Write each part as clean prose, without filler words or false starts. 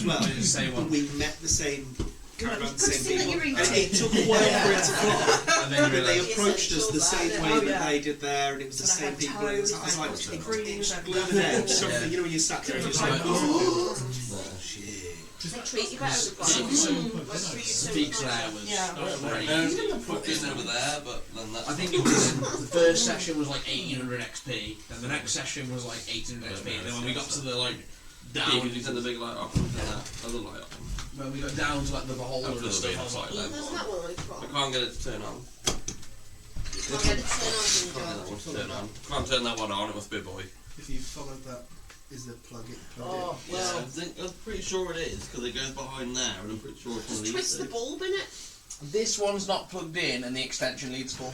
as well. The same one. But we met the same. Around the same people. And it took a while for it to flop. And then they approached us the same way that they did there, and it was the same people. And I was like, excluded edge. Something, you know, when you sat there and you're like, oh shit. Treat you better Speaks hours. Yeah. Put this over there, but then that's... I think it was, the first session was like 1800 XP, then the next session was like 1800 XP, and then when we got to the like down, you turn the big light off, other light on. When we got down to like the beholder and stuff, I was like, I can't get it to turn on. Can't get it to turn on. Can't turn that one on, it must be a boy. If you followed that, is the plug in? Oh, well. Yeah, I'm pretty sure it is, because it goes behind there, and I'm pretty sure it's one of these. Twist the bulb in it. this one's not plugged in and the extension leads full.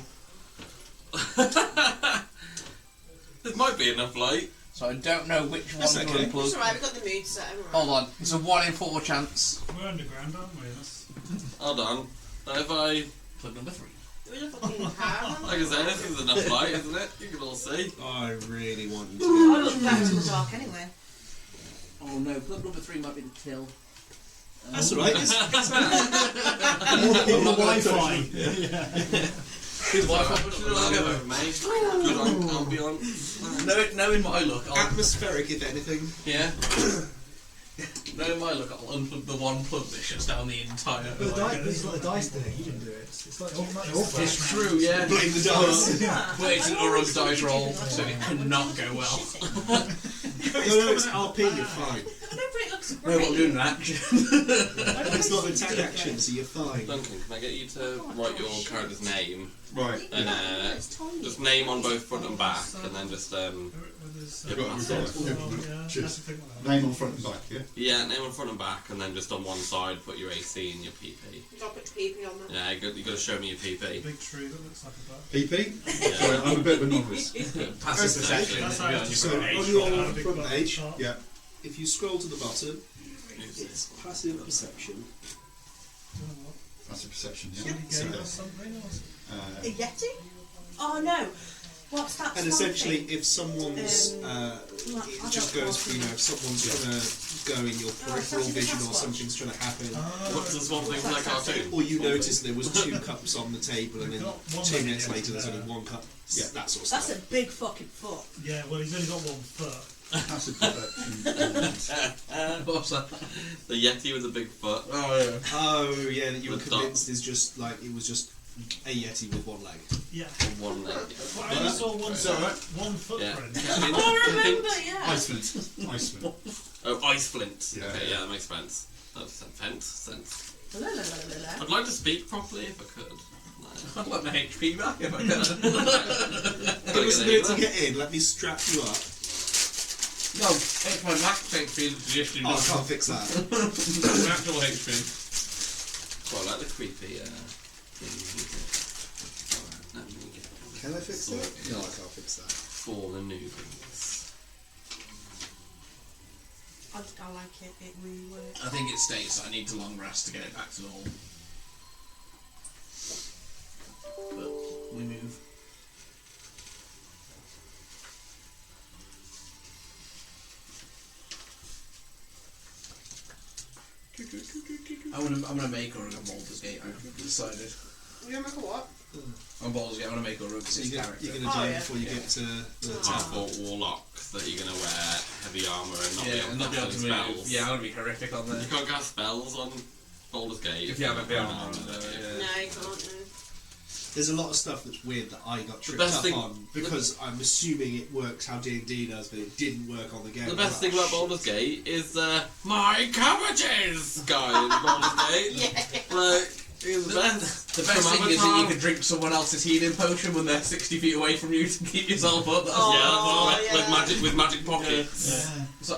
There might be enough light. So I don't know which one to It's unplug. alright, we've got the mood set. Hold on, it's a 1 in 4 chance. We're underground, aren't we? Hold on. If I... Plug number 3. We're in a fucking car. Like I said, this is enough light, isn't it? You can all see. I really want you to. I look back to the dark anyway. Oh no, plug number 3 might be the till. That's alright. Or the Wi-Fi. Good ambience. Knowing my look, I'll... Atmospheric, if anything. Yeah. Knowing my look, I'll unplug the one plug that shuts down the entire... But it's like the dice thing, you didn't do it. It's like your fault. It's true, yeah. Blame the dice. But it's an Uruk dice roll, so it cannot go well. No, it's RP, you're fine. It looks No, great. I'm doing an action. It's not an attack action, so you're fine. Duncan, can I get you to write your character's name? Right. And just name on both front and back, and then just Cheers. Name on front and back, yeah? yeah, name on front and back, and then just on one side put your AC and your PP. I'll put the PP on there. Yeah, you got to show me your PP. Big tree that looks like a bat. PP? Yeah. Sorry, I'm a bit of a novice. Passive perception. That's how you So, put on H your on a big front bat. page, Yeah. if you scroll to the bottom, it's passive perception. That's a perception, Somebody yeah. gave us something or A Yeti? Oh no. What's that? And essentially, if someone's, it just goes for, you know, if someone's trying to go in your peripheral vision or something's trying to happen, What's this one thing like cartoon? or you notice there was 2 cups on the table and then 2 minutes later there's only 1 cup, Yeah. that sort of That's stuff. a big fucking foot. Yeah, well, he's only got 1 foot. Passive perception. What's that? The Yeti with a big foot. Oh yeah. Oh yeah, that you were The convinced is just like, it was just a Yeti with 1 leg. Yeah. And one leg. Well, I only saw one, alright. one footprint. I remember, yeah. Iceland. Iceland. Oh, ice flint. Yeah. Okay, yeah, that makes sense. That makes sense. La, la, la, la, la. I'd like to speak properly if I could. No. I'd like my HP back if I can. Give us a minute to get in, let me strap you up. No, it's my max HP that's just Oh, I can't fix that. actual HP. Quite like the creepy, Can I fix that? No, I can't fix that. for the newbies. I like it. It really works. I think it states that I need to long rest to get it back to normal. But we move. I'm gonna make Uruk on Baldur's Gate. I've decided. You're gonna make a what? On Baldur's Gate, I'm gonna make Uruk So his you're character. going to do it before you get to the Half-orc warlock that you're going to wear heavy armour and not be able and not to be able cast to any move. spells. Yeah, I'm gonna be horrific on there. You can't cast spells on Baldur's Gate. If you haven't been on armour, armour, yeah. No, you can't. No. There's a lot of stuff that's weird that I got tripped best up thing- on because I'm assuming it works how D&D does, but it didn't work on the game. The best I thing was about like, Baldur's Gate is my cabbages guy in Baldur's Gate. Yeah. Like, he's the best. The best From thing is that you Avatar. can drink someone else's healing potion when they're 60 feet away from you to keep yourself up. That's Yeah, Oh, that's yeah. with magic pockets. Yeah. So,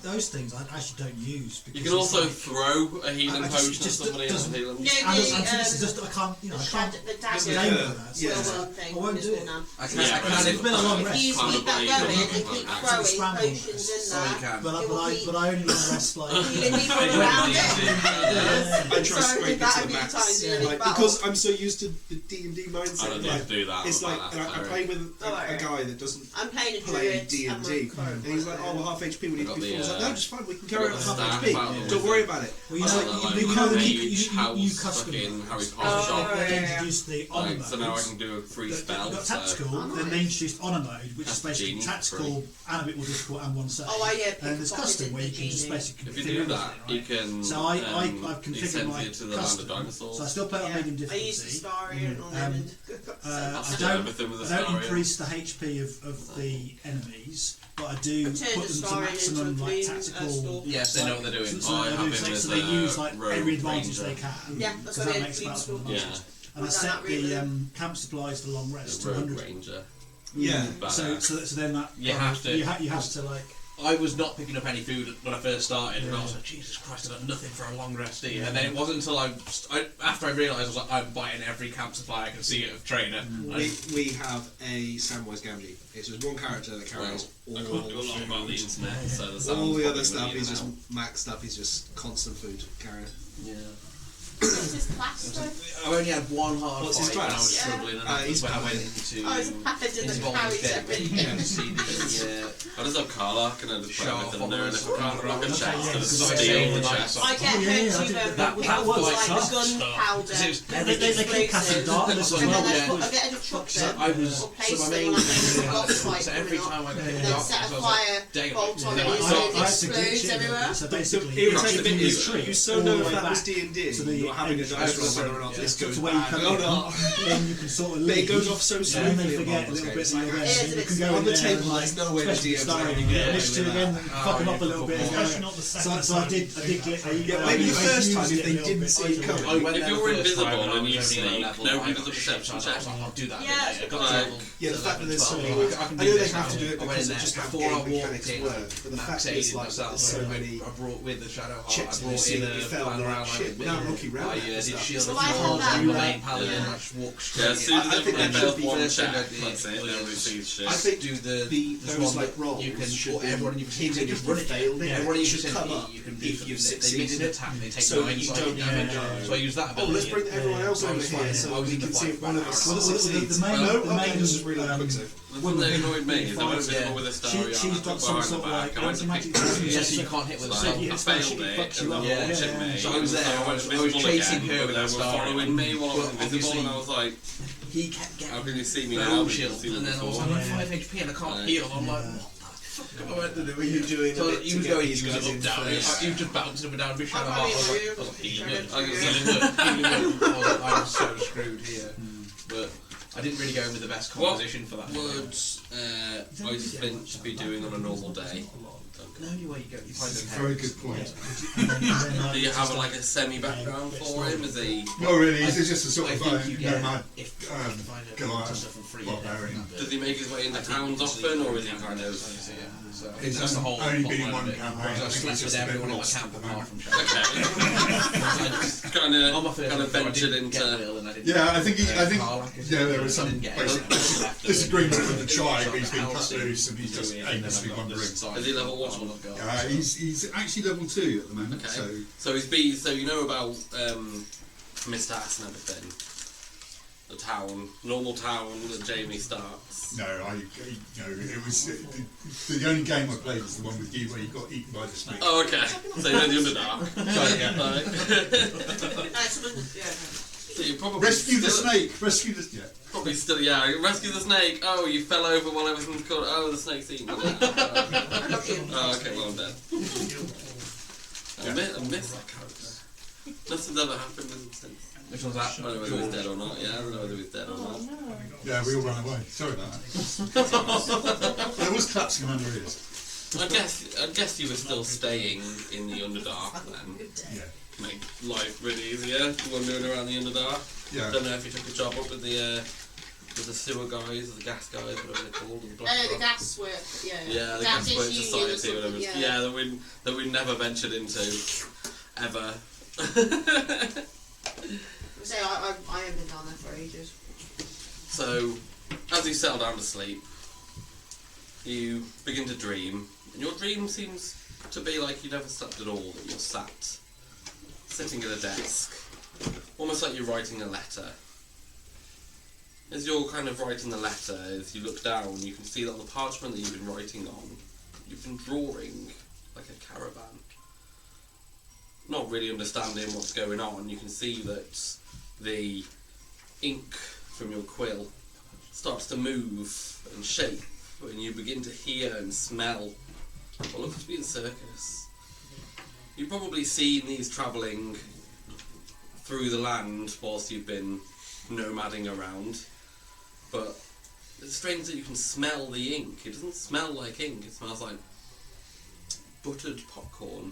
Those things I actually don't use. Because You can also it's throw a healing I just- potion it at just somebody and doesn't- heal them. No, it's just I can't, the I can't. the dagger. Yeah. Yeah. Thing. I won't this do it. one now. I can, Yeah, I but can, it's been a long If rest. you Kind keep of that like going that. and keep Actually throwing scramble. potions in So you there, can. But it will keep I only long rest like. healing people I around don't it. I try So I scraping did that to a the few max. times in Like, battle. because I'm so used to the D&D I mindset. don't need Like, to do that. it's I'm like, bad and at I it. play with a guy that doesn't I'm playing a play druid. D&D, and he's like, oh, well, half HP, we need I to got be the, full like, no, just fine. We can carry on at half staff HP. out Don't worry about it. Well, you I know, like, you know the mage you house custom. fucking Harry Oh, Potter shop. They yeah. introduced the honor Like, mode. so now I can do a free spell. You've got So. tactical, then they introduced honor mode, which That's is basically genie, tactical and a bit more difficult and one save. Oh, I pick And there's a pocket custom in where the you can just genie. basically If you configure do that, everything, you right? can. So I've he configured sends my you to the land of custom. dinosaurs. So I still play it on medium I used the difficulty. Starian on Um, them I do don't, everything with a I don't Starian. increase the HP of the enemies, but I do I turned put the them to Starian maximum into a like clean, tactical. store. Yes, they know what they're doing. So, I have him so as they a use like rogue every advantage ranger. they can. Yeah, that's because what that I makes did. battles more Yeah. advantage. And I Was that set not really- the camp supplies for long rest to Rogue 100. ranger. Yeah. So then that You have to. you have to like. I was not picking up any food when I first started, and I was like, Jesus Christ, I got nothing for a long rest here. And then it wasn't until after I realised, I was like, I'm buying every camp supply I can see of trainer. We have a Samwise Gamgee. It's just one character that carries I can't do a lot about the internet, so the all sound's the probably other gonna stuff be is just out. maxed up. He's just constant food carrier. Yeah. What's his class though? I've only had one hard What's his fight when I class? was Yeah. struggling, and that he's was when I fine. went into Oh, he's padded in the Volunteer carries to everything. see the I just have Karlach and I just put Sharp everything in there, and if I can't rock a Okay, chest, yeah, I just because I steal say the the chest. I get Oh, yeah, hurt yeah, I to did- them. that Pick works up like tough. the gunpowder. They keep casting darkness as And well. then Yeah. I get a truck So them, I was or place so my them main when I'm in a box fight so every coming time up, I picked and the then darkness, set I a was fire like, dang it. bolt on Then it, I- so I it had to glitch explodes it. everywhere. So The basically, irritating thing you is, retreat you so all know the if way that was back D&D, to the you're having a edge dice roll of whether or not the- this goes to where you bad. can Oh no! then you can sort of But leave. it goes off so and then smoothly they in forget a Marvel's little bit games. that you're Like, there. It is So a you bit can go on in the there table, and, like, there's no way the especially DM's starting letting to you get get initiative away with again, that. and fucking up a little bit. Especially not the So second I time. did glitch. Yeah, maybe the first time if they didn't see it coming. I went If there you're the first time invisible and I and was you only sneak, level nobody five does a or perception six, I was check. like, I'll do that. Yeah, I it's got like- level Yeah, the fact that there's so many. I I can know do they this have to now. do it I went because in of there just how before game I walked mechanics in. work. But the fact Max is, aided like, myself. there's so I many brought with the shadow heart. chicks I in the brought scene in that a you felt plan like, around shit, like now a I'm looking bit. round I at did stuff. shield So of I had Swords that, and the yeah. main paladin. Yeah. I just walked Yeah, straight as in. soon as I they think put that their should be one first thing check, I did that's it, nobody was- sees shit. I think do those one like that rolls you can should be everyone you even can if just run you it. failed it, Everyone you should can come up you can if do you've something. They succeeded miss an it, attack, they take so 9 you psychic don't damage. go, So I use that oh, let's ability. bring everyone else over I was in here the- so I was we in the can see fight if one of back us hour. succeeds. the main- No, the okay, main, this is really quick save. The thing that annoyed me is I went Yeah. invisible with a Starion, She's I got took some behind the sort of back, like I went to pick automatic. the Yeah, so you can't hit with a like, So spell. you I hit spell, failed she it, fucks and you up. they were watching me. So I was there, So I went was invisible chasing again, her but with they that were Starion. following me while I was But invisible, and I obviously- was like, He kept getting how can you see me the now? home but you can shield, see me and then I was before. like 5 HP and I can't Right. heal. I'm like, what the fuck am I meant to do? Were you doing So a bit he to was get going, these he was guys up, in down, first? he was just bouncing up and down with shadow I'm heart. I was probably like, really healing good. wood, healing wood, healing wood. I was like, I'm so screwed here. But I didn't really go with the best What composition for that. would Ice Finch be doing on a normal day? No, you wait, you go. You find It's a them very good point. Do you have like a semi-background for him? Is he? Not really, it's just a sort I of think you get nomad if um, you find it Goliath stuff for free. barbarian. Does he make his way into towns often, or is he kind of? So I think It's that's the whole only plot been line one of it. campaign. I I think slept it's with just a bit everyone in my lost camp at the apart moment. from Shadow. Okay. kind On my of, first kind of before I ventured didn't get into. ill and I didn't Yeah, I think Karlach is- yeah, there was I some didn't get basic ill. disagreement with the tribe. He's been cut Healthy. loose and he's just aimlessly wandering. Is he level 1? He's actually level 2 at the moment. Okay. So So you know about Mr. Ass and everything. The town, normal town that Jamie starts. no, it was the only game I played was the one with you where you got eaten by the snake. Oh, okay. So you're the Underdark. So, yeah. So you probably Rescue the still- snake! Rescue the yeah. Probably still, yeah. Rescue the snake. Oh, you fell over while I was in the corner. Oh, the snake's eaten you. Oh, okay, well I'm dead. I miss that character. Nothing's ever happened with him since. Which one's that? I don't know whether he's dead or not. Yeah, I don't know whether he's dead or not. Yeah, we all ran away. Sorry about that. There was claps around our ears. I guess you were still staying in the Underdark then. Yeah. Make life really easier. Wandering around the Underdark. Yeah. Don't know if you took a job up with the sewer guys, or the gas guys, whatever they're called. The black The rock. gas work, yeah. Yeah, the Gas gas work union or society, whatever. something, Yeah, that we never ventured into, ever. I haven't been down there for ages. So, as you settle down to sleep, you begin to dream, and your dream seems to be like you never slept at all. That you're sitting at a desk, almost like you're writing a letter. As you're kind of writing the letter, as you look down, you can see that on the parchment that you've been writing on, you've been drawing like a caravan. Not really understanding what's going on, you can see that the ink from your quill starts to move and shape, and you begin to hear and smell what looks to be a circus. You've probably seen these travelling through the land whilst you've been nomading around, but it's strange that you can smell the ink. It doesn't smell like ink, it smells like buttered popcorn.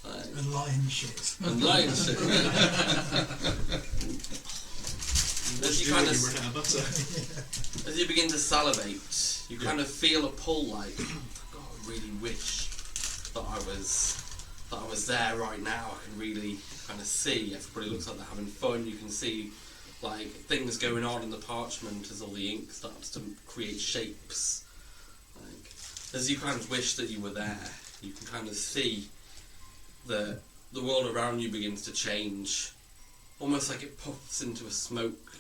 And lion shit. And lion shit. As you kind of, run out of butter. as you begin to salivate, you kind of feel a pull like, God, I really wish that I was there right now. I can really kind of see. Everybody looks like they're having fun. You can see like things going on in the parchment as all the ink starts to create shapes. Like, as you kind of wish that you were there, you can kind of see that the world around you begins to change, almost like it puffs into a smoke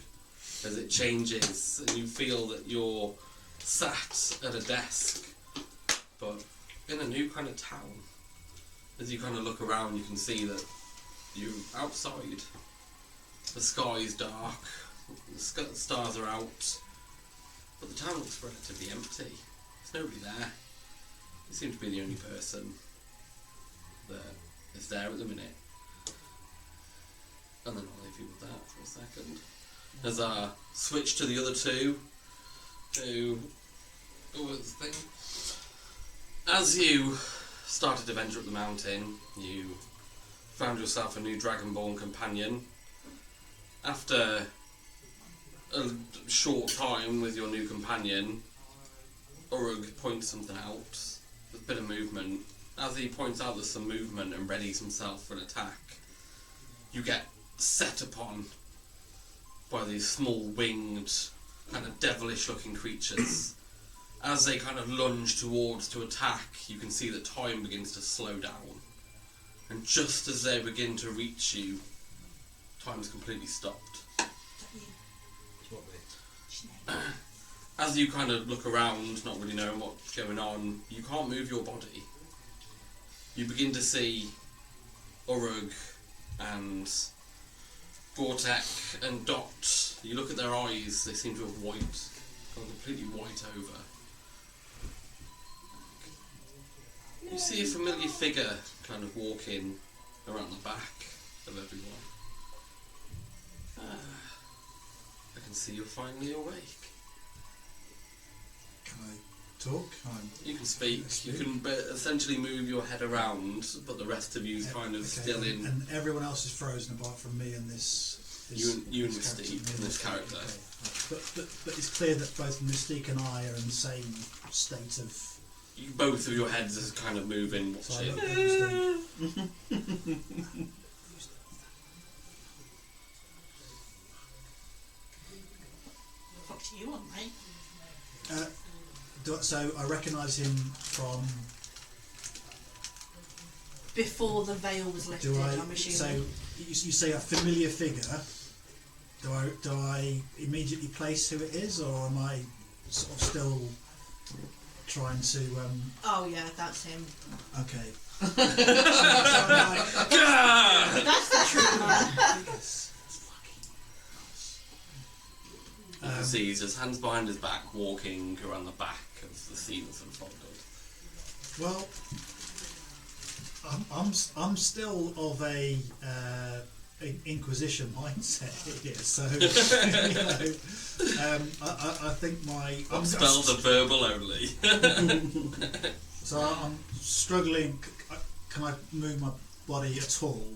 as it changes, and you feel that you're sat at a desk, but in a new kind of town. As you kind of look around, you can see that you're outside. The sky is dark, the stars are out, but the town looks relatively empty. There's nobody there. You seem to be the only person that is there at the minute. And then I'll leave you with that for a second. As I switch to the other two, what was the thing? As you started to venture up the mountain, you found yourself a new Dragonborn companion. After a short time with your new companion, Urug points something out. There's a bit of movement. As he points out there's some movement and readies himself for an attack, you get set upon by these small winged, kind of devilish looking creatures. As they kind of lunge towards to attack, you can see that time begins to slow down. And just as they begin to reach you, time's completely stopped. As you kind of look around, not really knowing what's going on, you can't move your body. You begin to see Urug and Gortek and Dot. You look at their eyes, they seem to have gone completely white over. You see a familiar figure kind of walking around the back of everyone. I can see you're finally awake. Can I talk? You can speak. You can essentially move your head around, but the rest of you's kind of still in. And everyone else is frozen apart from me and this. You and Mystique and this character. Okay. But it's clear that both Mystique and I are in the same state of. Both of your heads is kind of moving, So I watching. look at Mystique. Fuck do you want, mate? So I recognise him from. Before the veil was lifted, I'm assuming. So you say a familiar figure. Do I immediately place who it is, or am I sort of still trying to? Oh yeah, that's him. Okay. That's the true man. You can see he's just hands behind his back, walking around the back of the scene that's unfolded. Well, I'm still of a Inquisition mindset here, so I think my Spells are verbal only. So I'm struggling. Can I move my body at all?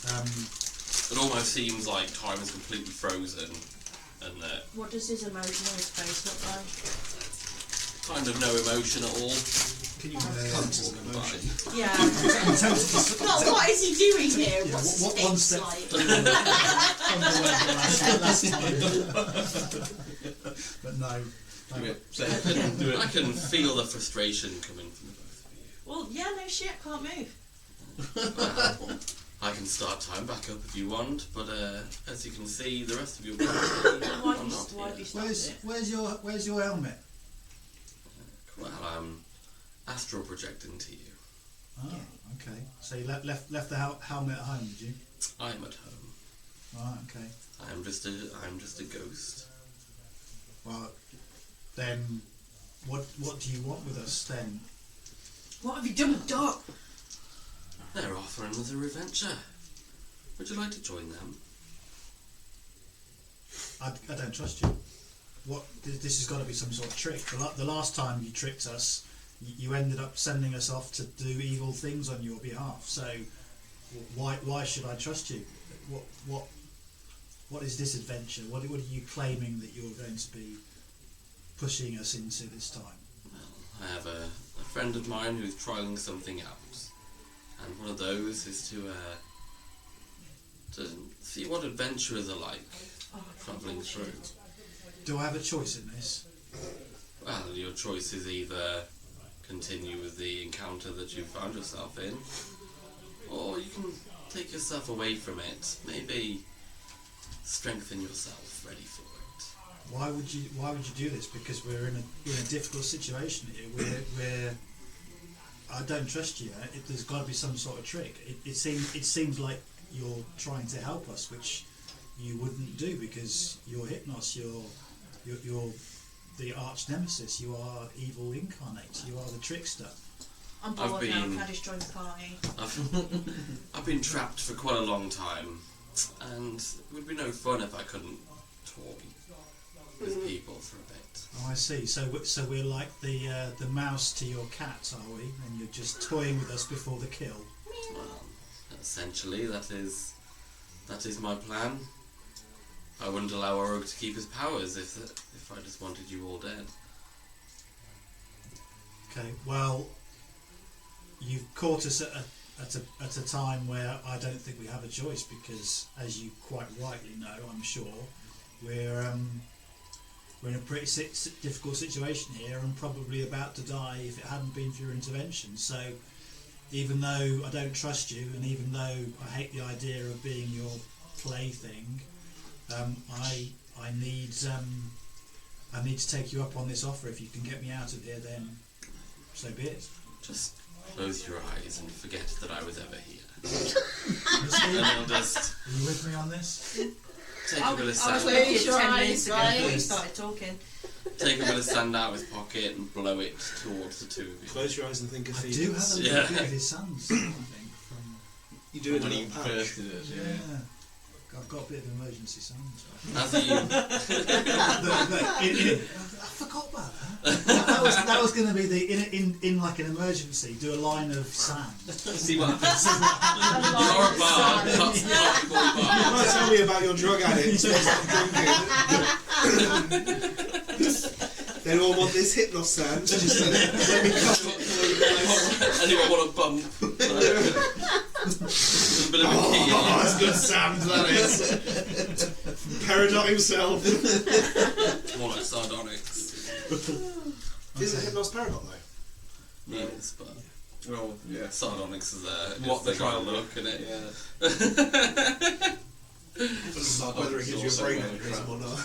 It almost seems like time is completely frozen, and that What does his emotional space look like? kind of no emotion at all. Can you have cunt as an emotion? Yeah. In terms of the, Well, what is he doing here? Yeah, What's what his one face step like? last time. But no. Do it. Say it. Do I it. can feel the frustration coming from the both of you. Well, yeah, no shit, can't move. Well, I can start time back up if you want, but as you can see, the rest of your body, Why I'm have not you, why have you here. stopped it? Where's your helmet? Well, astral project into you. Oh, okay. So you left the helmet at home, did you? I'm at home. Right, okay. I'm just a ghost. Well, then, what do you want with us then? What have you done with Doc? They're offering us a adventure. Would you like to join them? I don't trust you. What? This has got to be some sort of trick. The last time you tricked us, you ended up sending us off to do evil things on your behalf. So, why should I trust you? What is this adventure? What are you claiming that you're going to be pushing us into this time? Well, I have a friend of mine who's trialing something out, and one of those is to see what adventurers are like travelling through. Do I have a choice in this? Well, your choice is either continue with the encounter that you found yourself in, or you can take yourself away from it. Maybe strengthen yourself, ready for it. Why would you do this? Because we're in a difficult situation here. We're I don't trust you. There's got to be some sort of trick. It seems like you're trying to help us, which you wouldn't do because you're Hypnos. You're the arch nemesis. You are evil incarnate. You are the trickster. I'm bored now. Can I just join the party? I've been trapped for quite a long time, and it would be no fun if I couldn't toy with people for a bit. Oh, I see. So we're like the mouse to your cat, are we? And you're just toying with us before the kill. Well, essentially, that is my plan. I wouldn't allow a rogue to keep his powers if I just wanted you all dead. Okay. Well, you've caught us at a time where I don't think we have a choice because, as you quite rightly know, I'm sure, we're in a pretty difficult situation here and probably about to die if it hadn't been for your intervention. So, even though I don't trust you, and even though I hate the idea of being your plaything, I need to take you up on this offer. If you can get me out of here, then so be it. Just close your eyes and forget that I was ever here. Steve, And I'll just are you with me on this? take a bit of I was sand. with you Close your 10 minutes ago eyes, before you guys. started talking. Take a bit of sand out of his pocket and blow it towards the two of you. Close your eyes and think of I Phoenix. do have a Yeah. little bit of his sons, I think, from... You do it When in he a patch. first did it, Yeah. I've got a bit of emergency sounds. As you I forgot about that. That was going to be the in like an emergency. Do a line of sand. See what happens. you're a bard, that's not your You bard. might tell me about your drug addicts who stop drinking. They all want this Hypnos sand. Just let me cover it for you guys. Anyone want a bump? There's a bit of a key. Oh, that's good sand, that is. Peridot himself. More like sardonyx. Isn't Hypnos Peridot though? Yes, but Well, yeah. sardonyx is there. What the try trial look in it. Yeah. Whether it gives you a brain aneurysm or not.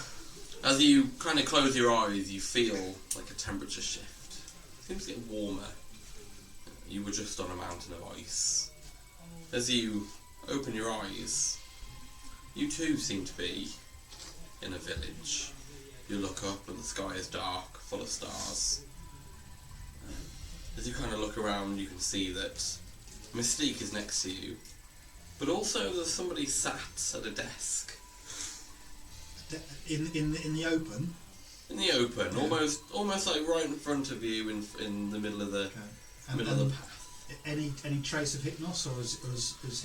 As you kind of close your eyes, you feel like a temperature shift. It seems to get warmer. You were just on a mountain of ice. As you open your eyes, you too seem to be in a village. You look up and the sky is dark, full of stars. As you kind of look around, you can see that Mystique is next to you, but also there's somebody sat at a desk. In the open. In the open, Yeah. almost like right in front of you, in the middle of the Okay. middle of the path. Any trace of Hypnos, or is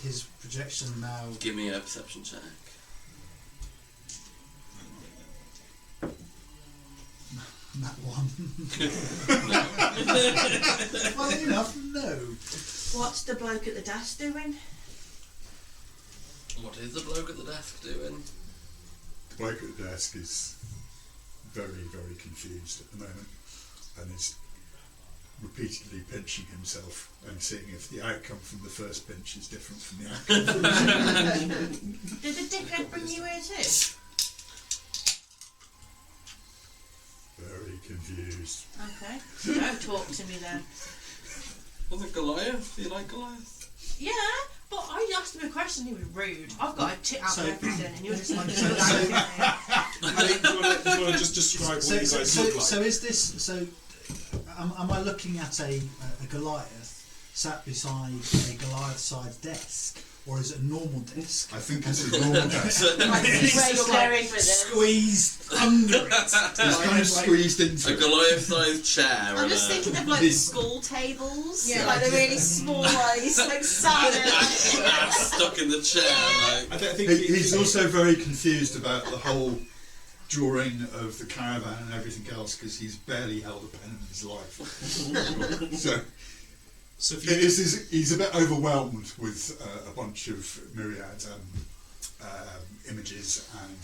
his projection now? Give me a perception check. That one. Funny enough, no. What's the bloke at the desk doing? What is the bloke at the desk doing? The bloke at the desk is very, very confused at the moment and is repeatedly pinching himself and seeing if the outcome from the first pinch is different from the outcome from the second. Did the dickhead bring you here too? Very confused. Okay. Don't talk to me then. Wasn't Goliath? Do you like Goliath? Yeah, but I asked him a question. He was rude. I've got a tit out So- for everything, and you're just like, So- "Look at me." I think, do you want to just describe what you guys look like? So is this so? Am I looking at a Goliath sat beside a Goliath-sized desk, or is it a normal desk? I think it's a normal desk. Like, It's where just you're like going with it. squeezed under it. It's kind of squeezed A into it. Goliath-sized chair. I'm and just a- thinking of like This- school tables, Yeah. like the really small ones, like sat there. I'm stuck in the chair. Like, I think He's also very confused about the whole drawing of the caravan and everything else because he's barely held a pen in his life. So if you he's a bit overwhelmed with a bunch of myriad images and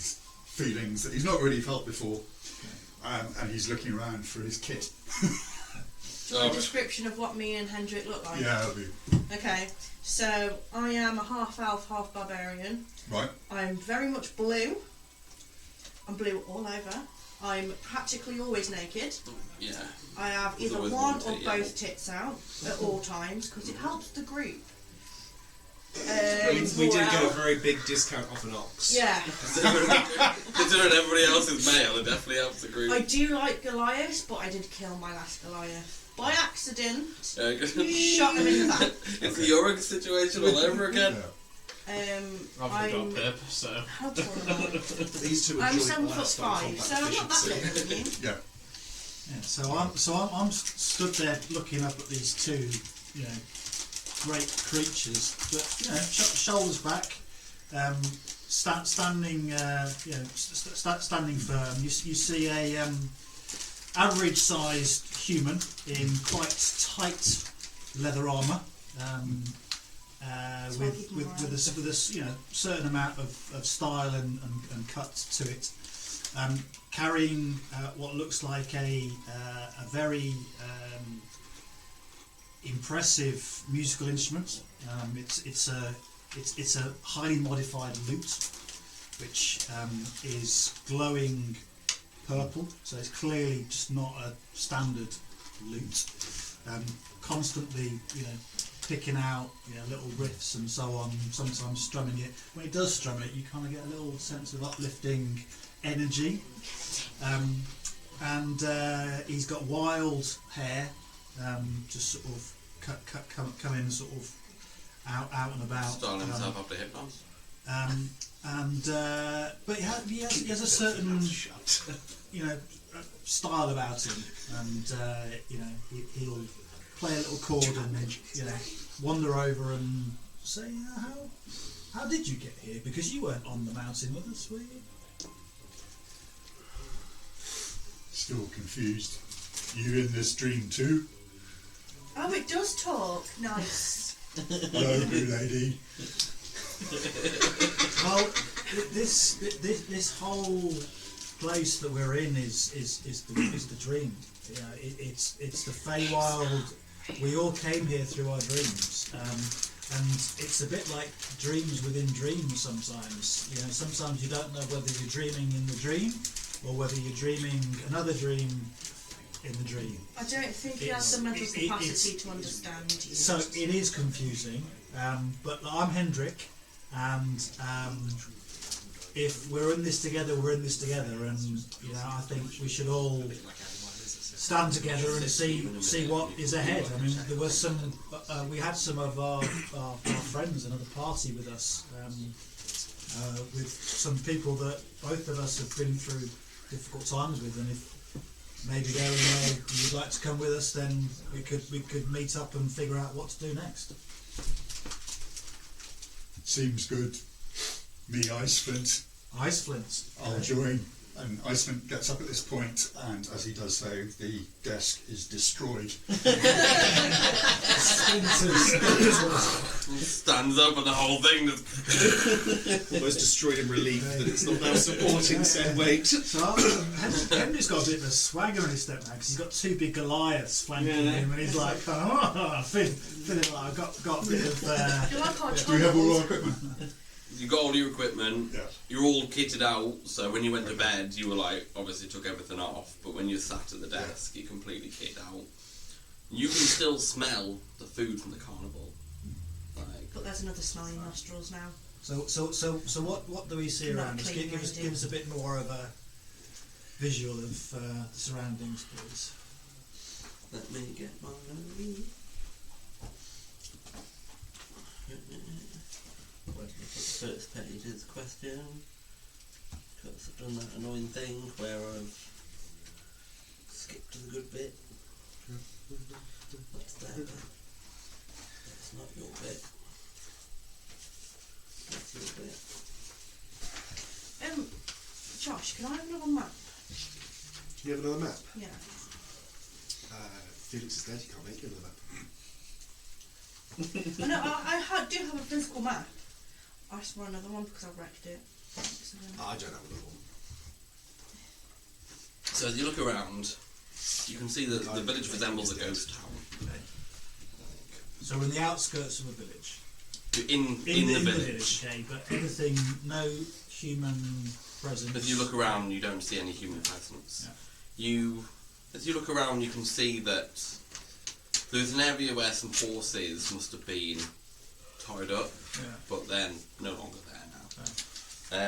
feelings that he's not really felt before, and he's looking around for his kit. A description of what me and Hendrik look like. Yeah, that'll be Okay, so I am a half elf, half barbarian. right. I'm very much blue. I'm blue all over. I'm practically always naked. yeah. I have There's either always one one or tit, yeah. both tits out at all times because it helps the group. we did get a very big discount off an ox. Yeah, Considering everybody else is male, it definitely helps the group. I do like Goliath, but I did kill my last Goliath by accident. Shot him in the back. It's the Yorick situation all over again. Yeah. I've got a I'm pip, so. how tall am I? These two are I'm joint 7'5", last on combat so I'm not that efficiency. little. Than you. Yeah. Yeah, so I'm stood there looking up at these two, great creatures, but shoulders back, standing, standing firm. You see a average-sized human in quite tight leather armour. With a certain amount of style and cut to it, carrying what looks like a very impressive musical instrument. It's a highly modified lute, which is glowing purple, so it's clearly just not a standard lute. Constantly, picking out little riffs and so on, sometimes strumming it. When he does strum it, you kind of get a little sense of uplifting energy. And he's got wild hair, just sort of coming sort of out and about. Styling himself after Hypnos. But he has a certain style about him, and he'll play a little chord and wander over and say, how did you get here? Because you weren't on the mountain with us, were you? Still confused. You in this dream too? Oh, it does talk. Nice. Hello, good lady. Well, this whole place that we're in is the dream. It's the Feywild. We all came here through our dreams, and it's a bit like dreams within dreams. Sometimes, sometimes you don't know whether you're dreaming in the dream or whether you're dreaming another dream in the dream. I don't think he has the mental capacity to understand you. So it is confusing, but I'm Hendrik, and if we're in this together, we're in this together, and I think we should all stand together and see what is ahead. I mean, there was some, we had some of our friends, another party with us, with some people that both of us have been through difficult times with, and if maybe they're in there, you'd like to come with us, then we could meet up and figure out what to do next. Seems good. Me, Iceflint. Iceflint. I'll join. And Iceflint gets up at this point, and as he does so, the desk is destroyed. Stands up and the whole thing just... Almost destroyed in relief that it's not now supporting said weight. So Henry's got a bit of a swagger in his step now because he's got two big Goliaths flanking him, and he's like, feeling like I've got a bit of. You like our Do we have all our equipment? You got all your equipment, Yeah. you're all kitted out, so when you went to bed, you were like, obviously took everything off, but when you sat at the desk, you're completely kitted out. You can still smell the food from the carnival. Like, But there's another smell in your nostrils now. So what do we see Not around us? clean Give us a bit more of a visual of the surroundings, please. let me get my where did I put the first page is the question. Because I've done that annoying thing where I've skipped to the good bit. That's their bit. That's not your bit. That's your bit. Josh, can I have another map? Do you have another map? Yeah. Felix is dead, you can't make another map. No, I do have a physical map. I just want another one because I wrecked it. I don't have another one. So as you look around, you can see that the village resembles a ghost town. Okay. So we're in the outskirts of a village. You're in the village. Okay, but everything, no human presence. As you look around, you don't see any human presence. Yeah. As you look around, you can see that there's an area where some horses must have been tied up, but then no longer there now.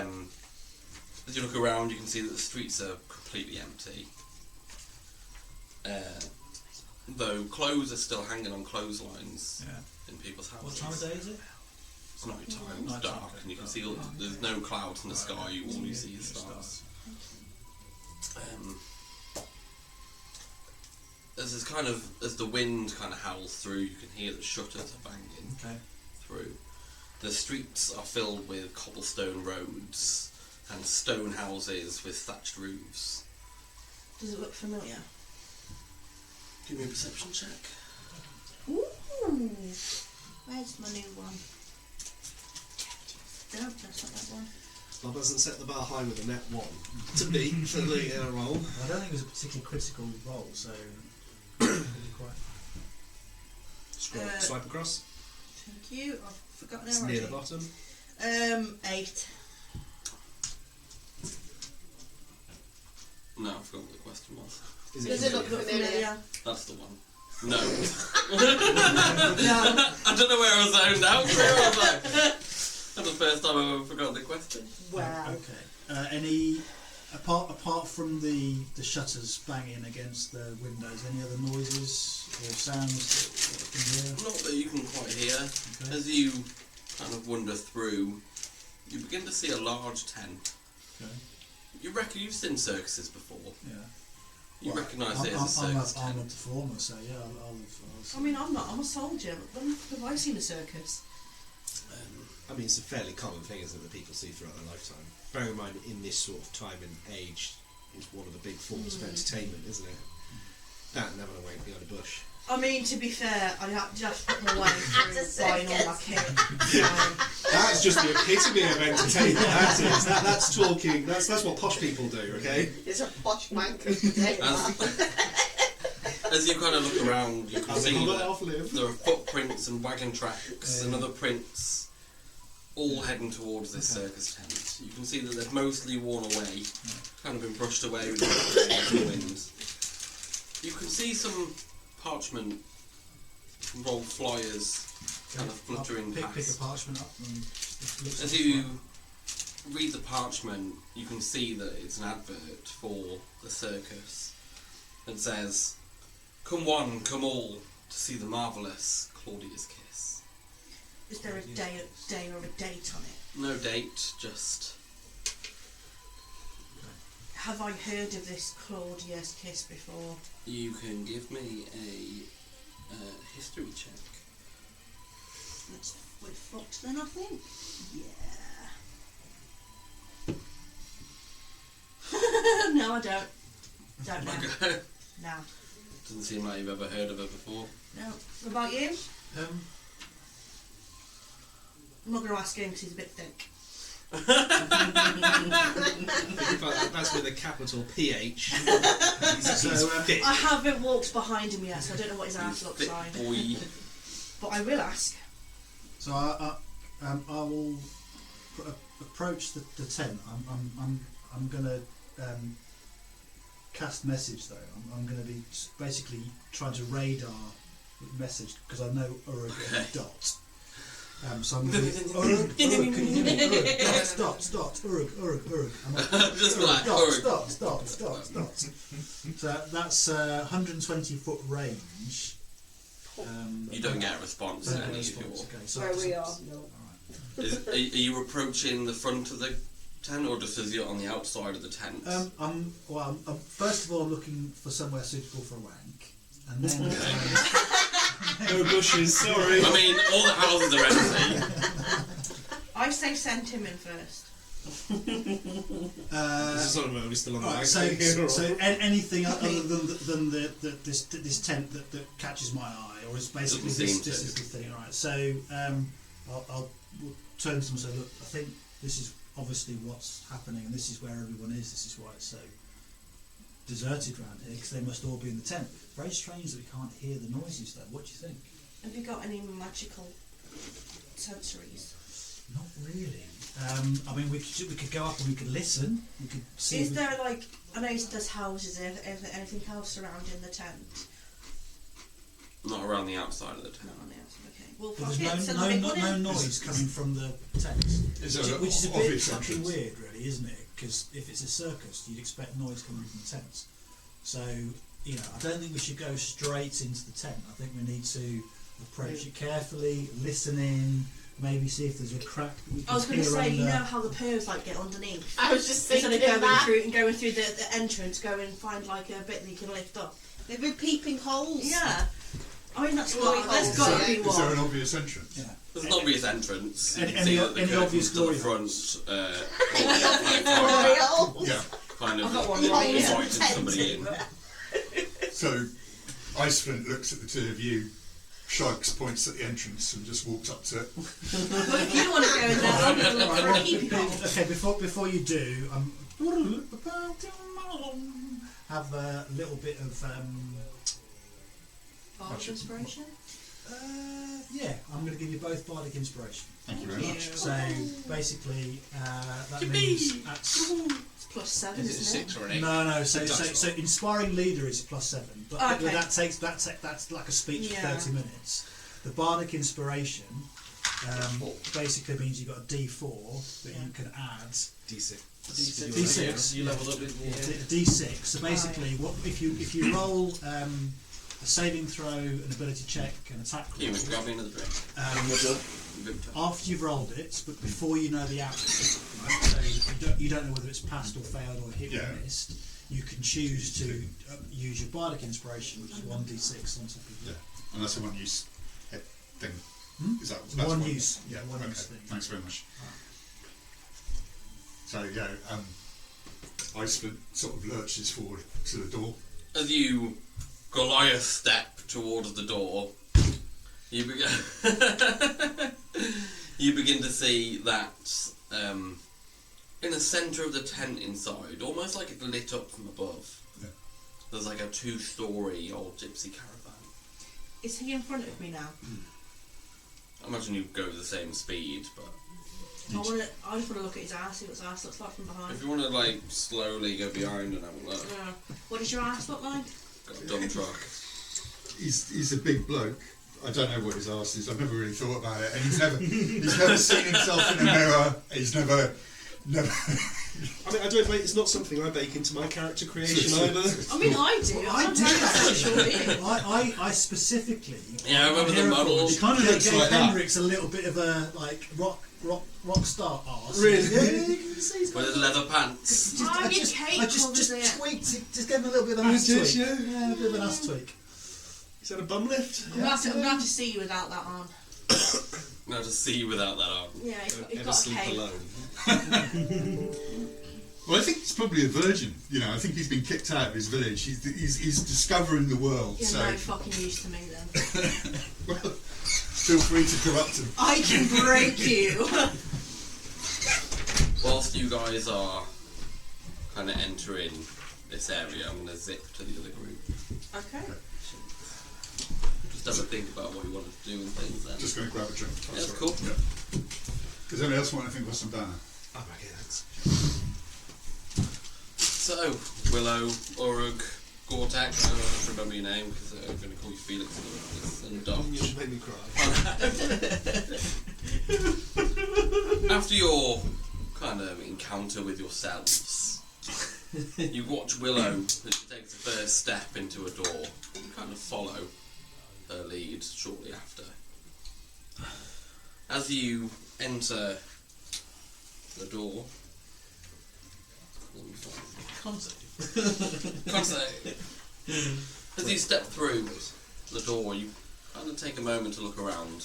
Okay. As you look around, you can see that the streets are completely empty. Though clothes are still hanging on clotheslines in people's houses. What time of day is it? It's night time, it's Night dark, time, and you can okay. see there's no clouds in the sky, all you see is stars. As the wind kind of howls through, you can hear the shutters are banging through. The streets are filled with cobblestone roads and stone houses with thatched roofs. Does it look familiar? Give me a perception check. Ooh! Where's my new one? No, that's not that one. Bob hasn't set the bar high with a net 1 to beat for the roll. I don't think it was a particularly critical roll, so really quite. Swipe across. Thank you. I've forgotten It's already. near the bottom. 8. No, I forgot what the question was. Does it look familiar? That's the one. No. No. I don't know where I was zoned out. Where I was like, that's the first time I've ever forgotten the question. Wow. Okay. Any apart from the shutters banging against the windows, any other noises or sounds that you can hear? Not that you can quite hear. Okay. As you kind of wander through, you begin to see a large tent. Okay. You reckon you've seen circuses before. Yeah. You Well, recognise it as a I'm circus an tent. armoured performer, so yeah, I'll I mean, I'm not. I'm a soldier. When have I seen a circus? I mean, it's a fairly common thing, isn't it, that people see throughout their lifetime. Bearing in mind, in this sort of time and age, is one of the big forms of entertainment, isn't it? That and having a wank behind a bush. I mean, to be fair, I have just put my way through buying all my kit. That's just the epitome of entertainment. That is. That's talking. That's what posh people do. Okay. It's a posh wanker. As you kind of look around, you can see that Live. there are footprints and wagon tracks and other prints all heading towards this circus tent. You can see that they've mostly worn away, kind of been brushed away with the wind. You can see some parchment roll flyers kind of fluttering pick past. a parchment up and look. As you read the parchment, you can see that it's an advert for the circus. It says, "Come one, come all, to see the marvellous Claudia's kiss." Is there a day or a date on it? No date, just... Have I heard of this Claudia's kiss before? You can give me a history check. We're fucked then, I think. Yeah. No, I don't. Don't know. Okay. No. Doesn't seem like you've ever heard of her before. No. What about you? Um, I'm not going to ask him because he's a bit thick. That's with a capital PH. I haven't walked behind him yet, so I don't know what his ass looks Thick like. boy. But I will ask. so I will approach the tent. I'm gonna cast message though. I'm going to be basically trying to radar message because I know Urug and Dot. So I'm going to be Urug, can you hear me? Urug, Dot, Urug. I'm like, Just Urug, like Dot. So that's 120 foot range. You don't get a response Don't to get a any of response, your... okay, so Where we are. Alright. Are you approaching the front of the tent, or just as you're on the outside of the tent? I'm first of all looking for somewhere suitable for a wank, and then No bushes, sorry. I mean, all the houses are empty. I say send him in first. This is sort of only still on the right, mic. so anything other than this tent that catches my eye, or is basically Doesn't this seem to. is the thing. All right, so we'll turn to them and say, look, I think this is obviously what's happening, and this is where everyone is. This is why it's so deserted around here, because they must all be in the tent. Very strange that we can't hear the noises though. What do you think? Have you got any magical sensories? Not really. I mean, we could go up and we could listen. We could see. Is there like, I know there's houses, is there anything else surrounding the tent? Not around the outside of the tent. Not on the outside, okay. Well, But fuck it, there's send the big no one in. noise coming from the tent, Is there an which is a bit obvious fucking entrance? weird, really, isn't it? Because if it's a circus, you'd expect noise coming from the tents. So, you know, I don't think we should go straight into the tent. I think we need to approach it carefully, listen in, maybe see if there's a crack that we can I was going to hear say, under. you know how the pervs like get underneath? I was just Instead thinking of that. going through the entrance, go and find like a bit that you can lift up. There'd be peeping holes. Yeah. I mean, that's Glory what, there's holes. got to be Is there one. an obvious entrance? Yeah. There's an obvious entrance. You Any- can see any- that the any curtains obvious to the glory front, Glory holes. yeah, kind I've of got one Holes right and here. inviting somebody in. So, Iceland looks at the two of you, shrugs, points at the entrance, and just walks up to it. Well, if you want to go in there, I'm going to look for a keepy hole. Okay, before you do, have a little bit of Bardic inspiration? yeah, I'm going to give you both bardic inspiration. Thank you very much. So basically, that Yippee! means that's It's plus 7, Is it a isn't it? 6 or an 8? no. So It's a dice roll. inspiring leader is +7, but Okay. that's like a speech for Yeah. 30 minutes. The bardic inspiration basically means you've got a D4 that you can add. D6. D6. You leveled up with D6. So basically, what if you roll a saving throw, an ability check, an attack roll, Here, grab me another drink. after you've rolled it, but before you know the outcome, right? So you don't know whether it's passed or failed or hit or missed. You can choose to use your bardic inspiration, which is 1d6 on top of Yeah, it. and that's a one-use thing. Is that that's One use, Yeah, one okay. use thing. Thanks very much. So yeah, Iceland sort of lurches forward to the door. As you Goliath step towards the door, you begin you begin to see that in the centre of the tent inside, almost like it's lit up from above, there's like a 2-story old gypsy caravan. Is he in front of me now? I imagine you go at the same speed, but I just want to look at his ass, see what his ass looks like from behind. if you want to like slowly go behind and have a look, Yeah. What does your ass look like? got a dump truck. He's a big bloke. I don't know what his arse is. I've never really thought about it, and he's never seen himself in a mirror. He's never. I mean, I don't make. It's not something I bake into my character creation either. I mean, I do. I I'm do very actually. sexual being. I specifically. Yeah, I remember the model. You kind of Looks gave like that. Hendrix a little bit of a like rock star arse. Really? Yeah, you can see he's got With his leather pants. Oh, your cake I just covers it. tweaked it, just gave him a little bit of an Oh, ass did tweak. you? Yeah, a bit of an ass tweak. Is that a bum lift? I'm gonna have to see you without that on. Now to see you without that on. Yeah, he's Ever got a sleep cake. alone? Well, I think he's probably a virgin. You know, I think he's been kicked out of his village. He's discovering the world. You're So no fucking use to me then. well, feel free to corrupt him. I can break you. Whilst you guys are kind of entering this area, I'm going to zip to the other group. Okay. Just have a think about what you want to do and things then. Just going to grab a drink. Yeah, that's all cool. right. Yeah. Does anyone else want anything for some banner? Oh, okay, that's. So, Willow, Urug, Gore-Tex, I don't remember your name because I'm going to call you Felix and Doc. You should make me cry. After your kind of encounter with yourselves, you watch Willow as she takes the first step into a door. You kind of follow her lead shortly after. As you enter the door, as you step through the door, you kind of take a moment to look around.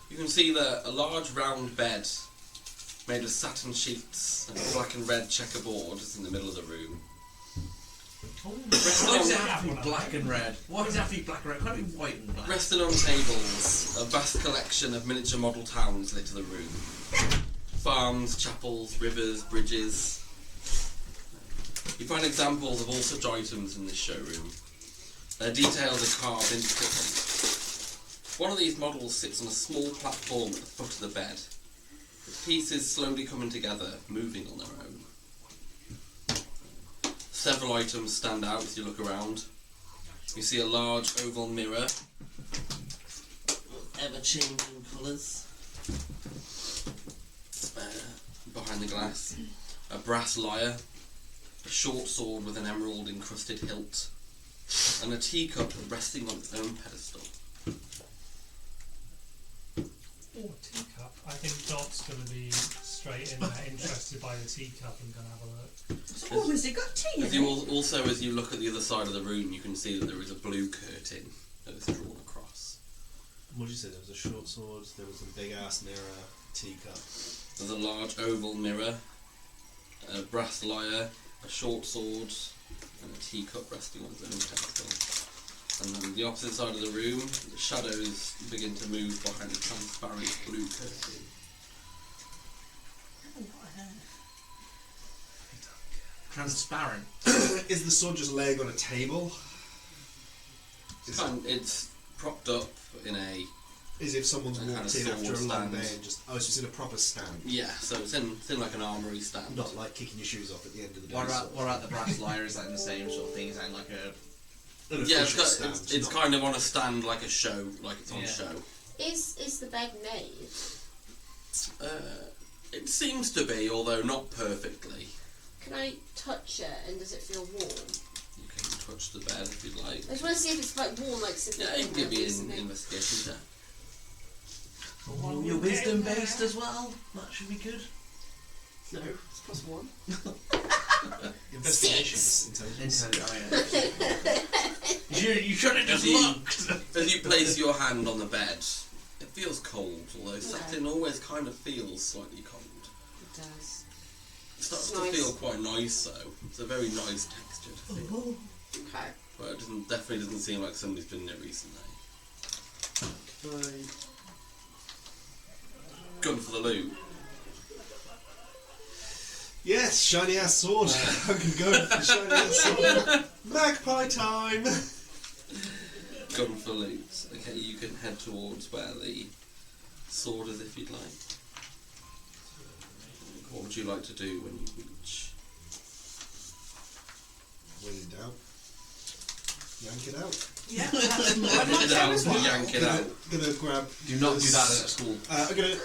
You can see that a large round bed made of satin sheets and a black and red checkerboard is in the middle of the room. Why does it have to be black and red? Why does it have to be black and red? Can't it be white and black? Resting on tables, a vast collection of miniature model towns lit the room. Farms, chapels, rivers, bridges. You find examples of all such items in this showroom. Their details are carved intricately. One of these models sits on a small platform at the foot of the bed, its pieces slowly coming together, moving on their own. Several items stand out as you look around. You see a large oval mirror, ever-changing colours. Behind the glass, a brass lyre, a short sword with an emerald-encrusted hilt, and a teacup resting on its own pedestal. Oh, teacup. I think Dot's going to be straight in there, interested by the teacup and going to have a look. Oh, has it got tea in As you it? also, as you look at the other side of the room, you can see that there is a blue curtain that is drawn across. What did you say? There was a short sword, there was a big ass mirror, teacup. There's a large oval mirror, a brass lyre, a short sword, and a teacup resting on its own pedestal. And on the opposite side of the room, the shadows begin to move behind the transparent blue curtain. Transparent. Is the sword just laying on a table? It's propped up in a... Is if someone's Kind walked of in after a sword long stand. day and just... Oh, it's just in a proper stand. Yeah, so it's in like an armoury stand. Not like kicking your shoes off at the end of the day. What sort about, of what about the brass lyre? Is that in the same sort of thing? Is that in like a... An Yeah, official it's stand, it's not- kind of on a stand like a show, like it's on Yeah. show. Is the bed made? It seems to be, although not perfectly. Can I touch it and does it feel warm? You can touch the bed if you'd like. I just want to see if it's like warm, like sitting Yeah, you can give me an recently. investigation check. Your wisdom based as well? That should be good. No, it's +1. Investigations, intelligence. You should have just As you- looked! As you place your hand on the bed, it feels cold, although satin always kind of feels slightly cold. It does. It starts It's to nice. feel quite nice though. It's a very nice texture to feel. Okay. But it definitely doesn't seem like somebody's been in it recently. Gun for the loot. Yes, shiny ass sword. I'm gonna go for the shiny ass sword. Magpie time! Gun for loot. Okay, you can head towards where the sword is if you'd like. What would you like to do when you reach? When in doubt, yank it out. Yeah, Yank it out, yank it out. Gonna grab. Do not do that at school. I'm gonna.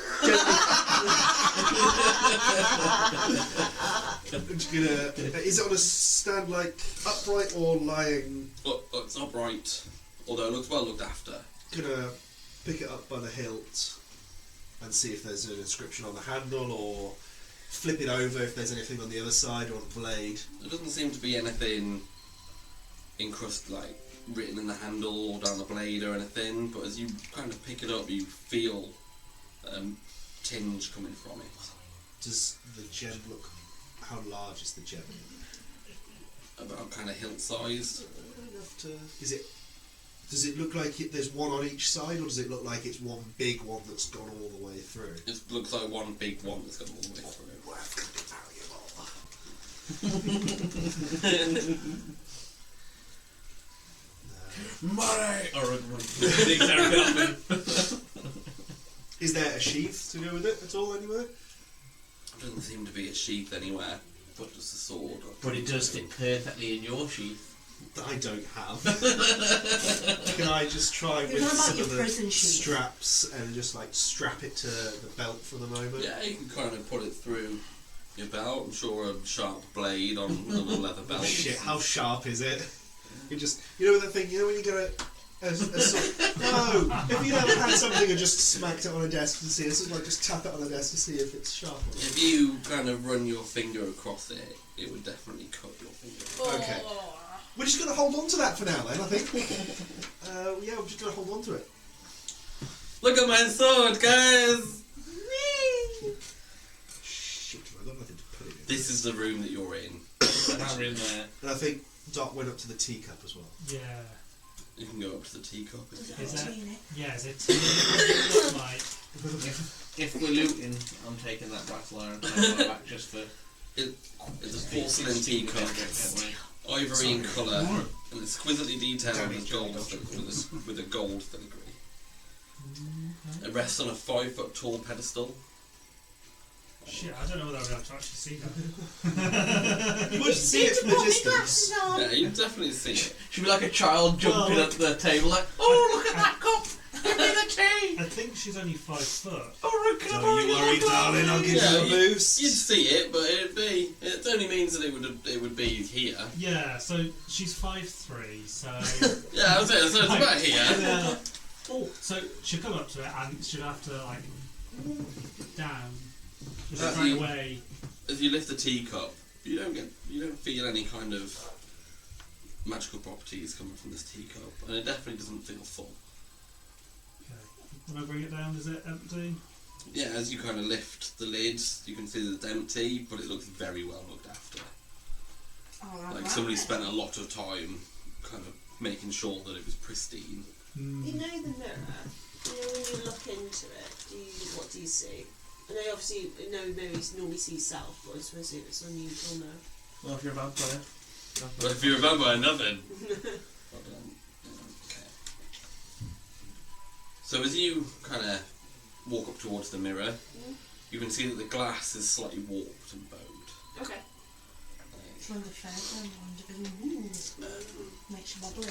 I'm just gonna. Is it on a stand like upright or lying? Oh, it's upright, although it looks well looked after. Gonna pick it up by the hilt and see if there's an inscription on the handle, or flip it over if there's anything on the other side or on the blade. There doesn't seem to be anything like written in the handle or down the blade or anything, but as you kind of pick it up, you feel tinge coming from it. Does the gem look? How large is the gem? About kind of hilt sized. Enough to. Is it? Does it look like there's one on each side, or does it look like it's one big one that's gone all the way through? It looks like one big one that's gone all the way through. Well, that's gonna be Money! Is there a sheath to go with it at all anywhere? There doesn't seem to be a sheath anywhere, But just a sword. But it does fit perfectly in your sheath. That I don't have. Can I just try with some of the straps and just like strap it to the belt for the moment? Yeah, you can kind of put it through your belt. I'm sure a sharp blade on a little leather belt. Oh shit, how sharp is it? You know that thing, when you go no, if you never had something and just smacked it on a desk to see, it's like just tap it on a desk to see if it's sharp or not. If you kind of run your finger across it, it would definitely cut your finger. Okay. We're just going to hold on to that for now then, I think. Yeah, we're just going to hold on to it. Look at my sword, guys! Shit, I've got nothing to put it in. This is the room that you're in. We're in there. And I think Dot went up to the teacup as well. Yeah. You can go up to the teacup. Is it like If we're looting, I'm taking that battle iron and taking it back just for... It's a porcelain teacup. Ivory in colour and exquisitely detailed with a gold filigree. It rests on a 5 foot tall pedestal. shit, I don't know whether I'll be able to actually see that. You would see it from the distance. Yeah, you can definitely see it. She'd be like a child jumping at the table like, oh, look at that cup! Give me the tea! I think she's only 5 foot. Oh, look at Don't you worry, darling, I'll give you a boost. You'd see it, but it only means that it would be here. Yeah, so she's 5'3", so... Yeah, I was saying, so it's about here. Yeah. Oh, so she'll come up to it and she'll have to, like, down. Just straight away. As you lift the teacup, you don't feel any kind of magical properties coming from this teacup, and it definitely doesn't feel full. Okay. When I bring it down, is it empty? Yeah, as you kind of lift the lid, you can see that it's empty, but it looks very well looked after. Oh, Like somebody spent a lot of time kind of making sure that it was pristine. You know the mirror. You know when you look into it, what do you see? I know obviously Mary's normally sees self, but I suppose it's unusual now. Well, if you're a vampire. But if you remember, nothing. Okay. So as you kind of walk up towards the mirror, you can see that the glass is slightly warped and bowed. Okay. It's one of the fair ones. Makes you wobbly.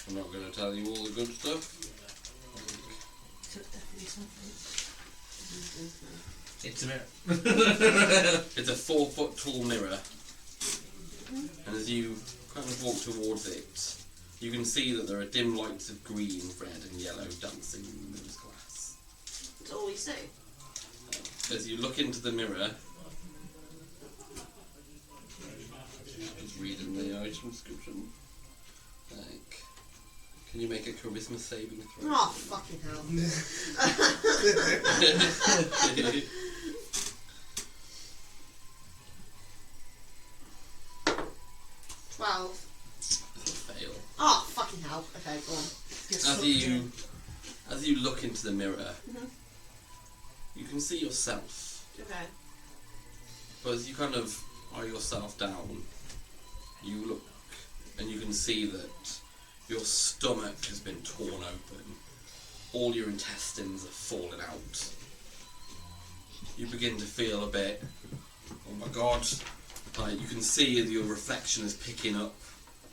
I'm not going to tell you all the good stuff. So it's definitely something. It's a mirror. It's a 4 foot tall mirror. And as you kind of walk towards it, you can see that there are dim lights of green, red and yellow dancing in the mirror's glass. That's all we see. As you look into the mirror, just reading the item description. Like, can you make a charisma saving throw? Oh, fucking hell. 12. Fail. Oh, fucking hell. Okay, go on. As you look into the mirror, you can see yourself. Okay. But as you kind of eye yourself down, you look and you can see that your stomach has been torn open. All your intestines are falling out. You begin to feel a bit, oh my god, like you can see your reflection is picking up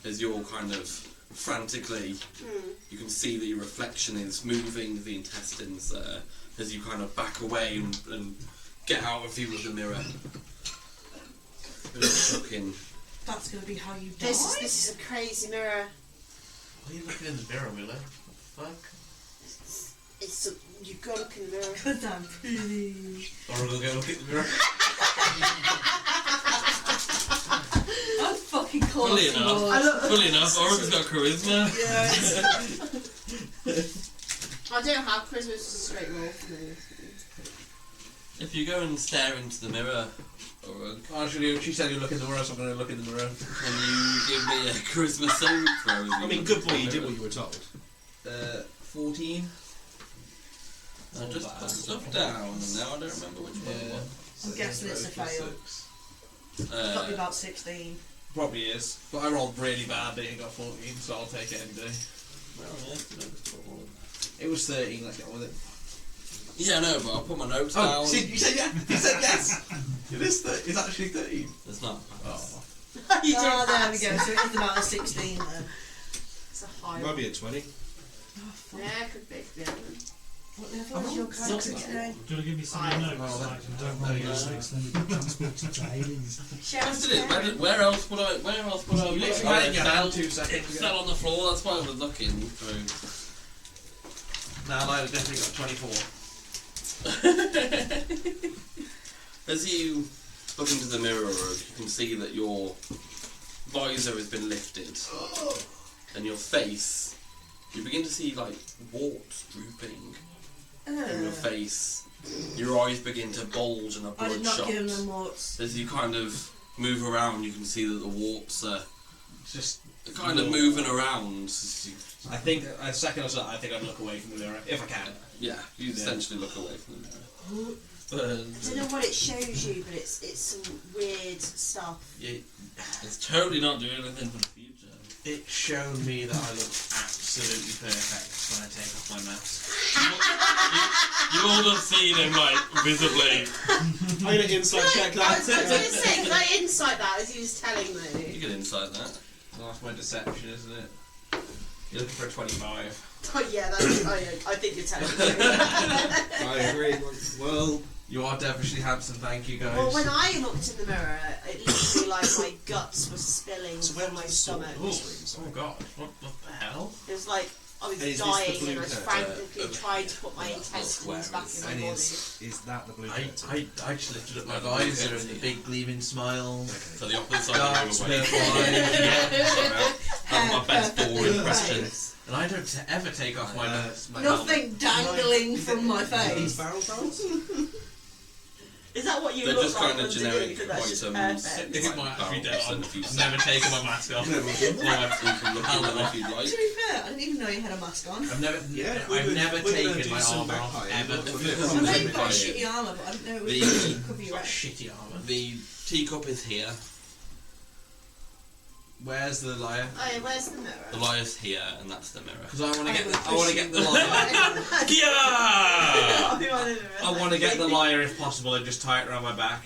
as you're kind of frantically, you can see that your reflection is moving the intestines as you kind of back away and get out of view of the mirror. Looking. That's going to be how you die. This is a crazy mirror. Why are you looking in the mirror, Wheeler? Fuck. You've got to look in the mirror. Because I'm pretty. Or we'll go look at the mirror. I'm fucking cold. Fully enough, Oregon's got charisma. I don't have charisma, it's just a straight roll for me. If you go and stare into the mirror, Oregon, Actually, she said you look in the mirror, so I'm going to look in the mirror. can you give me a charisma saving throw? I mean, good boy, you did what you were told. 14. I just put stuff down, and now I don't remember which one it was. I'm guessing it's a fail. Probably about 16. Probably is. But I rolled really badly and got 14, so I'll take it any day. Well, yeah, no, it's all. It was 13, let's get on with it. Yeah, no, but I'll put my notes Oh, down. see, you said yes. You said yes. It is. It's actually 13. It's not. Oh. You did Oh, there we pass. go. So it is about a 16 then. It's a high Might one. be a 20. Yeah, could be. Yeah. What level is your character today? Do you want to give me some Aye. notes? Oh, so I that- can Don't know roll your your 6, then we can transport you to Hades. Sheriff's Where Parent. where else would I? Where else would I? You look? literally had it in your fell- hand 2 seconds It ago. fell on the floor. That's why I was looking through. Now I've definitely got 24. As you look into the mirror, you can see that your visor has been lifted, and your face. You begin to see like warts drooping from your face. Your eyes begin to bulge and are I did not bloodshot. give him them warts. As you kind of move around, you can see that the warts are It's just kind of moving around. As you, I think a second or so, I think I'd look away from the mirror if I can. yeah, you essentially look away from the mirror. But I don't know what it shows you, but it's some weird stuff. it's totally not doing anything for the future. It showed me that I look absolutely perfect when I take off my mask. You all have seen him like visibly. I'm going to inside check I was going to that. say, can I insight that as he was telling me? You can insight that. Well, that's my deception, isn't it? You're looking for a 25. Oh yeah, that's, I think you're telling me. I agree. Well, You are devilishly handsome, thank you guys. Well, when I looked in the mirror, it looked to me like my guts were spilling So where from my was the sword? stomach. Oh god, what the hell? It was like I was And is this the dying blue and I was curtain? frantically trying to put my intestines back in my and body. is that the blue I curtain? just lifted up my visor and the big gleaming smile. So the opposite side Dark, of the room purple away. eyes, That's my best forward impression. and I don't ever take off my mask. My Nothing dangling Is from my These face. barrel rolls? Is that what you They're look just like kind of underneath? generic That's just items. perfect. If it might be dead, I've never taken my mask off. Well, you can look at them if you'd like. To be fair, I didn't even know you had a mask on. I've never, Yeah, I've never we're gonna taken do my some armour off backfire. ever. I know you've got Right. shitty armour, but I didn't know it The- would cover your Got head. shitty armour. The teacup is here. Where's the liar? Oh, yeah, where's the mirror? The liar's here, and that's the mirror. Because I want to I get, would I want to push get you. the liar. I I want to get the liar if possible and just tie it around my back.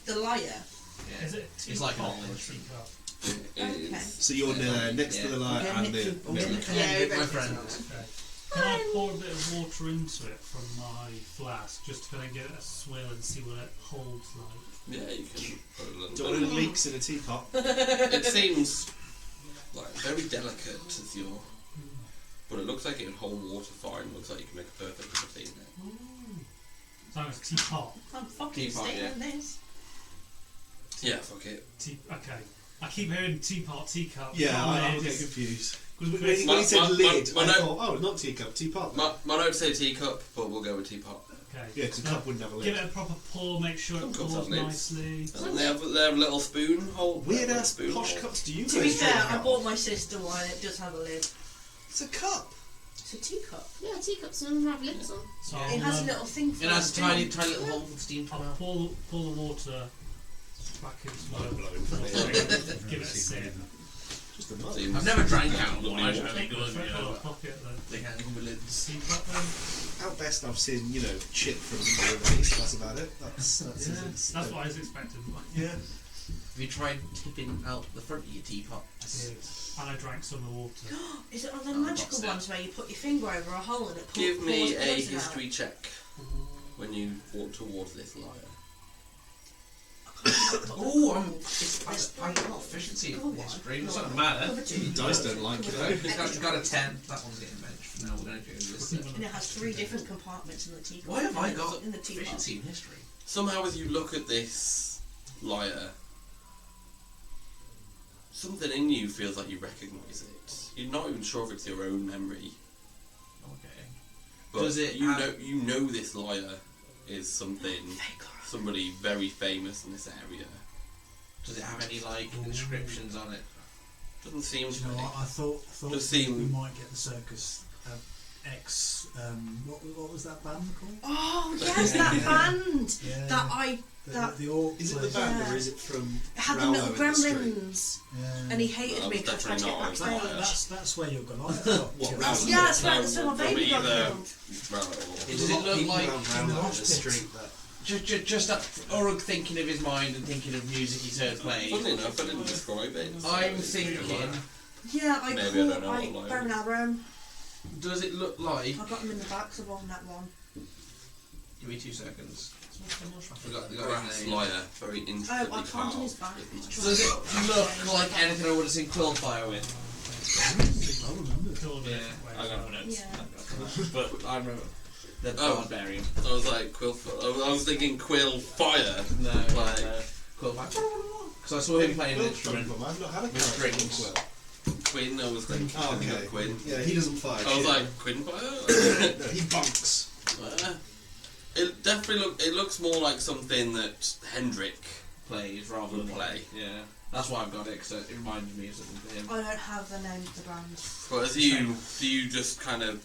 The liar. Yeah. Is it It's like an teapot or orange. teacup? It Okay. is. So you're next to the light Yeah, and the Nick, you- mirror. Nick, Yeah, With very my good. friend. Okay. Can I pour a bit of water into it from my flask just to kind of get a swill and see what it holds like? Yeah, you can put a little Do you want bit. any leaks in a teapot? It seems like very delicate as your, but it looks like it would hold water fine. Looks like you can make a perfect cup of tea in it. So it's teapot. I'm fucking Teapot, stealing this. Yeah, fuck it. Okay. I keep hearing teapot, teacup. Yeah, I Lid. get confused. Because When he said My- lid, my I note- thought, oh, not teacup, teapot. My notes say teacup, but we'll go with teapot. Okay. Yeah, because a cup wouldn't have a Give lid. it a proper pour, make sure Some it cups pours have lids. nicely. And then they have a little spoon hole. Weird little ass spoon posh hole. cups do you To be guys fair, drink I out bought of? my sister one and it does have a lid. It's a cup. It's a teacup. Yeah, teacups and have lids on. So It has a little thing for It has a it. tiny little hole for steam to come I'll out. pour the water back into Mind it. blowing for me. Give it a sip. Just a nut. Seems I've never drank out of lovely one. I water. just only good, you Put it in know. the pocket then. They can't come with lids. Teapot then? Out best I've seen, chip from the base, that's about it. That's Yeah, it. that's what I was expecting. Yeah. Have you tried tipping out the front of your teapot? I did. And I drank some of the water. Is it one of the Oh, magical box it. ones where you put your finger over a hole and it pours Give me pours a poison out? history check when you walk towards this liar. Oh, I've got efficiency in history. It doesn't matter. The dice don't like it though. It's got a 10. That one's getting benched for now. We're going to do this. And it has 3 different compartments in the teapot. Why have I got in the teapot? efficiency in history? Somehow, as you look at this liar, something in you feels like you recognise it. You're not even sure if it's your own memory, Okay. but Does it you have- know this liar is somebody very famous in this area. Does it have any inscriptions on it? Doesn't seem Do to you know be. what? I thought Just we seem- might get the circus what was that band called? Oh yes, that band Yeah. that I The orc Is it the plays- band Yeah. or is it from It had the Rowlow little in the street? gremlins, Yeah. and he hated That me was because I tried to get definitely not backstage. That's where you're gonna like What, it. Rowlow? Yeah, that's where my baby got either killed. There's Does a it lot of look people like around in the Rowlow in mosh the pit? street that Just that Urug thinking of his mind and thinking of music he's heard played. Funnily enough, I didn't describe it. so I'm it's thinking, Yeah, I Maybe I caught don't know like what bow and arrow. does it look like? I got him in the back, so I wasn't that one. Give me 2 seconds. I forgot the Grass guy's name. Liar, very Oh, intricately I can't on carved. his back. Does it look like anything I would have seen Quillfire with? I remember. Yeah, I got my notes. Yeah. But I remember the Oh. barbarian. I was like, I was thinking Quill Fire. No, Like- Quillfire. Because I saw him playing an Quill's instrument from, I've not had a with character strings. called Quinn, I was thinking, Oh, thinking okay. of Quinn. Yeah, he doesn't fire. I was shit. like, Quinn Fire? No, he bunks. It definitely it looks more like something that Hendrik Plays rather would than play. Yeah, that's why I've got it because it reminds me of something for him. I don't have the name of the band. Whereas do you just kind of,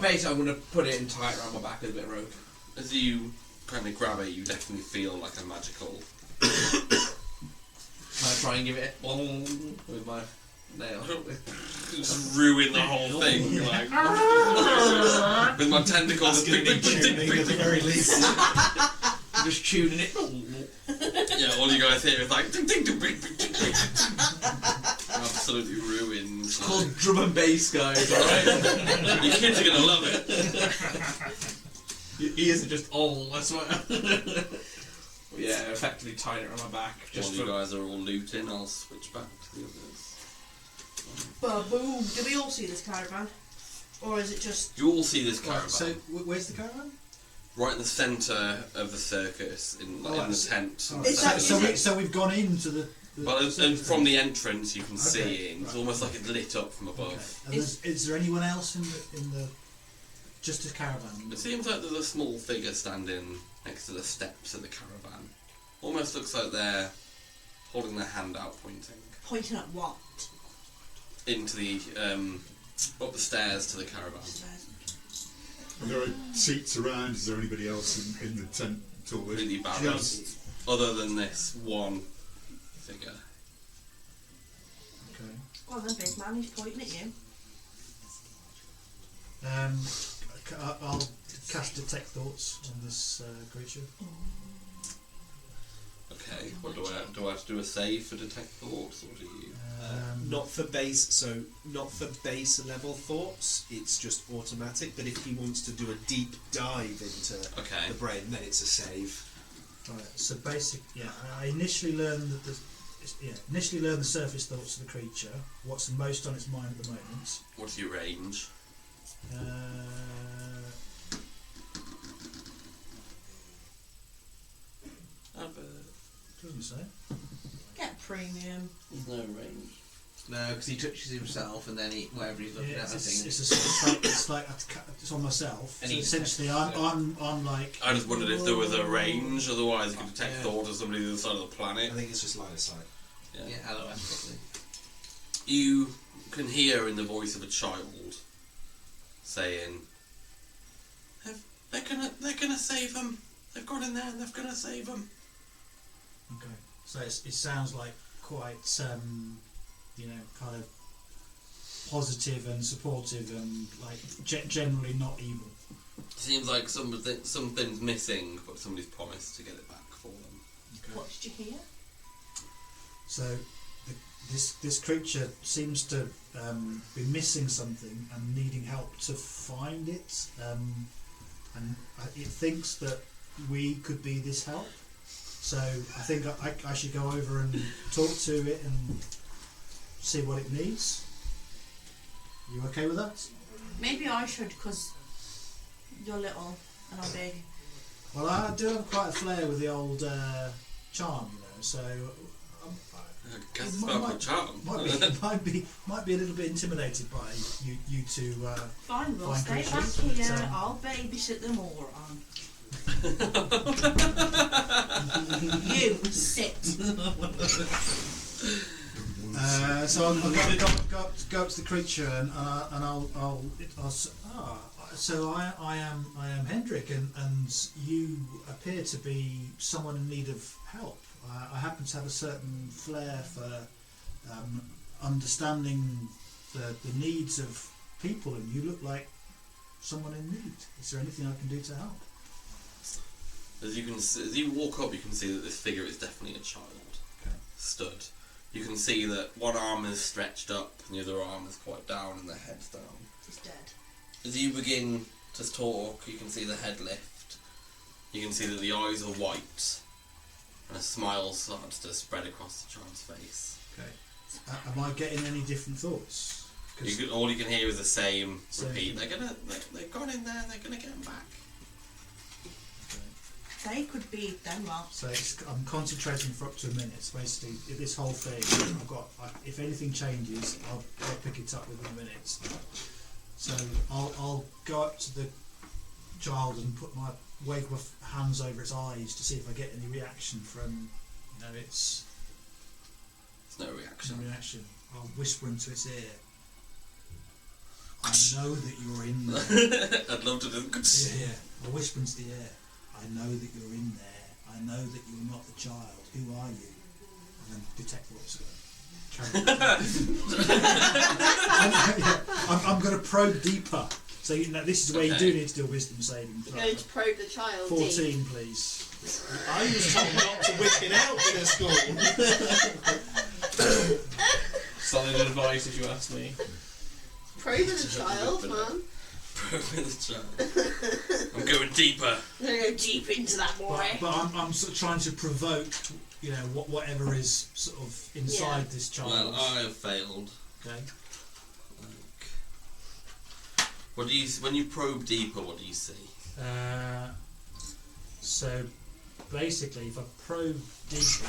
Basically, I'm going to put it in tight around my back with a bit of rope. as you kind of grab it, you definitely feel like a magical. Can I try and give it a bong with my nail? Just ruin the whole thing, like with my tentacles. That's going to be tuning at the very least. Just tuning it. Yeah, all you guys hear is like ding, ding, ding, ding, ding, ding, ding. Absolutely ruined. It's called drum and bass, guys. Alright. Your kids are gonna love it. Your ears are just all. I swear. But yeah, effectively tied it around my back. Just While you for guys are all looting, I'll switch back to the others. Ba-boom! Do we all see this caravan? Or is it just... You all see this caravan So where's the caravan? right in the centre of the circus, in the tent. Oh, Is that- so we've gone into the Well, and from the entrance you can Okay, see it. It's right. almost like it's lit up from above. Okay. And is there anyone else in the just a caravan? It seems like there's a small figure standing next to the steps of the caravan. Almost looks like they're holding their hand out, pointing Pointing at what? into the up the stairs to the caravan. Are there seats around? Is there anybody else in the tent at all? Completely barren, Just other than this one figure. Okay. Well then, big man, he's pointing at you. I'll cast detect thoughts on this creature. Okay, what do I have to do a save for detect thoughts, or do you? not for base level thoughts. It's just automatic. But if he wants to do a deep dive into Okay. the brain, then it's a save. Right. So basic. Yeah. I initially learned that initially learn the surface thoughts of the creature. What's the most on its mind at the moment? What's your range? Doesn't say. Get premium. There's no range. No, because he touches himself and then wherever he's looking Yeah, at, I it's think. it's on myself. And So he essentially, detects it. I'm like. I just wondered if there was a range, otherwise you could detect Yeah. thought of somebody on the other side of the I planet. think it's just line of sight. Yeah, hello, absolutely. You can hear in the voice of a child saying, "They're gonna save them. They've got in there and they're gonna save them." Okay. So it sounds like quite, kind of positive and supportive and like generally not evil. Seems like something's missing, but somebody's promised to get it back for them. Okay. What did you hear? So this creature seems to be missing something and needing help to find it, and it thinks that we could be this help. So I think I should go over and talk to it and see what it needs. You okay with that? Maybe I should, because you're little and I'm big. Well, I do have quite a flair with the old charm, so I guess It it's might- about the charm. might be a little bit intimidated by you two. Fine, we'll Fine stay back creatures, here. but, I'll babysit the moron. You sit. So I'll go up to the creature and I'll So I am Hendrik, and you appear to be someone in need of help. I happen to have a certain flair for understanding the needs of people, and you look like someone in need. Is there anything I can do to help? As you walk up, you can see that this figure is definitely a child. Okay. Stood. You can see that one arm is stretched up and the other arm is quite down and the head's down. He's dead. As you begin to talk, you can see the head lift. You can see that the eyes are white and a smile starts to spread across the child's face. Okay. Am I getting any different thoughts? All you can hear is the same repeat. They've gone in there. They're gonna get them back. They could be Denmark. So I'm concentrating for up to a minute. It's basically this whole thing. If anything changes, I'll pick it up within a minute. So I'll go up to the child and wave my hands over its eyes to see if I get any reaction from, its. There's no reaction. No reaction. I'll whisper into its ear. I know that you're in there. I'd love to do. Yeah. I'll whisper into the air. I know that you're in there. I know that you're not the child. Who are you? And then detect thoughts. I'm going to probe deeper. So this is where you do need to do a wisdom saving. You're going to probe the child. 14, please. I was told not to whip it out in a school. Solid advice, if you ask me. Probing the child, man. Probing the child. I'm going deeper. I'm going to go deep into that boy. But I'm sort of trying to provoke, whatever is sort of inside this child. Well, I have failed. Okay. What do you? When you probe deeper, what do you see? So basically, if I probe deeper,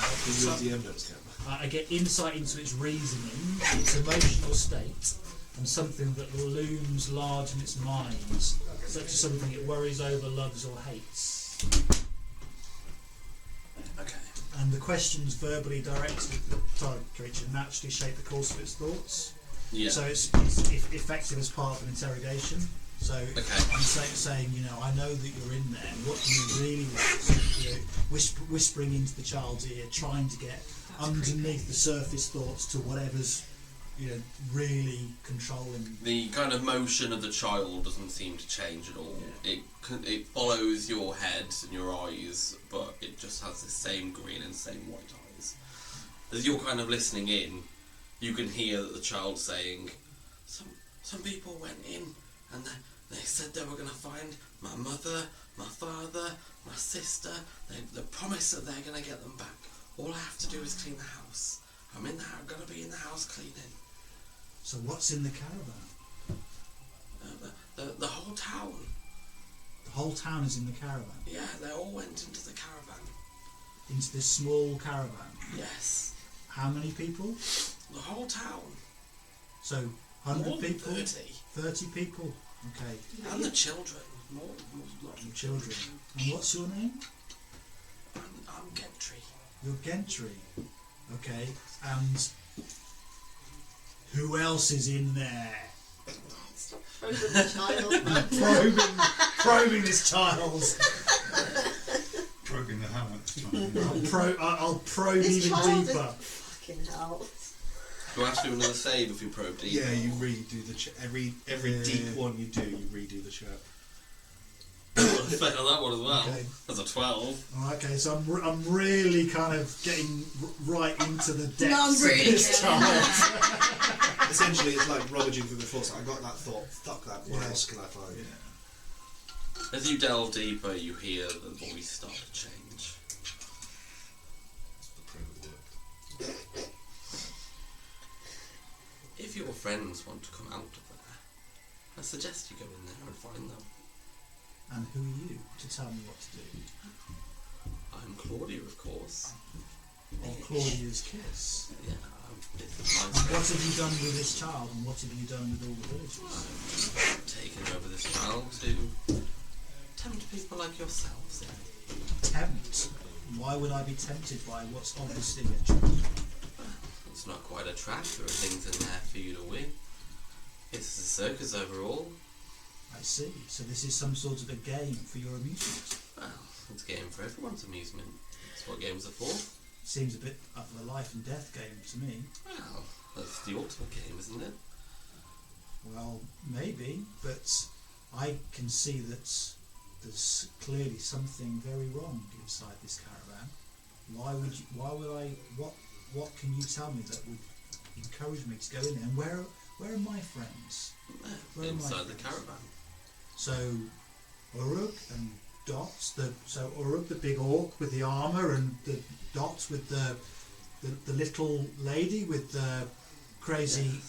I get insight into its reasoning, its emotional state, and something that looms large in its mind, such as something it worries over, loves, or hates. Okay. And the questions verbally directed at the target creature naturally shape the course of its thoughts. Yeah. So it's effective as part of an interrogation. So I'm saying, I know that you're in there. What do you really want? Whispering into the child's ear, trying to get underneath the surface thoughts to whatever's, really controlling. The kind of motion of the child doesn't seem to change at all. Yeah. It follows your head and your eyes, but it just has the same green and same white eyes. As you're kind of listening in, you can hear the child saying, some people went in and they said they were going to find my mother, my father, my sister. They promised that they're going to get them back. All I have to do is clean the house. I'm going to be in the house cleaning. So what's in the caravan? The whole town. The whole town is in the caravan? Yeah, they all went into the caravan. Into this small caravan? Yes. How many people? The whole town. So 100 people? 30. 30 people? Okay. And the children. More the children. And what's your name? I'm Gentry. You're Gentry. Okay. And who else is in there? Probing the child. probing this child. Probing the hammer. I'll probe this even deeper. Fucking hell. Do I have to do another save if you probe deeper? Yeah, you redo the every deep one you do, you redo the check. I failed that one as well. Okay. That's a 12. Okay, so I'm really kind of getting right into the depths I'm really of this child. Essentially, it's like rummaging through the force. I got that thought. Fuck that. What else can I find? Yeah. As you delve deeper, you hear the voice start to change. The probe worked. If your friends want to come out of there, I suggest you go in there and find them. And who are you to tell me what to do? I'm Claudia, of course. Of Claudia's kiss. Yeah, it's a nice And what have you done with this child, and what have you done with all the villagers? I've taken over this child to tempt people like yourselves. Tempt? Why would I be tempted by what's obviously a trap? It's not quite a trap. There are things in there for you to win. It's a circus overall. I see. So this is some sort of a game for your amusement. Well, it's a game for everyone's amusement. That's what games are for. Seems a bit of a life and death game to me. Well, that's the ultimate game, isn't it? Well, maybe, but I can see that there's clearly something very wrong inside this caravan. Why would I? What can you tell me that would encourage me to go in there? And where are my friends? Where are my Inside the friends? caravan. So Uruk and Dots. So Uruk, the big orc with the armour, and the Dots with the little lady with the crazy.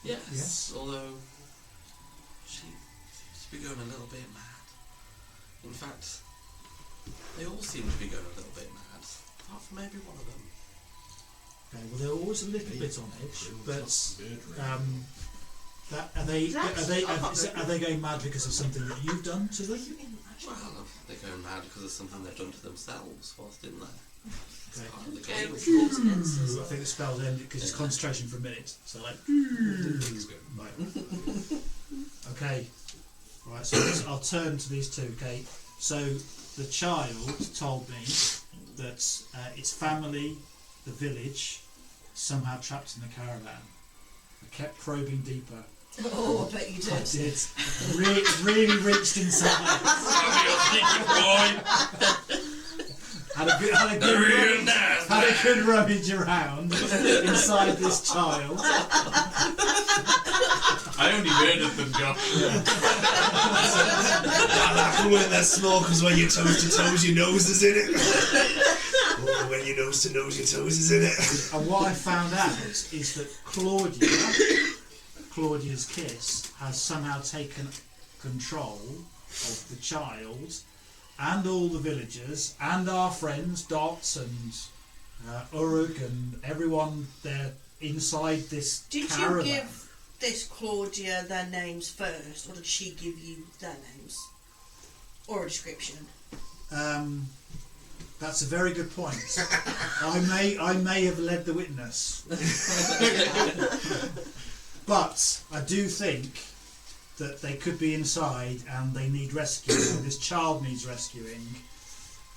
Yes. Although she seems to be going a little bit mad. In fact, they all seem to be going a little bit mad, apart from every one of them. Okay, well they're always a little bit on edge, but are they going mad because of something that you've done to them? Well, they're going mad because of something they've done to themselves whilst in there. It's Okay. part of the Okay, game. which falls against I us. think the spell's ended because it's concentration for a minute. So like, right. Okay, right. So I'll turn to these two. Okay, so the child told me that its family, the village, somehow trapped in the caravan. I kept probing deeper. Oh, I bet you I did. did. Really reached inside. Had a good rummage around inside this child. I only murdered them, Josh. I like when they're small because when you're toes to toes, your nose is in it. Or when your nose to nose, your toes is in it. And what I found out is that Claudia's kiss, has somehow taken control of the child and all the villagers and our friends Dots and Uruk and everyone there inside this Did caravan. you give this Claudia their names first, or did she give you their names? Or a description? That's a very good point. I may have led the witness. But I do think that they could be inside and they need rescuing. This child needs rescuing.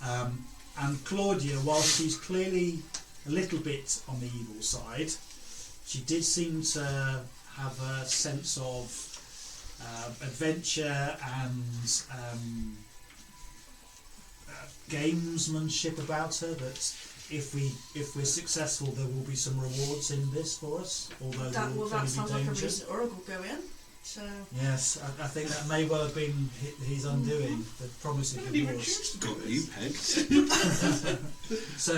And Claudia, while she's clearly a little bit on the evil side, she did seem to have a sense of adventure and gamesmanship about her, that if we're successful there will be some rewards in this for us, although there will That clearly sounds be like a danger. reason Uruk will go in. So Yes, I think that may well have been his undoing, the promise of rewards. Got you pegged. So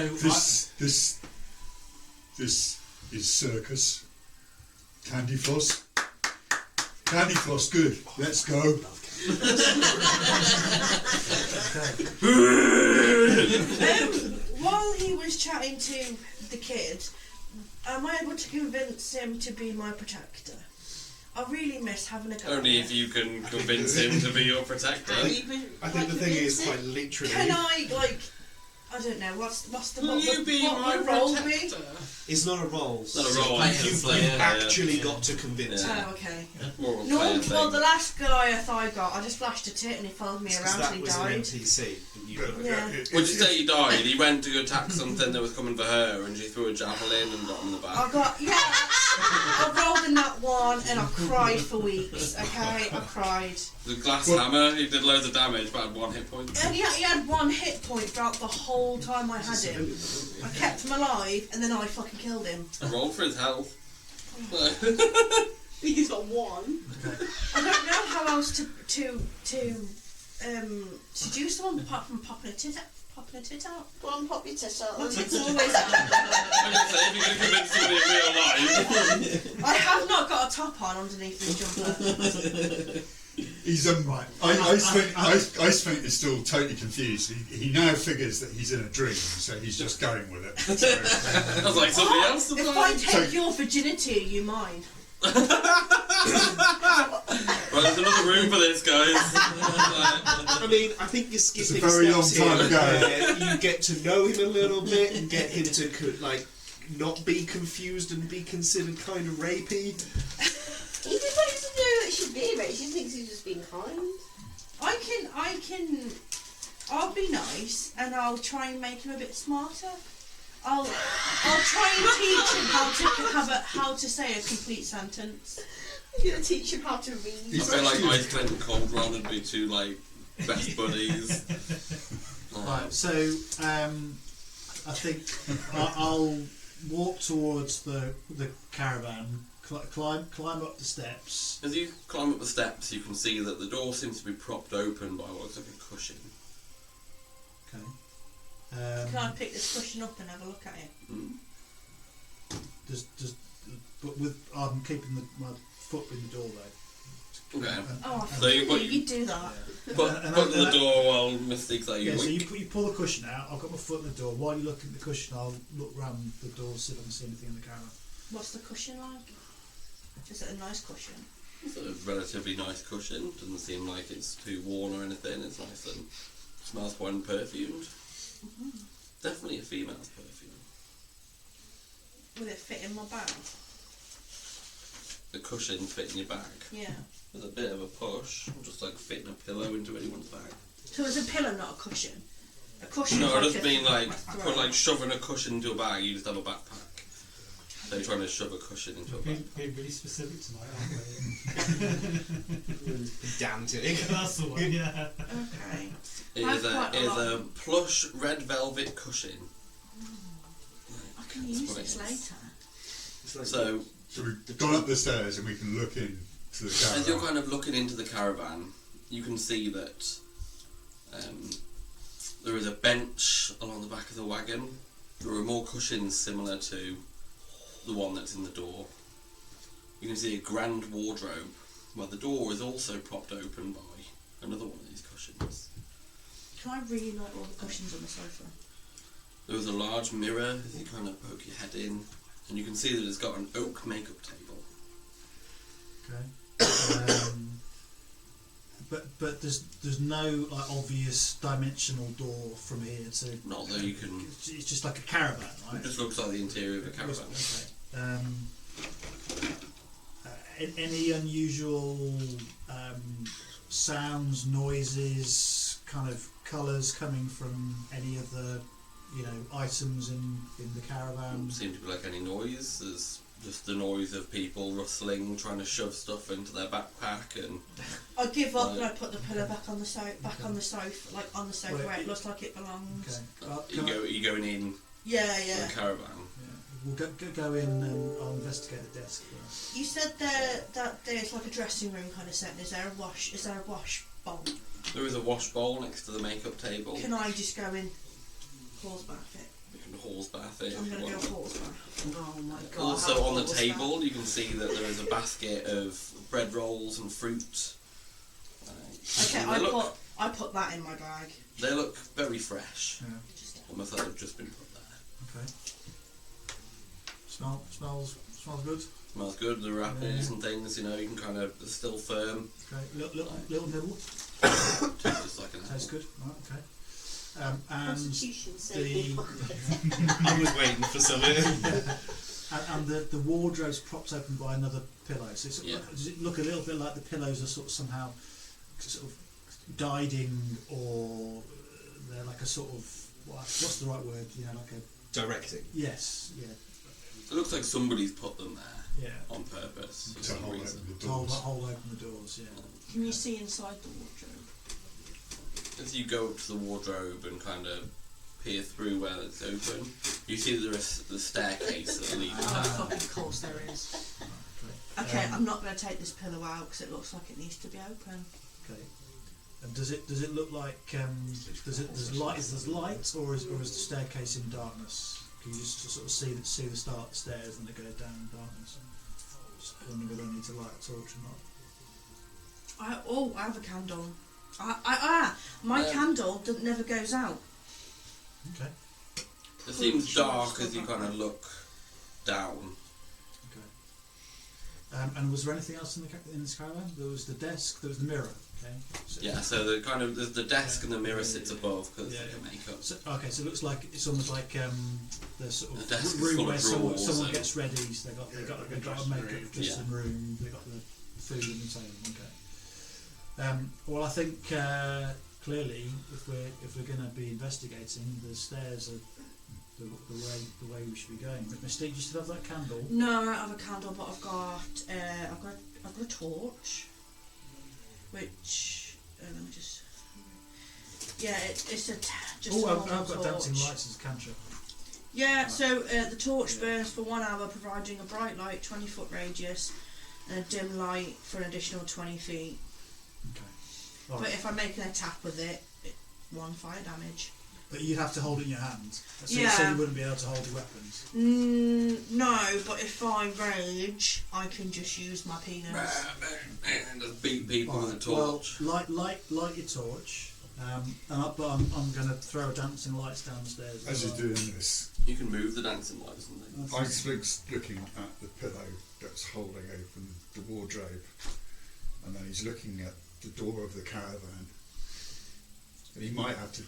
This is circus. Candy floss. Candy floss, good. Let's go. while he was chatting to the kid, am I able to convince him to be my protector? I really miss having a go. Only if you can convince him to be your protector. And even, I think the thing is, quite literally, Can I, like, I don't know, what's the Will you be my what role be? protector? it's not a role. It's not a role. You've actually got to convince Yeah. him. Oh, okay. More of a No, player well, the thing. last Goliath I got, I just flashed a tit and he followed me Because around till that he was an died. NPC. That you got. Yeah. Would you say he died? He went to attack something that was coming for her, and she threw a javelin and got him in the back. I rolled in that one and I cried for weeks, okay? I cried. The glass hammer, he did loads of damage, but had 1 hit point. And he had 1 hit point throughout the whole time I had him. I kept him alive and then I fucking killed him. I rolled for his health. he's got one. I don't know how else to seduce someone apart from popping a tit out. Go on, pop your tit out. My tit's then. always out. I'm going to say, if you're going to convince somebody in real life, I have not got a top on underneath this jumper. He's right. I think is still totally confused. He now figures that he's in a dream, so he's just going with it. So, I was like, somebody else to If I play? take your virginity, are you mine? Right, there's another room for this, guys. I mean, I think you're skipping It's a very long steps time here ago. where you get to know him a little bit and get him to not be confused and be considered kind of rapey. He just wanted to know that she's be, but she thinks he's just being being kind? I'll be nice and I'll try and make him a bit smarter. I'll try and teach him how to say a complete sentence. You're gonna teach him how to read. I feel like Ice Clint and Cold Ron would be two like best buddies. Right, so I think I'll walk towards the caravan, climb up the steps. As you climb up the steps, you can see that the door seems to be propped open by what looks like a cushion. Okay. Can I pick this cushion up and have a look at it? But I'm keeping my foot in the door though. Okay. So you do that. Put the door while Mystique's like so you pull the cushion out. I've got my foot in the door. While you're looking at the cushion, I'll look round the door, see if I can see anything in the caravan. What's the cushion like? Is it a nice cushion? It's a relatively nice cushion. Doesn't seem like it's too worn or anything. It's nice and smells quite perfumed. Definitely a female's perfume. Will it fit in my bag? The cushion fit in your bag. Yeah. There's a bit of a push, just like fitting a pillow into anyone's bag. So it's a pillow, not a cushion. A cushion. No, like I just mean like shoving a cushion into a bag. You just have a backpack. So you're trying to shove a cushion into a bag. Being really specific tonight, aren't we? Pedantic. That's the one. Yeah. Okay. It is a plush red velvet cushion. I can use this later. So we've gone up the stairs and we can look into the caravan. as you're kind of looking into the caravan, you can see that there is a bench along the back of the wagon. There are more cushions similar to the one that's in the door. You can see a grand wardrobe where the door is also propped open by another one of these cushions. Can I really like all the cushions on the sofa? There is a large mirror as you kind of poke your head in, and you can see that it's got an oak makeup table. Okay. But there's no like obvious dimensional door from here to. Not that you can. It's just like a caravan, right? It just looks like the interior of a caravan. Okay. Any unusual sounds, noises, kind of colours coming from any of the items in the caravan? Doesn't seem to be like any noise. There's just the noise of people rustling, trying to shove stuff into their backpack, and I give up and I put the pillow back on the sofa, like on the sofa where it looks like it belongs. Okay. you going in Yeah. the caravan. We'll go in and I'll investigate the desk first. You said that there's like a dressing room kind of set. Is there a wash bowl? There is a wash bowl next to the makeup table. Can I just go in, horse bath it? You can horse bath it. I'm if going you to want. go horse bath. Oh my god. Also on the table, you can see that there is a basket of bread rolls and fruit. Okay, I put that in my bag. They look very fresh. Yeah. Almost like they've just been put there. Okay. Smells good. Smells good. There are apples and things. You can kind of they're still firm. Okay. Little nibble. Tastes just like an apple. Tastes good. Right. Okay. And Constitution the I was waiting for something. and the wardrobe's propped open by another pillow. So Yeah. does it look a little bit like the pillows are somehow guiding, or they're like a sort of what's the right word? Like a Directing. yes, yeah. It looks like somebody's put them there Yeah. on purpose for To some hold reason. open the To hold doors. open the doors, yeah. Can you see inside the wardrobe? As you go up to the wardrobe and kind of peer through where it's open, you see that there is the staircase that leads down. Of course there is. Okay. Okay, I'm not going to take this pillow out because it looks like it needs to be open. Okay. And does it look like there's light or is the staircase in darkness? Can you just sort of see the start of the stairs and it goes down in darkness? Just wondering whether I need to light a torch or not. I have a candle. My candle never goes out. Okay. It seems dark as you kind of look down. Okay. And was there anything else in this caravan? There was the desk. There was the mirror. Okay. So there's the desk and the mirror sits above because it's like a makeup. So it looks like it's almost like the sort The desk of is room full where of someone drawers and- gets ready. So they got a makeup dressing room. They got the food in the table. Okay. Well, I think clearly, if we're going to be investigating, the stairs are the way we should be going. But Mystique, do you still have that candle? No, I don't have a candle, but I've got a torch, which let me just. Yeah, it's a just. Oh, a I've got torch. dancing lights as a cantrip. Yeah, so the torch burns for 1 hour, providing a bright light 20-foot radius and a dim light for an additional 20 feet. Okay. But Right. if I make an attack with it, 1 fire damage. But you'd have to hold it in your hand. So, Yeah. so you wouldn't be able to hold your weapons. No, but if I rage, I can just use my penis. And just beat people with a torch. Well, light your torch. But I'm going to throw dancing lights downstairs. As well. you're doing this, You can move the dancing lights and things. Icewig's looking at the pillow that's holding open the wardrobe, and then he's looking at the door of the caravan. And he might have to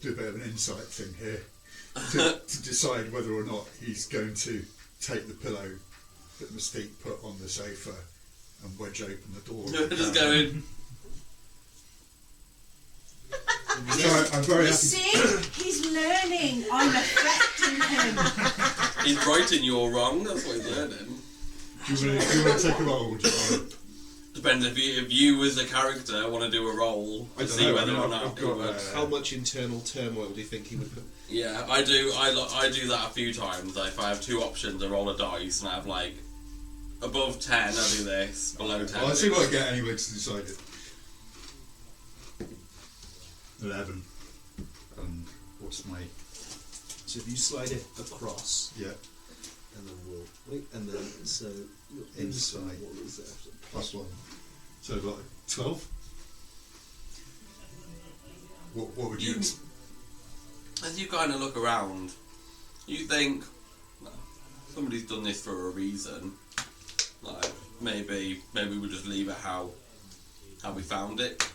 do a bit of an insight thing here to decide whether or not he's going to take the pillow that Mystique put on the sofa and wedge open the door. of the Just caravan. go in. So I'm very You happy. see, he's learning. I'm affecting him. He's right and you're wrong, that's what he's learning. Do you want to take a roll? Or do you want to, Depends if you as a character want to do a roll I to don't see know, whether I mean, or I've not got, it works. how much internal turmoil do you think he would put? Yeah, I do. I do that a few times. Like, if I have 2 options, I roll a dice, and I have like above 10, I do this. Below 10. I'll see what I get anyway to decide it. 11. And what's my... So if you slide it across, Yeah, and then we'll wait, and then so your Inside. inside what is that? +1. So like 12? What would you... As you kind of look around, you think, well, somebody's done this for a reason. Like, maybe we'll just leave it how we found it.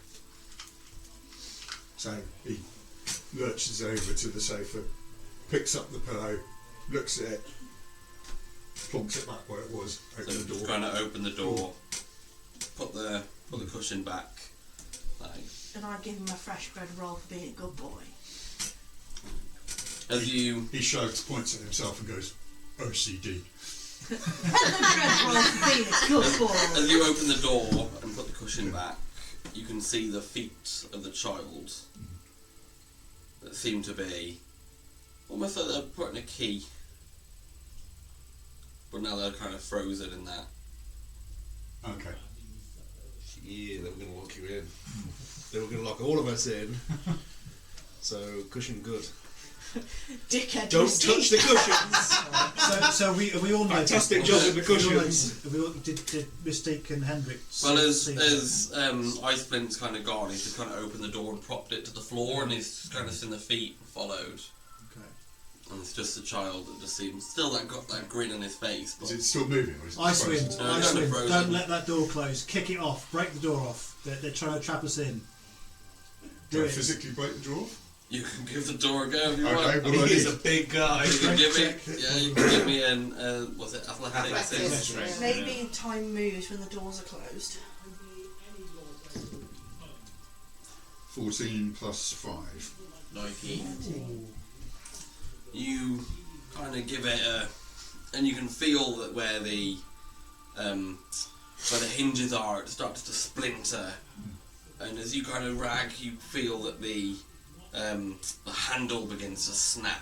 So he lurches over to the sofa, picks up the pillow, looks at it, plonks it back where it was, So opens the just door. kind of open the door, put the cushion back. Like, And I give him a fresh bread roll for being a good boy. as you He shrugs, points at himself and goes, OCD. Bread roll for being a good boy. As you open the door and put the cushion back, you can see the feet of the child that seem to be almost like they're putting a key, but now they're kind of frozen in that. Okay. Yeah, they were going to lock you in. They were going to lock all of us in. So cushion good. Dickhead. Don't Mystique. touch the cushions. So we all know. Fantastic job with the cushions. Did Mystique and Hendrik? Well, see as Ice Flint's kind of gone, he's just kind of opened the door and propped it to the floor, and he's kind of seen the feet and followed. Okay. And it's just the child that just seems still got that grin on his face. But Is it still moving? Or is it Icewind, frozen? No, it's kind of Icewind, frozen. don't let that door close. Kick it off. Break the door off. They're trying to trap us in. Do Do I it. physically break the door? you can give the door a go if you Okay, want. well, I He is need- a big guy. You can give me, Check. yeah, you can give me an was it athletics? Athletics. Maybe time moves when the doors are closed. 14 plus 5. 19. You kind of give it a, and you can feel that where the hinges are, it starts to splinter. And as you kind of rag, you feel that the handle begins to snap.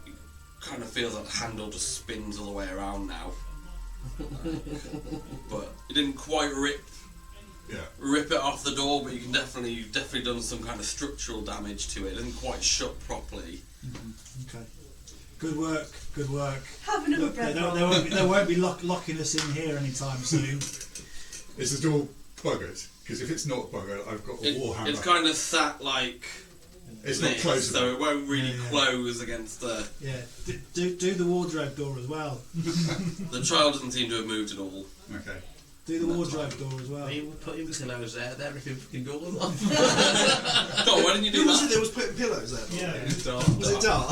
You kind of feel that the handle just spins all the way around now. But it didn't quite rip Yeah. it off the door, but you can you've definitely done some kind of structural damage to it. It didn't quite shut properly. Okay. Good work. Good work. Have another Look, bread they roll. won't be locking us in here anytime soon. Is the door buggered? Because if it's not buggered, I've got a warhammer. It's kind of sat like It's not this, closable. so it won't really Yeah. close against the. Yeah. Do the wardrobe door as well. The child doesn't seem to have moved at all. Okay. Do the wardrobe door as well. You were putting pillows there, everything fucking goes off. God, why didn't you do Who was it that? that was putting pillows there? Yeah. Was it dark?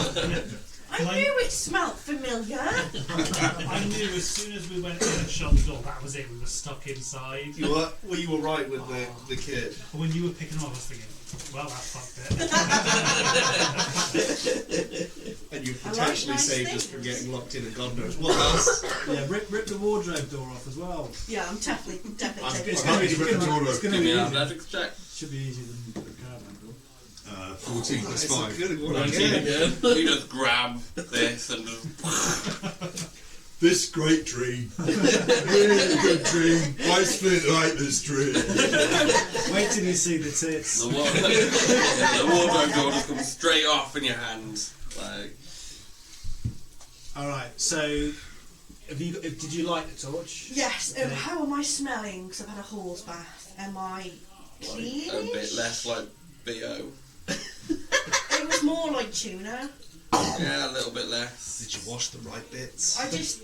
I I knew it smelt familiar. I knew as soon as we went in and shut the door, that was it. We were stuck inside. You were right with the kid. When you were picking them up, I was thinking, well, that fucked it. And you I like potentially nice saved us things. from getting locked in and God knows what else. Yeah, rip the wardrobe door off as well. Yeah, I'm definitely It's taking gonna be, I'm happy to rip the door off. it's gonna Give be me an easier. athletics check. Should be easier than the caravan door. 14 plus 5. It's a good one 19 again. again. You just grab this and just... This great dream. Really good dream. Why split like this dream? Wait till you see the tits. The wardrobe door just comes straight off in your hand. Like, All right. So, did you light the torch? Yes. How am I smelling? Because I've had a horse bath. Am I clean? a bit less like BO. It was more like tuna. Yeah, a little bit less. Did you wash the right bits? I just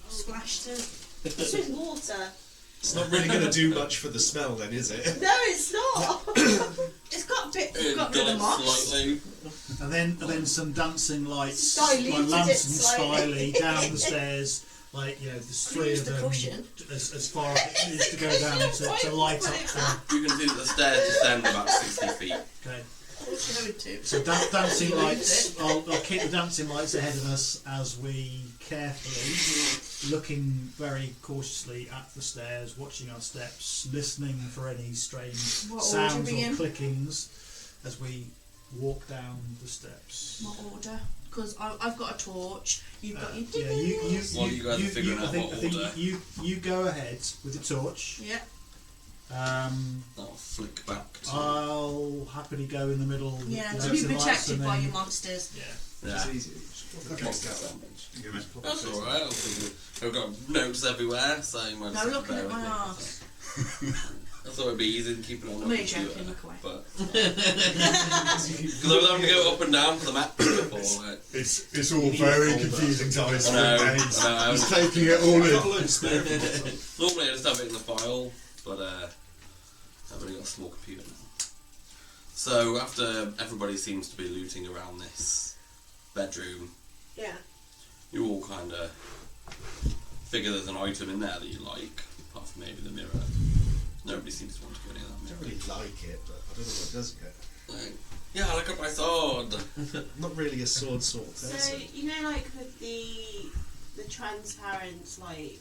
splashed it. It's with water. It's not really going to do much for the smell then, is it? No, it's not. It's got a bit. It Got rid of the does moss. slightly. And then some dancing lights, Diluted like it lamps and slightly. styly down the stairs. Like there's three Use of the them cushion. as far as it needs to go down to light up the. You can see that the stairs descend about 60 feet. Okay. What's going to? So dancing lights. I'll keep the dancing lights ahead of us as we carefully, looking very cautiously at the stairs, watching our steps, listening for any strange What sounds order or we in? clickings as we walk down the steps. What order? Because I've got a torch. You've got your. Yeah, While you guys are figuring out I think what order. you go ahead with the torch. Yeah. I'll flick back to... I'll happily go in the middle. with Yeah. the To be dancing lights protected and by then- your monsters. Yeah. yeah. It's easy. That's alright. I've got notes everywhere, so you might No, just looking bear at my with me. arse. I thought it'd be easy to keep it on I'm the only computer, joking, look away. but because I was having to go up and down for the map before. Like, It's all very confusing to Ice I know, Cream. I know. He's taking it all in. Normally I just have it in the file, but I've only got a small computer now. So after everybody seems to be looting around this bedroom, Yeah. you all kind of figure there's an item in there that you like, apart from maybe the mirror. Nobody seems to want to go near I that don't mirror. really like it, but I don't know what it does yet. Like, yeah, look at my sword. I'm not really a sword sort of So person. you know, like with the transparent like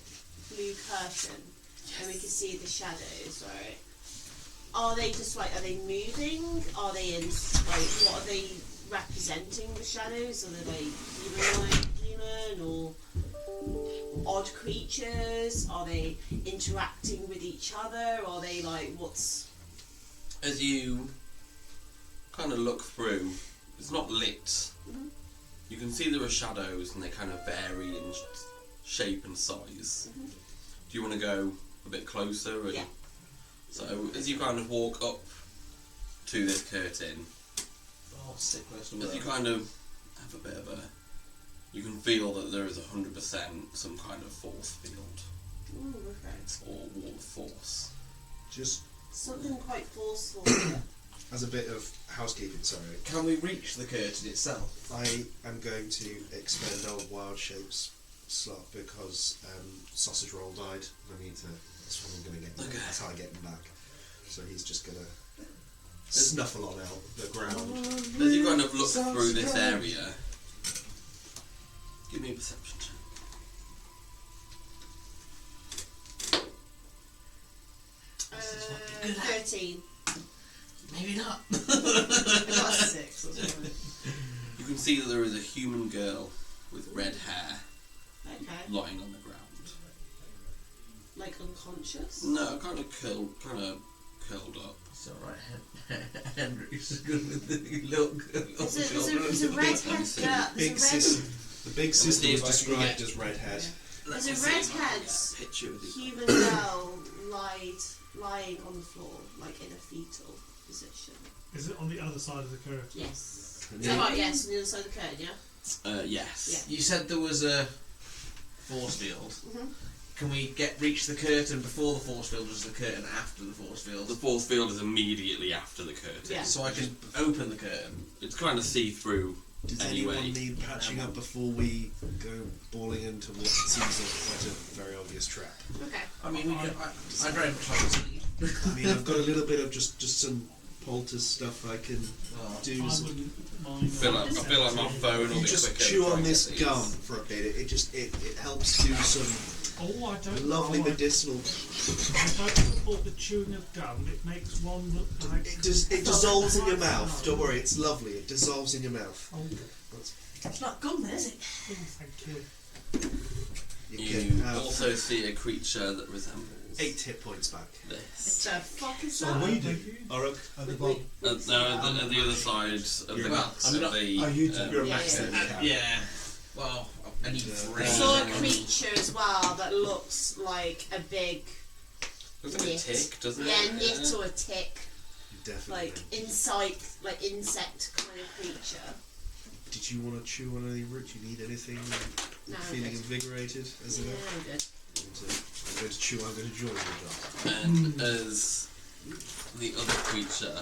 blue curtain, and we can see the shadows, right? Are they just like, are they moving? Are they in like, what are they representing? The shadows? Are they like human or odd creatures? Are they interacting with each other? Are they like, what's... As you kind of look through, it's not lit. Mhm. You can see there are shadows and they kind of vary in shape and size. Mhm. Do you want to go a bit closer? And Yeah. So as you kind of walk up to this curtain, Oh, sit close to as you work. kind of have a bit of a... You can feel that there is 100% some kind of force field Ooh, okay. or warp force. Just Something quite forceful here. as a bit of housekeeping, sorry, Can we reach the curtain itself? I am going to expend old Wild Shapes slot because Sausage Roll died. I need to. That's what I'm going to get. Okay. That's how I get him back. So he's just going to snuffle on out the ground. As you kind of look through this area, give me a perception check. Uh, 13. Maybe not. I got a 6 or something. You can see that there is a human girl with red hair Okay. lying on the ground. Like unconscious? No, kind of curled up. It's alright, Henry's good with the look. There's a redhead girl. Big sister. The big sister was described as redhead. There's a redhead picture of the human girl lying on the floor, like in a fetal position. Is it on the other side of the curtain? Yes. Yeah. Oh, yes, on the other side of the curtain, yeah? Yes. You said there was a force field. Mhm. Can we reach the curtain before the force field, or is the curtain after the force field? The force field is immediately after the curtain. Yeah. So I can open the curtain. It's kind of see-through Does anyway. anyone need patching up before we go balling into what seems like quite a very obvious trap? Okay. I mean, I very much like to sleep. I mean, I've got a little bit of just some poultice stuff I can do. I wouldn't mind. I feel like my phone will You be just quicker chew if I on get this these. gum for a bit. It helps do some Oh, I don't lovely know. medicinal. I don't support the chewing of gum. It makes one look like. It dissolves in your mouth. Don't worry, it's lovely. It dissolves in your mouth. Oh, It's not gum, then, is it? thank you. You can have also see a creature that resembles 8 hit points back. this. The fuck is So that? we do Oruk, at the bottom. No, at the other side of You're the max. I'm not- Oh, you do. you're a Yeah, max yeah. then, Cal. Yeah. Well, I need 3. I saw a creature as well that looks like a big Looks like a tick, doesn't yeah, it? nit or a tick, Definitely. like insect kind of creature. Did you want to chew on any root? Do you need anything? No, Feeling I'm good. invigorated as Yeah, ever? I'm good. I'm going to chew. I'm going to join you, And as the other creature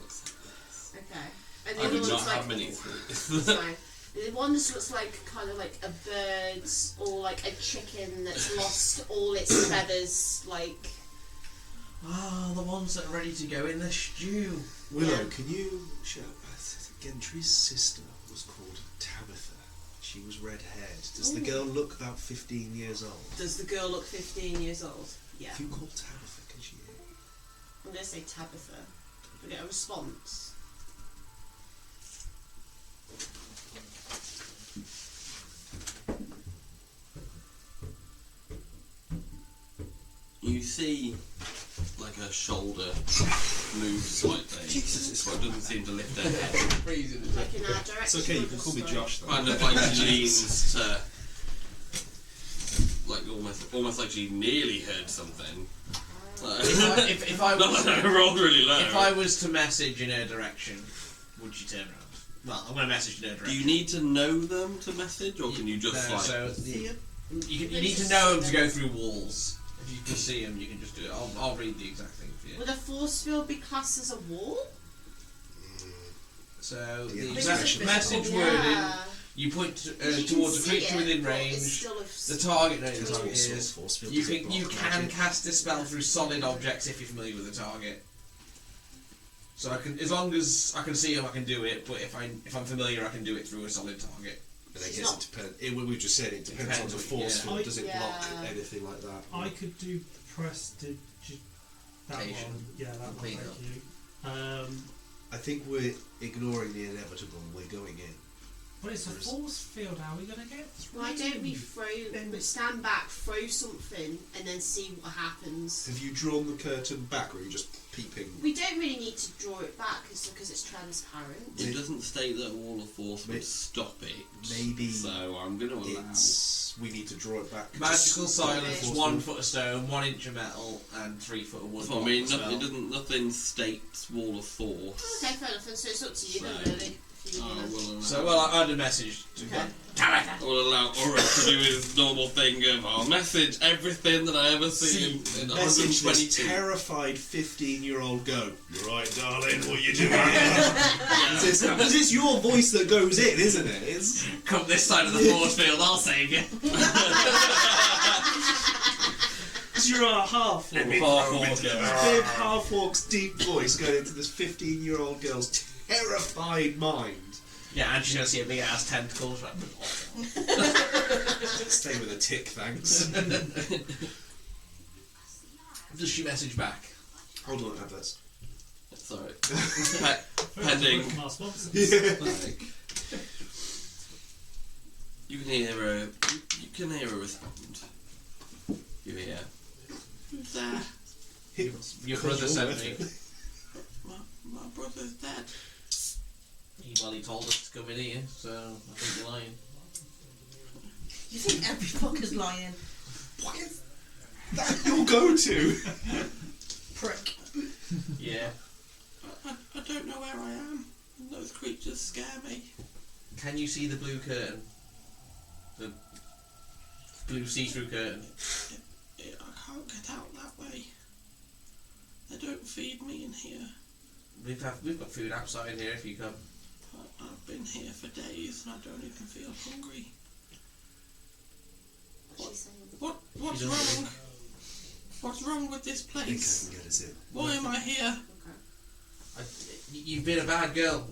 looks like this. Okay. And the I other do not one's like have many. It's fine. The one just looks like kind of like a bird or like a chicken that's lost all its feathers. Like Ah, the ones that are ready to go in the stew. Willow, Yeah. can you show? Gentry's sister was called Tabitha. She was red-haired. Does the Ooh. girl look about 15 years old? does the girl look 15 years old? Yeah. If you call Tabitha, can she hear? I'm gonna say Tabitha. We get a response. You see, like her shoulder move slightly, but it doesn't seem to lift her head. Like in our direction. It's okay. You can or call me just Josh. Though. Kind of like she leans to, like almost like she nearly heard something. If I No, was, I rolled really low. if I was to message in her direction, would she turn around? Well, I'm going to message in her Do direction. you need to know them to message, or can you just No, like? so See you. you need to know them to go through walls. If you can see them, you can just do it. I'll read the exact thing for you. Would a force field be classed as a wall? So Yeah, the because exact it's message Yeah. wording, you point You can towards a see creature it, within but it's range. still a The target, no, the Force target field, is. force field You doesn't can block can magic. cast this spell through solid objects if you're familiar with the target. So I can, as long as I can see them, I can do it. But if I'm familiar, I can do it through a solid target. But I She's guess not- it depends. What we just said, it depends on the force yeah. field. Does it block Yeah. anything like that? I could do prestige. That Tation. one. Yeah, that one. Clean Thank up. you. I think we're ignoring the inevitable. We're going in. But it's a force field. How are we going to get through? Why don't we stand back, throw something, and then see what happens? Have you drawn the curtain back, or are you just peeping? We don't really need to draw it back because it's transparent. It doesn't state that a wall of force would stop it. Maybe So I'm going to allow. we need to draw it back. Magical Just silence, force 1 field. foot of stone, 1 inch of metal, and 3 foot of wood. So, I mean, Spell. it doesn't. Nothing states wall of force. Okay, fair enough. So it's up to you then, So- really. If you I wanna- will allow. So, well, I had a message to Okay. I will allow Ulrich to do his normal thing of I'll message everything that I ever see in Message this 122. terrified 15-year-old go. You're right, darling. What you doing? Because it's your voice that goes in, isn't it? It's Come this side of the force field, I'll save you. you're a half orc. Big half orc's deep voice going into this 15-year-old girl's terrified mind. Yeah, and she's going to see a big ass tentacles. Right? Stay with a tick, thanks. Does she message back? Hold on, adverts. Sorry. Pending. From our sponsors. Like, you can hear a. You can hear a respond. You hear. Who's there? Your brother sent me. My brother's dead. Well, he told us to come in here, so I think you're lying. You think every fucker's lying? What is that your go-to? Prick. Yeah. I don't know where I am. And those creatures scare me. Can you see the blue curtain? The blue see-through curtain? I can't get out that way. They don't feed me in here. We've got food outside here if you come. I've been here for days and I don't even feel hungry. What's wrong? What's wrong with this I think I place? can get us in. Why am I here? You've been a bad girl.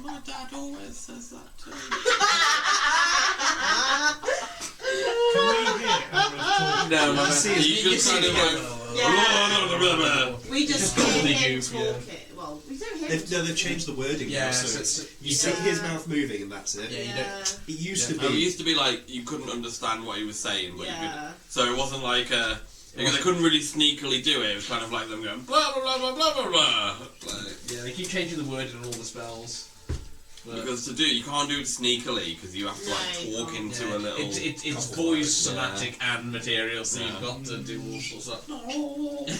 My dad always says that too. Can we hear Emma talk? No, You see, You just kind of like... We just Just hear him you, talk it. Well, we don't hear him They've changed the wording Yeah, now, so so it's, it's- you see his mouth moving and that's it. Yeah, you don't. It used Yeah. to It be. used to be like you couldn't understand what he was saying, but you Yeah. could. So it wasn't like because they couldn't really sneakily do it. It was kind of like them going blah blah blah blah blah blah blah. Like, Yeah, they keep changing the wording and all the spells. But because you can't do it sneakily because you have to like No, talk you into yeah, a little. it's voice, Yeah. somatic, and material, so Yeah. you've got to do all sorts of stuff.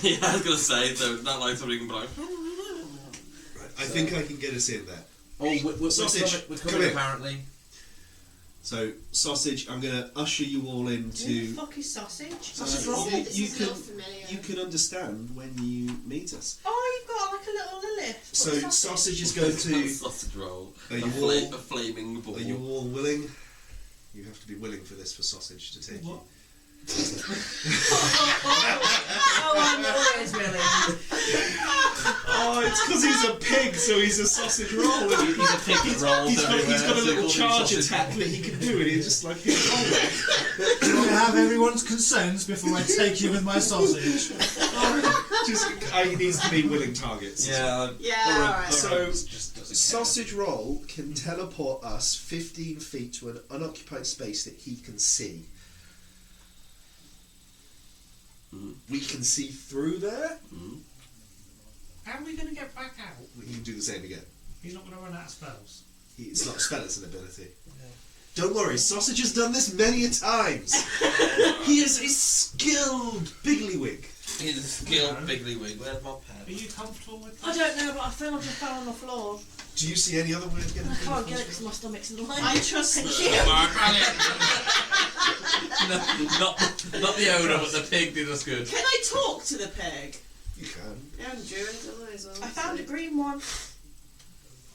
Yeah, I was gonna say, so it's not like somebody can be like. Right, I think I can get us in there. Oh, we're Sausage, we're come coming here. apparently. So, Sausage, I'm going to usher you all Who the into. fuck is sausage? Sausage This roll. is- You this is a little can familiar. you can understand when you meet us. Oh, you've got like a little Lilith. So, What's Sausage is going to. sausage roll. Are A you all? flaming ball. Are you all willing? You have to be willing for this for Sausage to take What? Oh, I'm always willing. Oh, it's because he's a pig, so he's a sausage roll. And He's a pig that rolls he's got a everywhere, so little call him charge sausage. attack that he can do, and he's just like here, roll it. Can I have everyone's consents before I take you with my sausage? He needs to be willing targets. Yeah. Yeah, alright. So, just doesn't Sausage Roll can teleport us 15 feet to an unoccupied space that he can see. We can see through there. How are we going to get back out? We can do the same again. He's not going to run out of spells. It's not a spell, it's an ability. Don't worry, Sausage has done this many a times. He is a skilled biglywig. He's a skilled biglywig. Where's my pen? Are you comfortable with I that? don't know, but I feel like I fell on the floor. Do you see any other way of getting I can't get it because my stomach's in the line. I trust you. not the owner, but the pig did us good. Can I talk to the pig? You can. Yeah, I'm druid, otherwise I found a green one.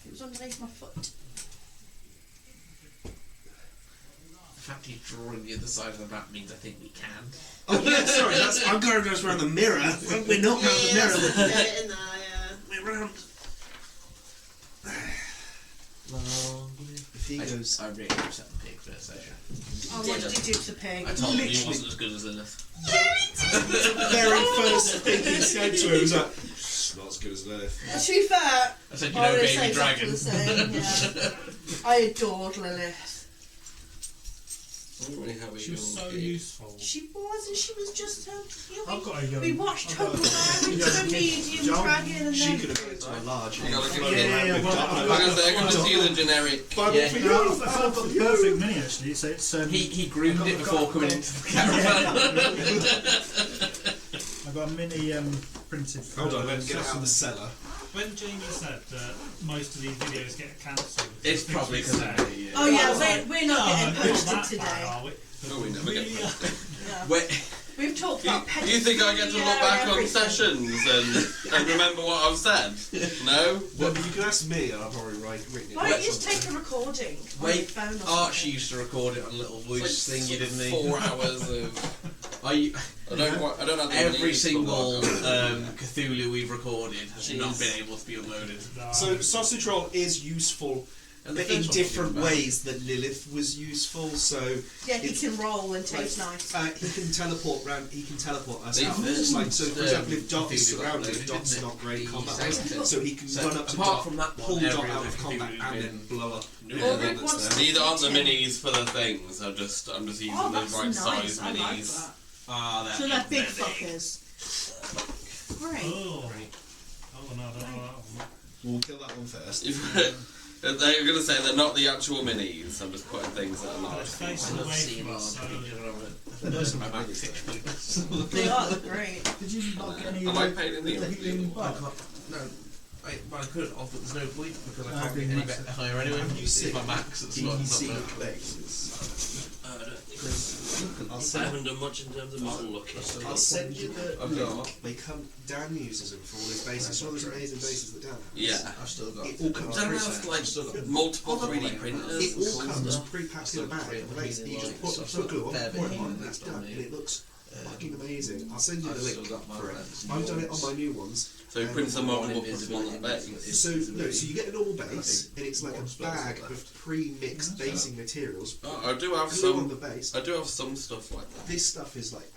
It was underneath my foot. The fact he's drawing the other side of the map means I think we can. Oh yeah, sorry, I'm going to go around the mirror. We're not around the mirror. Get it in there, yeah. We're round. If he goes. I really upset the pig first session. Oh, what did you do to the pig? I told him he Literally. wasn't as good as Lilith. The very first thing he said to him was like, not as good as Lilith. To be fair, I said, you I know, would baby say dragon. exactly the same, yeah. I adored Lilith. I don't really have a She was young so pig. useful. She was, and she was just so cute. I've got a young. We watched her I've got a- grow into a medium John, dragon, and She then could have gone to a large. You gotta give floating it- around Yeah, with well, Dino. I'm gonna just use a generic. Bible Yeah. for No, you. I've got the perfect mini actually. So it's He groomed it before coming into the caravan. I've got a mini printed. For, Hold on, let's get out of the cellar. When Jamie said that most of these videos get cancelled, It's things probably we because say- of me. oh yeah, we're not getting not posted that today. bad, are we? Oh, we never get posted. Yeah. Wait, We've talked You, about you think I get to look back on sessions and remember what I've said? No? Well, you can ask me, and I've already written it. Why don't you just take a recording on your wait. phone or Archie something? used to record it on a little voice It's like thingy, didn't he? 4 hours of. I I don't have the every money single to look. Cthulhu we've recorded has not Jeez. been able to be uploaded. No. So sausage roll is useful, And the but in first one different wasn't bad. ways that Lilith was useful. So Yeah, he it's- can roll and taste nice. he can teleport round. He can teleport us The out. first Like so, for example, if Dot is Cthulhu got surrounded, uploaded, Dot's didn't it? not great The combat. second. So he can So, run up to apart Dot, from that one, pull Dot every out other of combat, Cthulhu's and been- then blow up. Well, everyone Rick that's wants there. to- These aren't the minis for the things. I'm just using Oh, the that's right nice. size I like minis. that. Ah, So they're big very fuckers. Great. Oh. Oh no, I don't know that one. We'll kill that one first. They're going to say they're not the actual minis. I'm just putting things that are They're not. facing I love away seeing from all us, the so pictures of They're nice it. and My pretty. back fish They are great. Did you not get any? I like painting the the healing I bar? can't. No. I could have, but there's no point because I Ah, can't get good any max. higher anyway. Have you It's seen my max. It's not DC there. places? I don't think I'll I send. haven't done much in terms of model looking. I'll send you the I've link. got- They come. Dan uses them for all his bases. All those amazing bases that Dan has. Yeah. I've still got. It all comes Don't pre-packed. have like Still got multiple Hold on, 3D wait. printers. It all comes stuff. pre-packed in a bag. Still Relates. You just like put some glue on, fair pour bit it on, in it's that done, on and it. it looks fucking amazing. I'll send you I've the link still got my for it. lens. I've done it on my new ones. So he prints the model up Invisible on that base. So you get a normal base, and it's like a bag of pre-mixed basing materials. Oh, I do have Glue on the some. base. I do have some stuff like that. This stuff is like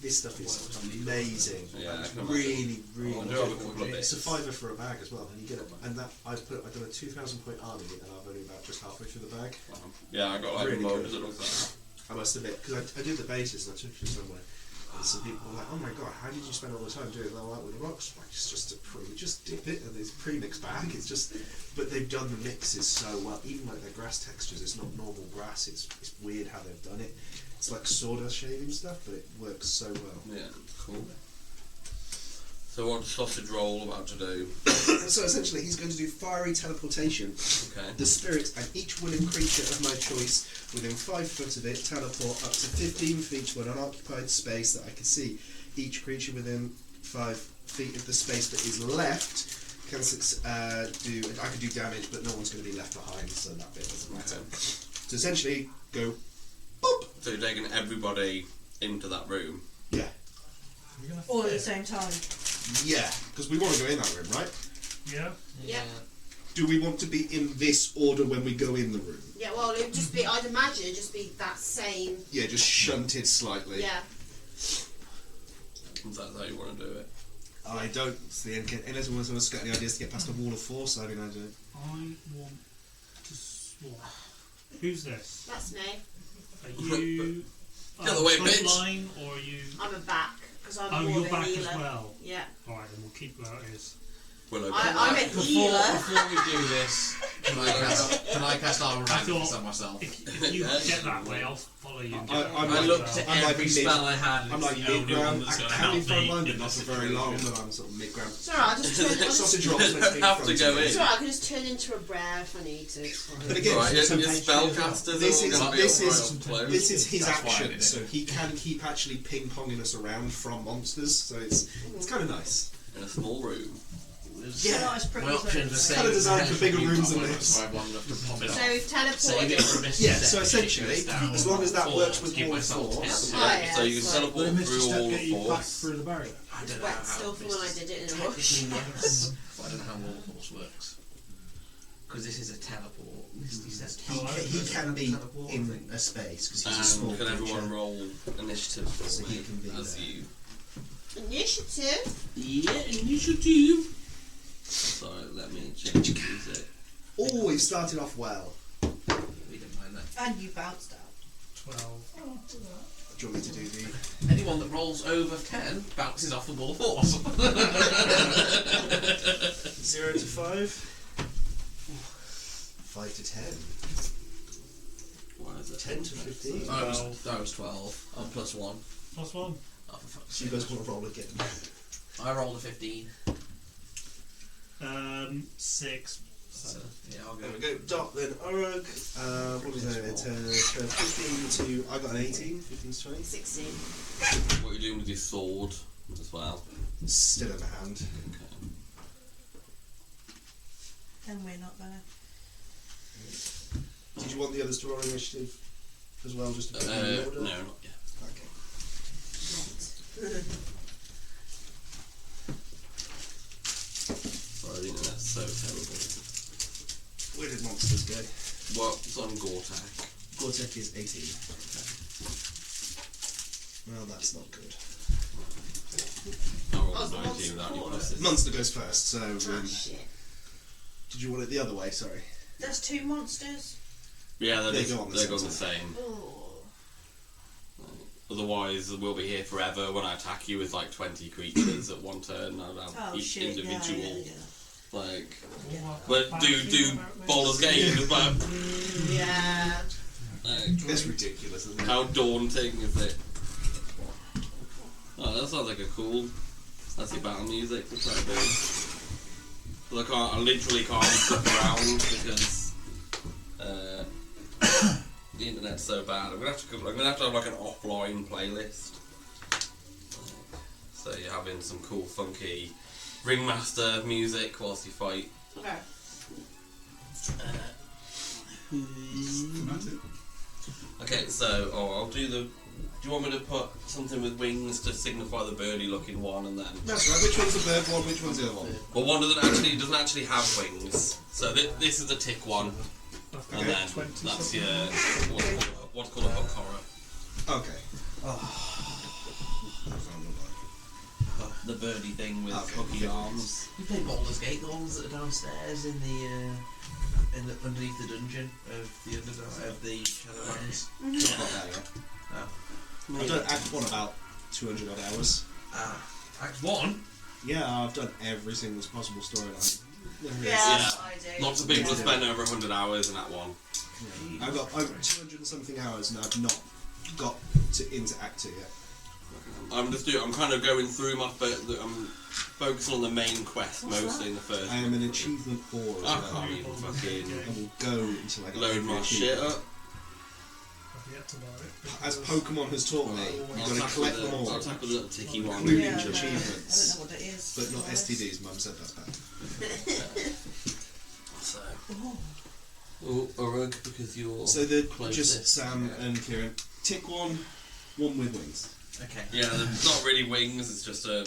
this stuff is amazing. Yeah, It's I can really, really. I do have a good. couple of It's a bits. £5 for a bag as well, and you get it. And that I've done a 2,000 point army, and I've only about just halfway through the bag. Yeah, I got like Really loads good. that look like that. I must admit, because I did the bases and I took it somewhere. And some people were like, "Oh my god, how did you spend all the time doing all that with the rocks?" Like, it's just we just dip it in this pre-mixed bag. It's just, but they've done the mixes so well. Even like their grass textures, it's not normal grass. It's weird how they've done it. It's like sawdust shaving stuff, but it works so well. Yeah, cool. So what's Sausage Roll about to do? So essentially, he's going to do fiery teleportation. Okay. The spirits and each willing creature of my choice within 5 foot of it teleport up to 15 feet to an unoccupied space that I can see. Each creature within 5 feet of the space that is left can do. I can do damage, but no one's going to be left behind, so that bit doesn't matter. So essentially, go. Boop. So you're taking everybody into that room. Yeah, All at the same time. yeah, because we want to go in that room, right? Yeah. Yeah. Do we want to be in this order when we go in the room? Yeah, well, it would just be, I'd imagine it'd just be that same. Yeah, just shunted slightly. Yeah. Is that how you want to do it? I don't see unless anyone's got any ideas to get past a wall of force. I mean, I don't. I want to swap. Who's this? That's me. Are you Get out of the way, front bitch. line or are you? I'm a back, because I'm Oh, more you're of a back healer. as well. Yeah. All right, then we'll keep where it is. Well, okay. I'm a healer. Before we do this, can I cast Armor I Rankings thought- on myself? If you get that way, I'll follow you. and get I'm that I way looked as at well. I'm like every mid- spell I had. I'm and like it's the only mid-ground. one that's I going to can be help front me line, in but not this for very long. situation. But I'm sort of mid-ground. It's alright, I'll just turn. Sausage rolls You makes me don't have to front go of me. It's alright, I can just turn into a bear if I need to. But again, Right, your so spellcasters This are is- all going to be this all is- right close. this is his That's why I action, did it. so he can keep actually ping-ponging us around from monsters. So it's kind of nice. in a small room. Yeah. Not as pretty My as options are those. saved. Kinda designed for bigger rooms than this. Survive long enough to pop it off. So Save teleported. it for a bit. Yeah, so essentially, as long as that Or works with give more myself force. 10. Oh, yeah, So you can it's teleport Will the through step all get the you back force. through the barrier? I It's don't know wet how still from when I did it in a rush. technically works. I don't know how Wall of Force works. Because this is a teleport. Misty says He can be in a space because he's a small And can everyone creature. roll initiative for So he me can be as there. you? Initiative. Yeah, initiative. Sorry, let me change music. Oh, we've started off well. We don't mind that. And you bounced out. 12. Do you want me to do the... Anyone that rolls over 10 bounces off the Wall of Force. 0 to 5? 5 to 10. Why is it 10 to 15. I was 12. I'm plus 1. Plus 1. Oh, for fuck's So you sake. guys want to roll again? I rolled a 15. 6. So, yeah, I'll go. There we go. Dot, then Urug. What was that? 15 to... I got an 18. 15 to 20. 16. What are you doing with your sword as well? Still in the hand. Okay. Then we're not there. Did you want the others to roll initiative as well, just to put them in No, order? not yet. Okay. Sorry, the internet's so terrible. Where did monsters go? What's on Gortak? Gortek is 18. Well, that's not good. I rolled Oh, a 19 without any pluses. Monster goes first, so... Oh shit. did you want it the other way? Sorry. There's 2 monsters. Yeah, They just, go on the they're same the same. Oh. Otherwise, we'll be here forever when I attack you with like 20 creatures at one turn. I'll have Oh each shit, individual. yeah. Like, Yeah. but do Baldur's Gate, but Yeah. like, It's ridiculous, isn't it? how daunting is it? Oh, that sounds like a cool. That's your battle music. What's that doing? I literally can't flip around because, the internet's so bad. I'm gonna have to have like an offline playlist. So you're having some cool, funky ringmaster music whilst you fight. Okay. Okay, so I'll do the. Do you want me to put something with wings to signify the birdie-looking one, and then? That's right. Which one's the bird one? Which one's the other one? Well, one doesn't actually have wings. So this is the tick one, and then that's your what's called a hook horror. Okay. The birdie thing with Okay. hooky arms. We played Baldur's Gate, the ones that are downstairs in the underneath the dungeon of the Shadowlands. Not there yet. Oh. I've done Act 1 about 200 odd hours. Act 1? Yeah, I've done every single possible storyline. Yeah, that's what I do. Lots of people have spent over 100 hours in that one. Yeah. I've got over 200 and something hours and I've not got into Act 2 yet. I'm kind of going through I'm focusing on the main quest mostly in the first. I am an achievement 4 as I well. can't even fucking I will go until I get load every my shit achievement. up. I've yet to buy it. As Pokemon has taught me, you've got to collect them all, I'll tackle the little ticky one. including Yeah, I don't know. achievements. I don't know what it is. But not STDs, Mum said that's bad. So. Oh, Urug, because you're So the closest. just Sam and Kieran. Tick one with wings. Okay. Yeah, they're not really wings, it's just I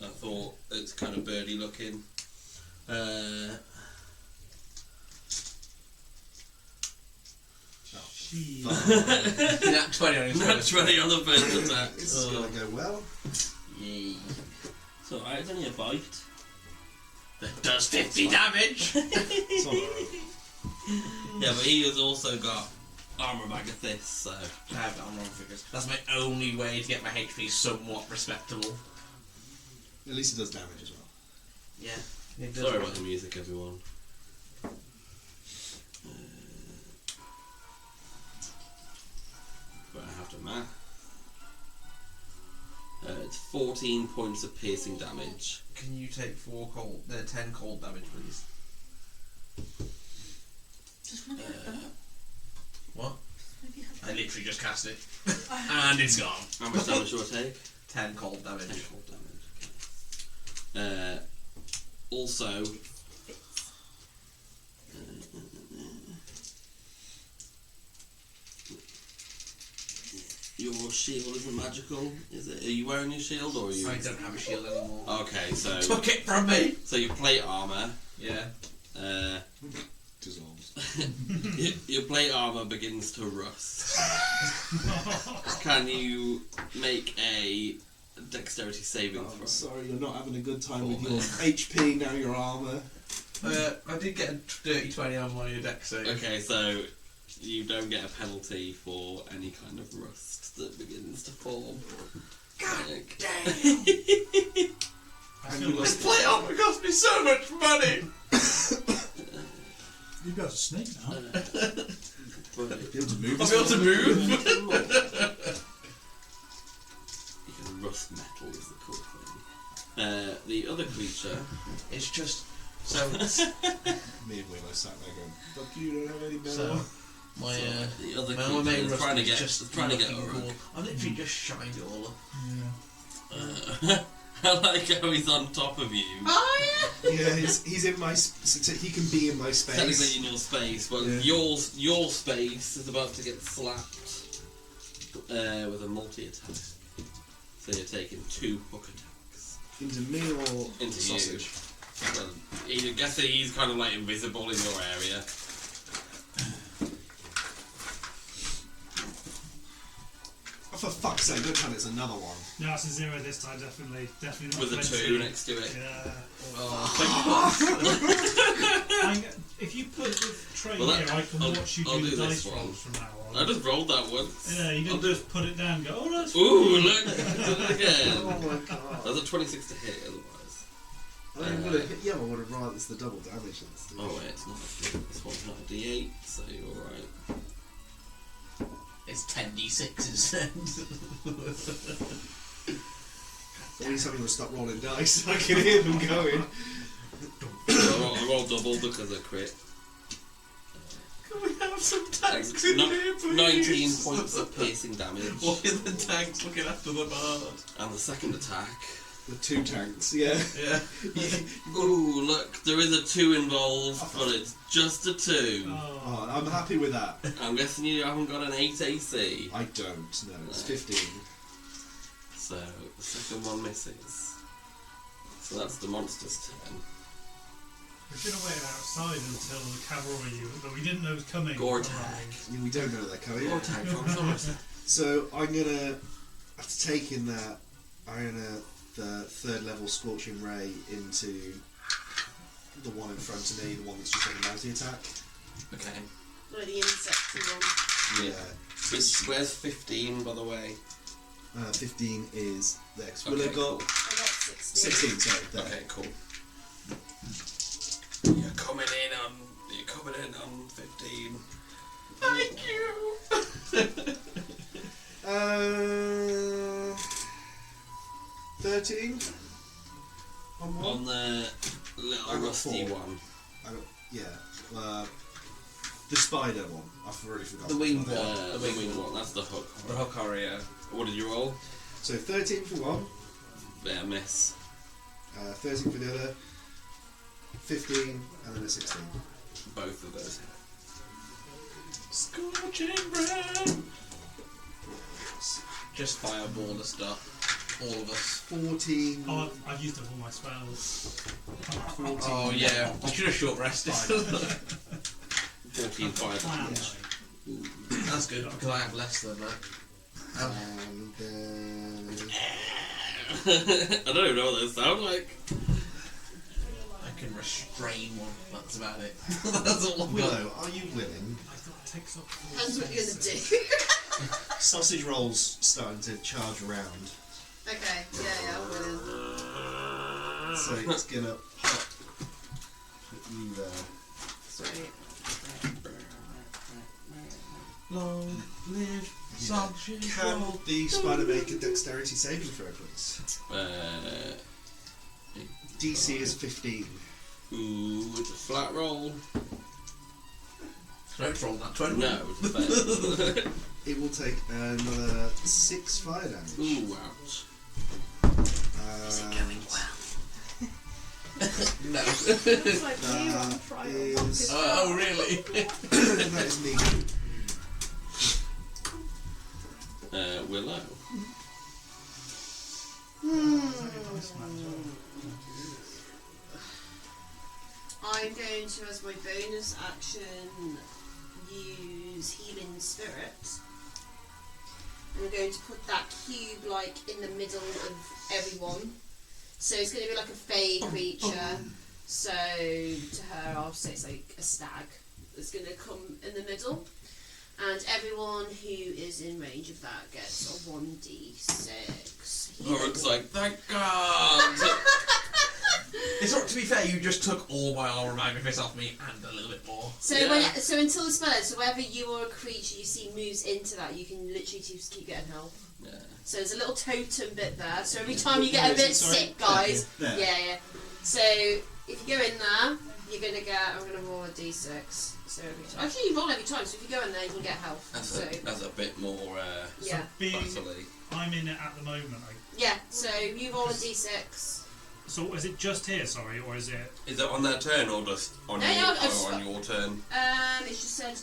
thought it's kind of birdie looking. Nat 20 on his Not first 20 on the first attack. This is going to go well. Yay. So, it's only a bite. that does 50 damage. It's all right. Yeah, but he has also got armor Magathis, so. I have that on wrong figures. That's my only way to get my HP somewhat respectable. At least it does damage as well. Yeah. It does Sorry work. about the music, everyone. But I have to math. It's 14 points of piercing damage. Can you take 10 cold damage, please? Just want to get it done. What? Maybe have I literally just cast it. And it's gone. How much damage do I take? 10 cold damage. 10 cold damage. Okay. Also, your shield isn't magical, is it? Are you wearing your shield or are you? I don't have a shield anymore. Okay, so Took it from me! so your plate armor. Yeah. Dissolves. Your plate armor begins to rust. Can you make a dexterity saving I'm throw? sorry, you're not having a good time with your HP, now your armour. I did get a dirty 20 on my deck save. Okay, so you don't get a penalty for any kind of rust that begins to form. God Like- damn! This play armor cost me so much money! You've got a snake now. But Be able to move. I'll be able to move! you can rust metal is the cool thing. The other creature. It's just... So, Me and Willow sat there going, fuck you, don't have any metal. my, The other my creature main is rust trying to is get just trying to get looking Uruk. cool. I literally just shined it all up. Yeah. I like how he's on top of you. Oh Yeah, he's in my he can be in my space. Technically in your space, but Yeah. your space is about to get slapped with a multi-attack. So you're taking 2 hook attacks. Into me or Into sausage? Well, I guess that he's kind of like invisible in your area. Oh, for fuck's sake, don't tell me it's another one. No, it's a 0 this time, definitely not With a 20. 2 next to it. Yeah. Oh, If you put the tray Well, here, that- I can I'll- watch you I'll do do the this dice one. rolls from now on. I just rolled that once. Yeah, you I'll didn't do- just put it down and go, oh, that's Ooh, look! Did it again. Oh my god. That's a 26 to hit otherwise. I would have hit, yeah, I would have rather it's the double damage. That's the Oh wait, it's not this one's not a D8, so you're alright. It's 10d6 instead. At least somebody would stop rolling dice so I can hear them going. I roll double because I crit. we have some tanks No- in here, please? 19 points of piercing damage. Why are the tanks looking after the bard? And the second attack. The 2 tanks, yeah. Yeah. Ooh, look, there is a 2 involved, but it's just a 2. Oh, I'm happy with that. I'm guessing you haven't got an 8 AC. I don't, no, it's 15. So, the second one misses. So that's the monster's turn. We should have waited outside until the cavalry that we didn't know was coming. Gore arrived. attack. We don't know they're coming. Gore attack from Somerset. So I'm gonna, after taking that, I'm gonna the 3rd level Scorching Ray into the one in front of me, the one that's just on the mousy attack. Okay. Like the insecty one. Yeah. Where's 15, by the way? 15 is the X. Okay, Will have got I got 16. 16, sorry. There. Okay, cool. You're coming in on 15. Thank you! 13? On one? On the little I got rusty 4. one. Yeah. The spider one. I've already forgotten. The winged which one. The winged one, that's the hook. The hook horror, yeah. What did you roll? So 13 for one, Yeah, miss. 13 for the other, 15, and then a 16. Both of those hit. Scorching red! Just fireball the stuff. All of us. 14. Oh, I've used up all my spells. 14. Oh yeah, we should have short rested. 14 fire Plan. damage. That's good, because I have less than that. And then. I don't even know what those sound like. I can restrain one, that's about it. That's all I've got. Willow, are you willing? Takes up Depends what you're gonna do. Sausage rolls starting to charge around. Okay, yeah, I'm willing. So it's gonna pop. Put you there. Sweet. Long live sausage Can roll. the spider make a dexterity saving throw, please? DC is 15. Ooh, it's a flat roll. Don't roll that 20. No, it's a fail. It will take another 6 fire damage. Ooh, ouch. No. It's like we were on That trial. is- Oh, really? that is me. Willow. I'm going to, as my bonus action, use Healing Spirit. I'm going to put that cube like in the middle of everyone. So it's going to be like a fey creature. So to her, I'll say it's like a stag that's going to come in the middle. And everyone who is in range of that gets a 1d6. Lorik's like, thank God! It's not, to be fair, you just took all my armor magnifice off me and a little bit more. So Yeah. so until the spell ends, so wherever you or a creature you see moves into that, you can literally just keep getting health. Yeah. So there's a little totem bit there. So every time you get a bit sick, guys. There. Yeah. So if you go in there, you're gonna get. I'm gonna roll a d6. So every time. Actually, you roll every time. So if you go in there, you can get health. That's a bit more Yeah. Being, battly. I'm in it at the moment. Yeah. So you roll a d6. So is it just here, sorry, or is it... Is it on their turn or just on, No, your, no, it's- or on your turn? It just said.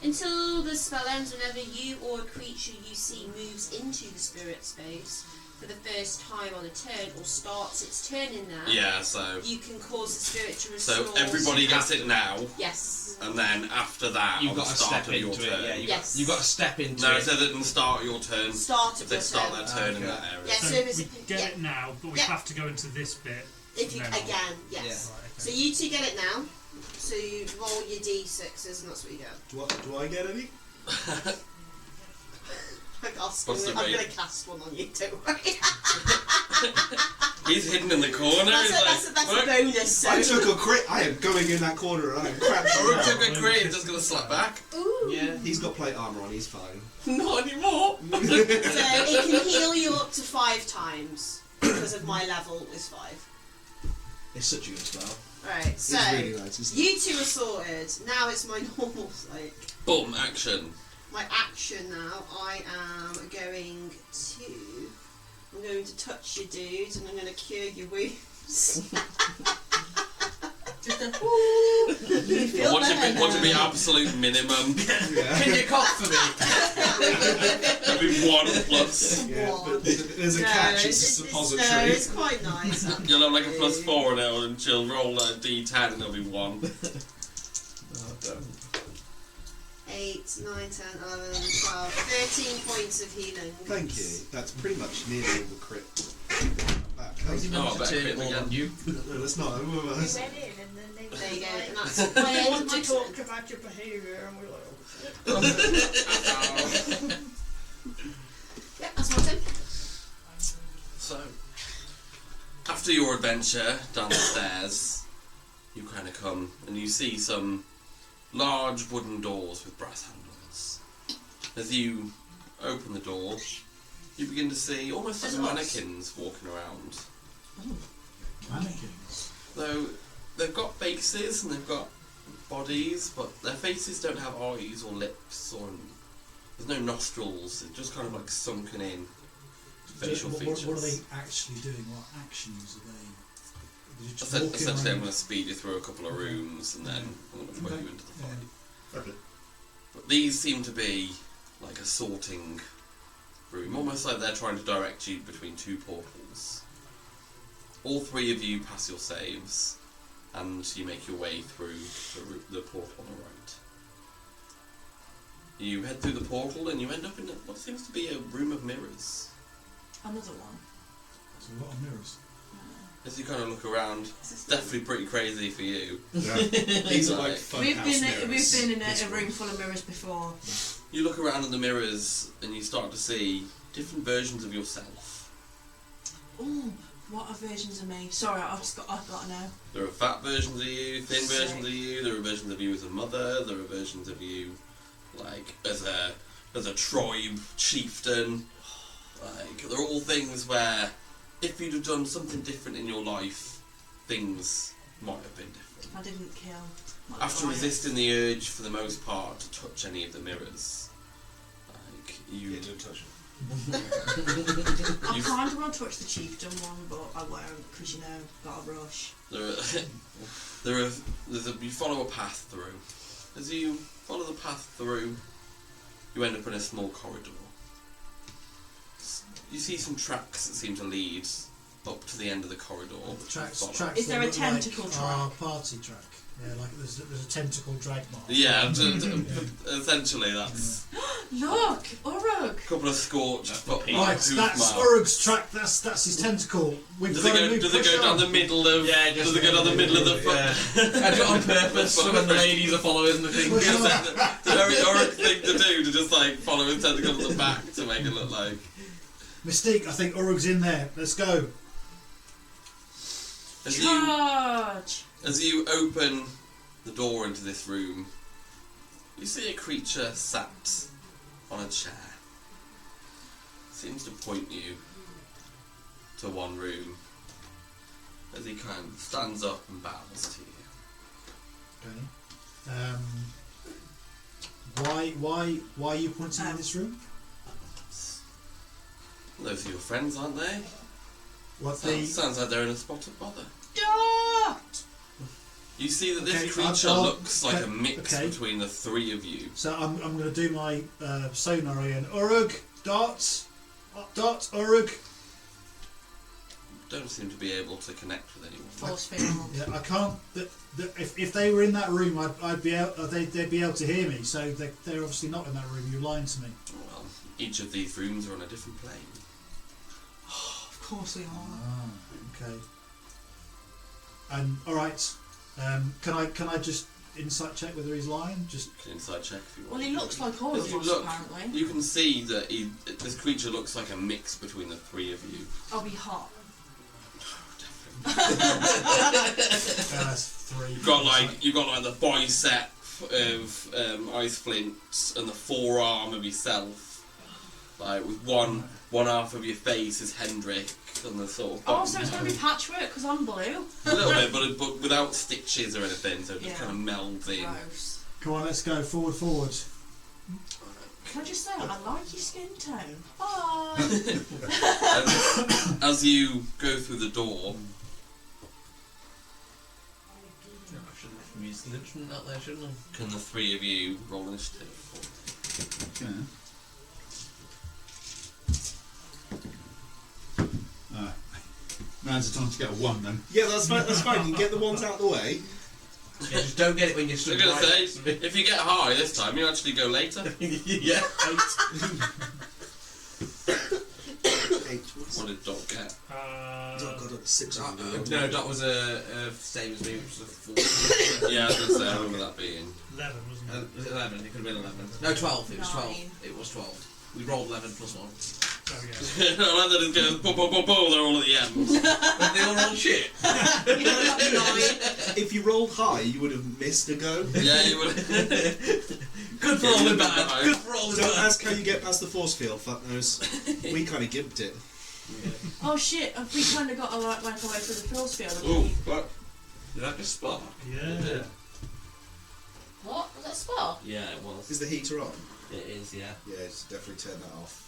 Until the spell ends, whenever you or a creature you see moves into the spirit space for the first time on a turn or starts its turn in there, Yeah, so you can cause the spirit to restore. so everybody gets it now, Yes. and then after that, You've on got the to start step of your into turn. it, yeah. Yes. You've got to step into No, it. it says at the start of your turn. Start of If they your start turn. their turn in Okay. that area. Yeah, So so if it's we get yeah, it now, but we Yeah. have to go into this bit. if you now. again, yes. Right, okay. So you two get it now. So you roll your d6s, and that's what you get. Do I get any? What's the I'm rate? gonna cast one on you. Don't worry. He's hidden in the corner. That's He's a like, bonus. So. I took a crit. I am going in that corner and I am crouching Rook down. took a crit. He's just gonna slap back. Ooh. Yeah. He's got plate armor on. He's fine. Not anymore. So it can heal you up to 5 times because of my level is 5. It's such a good spell. Right, so It's really nice, isn't it? you two are sorted. Now it's my normal Boom, action. my action now. I am going to touch your dude and I'm going to cure your wounds. Just a You I feel want better to be now. absolute minimum. Yeah. Can you cough for me? That'd be 1 plus. Yeah, One. but there's a catch. It's a suppository. No, it's quite nice. You'll have like a actually. +4 now, and she'll roll a d10 and it'll be 1. Oh, don't. 8, 9, 10, 11, 12, 13 points of healing. Thank you. That's pretty much nearly all the crit. Back. How's he Oh, I managed to better turn crit it all again. on you? No, that's not. We went in and then they were There you go. like, And that's I my end want of my to talk turn. about your behaviour, and we were like, Yep, that's my turn. So, after your adventure down the stairs, you kind of come and you see some large wooden doors with brass handles. As you open the door, you begin to see almost like mannequins walking around. Mannequins. Though they've got faces and they've got bodies, but their faces don't have eyes or lips or there's no nostrils. It's just kind of like sunken in facial features. What are they actually doing? What actions are they? They're just walking Essentially, I'm around? going to speed you through a couple of rooms and then I'm going to put Okay. you into the fight. Okay. But these seem to be like a sorting room, almost like they're trying to direct you between 2 portals. All 3 of you pass your saves, and you make your way through the portal on the right. You head through the portal, and you end up in what seems to be a room of mirrors. Another one. There's a lot of mirrors. As you kind of look around, it's definitely pretty crazy for you. Yeah. These are like fun We've house been mirrors. in This a room full of mirrors before. You look around in the mirrors, and you start to see different versions of yourself. Ooh, what are versions of me? Sorry, I've got to know. There are fat versions of you, thin versions of you. There are versions of you as a mother. There are versions of you, like as a tribe chieftain. Like they're all things where, if you'd have done something different in your life, things might have been different. I didn't kill. my After client. resisting the urge for the most part to touch any of the mirrors, like you. Yeah, don't touch them. I kind of want to touch the chieftain one, but I won't because got a rush. You follow a path through. As you follow the path through, you end up in a small corridor. You see some tracks that seem to lead up to the end of the corridor. Tracks Is there that a look tentacle like track? our party track. Yeah, like there's a tentacle drag mark. Yeah, essentially that's Look, Uruk. a couple of scorched foot Right, hoof that's marks. Urug's track. That's his tentacle. We've Does got to it move. go push down on. the middle of? Yeah, does it go down the middle of the foot? Yeah. I do it on purpose so when the ladies are following the thing. Push on. It's a very Oric thing to do, to just like follow his tentacle at the back to make it look like. Mystique, I think Urug's in there. Let's go. Charge. As you open the door into this room, you see a creature sat on a chair. Seems to point you to one room as he kind of stands up and bows to you. Okay. Why are you pointing in this room? Those are your friends, aren't they? What Sounds like they're in a spot of bother. Dot. You see that this Okay, creature I'll- looks like okay, a mix okay. between the 3 of you. So I'm going to do my sonar again. Urug, Dot, Urug. Don't seem to be able to connect with anyone. Force field. Yeah, I can't. If they were in that room, I'd be able. They'd be able to hear me. So they're obviously not in that room. You're lying to me. Well, each of these rooms are on a different plane. Of course we are. Ah, okay. And all right. Can I just insight check whether he's lying? Just Can inside check if you Well, want. he looks like all If of you us, look, apparently. you can see that this creature looks like a mix between the 3 of you. I'll be hot. that's 3. You've got like the bicep of Ice Flint and the forearm of yourself, like with one one half of your face is Hendrik, and the sort of Oh, so it's going to be patchwork because I'm blue. a little bit, but without stitches or anything, so it just Yeah. kind of melds in. Gross. Come on, let's go forward. Can I just say, I like your skin tone. Bye. As you go through the door, I should have used the instrument out there, shouldn't I? can the three of you roll initiative? Now's the time to get a 1 then. Yeah, that's fine. That's fine. You can get the ones out of the way. Yeah, just don't get it when you're I'm stood going right to next to say, me. if you get high this time, you actually go later. Yeah. 8. What did Doc get? Dot got up 6 on the No, that was a same as me, which was a 4. Yeah, I was going to say, I remember that being. 11, wasn't it? Was it 11? It could have been 11. No, 12. It was 12. 9. It was 12. We rolled 11 plus 1. There we go. I like that it goes boom, boom, boom, boom, they're all at the end. But they all rolled shit. You know, that's 9. If you rolled high, you would have missed a go. Yeah, you would. Good for rolling bad. Good for rolling Don't bad. ask how you get past the force field, fuck knows. We kind of gimped it. Oh shit, have we kind of got a right away through the force field? Ooh, what? Did that just spark? Yeah. What? Was that spark? Yeah, it was. Is the heater on? It is, yeah. Yeah, just definitely turn that off.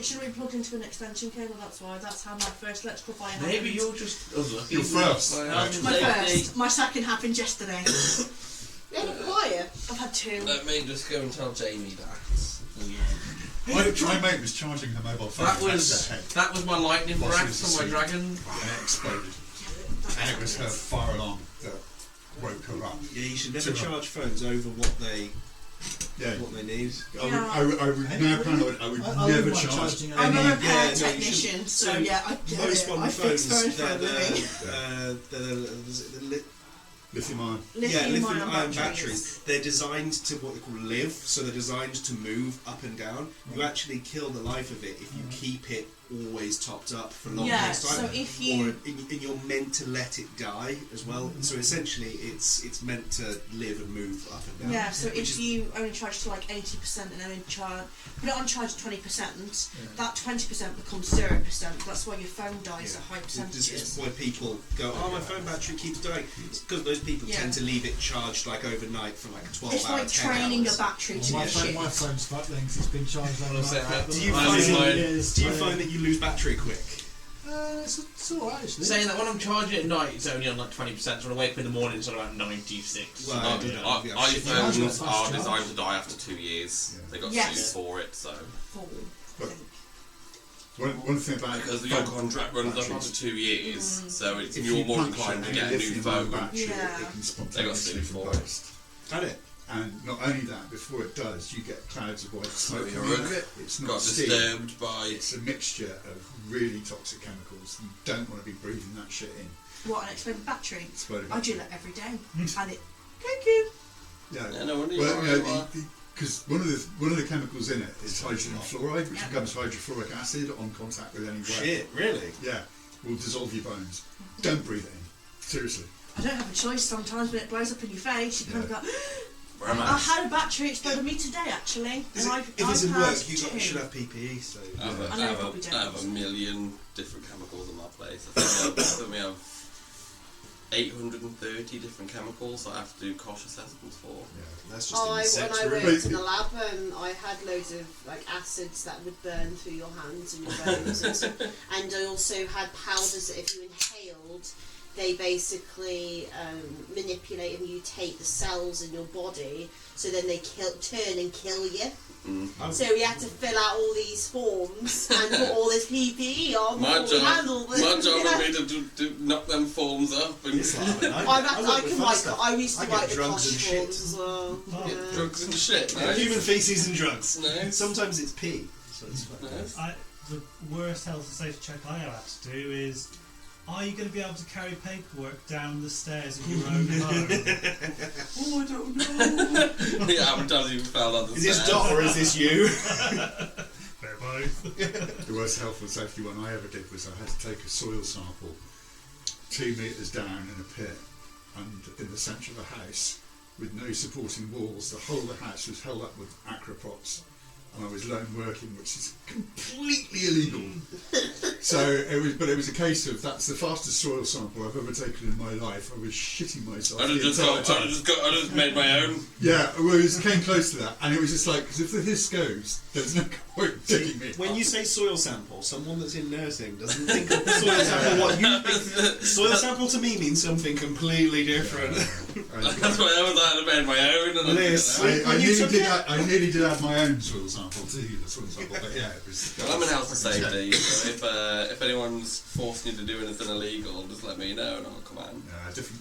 Should we plug into an extension cable? That's why. That's how my first electrical fire happened. Maybe you're just unlucky. You're first. My first. My second happened yesterday. Yeah, quiet. I've had 2. Let me just go and tell Jamie that. My mate was charging her mobile phone. That was my lightning Whilst he breath was from my asleep. dragon. And it exploded. And it was her fire alarm that woke her up. Yeah, you should never Too charge phones over what they Yeah. need. I would now paranoid. I would never charge. I'm a repair yeah, no, you technician, so yeah, I get Most it. modern I fix phones, phones for a living. they're Lithium ion. lithium-ion batteries. They're designed to what they call live, so they're designed to move up and down. You actually kill the life of it if you keep it always topped up for long Yeah, periods of time. so if you- or and you're meant to let it die as well. So essentially, it's meant to live and move up and down. Yeah, so which if is- you only charge to like 80% and then put it on charge 20%, that 20% becomes 0%. That's why your phone dies at high This percentages. is why people go, oh, my phone battery keeps dying. It's because those people Yeah. tend to leave it charged like overnight for like 12 It's hours. like 10 training hours. a battery to My do phone, shit. my phone's fucked then 'cause it's been charged overnight. Do you I find mean, like- that you lose battery quick? It's alright actually. Saying that when I'm charging it at night, it's only on like 20%, so when I wake up in the morning, it's on about 96. Well, iPhones are designed to die after 2 years. Yeah. They got Yes. sued for it, so. One thing about Because your contract runs up after 2 years, so it's, if you're you more punch inclined to a get a new lithium-ion phone. battery, Yeah. it can They got spontaneously sued for combust. Had it? And not only that, before it does, you get clouds of white smoke. you're coming out. right. It's not Got steam. disturbed by. It's a mixture of really toxic chemicals. You don't want to be breathing that shit in. What, an exploded battery? Exploded I do battery. that every day. And it... Cuckoo! Yeah. Yeah, no wonder you Well, are. because one of the chemicals in it is hydrogen fluoride, which becomes hydrofluoric acid on contact with any wet. Shit, really? Yeah, will dissolve your bones. Don't breathe it in. Seriously. I don't have a choice sometimes when it blows up in your face. You kind of go... Where am I I? had a battery explode on me today, actually. Is And it, I've if it's in had work, you 2. should have PPE. So I have, I know you probably don't. I have a million different chemicals in my place. I think we have 830 different chemicals that I have to do cost assessments for. Yeah. that's just When I insects, really. worked in the lab, I had loads of like acids that would burn through your hands and your bones, and stuff. And I also had powders that if you inhaled, they basically manipulate and mutate the cells in your body, so then they turn and kill you. So we had to fill out all these forms and put all this PPE on My before we handled it. job would be to knock them forms up and It's like, I used to I get write the drugs cost and shit. forms as well. Yeah. drugs and shit. No? Human feces and drugs. No. Sometimes it's pee. So it's fine. No. The worst health and safety check I ever had to do is, are you going to be able to carry paperwork down the stairs in your own home? Oh, I don't know. Yeah, how many times have you fell on the Is this stairs? Dot or is this you? They're both. The worst health and safety one I ever did was I had to take a soil sample 2 metres down in a pit and in the centre of the house with no supporting walls. The whole of the house was held up with acropots and I was lone working, which is completely illegal. So it was a case of that's the fastest soil sample I've ever taken in my life. I was shitting myself. I just made my own. Yeah, well, it came close to that, and it was just like, because if this goes, there's no point digging me. When you say soil sample, someone that's in nursing doesn't think of soil sample what you think. Soil sample to me means something completely different. That's why I was like, I made my own. And I nearly did add my own soil sample to the soil sample, but yeah, it was. Well, I'm in health and safety, so if anyone's forcing you to do anything illegal, just let me know and I'll come out. Different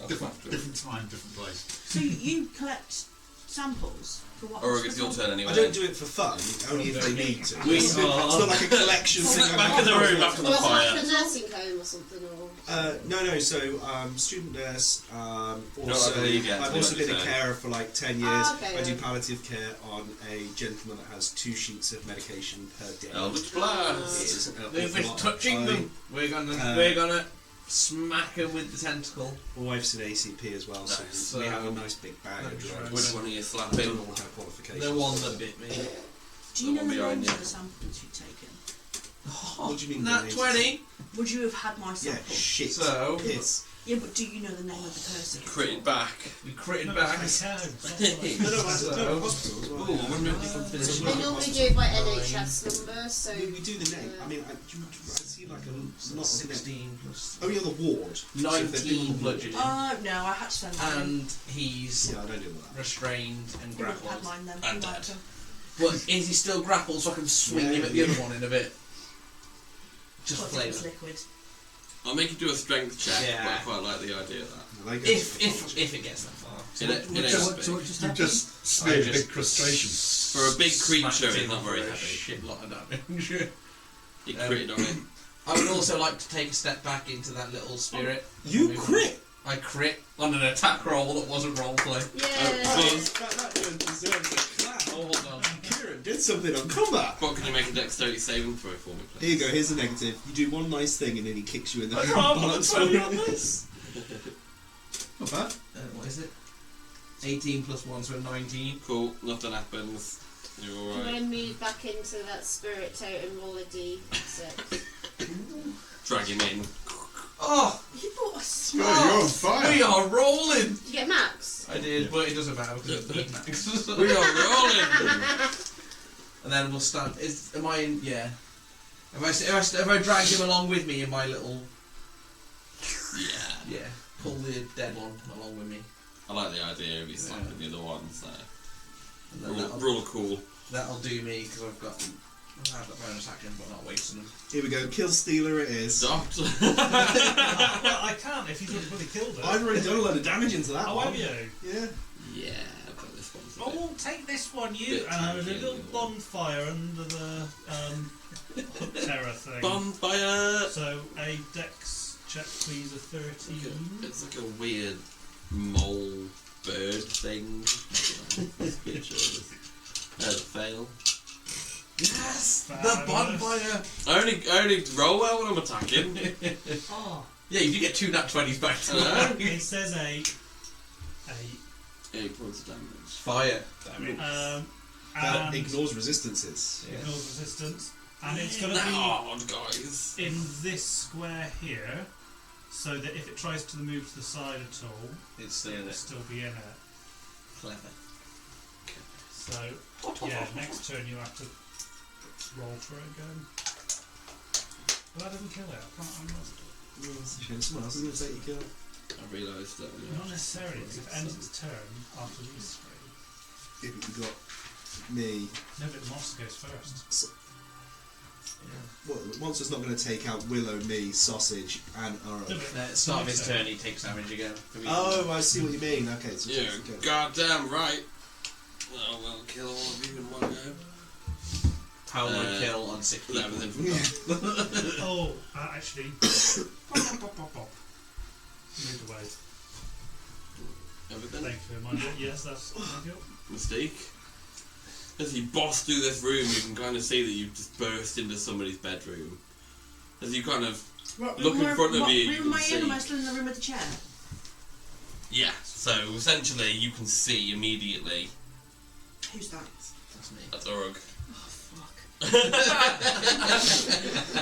time, different place. So you collect samples for what? Or it's your turn anyway. I don't do it for fun, only if they need to. We It's not like a collection thing. Back in the room after the Was it fire. like a nursing home or something? Or No. So student nurse. I believe, yeah, I've to also be been a honest, carer for like 10 years. Okay, I do yeah. palliative care on a gentleman that has 2 sheets of medication per day. Eldritch It Blast. is an awful If it's lot. touching them, we're gonna smack him with the tentacle. My wife's an ACP as well, so Nice. we have a nice big bag of That's drugs. Which one are you I don't slapping? all have qualifications. The one that bit me. Do you know The the one behind names you. of the samples you've taken? What do you mean? Nat names? 20. Would you have had my Yeah, sample? shit. So- Piss. Yeah, but do you know the name of the person? Critted back. We critted No, back. it's my cows. No, hospital as well. Ooh, I wonder if we can finish they it. normally do it by NHS number, so We do the name. I mean, I see like a not 16 plus only on the ward. So if they've been 19 on the ward- bludgeoning. No, I had to send that. And he's Yeah, I don't do all that. restrained and You would have had grappled. mine then. And You liked dead. them. But is he still grappled so I can swing him at the other one in a bit? Just What for if it was flavour. liquid? I'll make you do a strength check, Yeah. but I quite like the idea of that. Well, they go to If pathology. it gets that far. You just smeared a big crustacean. For a big creature, Smacked it's him not very for a heavy. shit lot of damage. You critted on it. I would also like to take a step back into that little spirit. You crit. I crit on an attack roll that wasn't roleplay. yeah. That deserves a clap. Oh, hold on. Kieran did something on combat. What can you make a dexterity saving throw for me, please? Here you go. Here's the negative. You do one nice thing and then he kicks you in the I can't balance. put a 20 on this. Not bad. What is it? 18 plus 1, so 19. Cool, nothing happens. You're Do you alright. want to move back into that spirit totem, roll a d6? Drag him in. Oh! You brought a God, smart. you're on fire. We are rolling! Did you get max? I did, but it doesn't matter because it's max. We are rolling! And then we'll start. Am I in? Yeah. Have I dragged him along with me in my little? Yeah. Yeah. Pull the dead one along with me. I like the idea of you slapping the other one, so. And then Rule cool. that'll do me because I've got bonus action, but not wasting them. Here we go. Kill stealer it is. Stopped. Well, I can't if he's already killed it. I've already done a lot of damage into that Oh, one. have you? Yeah. Yeah, but this one's a Oh, bit- well, take this one, you. Bit And I had a tanky. little bonfire under the hook terror thing. Bonfire! So a dex check, please, a 13. It's like a weird mole bird thing. Fail. Yes, the Fabulous. bonfire. I only roll well when I'm attacking. Oh, Yeah, you do get 2 nat 20s back to that. it says a 8 points of damage. Fire damage. That and ignores resistances. ignores resistance, and it's going to be Hard, guys. in this square here, so that if it tries to move to the side at all, It's still it'll there. still be in it. Clever. So yeah, next turn you have to roll for it again. But that didn't kill it. I can't remember. Someone else is going to take your kill. I realised that. Not necessarily, because if it ends its turn after these 3. If you got me. No, but the monster goes first. Well, the monster's not going to take out Willow, me, Sausage, and Uro. No, but At the start of his turn, he takes damage again. Oh, I see what you mean. Okay, so You're it's okay. goddamn right. Oh, we'll kill all of you in one go. Power kill on 6 people. Everything from that. Oh, actually. Pop, pop, pop, pop. Moved away. Everything. Thank you for reminding me. Yes, that's. Thank you. Mistake. As you boss through this room, you can kind of see that you've just burst into somebody's bedroom. As you kind of look in front of you, you Room am can I in? Am I see. still in the room with the chair? Yeah. So essentially, you can see immediately. Who's that? That's me. That's Urug.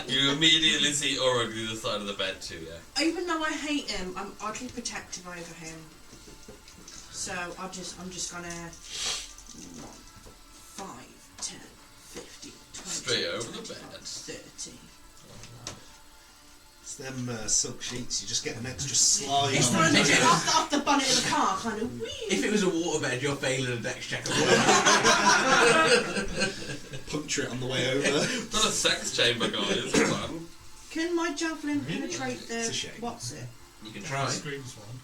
You immediately see Uruk the other side of the bed too, yeah. Even though I hate him, I'm oddly protective over him. So I'm just gonna 1, 5, 10, 15, 20, Straight over the 25, bed. 30. It's them silk sheets. You just get an extra slide It's on throwing it. it off the bonnet of the car, kind of wee. If it was a waterbed, you're failing a dex check. Puncture it on the way over. Not a sex chamber, guys. Come on. Can my javelin penetrate It's a the shame. what's it? You can try. Screams one.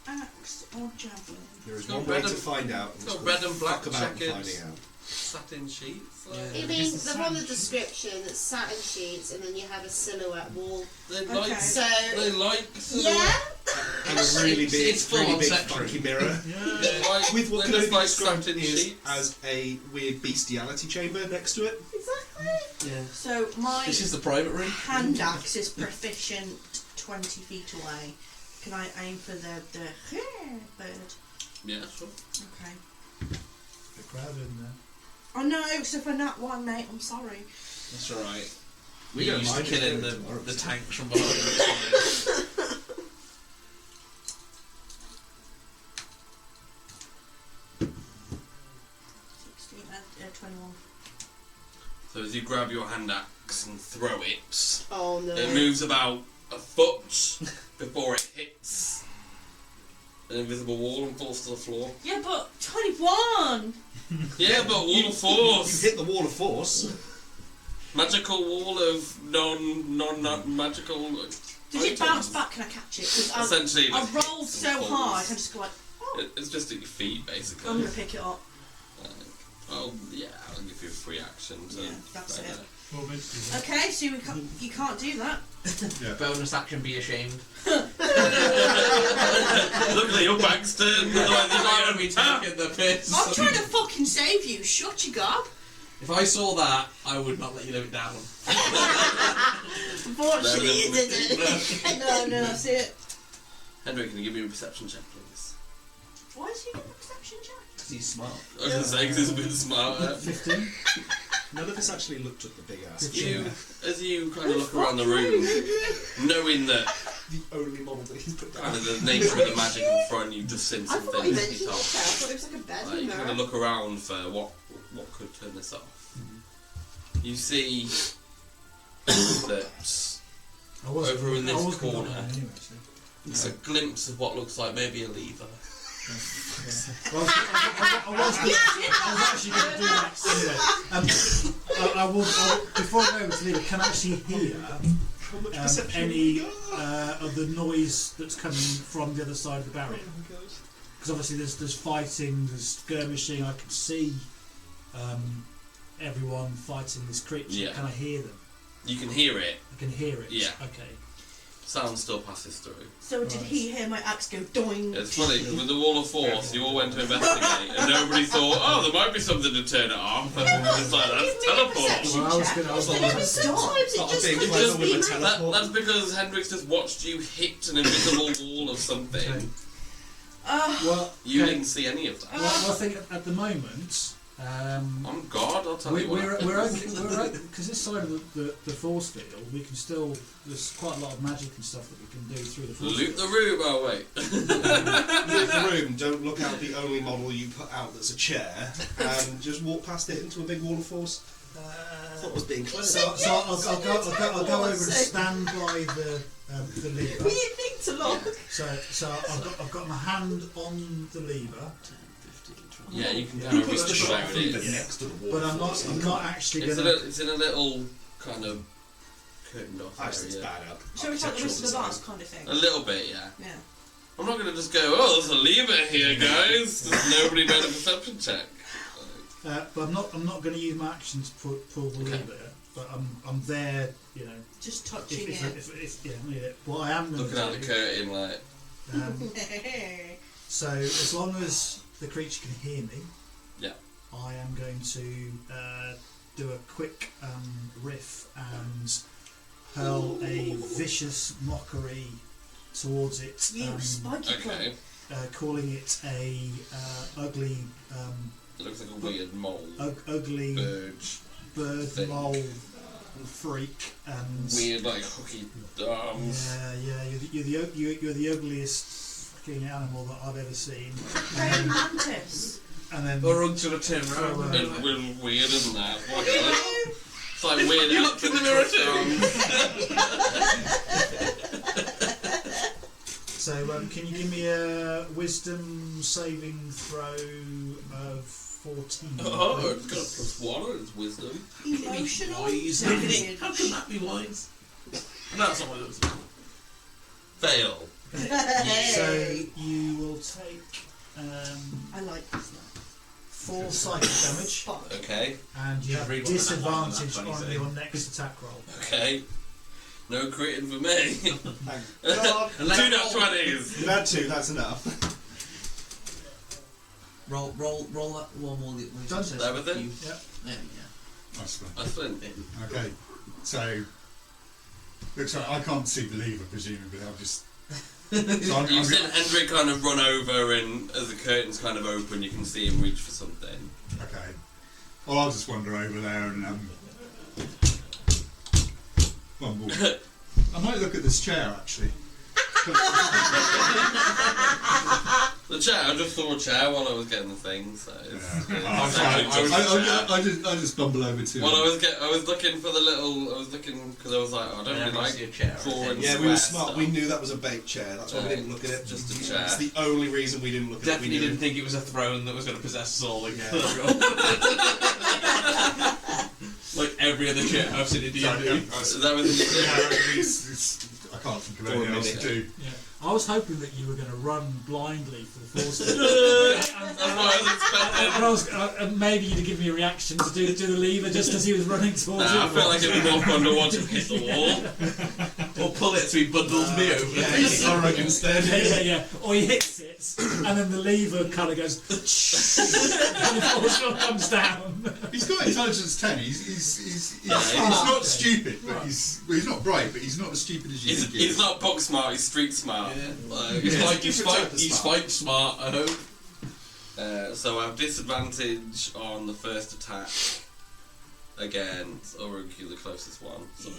Axe or javelin? There is It's got one way red to and- find out. it's and got we'll red and black fuck about and checkers. finding out. Satin sheets. Like. Yeah. It means It's the they're on the satin description that's satin sheets and then you have a silhouette wall. They Okay. like. So, They like. yeah? And a really It's big, full really on big secretary. funky mirror. Yeah. They like. With what they can just only be like described satin is sheets. as a weird bestiality chamber next to it. Exactly. Yeah. So my This is the private room. hand axe is proficient 20 feet away. Can I aim for the bird? Yeah, sure. Okay. Bit crowded in there. Oh no, except for that one, mate. I'm sorry. That's alright. We We don't used to mind it, killing don't we? the tanks from behind. Sixteen, 21. So as you grab your hand axe and throw it, Oh no. it moves about a foot before it hits an invisible wall and falls to the floor. Yeah, but 21. Yeah, but wall of You force, hit the wall of force. magical wall of non-magical. Does it bounce back? Can I catch it? 'Cause Essentially, I it rolled hits so and hard, I falls. just go like, oh, It's just at your feet, basically. I'm gonna pick it up. Oh yeah, I'll give you a free action to. Yeah, that's it. Well, meant to do that. Okay, so you can't do that. Bonus action, be ashamed. Luckily, your back's turned. Otherwise, I you'd would be taking the piss. I'm trying to fucking save you. Shut your gob. If I saw that, I would not let you live it down. Unfortunately, it didn't. No, that's it. Henry, can you give me a perception check, please? Why is he getting a perception check? Because he's smart. I was going to say, because he's a bit smarter. 15. None of us actually looked at the big ass. As you kind of look around the room, knowing that The only model that he's put down. kind of the nature of the magic in front, you've just seen I some thought you things mentioned hit it. I off. thought it was like a bed You kind mirror. of look around for what could turn this off. You see that I was Over in this I was gonna corner. look at it anyway, actually. there's a glimpse of what looks like maybe a lever. Well, I was actually going to do that anyway. I will, before I go over to leave, I can actually hear How much perception any have we got? of the noise that's coming from the other side of the barrier. Because obviously there's fighting, there's skirmishing. I can see everyone fighting this creature. Yeah. Can I hear them? You can hear it. I can hear it. Yeah. Okay. Sound still passes through. So did he hear my axe go doing? It's funny, with the wall of force, you all went to investigate, and nobody thought, oh, there might be something to turn it off, and it's like, that's Give me a teleport. perception Well, I was check. gonna- I was Then gonna it say- stops. Sometimes it Not a just big could clever just with be a magic. teleport. That's because Hendrix just watched you hit an invisible wall of something. Okay. Uh, Well, You okay. didn't see any of that. Well, I think at the moment. On God, I'll tell you what. We're okay because this side of the force field, we can still. There's quite a lot of magic and stuff that we can do through the force Loot field. the room, oh wait. Leave the room, don't look out the only model you put out that's a chair, and just walk past it into a big wall of force. I thought I was being clever. So I'll go over and stand by the lever. We didn't think to look. So I've got my hand on the lever, Yeah, you can kind of Puts the reach shot where it fever is. next to the wall. but I'm of not actually It's gonna. it's in a little kind of curtained off Actually, it's area. bad up. so it's like the Wizard of Architectural Oz kind of thing. A little bit, yeah. Yeah. I'm not going to just go, oh, there's a lever here, guys. There's nobody made a perception check. But I'm not going to use my action to pull the lever. But I'm there, you know. Just touching it. If yeah. What I am going Looking out the to do. curtain, like, So as long as the creature can hear me, yeah. I am going to do a quick riff and hurl a vicious mockery towards it, You spiky Okay. cunt. calling it a ugly It looks like a weird mole. Ugly bird thing. mole freak and Weird, like hooky arms. Yeah. You're the ugliest fucking animal that I've ever seen. Praying mantis. And then Or run to the tin round. It's weird, isn't that? It's like weird. You looked in the mirror So, can you give me a wisdom saving throw of 14? Oh, it's got a +1 on its wisdom. Emotional. Wise. How can that be wise? No, that's not what it looks like. Fail. So you will take I like this now. 4 psychic damage, Okay. and you have read what the disadvantage funny on saying. your next attack roll. Okay. No critting for me. Thank God. 2 nat 20s. You've had 2, that's enough. Roll that one more. Done. Everything? Yep. There we Nice one. Excellent. Okay, so looks like I can't see the lever, presumably. I'll just. So You've seen Hendrik kind of run over, and as the curtains kind of open, you can see him reach for something. okay. Well, I'll just wander over there and mumble. I might look at this chair actually. The chair, I just saw a chair while I was getting the thing, so it's I just bumble over to. Well, I was looking for the little. I was looking because I was like, I don't really like see a chair. drawing. Yeah, we were square smart. stuff. We knew that was a bait chair. That's why we didn't look at it. Just a chair. It's the only reason we didn't look at it. Definitely didn't think it was a throne that was going to possess us all. Like, like every other chair I've seen in D&D. So that was I can't think of anything else to do. Yeah. I was hoping that you were going to run blindly for the force. That's what I was expecting. Maybe you'd give me a reaction to do the lever just as he was running towards Nah, I you. felt like it was more fun to watch him hit the wall. Or pull it so he bundles me over. Sorry, instead. Yeah. Or he hits it, and then the lever kind of goes, and the force comes down. He's got intelligence 10. He's Yeah, not stupid, but he's not bright, but he's not as stupid as you think he is. He's not book smart. He's street smart. Yeah. Like, He's fight smart, I hope. so I have disadvantage on the first attack against Orugu, the closest one. So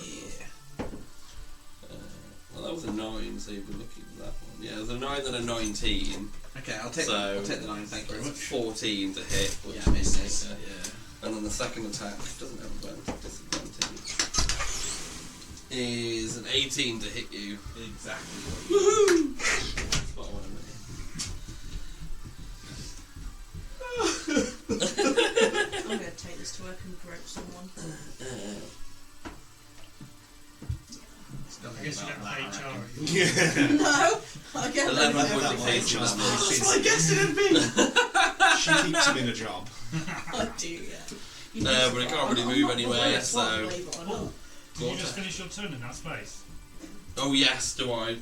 well, that was a 9, so you've been looking at that one. Yeah, there's a 9 and a 19. Okay, I'll take the 9, thank you very much. 14 to hit. Which Yeah, misses. is, Yeah. And then the second attack doesn't have a disadvantage. Is an 18 to hit you. Exactly. Woohoo! That's what I want to I'm going to take this to work and grope someone. I guess you get HR. No, I get 11 that. points of case on that That's what I guessed it'd be. She keeps him in a job. I do, yeah. but it can't really move anywhere, so. Did you just finish your turn in that space? Oh, yes, do I?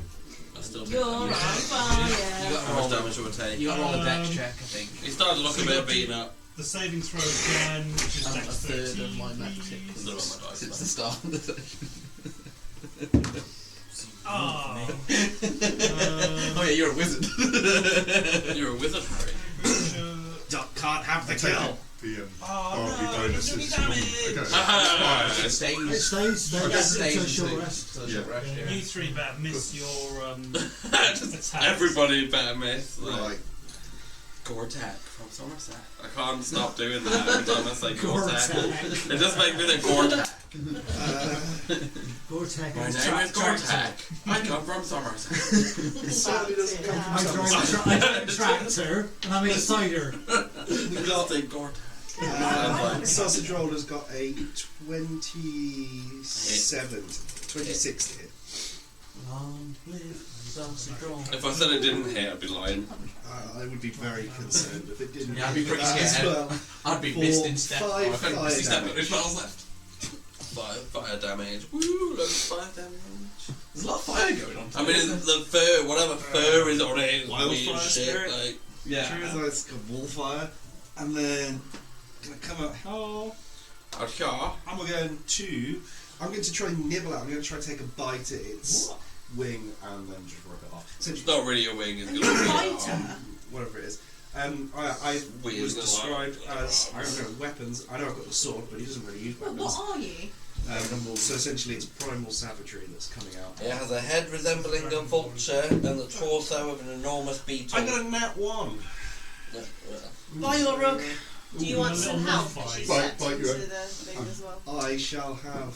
I still do. You're on fire. How much damage will I take? You got to roll a dex check, I think. He started looking a bit beaten up. The saving throw again, which is I'm dex a third 13, of my magic. please. Still on my dice. Since the start of the session. Ah. Oh yeah, you're a wizard. You're a wizard, Harry. Duck can't have the I take kill. it. The Oh, RP no, bonus give me is damage. okay. Ah, It stays. It stays until short rest. Until short rest, yeah. You three better miss your Just attack. everybody better miss. Right. Gortek from Somerset. I can't stop doing that every time I say Gortek. It just makes me think Gortek. Gore-Tex. My name is Gortek. I come from Somerset. Certainly doesn't come I drive a tractor and I make cider. We just say Gortek. Sausage Roller's got a 26 to hit. Long live sausage roll. If I said it didn't hit, I'd be lying. I would be very concerned if it didn't. Yeah, I'd be hit pretty that as scared. well. I'd be For missed in step. 5 I've only fire missed in step, damage. but there's spells left. Fire damage. Woo, loads of fire damage. There's a lot of fire going on. I mean, the fur, whatever fur is on it, is Wildfire weird shit. spirit? Like, Yeah. So it's got Wallfire, and then gonna come out. Oh, okay. I'm going to try and nibble out. I'm going to try and take a bite at its wing and then just rip it off. It's Essentially, not really a wing, it's Are gonna you a be fighter? whatever it is. I Weird was little described art. as, I don't know, weapons. I know I've got the sword, but he doesn't really use Well, weapons. what are you? So essentially it's primal savagery that's coming out. It has a head resembling a vulture and the torso of an enormous beetle. I got a nat 1. Buy your rug. Do you want some help? Bite- She's bite stepped your into own. the thing as well. I shall have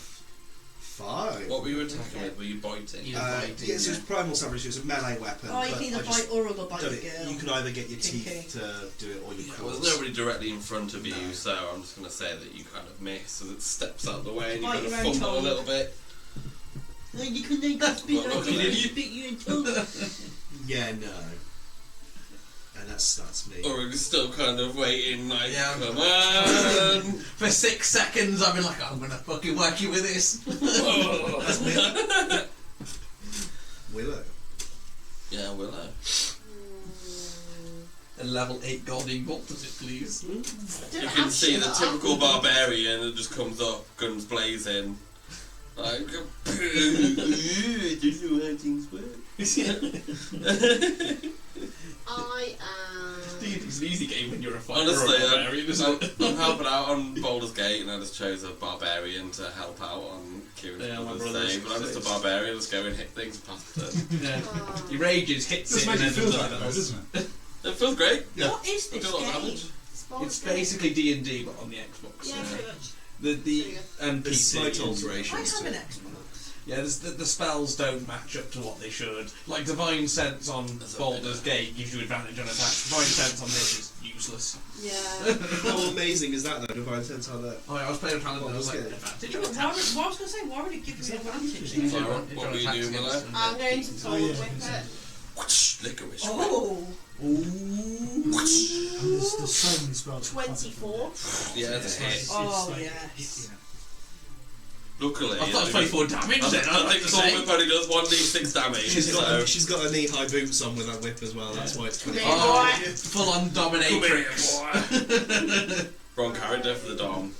5. What were you attacking with? Were you biting? Yeah, so it's primal savagery, it's a melee weapon. Oh, you but can either I just bite or rug or bite done the it. girl. You can either get your Kinky. teeth to do it or your Well, claws. there's nobody directly in front of you, No. so I'm just going to say that you kind of miss and it steps out of the way and you Bite kind of your own fumble a tongue. little bit. No, you can then go spit What, like you you idiot? spit you in tongue. Yeah, no. And that's me. Or it's still kind of waiting, like, Yeah. come on! For 6 seconds, I've been like, I'm gonna fucking whack you with this. That's me. Willow. Yeah, Willow. A level 8 guardian bolt, does it please? You can see the typical barbarian that just comes up, guns blazing. Like, this is how things work. I am. Dude, it's an easy game when you're a fighter. Honestly, or a barbarian, isn't it? I'm helping out on Baldur's Gate and I just chose a barbarian to help out on Kieran's Yeah, my brother's brother's save, but I'm just a barbarian, just go and hit things and pass the turn. Yeah. Oh. He rages, hits Does it, make and you then feel does like that. that, doesn't it? It feels great. Yeah. What is I this do a lot of game? damage. It's basically D&D, but on the Xbox. Yeah, pretty much. The and There's PC. slight I alterations have to an it. Xbox. Yeah, the spells don't match up to what they should. Like Divine Sense on Baldur's Gate gives you advantage on attacks. Divine Sense on this is useless. Yeah. How amazing is that though, Divine Sense on that? Oh, yeah, I was playing a paladin and I was like, Baldur's advantage Why on would, attacks. what I was going to say, why would it give you advantage? So, what were you doing, Willow? I'm going to forward whip it. Licorice. Oh! And there's so many spells. 24. Yeah, it's a hit. Oh, yes. Luckily, I thought it was 24 damage I then. think I Sword Whip only does 1d6 damage. She's got her knee-high boots on with that whip as well. That's why it's 20. Oh, full on dominatrix. Wrong character for the Dom.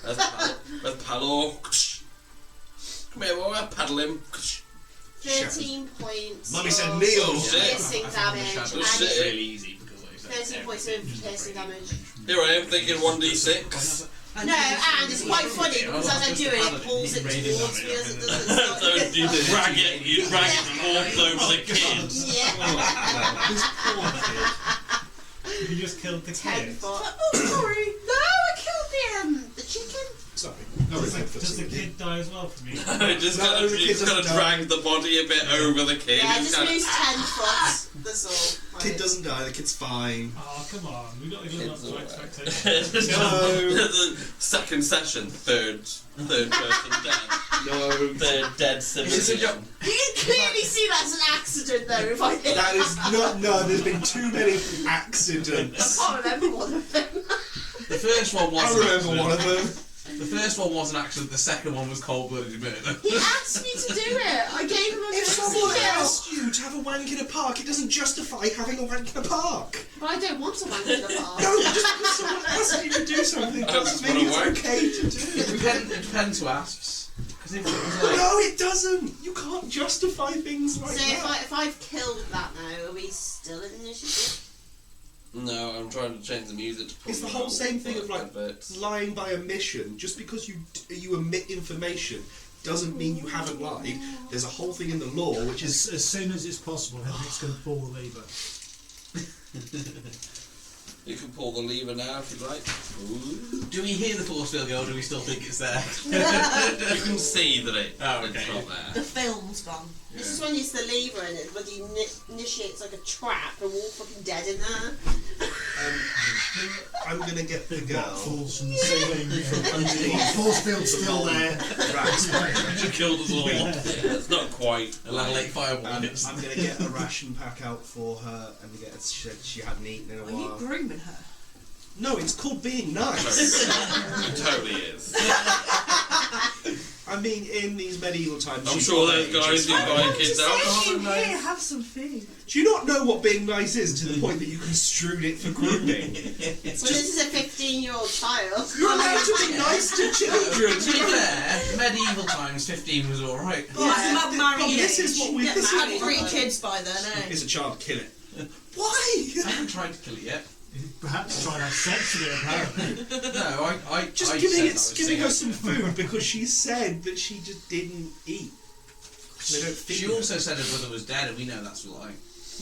There's Palo. Come here, boy, paddle him. 13 points. Mummy said of kneel. piercing I found the damage. shadow. And Shit. It's really easy because like I said, 13 points of piercing damage. Here I am thinking 1d6. No, and it's quite funny because as I do it, it pulls it towards me as it doesn't. So you drag it towards over the kid. Yeah. This poor kid. You just killed the 10 kid. foot. Oh, sorry! No, I killed the chicken. Sorry. Does the kid die as well from you? Just No, gotta, the you kid just gotta doesn't drag the body a bit over the kid. Yeah, It's just kinda- moves 10 foot. That's all. Kid doesn't die, the kid's fine. Oh, come on. We've got to live up Kids to are expectations. No. Second session, third person dead. No. Third dead civilian. You can clearly see that's an accident though, if I think. That is not. No, there's been too many accidents. I can't remember one of them. the first one was I remember one of them. The first one was an accident, the second one was cold-blooded murder. He asked me to do it. I gave him a If fixed someone skill. asked you to have a wank in a park, it doesn't justify having a wank in a park. But I don't want to wank in the park. No, just because someone asks you to do something I doesn't just mean wanna it's wank. okay to do. It depends who asks. Because if it was like... No, it doesn't. You can't justify things like So that. if I've killed that now, are we still in initiative? No, I'm trying to change the music to It's the pull whole out same thing of like adverts. lying by omission. Just because you omit information doesn't mean you haven't lied. There's a whole thing in the law which is As soon as it's possible, Hendrik's going to pull the lever. You can pull the lever now if you'd like. Ooh. Do we hear the force field or do we still think it's there? You can see that it's okay. not The there. film's gone. This is when it's the lever in it, when you initiate like a trap and we're all fucking dead in there. I'm gonna get the Big girl. rock falls from the ceiling. From underneath. Force field's still there. She killed us all. Yeah, it's not quite. A level 8 fireball I'm hits. gonna get a ration pack out for her and get she hadn't eaten in a Are you while. grooming her? No, it's called being nice. It totally is. I mean, in these medieval times, I'm she's sure got those age, guys it's who fine. buy kids out. Here, have some food. Do you not know what being nice is to the point that you construed it for grooming? It's Well, just this is a 15-year-old child. you're allowed to be nice to children. To be fair, medieval times 15 was alright. Yeah, But this is what we. This Had is 3 kids by then, eh? It's a child. Kill it. Why? I haven't tried to kill it yet. Perhaps trying to have sex with it, apparently. No, I Just I giving said I it, was giving her seeing some food because she said that she just didn't eat. They don't feed She her. also said her brother was dead, and we know that's a lie.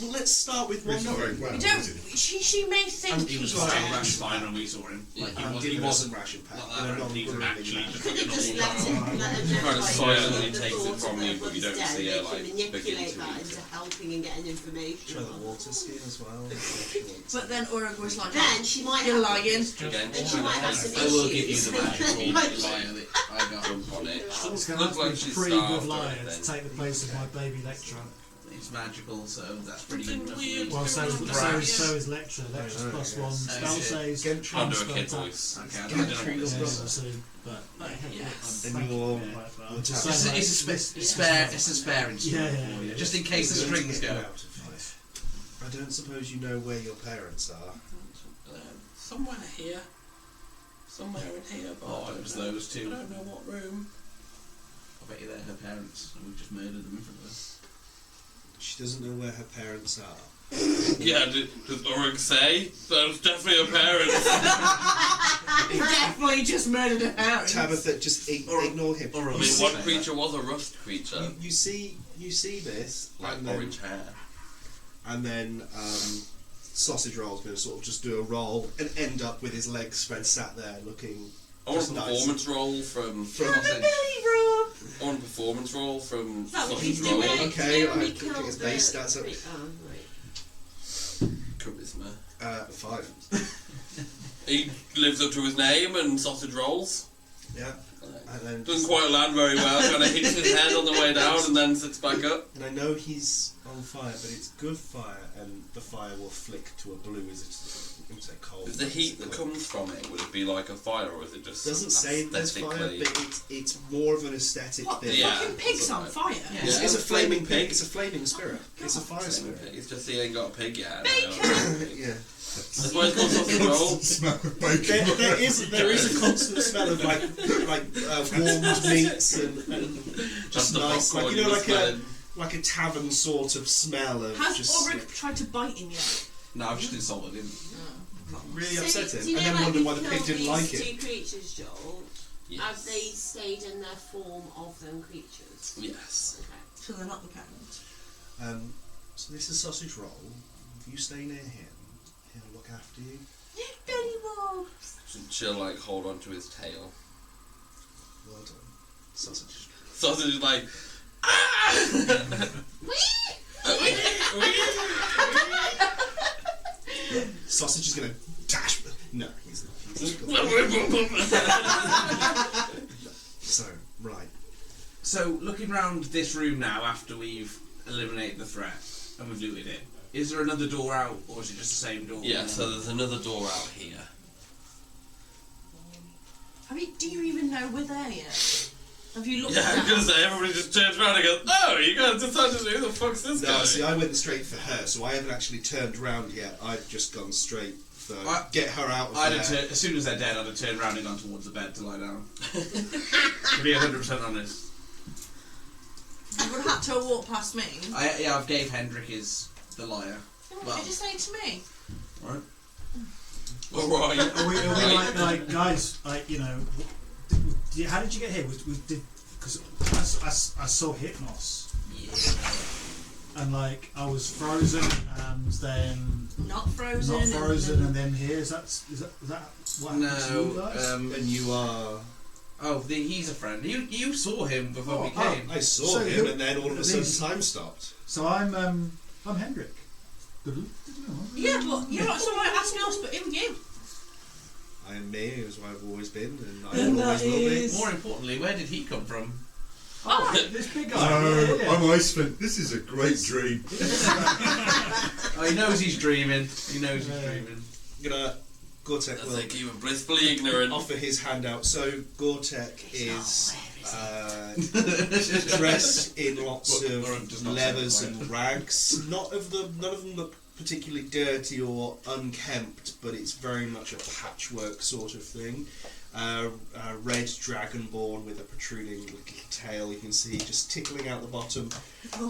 Well, let's start with one It's not very thing. well, We is don't. it? She may think He was he's fine, dead. fine when we saw him. Like I'm he giving her some wasn't ration pack. like in a that. He was non-grooming actually manner. just Could have just like let him Kind of know silently the takes it thought from of you, her but you don't brother's see dead, her, make like, him begin manipulate to that eat into it. helping and getting information. Try the water skin as well. if she wants But it. then Uruk was like, Then she might "You're have lying." Again, And she might have some I will give you issues. the magical Like- liar that I got. jump on it. It's going to Looks have to like be she's pretty good starved liar then. to take the place of my baby lecturer. It's magical, so that's pretty Something good. weird. Well, so is lecturer. Lecturer's know, plus yes. one. Spell shit. saves. Gentry. I'll do a transfer kid attack. voice. Okay, I don't know what Gentry this was is. brother. So, but Yes. And thank you you're- very much, but I'm you're just tapping. saying, It's like, a spare instrument Yeah. for you, just in case the strings go. Out of five. I don't suppose you know where your parents are. Somewhere here. Somewhere in here, but Oh, it was those I two. don't know what room. I bet you they're her parents, and we've just murdered them in front of us. She doesn't know where her parents are. Yeah, does Uruk say? Those definitely her parents. Definitely just murdered her parents. Tabitha, just ignore him. I You mean, see- one creature was a rust creature. you see this, Like and then, orange hair. and then Sausage Roll's going to sort of just do a roll and end up with his legs spread, sat there looking. I want a Just nice. performance roll from From- I want a performance roll from That what Sausage he's Roll. doing. Okay, When we I killed think his the base stats up. Oh, right. Charisma. 5. He lives up to his name and sausage rolls. Yeah, and then Doesn't quite land very well. Kind of hits his head on the way down and then sits back up. And I know he's on fire, but it's good fire, and the fire will flick to a blue as it's cold. Is the heat that comes from it, would it be like a fire, or is it just Doesn't say there's fire, aesthetically- but it's more of an aesthetic What, the thing. Yeah. fucking pig's on fire? It's, Yeah. it's a flaming Flaming pig. pig. It's a flaming spirit. It's a fire spirit. It's just he ain't got a pig yet. Yeah. That's why it's called sausage roll. Smell of bacon. There is a constant smell of like warmed meats and That's just the nice, popcorn like you were smelling. like a tavern sort of smell of Has just Ulrich tried to bite him yet? No, I've just insulted him. really So upset do him, you and know, then like, wonder we why the pig killed didn't these like it. two creatures, Joel. Have they Yes. stayed in their form of them creatures? Yes. Okay. So they're not the parents. So this is Sausage Roll. If you stay near him, he'll look after you. Belly Bobs! She'll like hold on to his tail. Well done, Sausage. Sausage is like. Sausage is gonna dash. No, he's not. So right. So, looking round this room now, after we've eliminated the threat and we've looted it, is there another door out, or is it just the same door? Yeah, so there's another door out here. Do you even know we're there yet? Have you looked Yeah, I was gonna down? say, everybody just turns around and goes, "Oh, you guys decided to do who the fuck's this No, guy?" see, I went straight for her, so I haven't actually turned round yet. I've just gone straight for get her out of I'd there. have as soon as they're dead, I'd have turned around and gone towards the bed to lie down. To be 100% honest. You would have had to walk past me. I've gave Hendrik the liar. What Well. did you say to me? Right? Alright. Are we like guys, like, you know, how did you get here? Because I saw Hypnos, and like I was frozen, and then Not frozen. not frozen, and then here. Is that what happened to you guys? And you are. He's a friend. You saw him before we came. I saw So him, who- and then all of a these- sudden time stopped. So I'm Hendrik. Yeah, but you're not someone asking us, but who are you? I am me, as I've always been, and I will always will be. More importantly, where did he come from? Oh, This big guy. No, yeah. I'm Iceland. This is a great dream. Oh, he knows he's dreaming. He knows he's dreaming. I'm gonna Gore-Tech I will think you were blissfully ignorant. offer his hand out. So Gore-Tech is dressed in lots Warren does of not leathers sound and rags. None of them look particularly dirty or unkempt, but it's very much a patchwork sort of thing. a red dragonborn with a protruding little tail. You can see just tickling out the bottom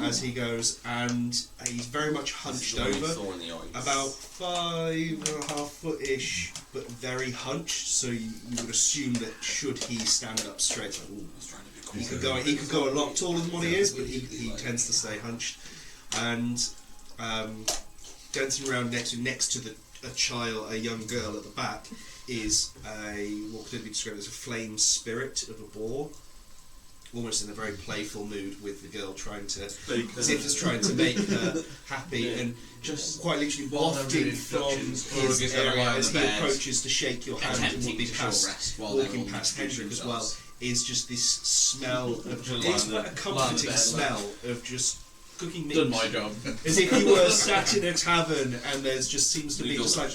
as he goes, and he's very much hunched over, about 5.5 foot-ish, but very hunched. So you would assume that should he stand up straight, like, ooh, he could go a lot taller than what he is, but he tends to stay hunched, and dancing around next to a young girl at the back is what could be described as a flame spirit of a boar, almost in a very playful mood, with the girl trying to, as if it's trying to make her happy, and just quite literally wafting from his area as he approaches to shake your hand and will be walking past Hendrik as well, is just this smell of, it's quite a comforting smell of just cooking meat. Done my job. As if you were sat in a tavern and there's just seems to be just like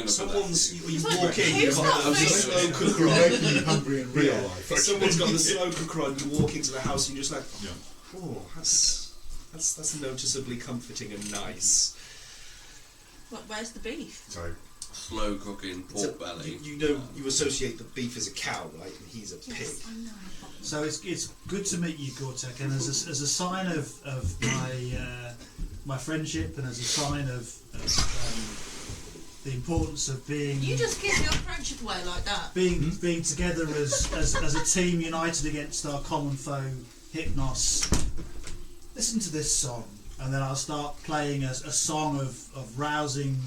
someone's, you walk in, you've got the slow cooker on. Hungry in real life. Someone's got the slow cooker on, you walk into the house and you're just like, oh, that's noticeably comforting and nice. Where's the beef? So, slow cooking pork belly. You associate the beef as a cow, right? And he's a pig. Yes, I know. So it's good to meet you, Gortek, and as a sign of my friendship, and as a sign of the importance of being. You just give your friendship away like that. Being together as a team united against our common foe, Hypnos. Listen to this song, and then I'll start playing a song of rousing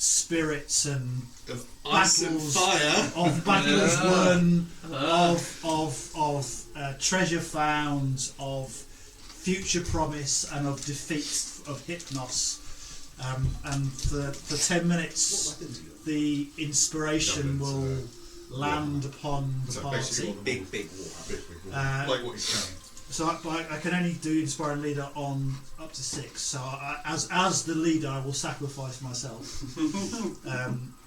spirits and of ice and fire, of battles won, of treasure found, of future promise, and of defeat of Hypnos. And for 10 minutes, the inspiration will land upon the party. Big war. like what he's saying. So I can only do Inspiring Leader on up to 6. So as the leader, I will sacrifice myself.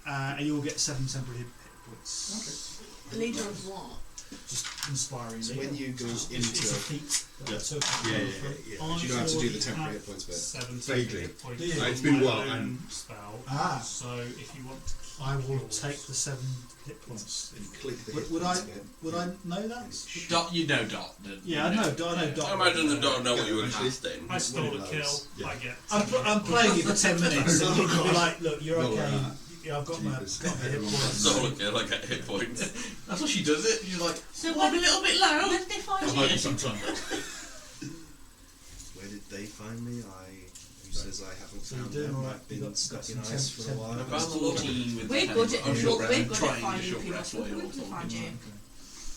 And you will get 7 temporary hit points. Okay. Leader of what? Just Inspiring So Leader. when you go into it's a feat. Yeah. So you don't have to do the temporary hit points bit. 7 Vaguely. hit points. Yeah. It's been a while, Own and spell. So if you want to keep I will yours, take the 7 hit points. If you click the hit Would I points bit, would I know that? Dot, you know Dot. Yeah, I know Dot. I imagine the dog know what you were casting. I stole One a of kill. those. I get. I'm playing you for 10 minutes, and Oh, you'll be God. like, look, you're Roll okay. that. Yeah, I've got my hit Jeepers. points. Stole a kill, I get hit points. That's what she does it. She's like, So I'm a little bit loud. Where did they find I'll you? sometime. Where did they find me? Who says I haven't So you're found doing them? alright, I've been you got stuck in some ice temp- for a while. About 14 with We're the good pen. at I'm we're good at trying to finding short people. rest We're while you're good to talking. find you.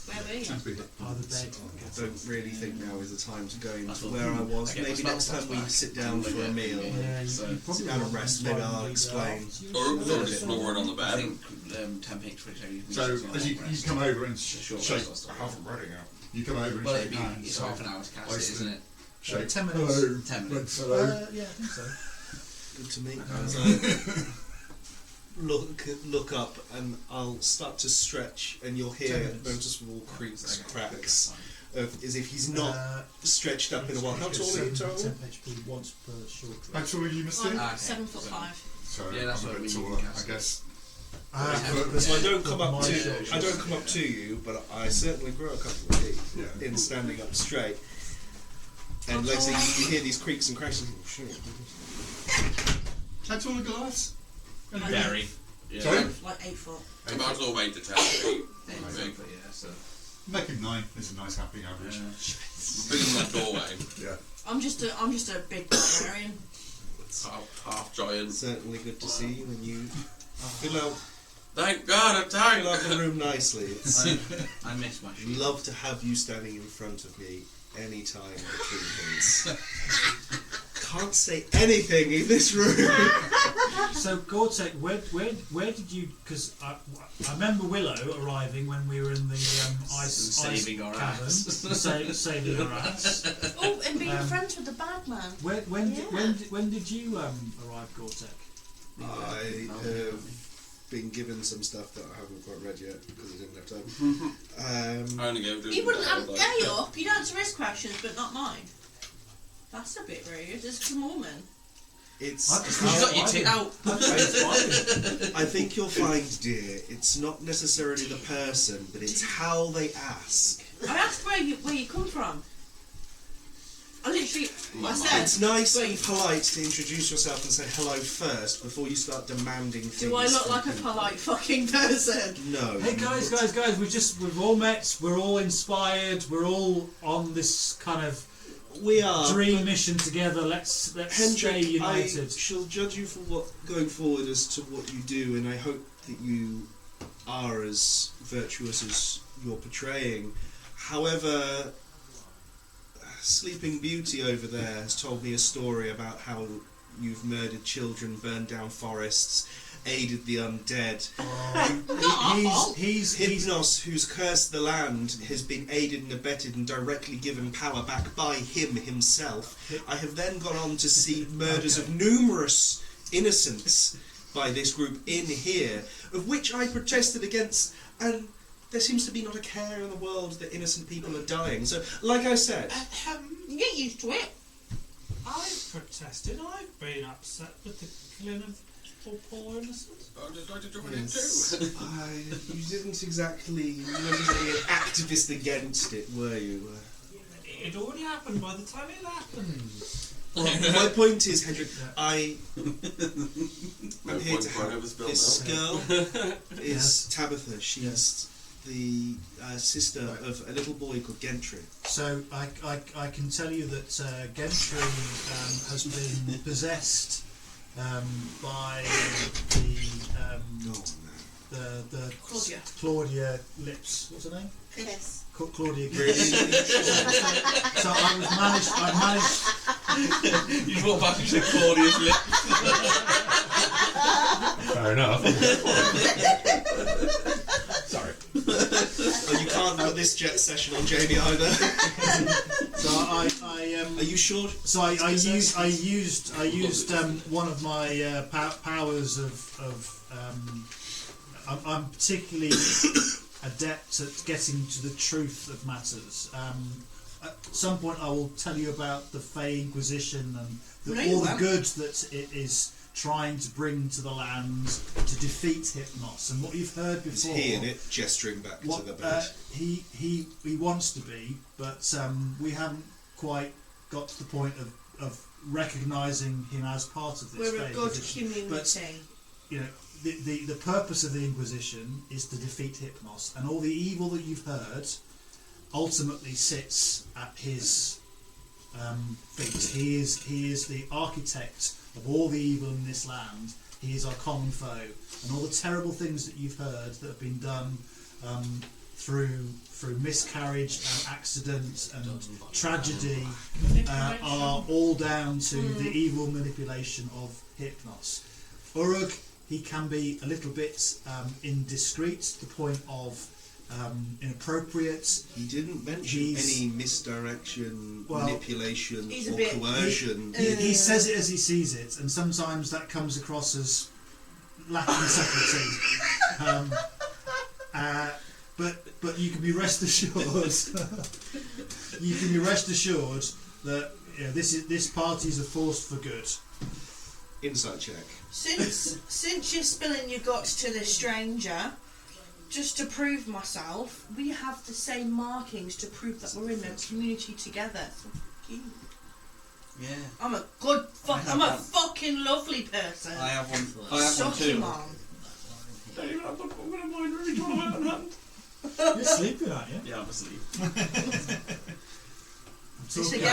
Where were you? Sounds big. Oh, the bed. I don't really think now is the time to go That's into what- where I was. I get my Maybe next spell time we slots back. sit down for a meal. Yeah, you, So- you probably Sit down and want rest, to maybe inspire I'll me explain. afterwards. Or we could just lower it on the I bed. think temp H20 So as you come over and Short shake, rest. I haven't read it out. You come over and Well, shake hands. it's half an hour to cast it, isn't it? Shake. 10 minutes. Hello. 10 minutes. Hello. Yeah, I think so. Good to meet you. As I look up and I'll start to stretch, and you'll hear 10 minutes. noticeable creaks, cracks, as if he's not stretched up in a while. How tall are you, 10 total? HP once per short How rest. tall are you, Misty? I'm Okay. 7'5". So Yeah, that's I'm a what bit we taller, cast. I guess. So I don't come up My to short I don't come up to you, but I certainly grow a couple of feet Yeah. in standing up straight. And let's say you hear these creaks and crashes. How tall are glass? Very. Sorry? Like 8 foot. About all 8 to 10 feet. Big. Yeah, so. Make him 9. It's a nice happy average. Bigger than that doorway. Yeah. I'm just a big barbarian. Half giant. Certainly good to see you, and you fill out Thank God, a tank! the room nicely. It's I miss my sheep. love to have you standing in front of me anytime between things. Can't say anything in this room. So, Gortek, where did you? Because I remember Willow arriving when we were in the ice Saving our cavern, ass. saving our ass. Oh, and being friends with the bad man. When did you arrive, Gortek? I have been given some stuff that I haven't quite read yet because I didn't have time. I only gave He wouldn't get up. You'd answer his questions, but not mine. That's a bit rude. It's a woman. It's. You've got your tit out. I think you'll find, dear, it's not necessarily the person, but it's how they ask. I asked where you come from. I literally, I said. It's nice and polite to introduce yourself and say hello first before you start demanding things. Do I look like a polite fucking person? No. Hey guys, we've all met, we're all inspired, we're all on this kind of dream mission together. Let's Hendrik, stay united. I shall judge you for what going forward as to what you do, and I hope that you are as virtuous as you're portraying. However, Sleeping Beauty over there has told me a story about how you've murdered children, burned down forests, aided the undead. He's Hypnos, who's cursed the land, has been aided and abetted and directly given power back by him himself. I have then gone on to see murders of numerous innocents by this group in here, of which I protested against, and there seems to be not a care in the world that innocent people are dying. So, like I said... You get used to it. I've protested. I've been upset with the killing of poor innocents. I did join Yes, it too. you didn't exactly... You weren't really an activist against it, were you? It already happened by the time it happened. Well, my point is, Hendrik, I'm No here point to crying help. over spilled This milk. girl is Tabitha. She's the sister of a little boy called Gentry. So I can tell you that Gentry has been possessed by the Claudia Lips. What's her name? Yes. Claudia. So I managed. You walk back and say Claudia's lip. Fair enough. Sorry. Oh, you can't put this jet session on Jamie either. So I Are you sure? So I used one of my powers of I'm particularly adept at getting to the truth of matters. At some point I will tell you about the Fey Inquisition and all the good that it is trying to bring to the land to defeat Hypnos. And what you've heard before... Is he in it, gesturing back to the bed? He wants to be, but we haven't quite got to the point of recognising him as part of this We're Fey a good Inquisition. community. But, you know, the purpose of the Inquisition is to defeat Hypnos, and all the evil that you've heard ultimately sits at his feet. He is the architect of all the evil in this land. He is our common foe, and all the terrible things that you've heard that have been done through miscarriage and accident and tragedy are all down to the evil manipulation of Hypnos. Uruk, he can be a little bit indiscreet to the point of inappropriate. He didn't mention any misdirection, manipulation, or coercion. He says it as he sees it, and sometimes that comes across as lacking subtlety. But you can be rest assured. You can be rest assured that this party is a force for good. Insight check. Since you're spilling your guts to this stranger, just to prove myself, we have the same markings to prove that we're in a community together. So fuck you. Yeah. I'm a good I'm a fucking lovely person. I have one. I have one Suck too. him on. Don't even have to put in mind really trying to have an hand. You're sleeping, aren't you? Yeah, I'm asleep. I'm talking, I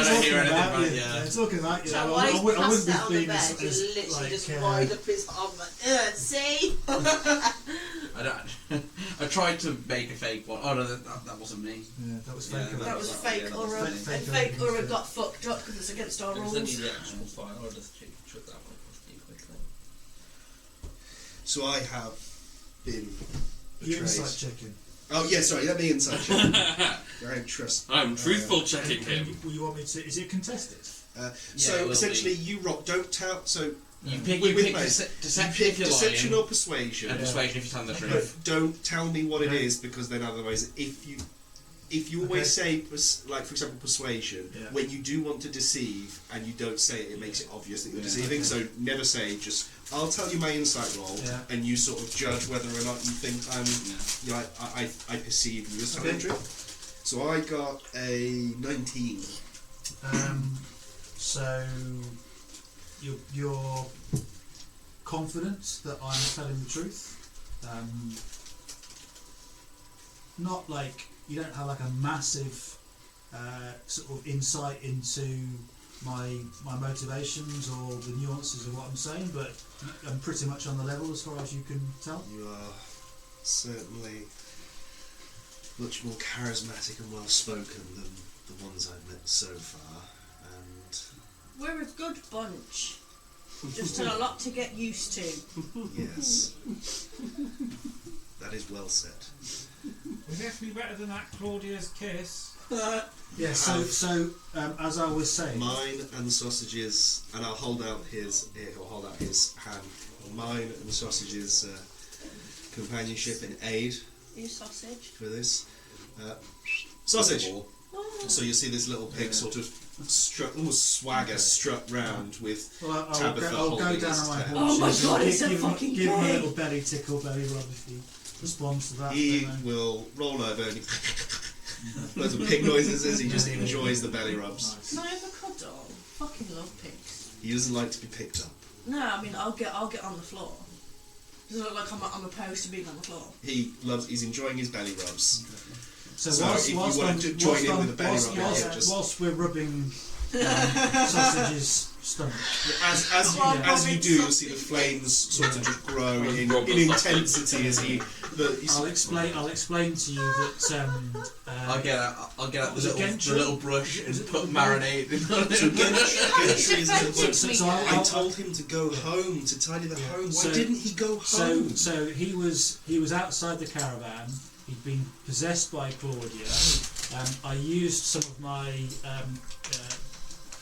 don't hear anything about about you. it, yeah. I'm talking about you. So I while he's wouldn't passed be out on the being bed, as he literally like, just wind up his arm like, see? I tried to make a fake one. Oh no, that wasn't me. Yeah, that was fake. That was fake yeah, Ura, and fake fake Ura. Ura got fucked up because it's against our rules. the actual file, or just chuck that one across to you quickly? So I have been You betrayed. insight checking. Oh yeah, sorry, let me insight check. I don't trust. I'm truthful checking him. You want me to? Is it contested? it So will essentially, you rock. Don't tell. So You pick with deception pick if you're deception lying, or persuasion. and persuasion if you're telling the But truth. don't tell me what it Okay. is, because then otherwise, if if you always say, like for example, persuasion, Yeah. when you do want to deceive and you don't say it, it makes it obvious that you're deceiving. Okay. So never say, just I'll tell you my insight roll, and you sort of judge whether or not you think I perceive you as telling the truth. So I got a 19. So you're confident that I'm telling the truth. Not like you don't have like a massive sort of insight into my motivations or the nuances of what I'm saying, but I'm pretty much on the level as far as you can tell. You are certainly much more charismatic and well spoken than the ones I've met so far, and We're a good bunch. Just a lot to get used to. yes, that is well said. We're definitely better than that Claudia's kiss. Yeah. So as I was saying, Mine and Sausage's, and I'll hold out his. He'll hold out his hand. Mine and Sausage's companionship and aid You sausage. for this. Sausage. Oh. So you see this little pig sort of almost swagger strut round with well, Tabitha I'll holding go down his on my tail. Oh my haunches God, and it's a give him fucking a pig. little belly tickle, belly rub if he responds to that. He then, will roll over and loads of pig noises as he just enjoys the belly rubs. Nice. Can I have a cuddle? Fucking love pigs. He doesn't like to be picked up. No, I mean I'll get on the floor. Does it look like I'm opposed to being on the floor? He's enjoying his belly rubs. So So whilst, if you whilst want I'm, to join whilst in I'm- with the belly whilst- rubbing, whilst- yeah, just- whilst we're rubbing Sausage's stomach. As you do, you'll see the flames sort of just grow in intensity as I'll explain to you that I'll get out Was it the Gentry? little brush and put marinade in on So it. Gentry is in the So- woods. so I told him to go home, to tidy the home. Why So- didn't he go home? So he was outside the caravan. He'd been possessed by Claudia. I used some of my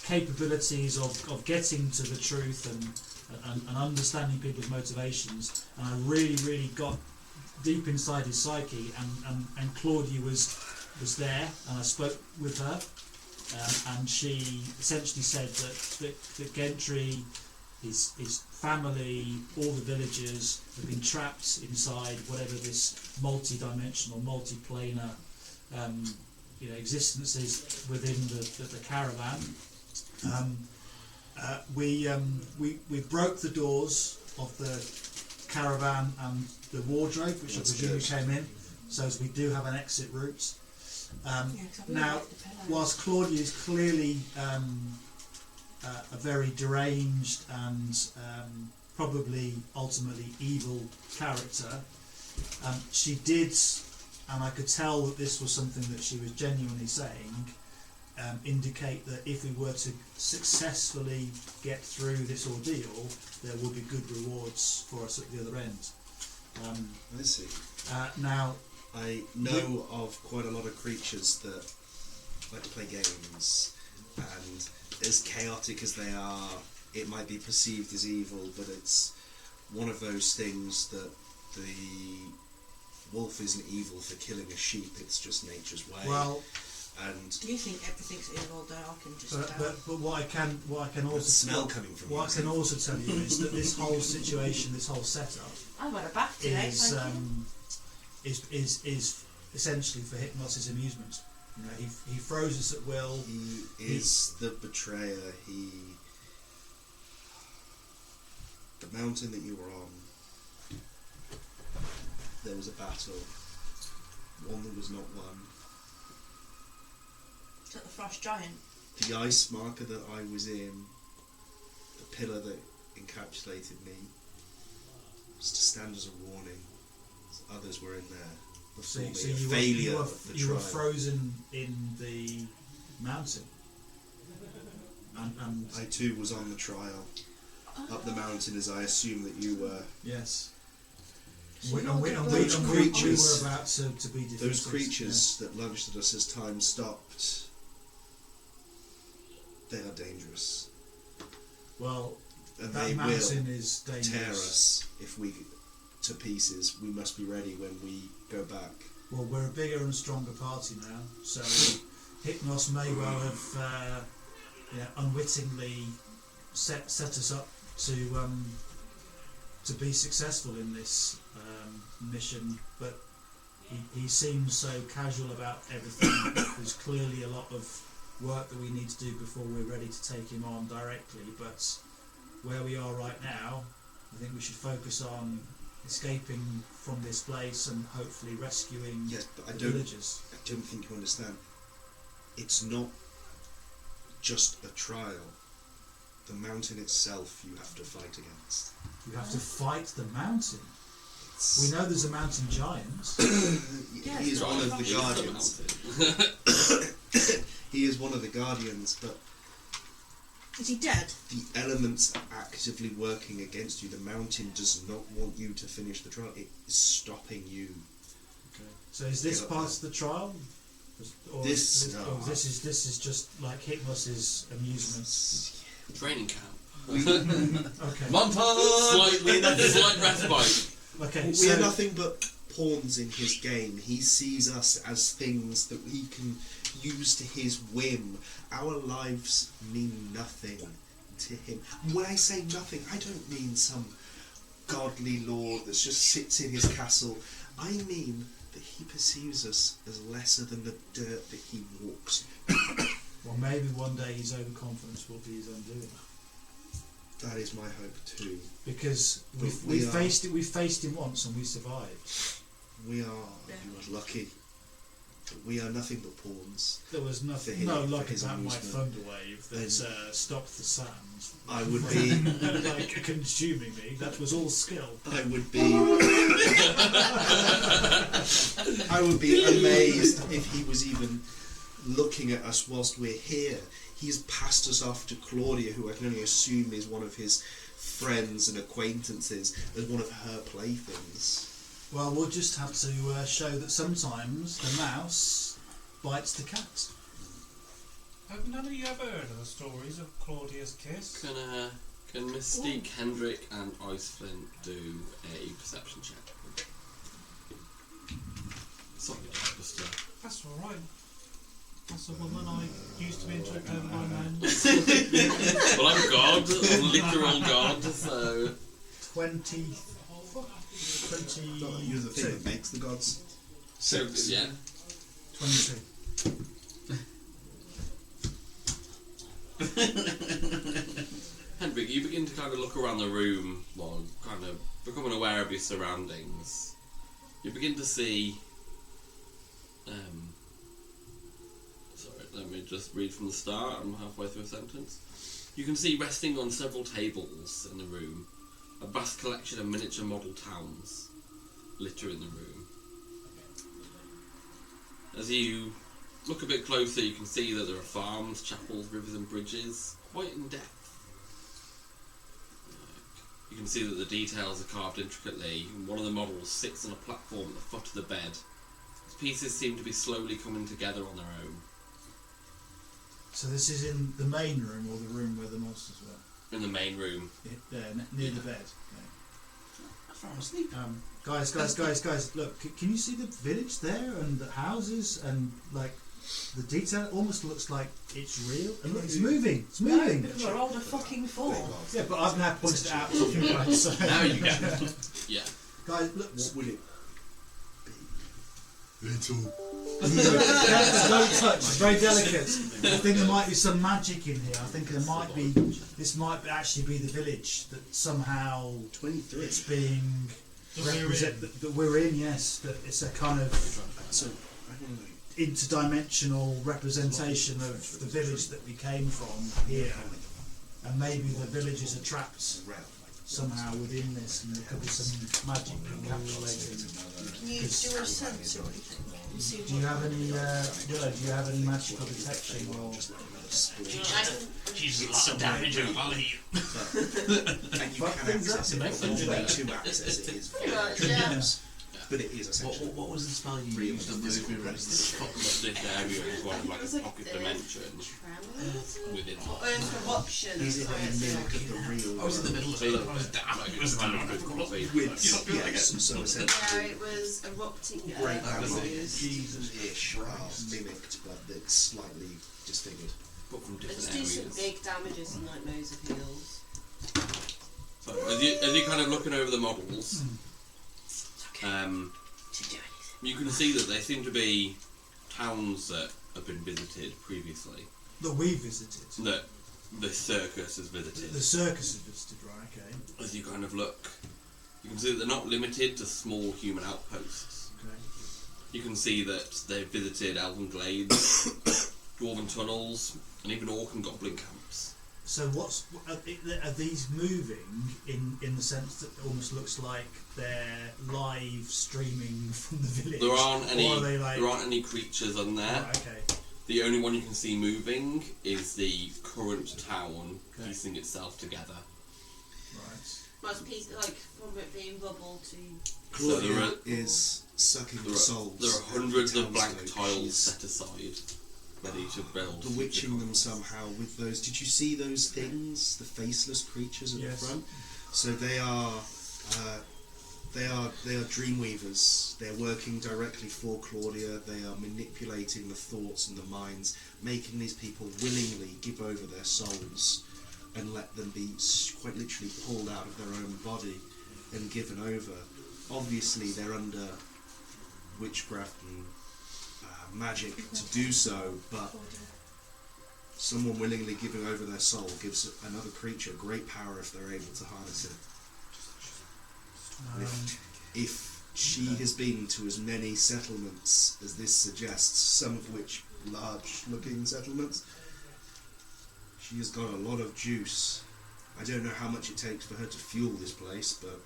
capabilities of getting to the truth and understanding people's motivations, and I really got deep inside his psyche, and Claudia was there, and I spoke with her, and she essentially said that Gentry, his family, all the villagers have been trapped inside whatever this multi-dimensional, multi-planar existence is within the caravan. We broke the doors of the caravan and the wardrobe, which That's I presume good. came in, so as we do have an exit route. Yeah, 'cause I really Now, like the pillow. whilst Claudia is clearly a very deranged and probably ultimately evil character, she did, and I could tell that this was something that she was genuinely saying, indicate that if we were to successfully get through this ordeal, there will be good rewards for us at the other end. I see. Now, I know of quite a lot of creatures that like to play games, and as chaotic as they are, it might be perceived as evil, but it's one of those things that the wolf isn't evil for killing a sheep, it's just nature's way. well, and Do you think everything's evil, dark, and just but what I can the also smell coming from what I can also tell you is that this whole situation, this whole setup, I've had a bath today, is thank you. is essentially for Hypnos' amusement. You know, he froze us at will. he is the betrayer. The mountain that you were on, there was a battle, one that was not won. Is that the frost giant? The ice marker that I was in, the pillar that encapsulated me, was to stand as a warning. Others were in there before me. So A you failure were, of the you were trial. frozen in the mountain. And I too was on the trial up the mountain, as I assume that you were. yes. So We you're were the about to be defeated. Those creatures that lunged at us as time stopped, they are dangerous. Yeah. Well, And that they mountain will is dangerous. tear us if we to pieces. We must be ready when we go back. well, we're a bigger and stronger party now, so Hypnos may well have unwittingly set us up to be successful in this mission, but he seems so casual about everything. There's clearly a lot of work that we need to do before we're ready to take him on directly, but where we are right now, I think we should focus on escaping from this place and hopefully rescuing the villagers. I don't think you understand. It's not just a trial. The mountain itself you have to fight against. You have to fight the mountain. We know there's a mountain giant. He is one of the guardians. He is one of the guardians, but is he dead? the elements are actively working against you. The mountain does not want you to finish the trial. It is stopping you. Okay. So is this part of the trial? Or This is just like Hypnos' amusement. Training camp. Okay. Montage! Slight respite. Okay. We are nothing but pawns in his game. He sees us as things that he can use to his whim. Our lives mean nothing to him. When I say nothing, I don't mean some godly lord that just sits in his castle. I mean that he perceives us as lesser than the dirt that he walks. Well, maybe one day his overconfidence will be his undoing. That is my hope too. Because we faced him once and we survived. We are. You are lucky. But we are nothing but pawns. There was nothing luck about my thunder wave that stopped the sands. I would be like consuming me. That was all skill. I would be amazed if he was even looking at us whilst we're here. He's passed us off to Claudia, who I can only assume is one of his friends and acquaintances, as one of her playthings. Well, we'll just have to show that sometimes the mouse bites the cat. Have none of you ever heard of the stories of Claudia's kiss? Can Mystique, Hendrik and Iceflint do a perception check? Sorry, just That's alright. That's a woman I used to be intrigued over by men. Well, I'm God, I'm literal God, so 20. You're the thing that makes the gods. 6. Yeah. 22. Hendrik, you begin to kind of look around the room while kind of becoming aware of your surroundings. You begin to see. Sorry, let me just read from the start. I'm halfway through a sentence. You can see resting on several tables in the room a vast collection of miniature model towns littering the room. As you look a bit closer, you can see that there are farms, chapels, rivers and bridges, quite in depth. You can see that the details are carved intricately. One of the models sits on a platform at the foot of the bed. Its pieces seem to be slowly coming together on their own. So this is in the main room or the room where the monsters were? In the main room. Near the bed. That's where I'm asleep. Guys, look, can you see the village there and the houses and like the detail almost looks like it's real? And look, it's moving. We're all the fucking fool. Yeah, but I've now pointed it out to you guys. So. Now you get Yeah. Guys, look. What would it be? Little. Don't touch. It's very delicate. I think there might be some magic in here. I think there might be. This might actually be the village that somehow 23. it's being that we're in. Yes, that it's a kind of So, I don't know. interdimensional representation of the village that we came from here, and maybe the villagers are trapped somehow within this, and there could be some magic encapsulated. Can you do a sense or anything? Do you have any? Willa, do you have any magical detection or? Jesus, a lot of damage on you. And you can access it, but the way to access it is via dreams. but it is essentially. What was the spell you Real used to physical move presence. This area is one of like a pocket dimension within. Corruption. Is it a mimic of the real I was in the middle of it. I was damn. It was with yes, so essentially Yeah, it was erupting. great Jesus mimicked, but it's slightly disfigured. But from Let's different do some areas. big damages and like loads of heals. So as you kind of looking over the models, To do anything. you can see that they seem to be towns that have been visited previously. That we visited. That the circus has visited. The circus has visited, right? Okay. As you kind of look, you can see that they're not limited to small human outposts. Okay. You can see that they've visited elven glades, dwarven tunnels, and even orc and goblin camps. So are these moving in the sense that it almost looks like they're live streaming from the village? There aren't any. Or are they like, There aren't any creatures on there. Right, okay. The only one you can see moving is the current town Okay. piecing itself together. Right. Must piece like from it being rubble to. So there Claudia are- is sucking the souls. There are hundreds of blank townsfolk. tiles She's set aside, ready to build. bewitching them somehow with those. Did you see those things? The faceless creatures at Yes. the front. So they are dreamweavers. They're working directly for Claudia. They are manipulating the thoughts and the minds, making these people willingly give over their souls and let them be quite literally pulled out of their own body and given over. Obviously, they're under witchcraft and magic to do so, but someone willingly giving over their soul gives another creature great power if they're able to harness it. If she has been to as many settlements as this suggests, some of which large-looking settlements, she has got a lot of juice. I don't know how much it takes for her to fuel this place, but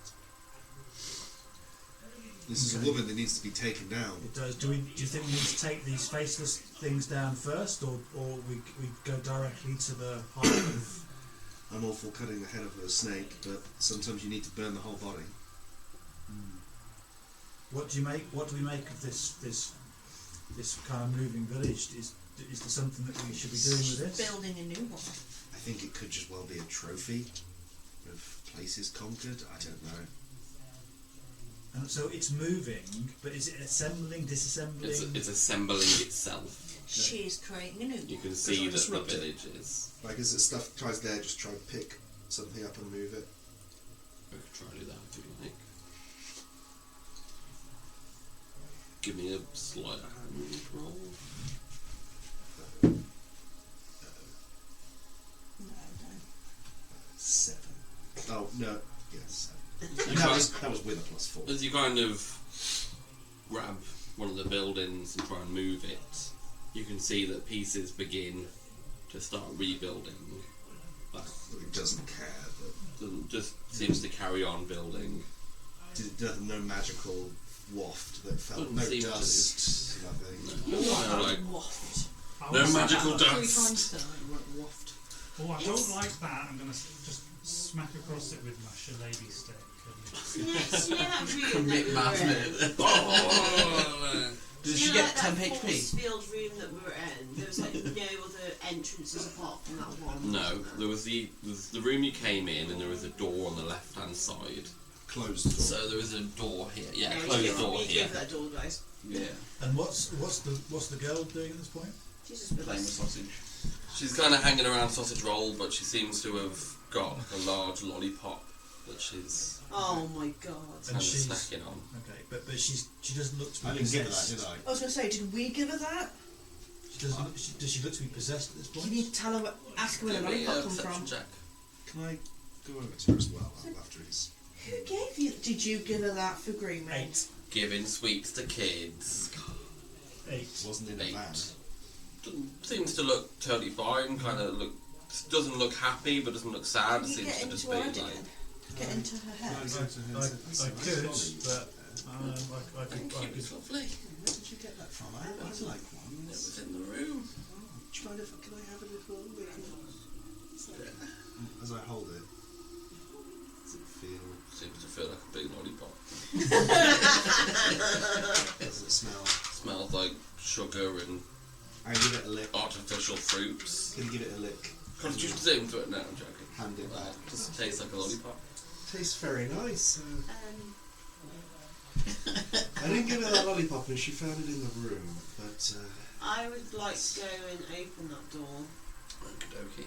this is a Okay. woman that needs to be taken down. It does. Do you think we need to take these faceless things down first, or we go directly to the heart of? I'm all for cutting the head of a snake, but sometimes you need to burn the whole body. What do we make of this kind of moving village? Is there something that we should be doing with this? Building a new one. I think it could just well be a trophy of places conquered. I don't know. And so it's moving, but is it assembling, disassembling? It's assembling itself. She is creating a new You one. can see that the disrupt it. village is. Like, as the stuff tries there, just try and pick something up and move it. We could try to do that if you like. Give me a sleight of hand roll. No, don't. 7. Oh no, yes. You That was with a +4. As you kind of grab one of the buildings and try and move it, you can see that pieces begin to start rebuilding. But It doesn't care. But just seems to carry on building. it does no magical waft that felt. Doesn't No seem to. dust. Nothing. No, like, Waft. no magical 3 dust. times tonight, like waft. Oh, I don't like that. I'm going to just smack across it with my shillelagh stick. Yes, you know that room Commit that we math were in? minute. Oh, Does You she know, get like 10 that HP? force field room that we were in? There was like no other entrances apart from that one. no, there was the room you came in, and there was a door on the left-hand side. Closed door. So there was a door here. Yeah, No, closed you door give here. that door, guys. Yeah. And what's the girl doing at this point? She's just with Playing with us. sausage. She's kind of hanging around sausage roll, but she seems to have got a large lollipop that she's Oh my god. kind And of she's- snacking on. Okay, but she doesn't look to be I didn't give her that, possessed. did I? I was going to say, did we give her that? Does she look to be possessed at this point? You need to tell her, ask her where the Give me a lollipop come perception from. check. Can I go over to her as well after he's? Who gave you? Did you give her that for Green Room? 8. Giving sweets to kids. 8. Wasn't in a 8. van. Seems to look totally fine. Kind of doesn't look happy, but doesn't look sad. Can you Seems get to just into be her head like. again? Get into her head. I could, but I could. It's lovely. Where did you get that from? I'd like It one. was in the room. Trying to. Can I have a little? As I hold it, does it feel? Seems to feel like a big lollipop. Does it smell? Smells like sugar and I give it a lick. artificial fruits. Gonna give it a lick. Can't you zoom to it now? I'm joking. Hand it back. Does it taste like a lollipop? Tastes very nice. I didn't give her that lollipop and she found it in the room, but I would like to go and open that door. Okie dokie.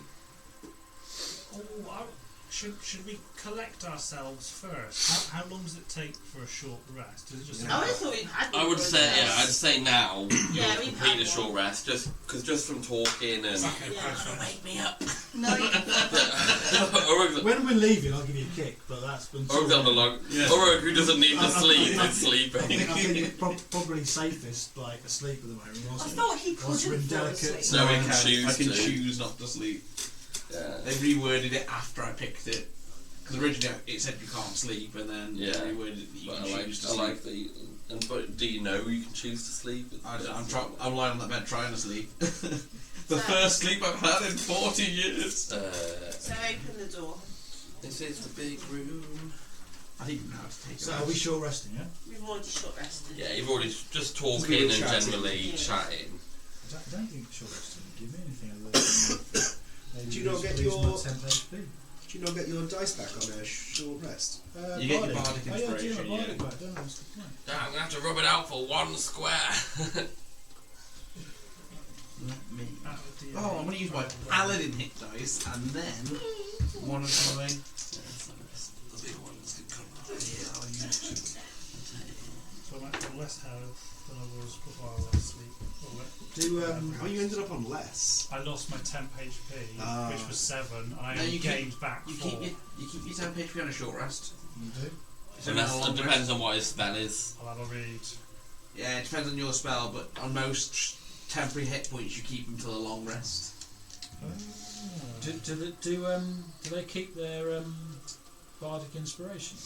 Oh, should we collect ourselves first? How long does it take for a short rest? Does it just Oh, I thought we'd had one. I would say, yeah, I'd say now. Yeah, you'll we've complete had a short one. rest, just from talking and. Wake me up. No, When we're leaving, I'll give you a kick, but that's been. Or down the long. Or who doesn't need to sleep is sleeping. I think probably safest, like asleep at the moment. I thought he Whilst we're in couldn't fall delicate. asleep. No, I I can choose I can to. choose not to sleep. Yeah. They reworded it after I picked it. Because originally it said you can't sleep, and then Yeah. they reworded that you But can I choose to like sleep. but do you know you can choose to sleep? I'm lying on that bed trying to sleep. The first sleep I've had in 40 years. so open the door. This is the big room. I think you know how to take it. So are we short resting? Yeah. We've already short rested. Yeah, you've already just We were talking and chatting. generally Yeah. chatting. I don't think short resting would give me anything other than. Maybe Do you not lose- get lose your- my 10 HP? do you not get your dice back on a short rest? You get your bardic Oh, yeah, I do have inspiration, bardic yeah. back, don't I? That's good point. Yeah, I'm gonna have to rub it out for one square. Let me. D8? Oh, I'm going to use my paladin hit dice, and then one of something. The big ones can come out. Yeah, I'll use two. So I'm at less health than I was before I went to sleep. Oh, you ended up on less. I lost my temp HP, Ah. which was 7. I No, you gained back You 4. keep your temp HP on a short rest. You do? So Unless, not a it long depends rest. on what his spell is. I'll have a read. Yeah, it depends on your spell, but on most temporary hit points you keep them till a long rest. Do they keep their bardic inspiration?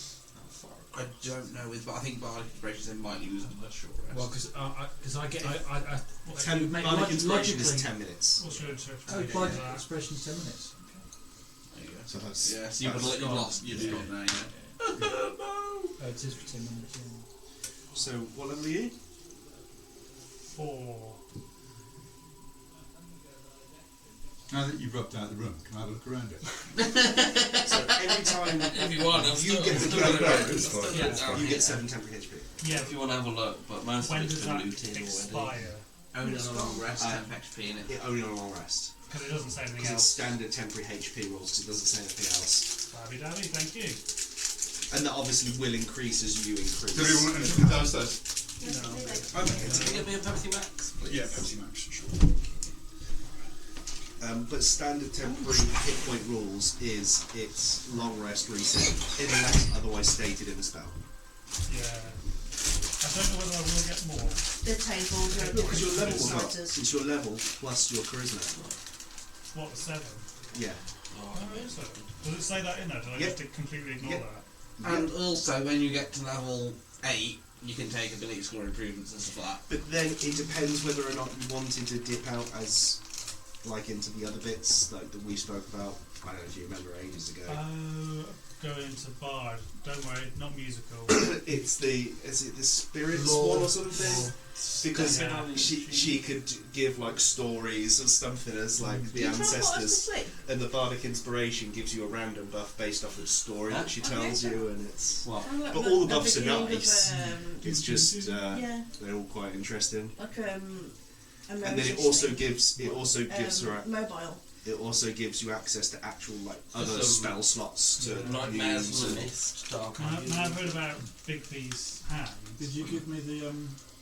I don't know, but I think bardic inspirations they might use on a short rest. Well, because I get I Bardic inspiration is 10 minutes. What's your Oh, interpretation bardic of that? inspiration 10 minutes. There you go. So that's Yeah, so you've lost your spot now, yeah. Oh, it is for 10 minutes. Yeah. So what level are you? 4. Now that you've rubbed out the room, can I have a look around it? So every time If you want, you get the Yeah. you get 7 temporary HP. Yeah, If you want to have a look, but most when of it's does been that looted already. expire? Only on a long rest, Uh, temp HP in it. Only on a long rest. Because it doesn't say anything Because it's else. standard temporary HP rules, because it doesn't say anything else. Dabby dabby, thank you. And that obviously will increase as you increase. Do we want anything downstairs? Okay. Can you give me a Pepsi Max, please? Yeah, Pepsi Max, sure. But standard temporary hit point rules is it's long rest reset unless otherwise stated in the spell. Yeah. I don't know whether I will get more. The tables are Because your level will go up. starters. It's your level plus your charisma. What, the 7? Yeah. Oh, is it? Does it say that in there? Did I Yep. just completely ignore Yep. that? And also, when you get to level 8, you can take ability score improvements and stuff like that. But then it depends whether or not you wanted to dip out as like into the other bits like that we spoke about. I don't know if you remember ages ago. Go into Bard. Don't worry, not musical. Is it the spirit Lore. swan or something? Because Yeah. she could give like stories or something as like the Did you try and put us to ancestors, sleep? and the bardic inspiration gives you a random buff based off of the story that she tells you, and it's. What? Kind of like But the- all the the buffs are beginning of, nice. It's just yeah, they're all quite interesting. like And then it also gives her mobile. it also gives you access to actual like other some spell slots to Nightmares use. in And the Mist, Dark Now Eyes. I've heard about Bigby's hand. Did you give me the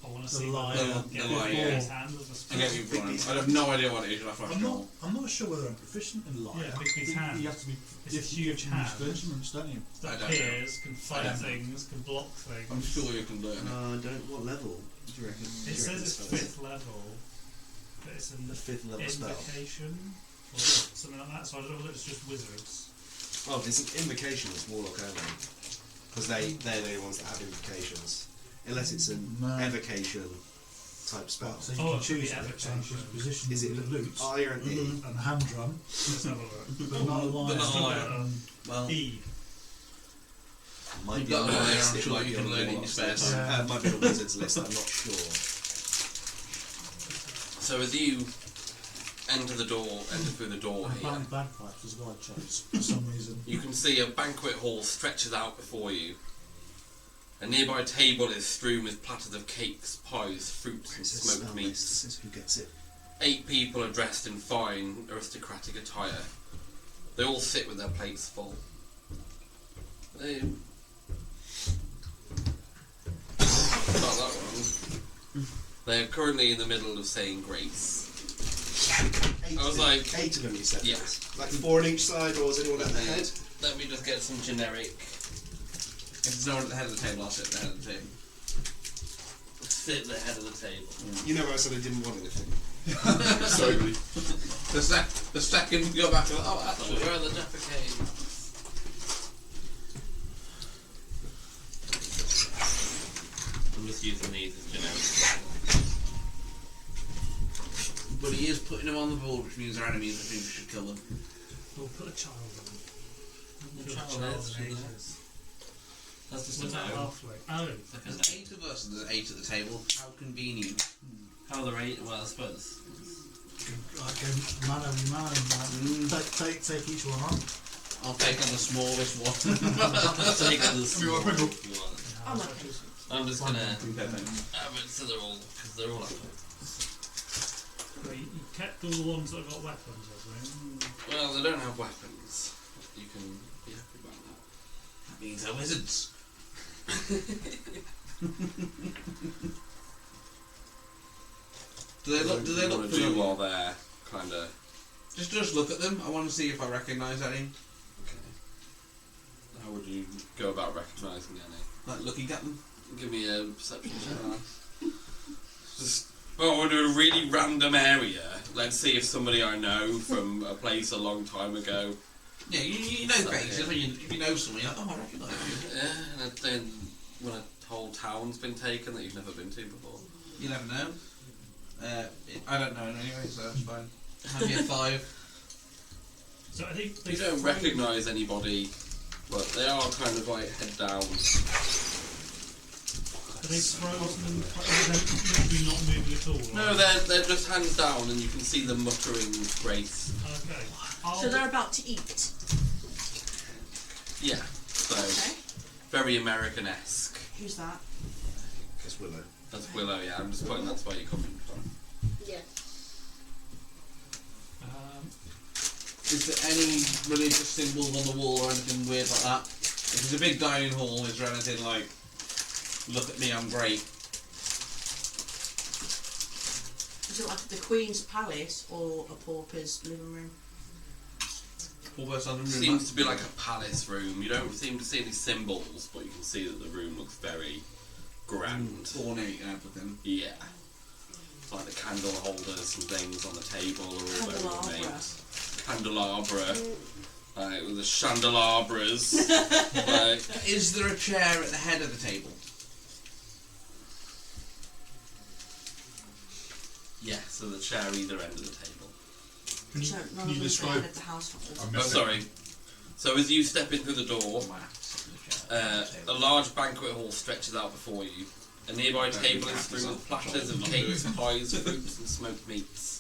I want to The see lie, what the yeah, lie, Bigby's yeah. hand as a I spell. get you, Brian. I have no idea what it is. You'll have to ask Joel. I'm not sure whether I'm proficient in lie. Yeah, Bigby's hand. You have to be It's a huge hand. instruments, don't you? I That don't appears, can I fight don't know. things, can block things. I'm sure you can learn it. don't what level do you reckon? It says it's 5th level, but it's an The 5th level spell. invocation or something like that. So I don't know whether it's just wizards. Oh, it's an invocation. It's warlock only, because they're the ones that have invocations, unless it's an No. evocation type spell. So you Oh, can it could be choose it. evocation. Change the position Is of it the lute iron E? and hand drum, Let's have a look. but not a lie. But not a lie. Um, Well, E. Might You've be got on an the idea, list, I'm it sure might you be can on the learn it in Warlock's your spare list. time. Might be on the Wizard's list, I'm not sure. So as you enter through the door here, Apparently bagpipes was what I chose for some reason. you can see a banquet hall stretches out before you. A nearby table is strewn with platters of cakes, pies, fruits and smoked meats. Says who gets it. 8 people are dressed in fine, aristocratic attire. They all sit with their plates full. They... Not that one. They're currently in the middle of saying grace. I was like... 8 of them, you said? Yeah. Like 4 on each side, or is anyone at the head? Let me just get some generic... If there's no one at the head of the table, I'll sit at the head of the table. Sit at the head of the table. You know I said I didn't want anything. Sorry, buddy. The second you go back to actually, Where are the Jaffa Caves? I'm just using these as generic. but he is putting them on the board, which means they're enemies. I think we should kill them. We'll put a child on. The Child child rather is than Jesus. ages. That's just Was a that no. halfway? Oh. There's 8 of us and there's 8 at the table. How convenient. How are the rate? Well, I suppose. Like a man over man, take each one on. I'll take on the smallest one. Take the small one. I'm okay. I'm just gonna have it so they're all, because they're all apples. Well, you kept all the ones that have got weapons, I think. Well, they don't have weapons. You can be happy about that. That means they're wizards. Do they look? Do they What look? to do while they're kind of... Just look at them. I want to see if I recognise any. Okay. How would you go about recognising any? Like looking at them. Give me a perception check. Just... Well, we're in a really random area. Let's see if somebody I know from a place a long time ago... Yeah, you know faces. When you know someone, you're like, oh, I recognise you. Yeah, and then when a whole town's been taken that you've never been to before. You never know. I don't know anyway, so it's fine. Have you a 5? So I think You don't recognise anybody, but they are kind of like head down. Are they frozen and literally not moving at all? No, they're just hands down, and you can see them muttering grace. Okay. So they're about to eat. Yeah, so Okay. very American-esque. Who's that? Guess Willow. That's Willow. Yeah, I'm just putting that's where you're coming from. Yeah. Is there any religious symbols on the wall or anything weird like that? If it's a big dining hall, is there anything like, look at me, I'm great? Is it like the Queen's Palace or a pauper's living room? All those other rooms. Seems to be like a palace room. You don't seem to see any symbols, but you can see that the room looks very grand. Ornate and everything. Yeah. It's like the candle holders and things on the table are all very ornate. Candelabra. With the chandelabras. Is there a chair at the head of the table? Yeah, so the chair either end of the table. Can So none you of them describe... at the house. I'm Oh, missing- sorry. So as you step in through the door, a large banquet hall stretches out before you. A nearby table is strewn with platters of cakes, pies, fruits and smoked meats.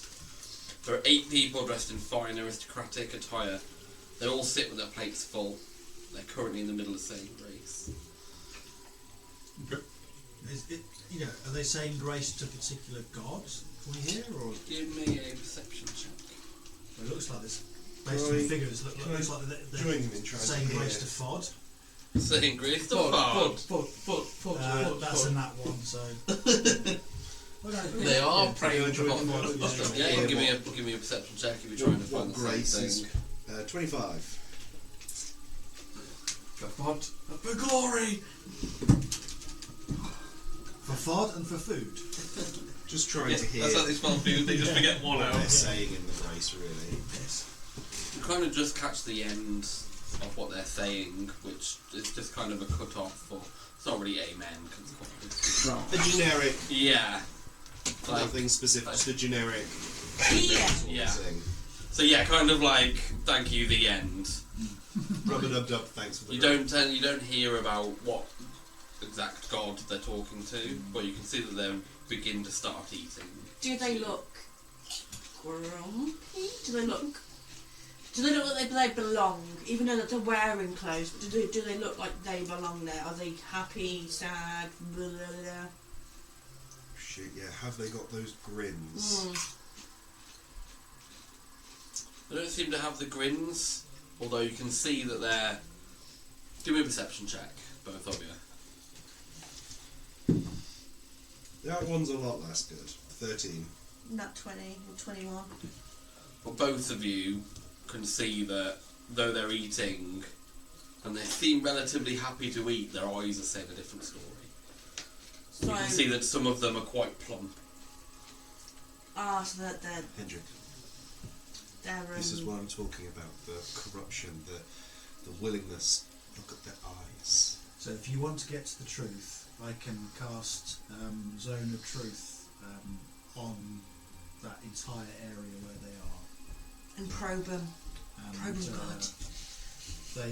There are 8 people dressed in fine aristocratic attire. They all sit with their plates full. They're currently in the middle of saying grace. Are they saying grace to particular gods? Can we hear, or Give me a perception check. it looks like this? Based on the figures, looks like they're Join them in trying saying to grace hear. to Fod. Saying grace to Fud. That's a nat one, so. They are praying Join for them God. on- Yeah, you give me a perception check if you're trying to find What the grace same is thing. 25. For glory! For Fod and for food. Just trying Yeah, to hear That's how they spell food, they just forget one what out. they're saying in the grace, really. You kind of just catch the end of what they're saying, which is just kind of a cut off for. It's not really amen, because A generic, yeah. Like, nothing specific, just a generic Yeah. Yeah. thing. so yeah, kind of like, thank you, the end. Rub-a-dub-dub, thanks for the You don't hear about what exact god they're talking to, but you can see that they begin to start eating. Do they look grumpy? Do they look like they belong? Even though they're wearing clothes, but do they look like they belong there? Are they happy, sad, blah, blah, blah? Shit, yeah, have they got those grins? They don't seem to have the grins, although you can see that they're... Give me a perception check, both of you. That one's a lot less good. 13. Not 20 or 21. Well, both of you can see that though they're eating and they seem relatively happy to eat, their eyes are saying a different story. So, You can see that some of them are quite plump. so they're Hendrik, they're this is what I'm talking about. The corruption, the willingness. Look at their eyes. So if you want to get to the truth, I can cast Zone of Truth on that entire area where they are. and probe them. And Probe them good.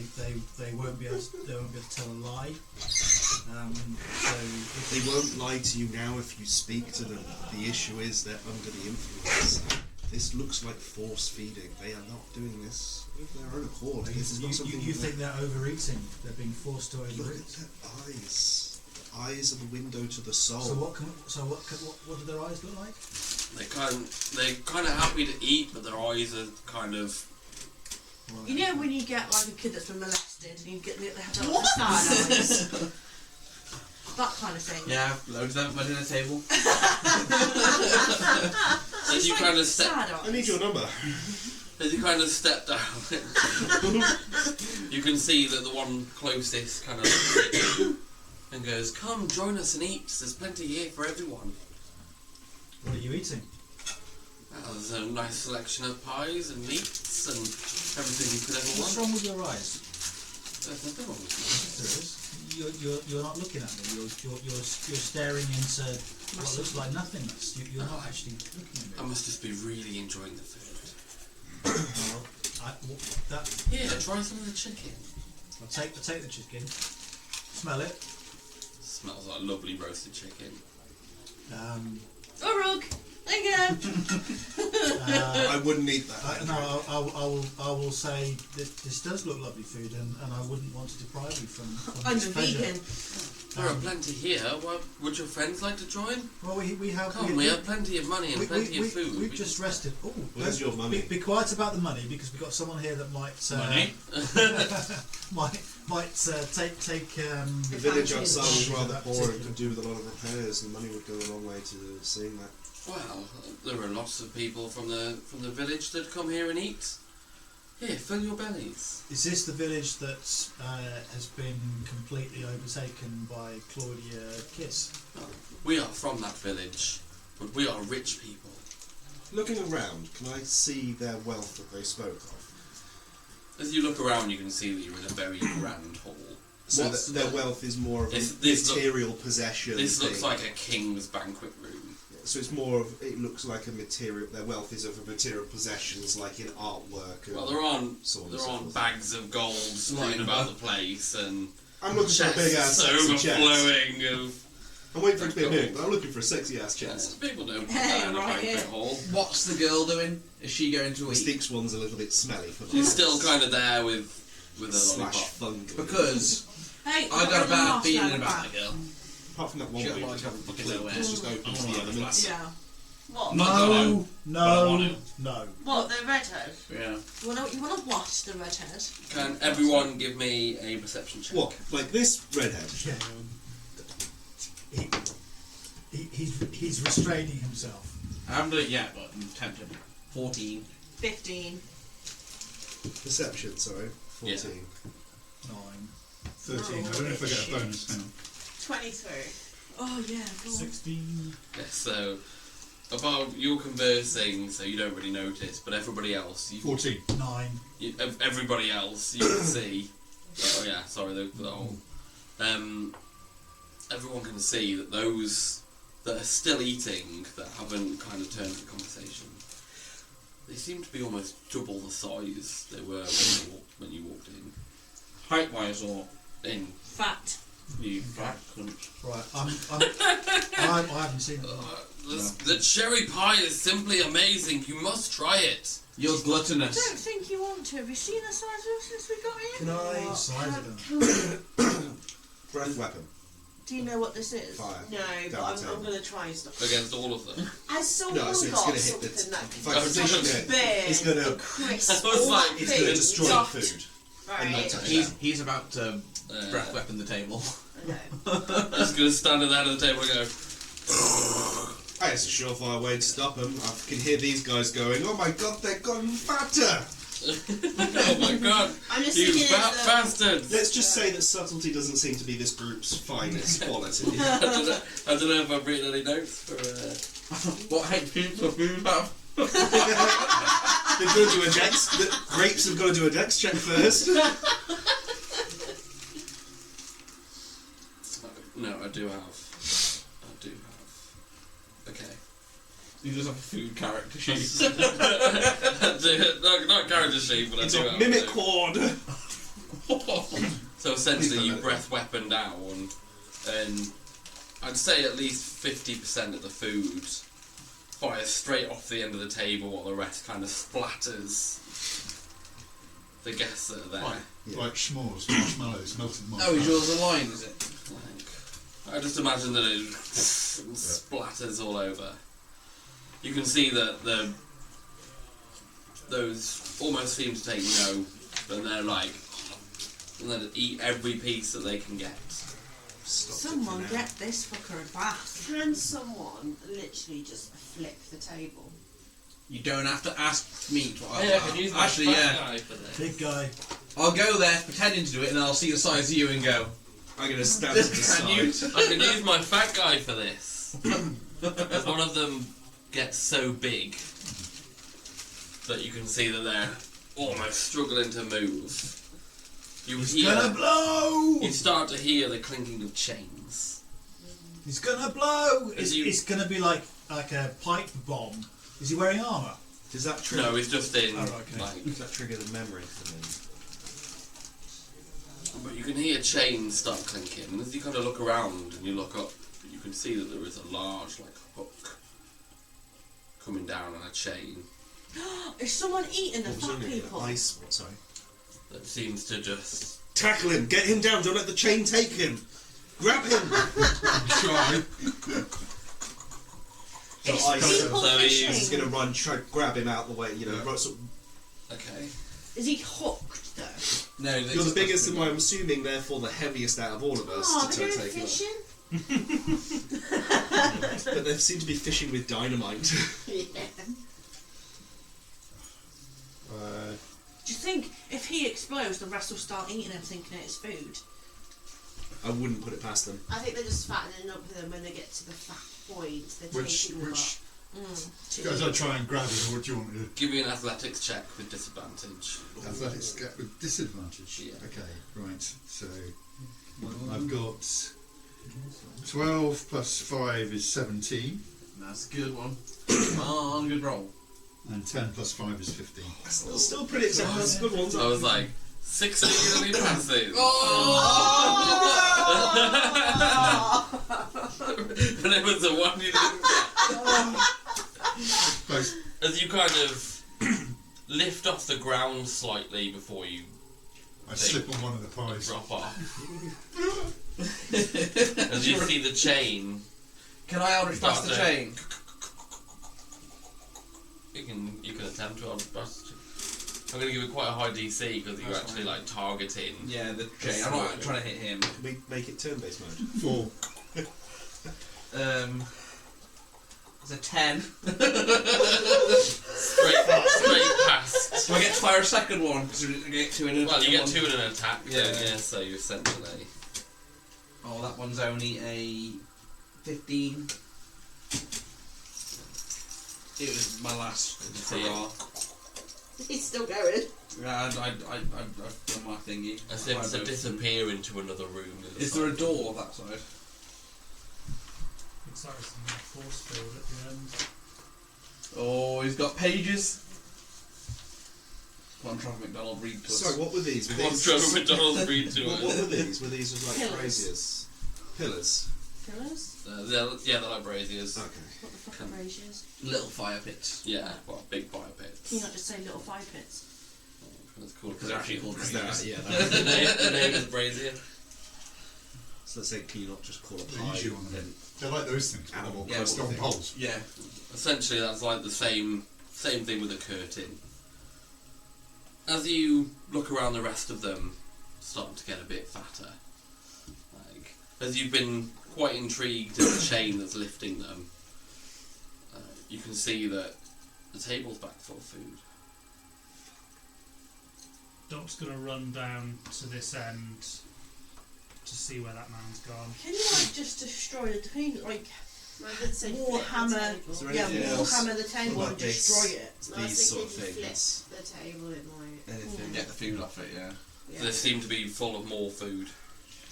they won't be able to tell a lie. So if They won't lie to you now if you speak to them. The issue is they're under the influence. This looks like force feeding. They are not doing this of their own accord. This is not something you think they're overeating? They're being forced to Look at overeat. their eyes. The eyes are the window to the soul. So what do their eyes look like? They're kind of happy to eat, but their eyes are kind of... You know when you get like a kid that's been molested and you get they have the sad eyes? That kind of thing. Yeah, loads of them at dinner table. As you kind of step... Sad eyes. I need your number. As you kind of step down, you can see that the one closest kind of looks at you and goes, "Come, join us and eat. There's plenty here for everyone." What are you eating? Well, there's a nice selection of pies and meats and everything you could ever What's want. wrong with your eyes? There's nothing wrong with There is. You're not looking at me. You're staring into what looks like nothingness. You're not actually looking it. I at me. must just be really enjoying the food. Well, that Here, try some of the chicken. I'll take the chicken. Smell it. Smells like lovely roasted chicken. Uruk! Thank you! I wouldn't eat that. No, I will say that this does look lovely food, and I wouldn't want to deprive you from I'm a this pleasure. vegan. There are plenty here. Well, would your friends like to join? Well, we have. Come, we have plenty of money and plenty of food. We've just rested. Oh, Where's your money? Be quiet about the money, because we've got someone here that might Money? might take The village outside was advantage of rather that poor and particular- could do with a lot of repairs, and money would go a long way to seeing that. Well, there are lots of people from the village that come here and eat. Here, fill your bellies. Is this the village that has been completely overtaken by Claudia Kiss? We are from that village, but we are rich people. Looking around, can I see their wealth that they spoke of? As you look around, you can see that you're in a very grand hall. So that their wealth is more of a material possession. This looks thing. like a king's banquet room. So it's more of, it looks like a material, their wealth is of a material possessions, like in artwork. And Well, there aren't so on and so forth. bags of gold strewn about the place and I'm looking for a big ass sexy chest. overflowing of. I'm waiting for it to be a big, but I'm looking for a sexy ass chest. People don't put that in a Right banquet here. hall. What's the girl doing? Is she going to The eat? Steaks one's a little bit smelly for She's still kind of there with a slash lollipop. fungus. Because Hey, I got a bad feeling about the girl. Apart from that one She bit, got just like have a fucking the nowhere. just open to the elements. Yeah. What? Not gonna, but I want to. No. What, the redhead? Yeah. You wanna watch the redhead? Can everyone give me a perception check? What? Like this redhead? Yeah. He's restraining himself. I haven't done it yet, but I'm tempted. 14. 15. Perception, sorry. 14. 9. 13. I don't know if I get a bonus. Hang on. 23. Oh yeah, go on. 16. Yes, so about you're conversing, so you don't really notice, but everybody else, 14. 9. everybody else, you can see. Oh yeah, sorry, the whole. Everyone can see that those that are still eating, that haven't kind of turned the conversation, They seem to be almost double the size they were when you walked in. Height-wise or In Fat. you fat cunt? Right, I haven't seen it. the cherry pie is simply amazing. You must try it. You're I gluttonous. don't think you want to. Have you seen the size of us since we got here? Can I What size of them? breath weapon? Do you know what this is? Fire. No, but Down the I'm table. going to try stuff. Against all of them. Has someone No, so it's got going to hit the. something that If can I position it, burn it's going to. and crisp I was all like, that It's going to food destroy dot. food. And Right. not He's about to breath weapon the table. Okay. I'm just going to stand at the end of the table and go, Hey, it's a surefire way to stop them. I can hear these guys going, oh my god, they've gotten fatter! oh my god, I'm just you thinking fat it's bastards! Let's just say that subtlety doesn't seem to be this group's finest quality. I don't know if I've written any notes for... What HPs of food have? They've got to do a dex. The grapes have got to do a dex check first. No, I do have. Okay. You just have a food character sheet. Not character sheet, but It's I do a have. mimic it. cord. So essentially, you breath weapon down, and I'd say at least 50% of the food fires straight off the end of the table, while the rest kind of splatters the guests that are there. Like s'mores, marshmallows, melted Oh, is marshmallows. yours a line, is it? Like, I just imagine that it splatters all over. You can see that those almost seem to take note, but they're like, and then eat every piece that they can get. Someone get this fucker a bath. Can someone literally just flip the table? You don't have to ask me. I can use my Actually, fat yeah. guy for this. Big guy. I'll go there pretending to do it, and then I'll see the size of you and go. I'm going to stand to the side. I can use my fat guy for this. If one of them gets so big that you can see that they're almost struggling to move. He's gonna blow! You start to hear the clinking of chains. He's gonna blow! As you- It's gonna be like a pipe bomb. Is he wearing armour? Does that trigger? No, he's just in. Oh, okay. Like, Does that trigger the memory for me? but you can hear chains start clinking, and as you kind of look around and you look up, you can see that there is a large like hook coming down on a chain Is someone eating the fat Presumably people? Ice. Sorry. that seems to just. Tackle him. Get him down. Don't let the chain take him. Grab him. Try. So It's Ice people so he's fishing. is going to run, try to grab him out the way. You know, Yeah. right, so Okay. Is he hooked though? No, you're the biggest, and I'm assuming, therefore, the heaviest out of all of us Oh, to they're take him. fishing? But they seem to be fishing with dynamite. Yeah. Do you think if he explodes, the rest will start eating him thinking it's food? I wouldn't put it past them. I think they're just fattening up with them when they get to the fat point. They're taking them up. Guys, I try and grab it, or what do you want me to Give me an athletics check with disadvantage. Athletics get with disadvantage. Yeah. Okay, right. So I've got 12 plus 5 is 17, That's a good one. Come on, good roll. and 10 plus 5 is 15. Still pretty acceptable. That's a good one. I was like, 16 and he passes. And it was the one you didn't get. Close. As you kind of lift off the ground slightly before you I slip on one of the pies. drop off. As you see the chain, Can I Eldritch Blast the Start chain? you can attempt to Eldritch Blast. I'm going to give it quite a high DC because you're actually like targeting. Yeah, the chain. I'm not trying to hit him. Can we make it turn-based mode? 4. It's a 10. Straight past. Do I get to fire a second one? Because I get 2 in an Well, you get one. 2 in an attack, Yeah. yeah, so you essentially. Oh, that one's only a 15. It was my last hurrah. He's still going. Yeah, I've done my thingy. I seem to disappear into another room. Is there a door that side? Looks like there's some force field at the end. Oh, he's got pages. Come on, Trevor McDonald, read to us. Sorry, what were these? Were Come on, these Trevor McDonald, read to what us. were these? Were these just like Pillars. braziers? Pillars. Pillars? They're like braziers. Okay. What the fuck are braziers? Little fire pits. Yeah, well, big fire pits. Can you not just say little fire pits? That's cool. Because they're actually called Is braziers. that, yeah, the name is brazier. so let's say, can you not just call it They pie? usually want Then They're like those things. Animal Yeah, crusty stone thing. poles. Yeah. Essentially, that's like the same thing with a curtain. As you look around, the rest of them starting to get a bit fatter. Like, as you've been quite intrigued in the chain that's lifting them, you can see that the table's back full of food. Doc's gonna run down to this end to see where that man's gone. Can you like just destroy the thing? Like I did say Warhammer, Is there yeah, anything else? Warhammer the table What and about destroy this? it. I was These sort of thinking if you things. flip the table, it might. Anything? Get the food off it, yeah. Yeah. They seem to be full of more food.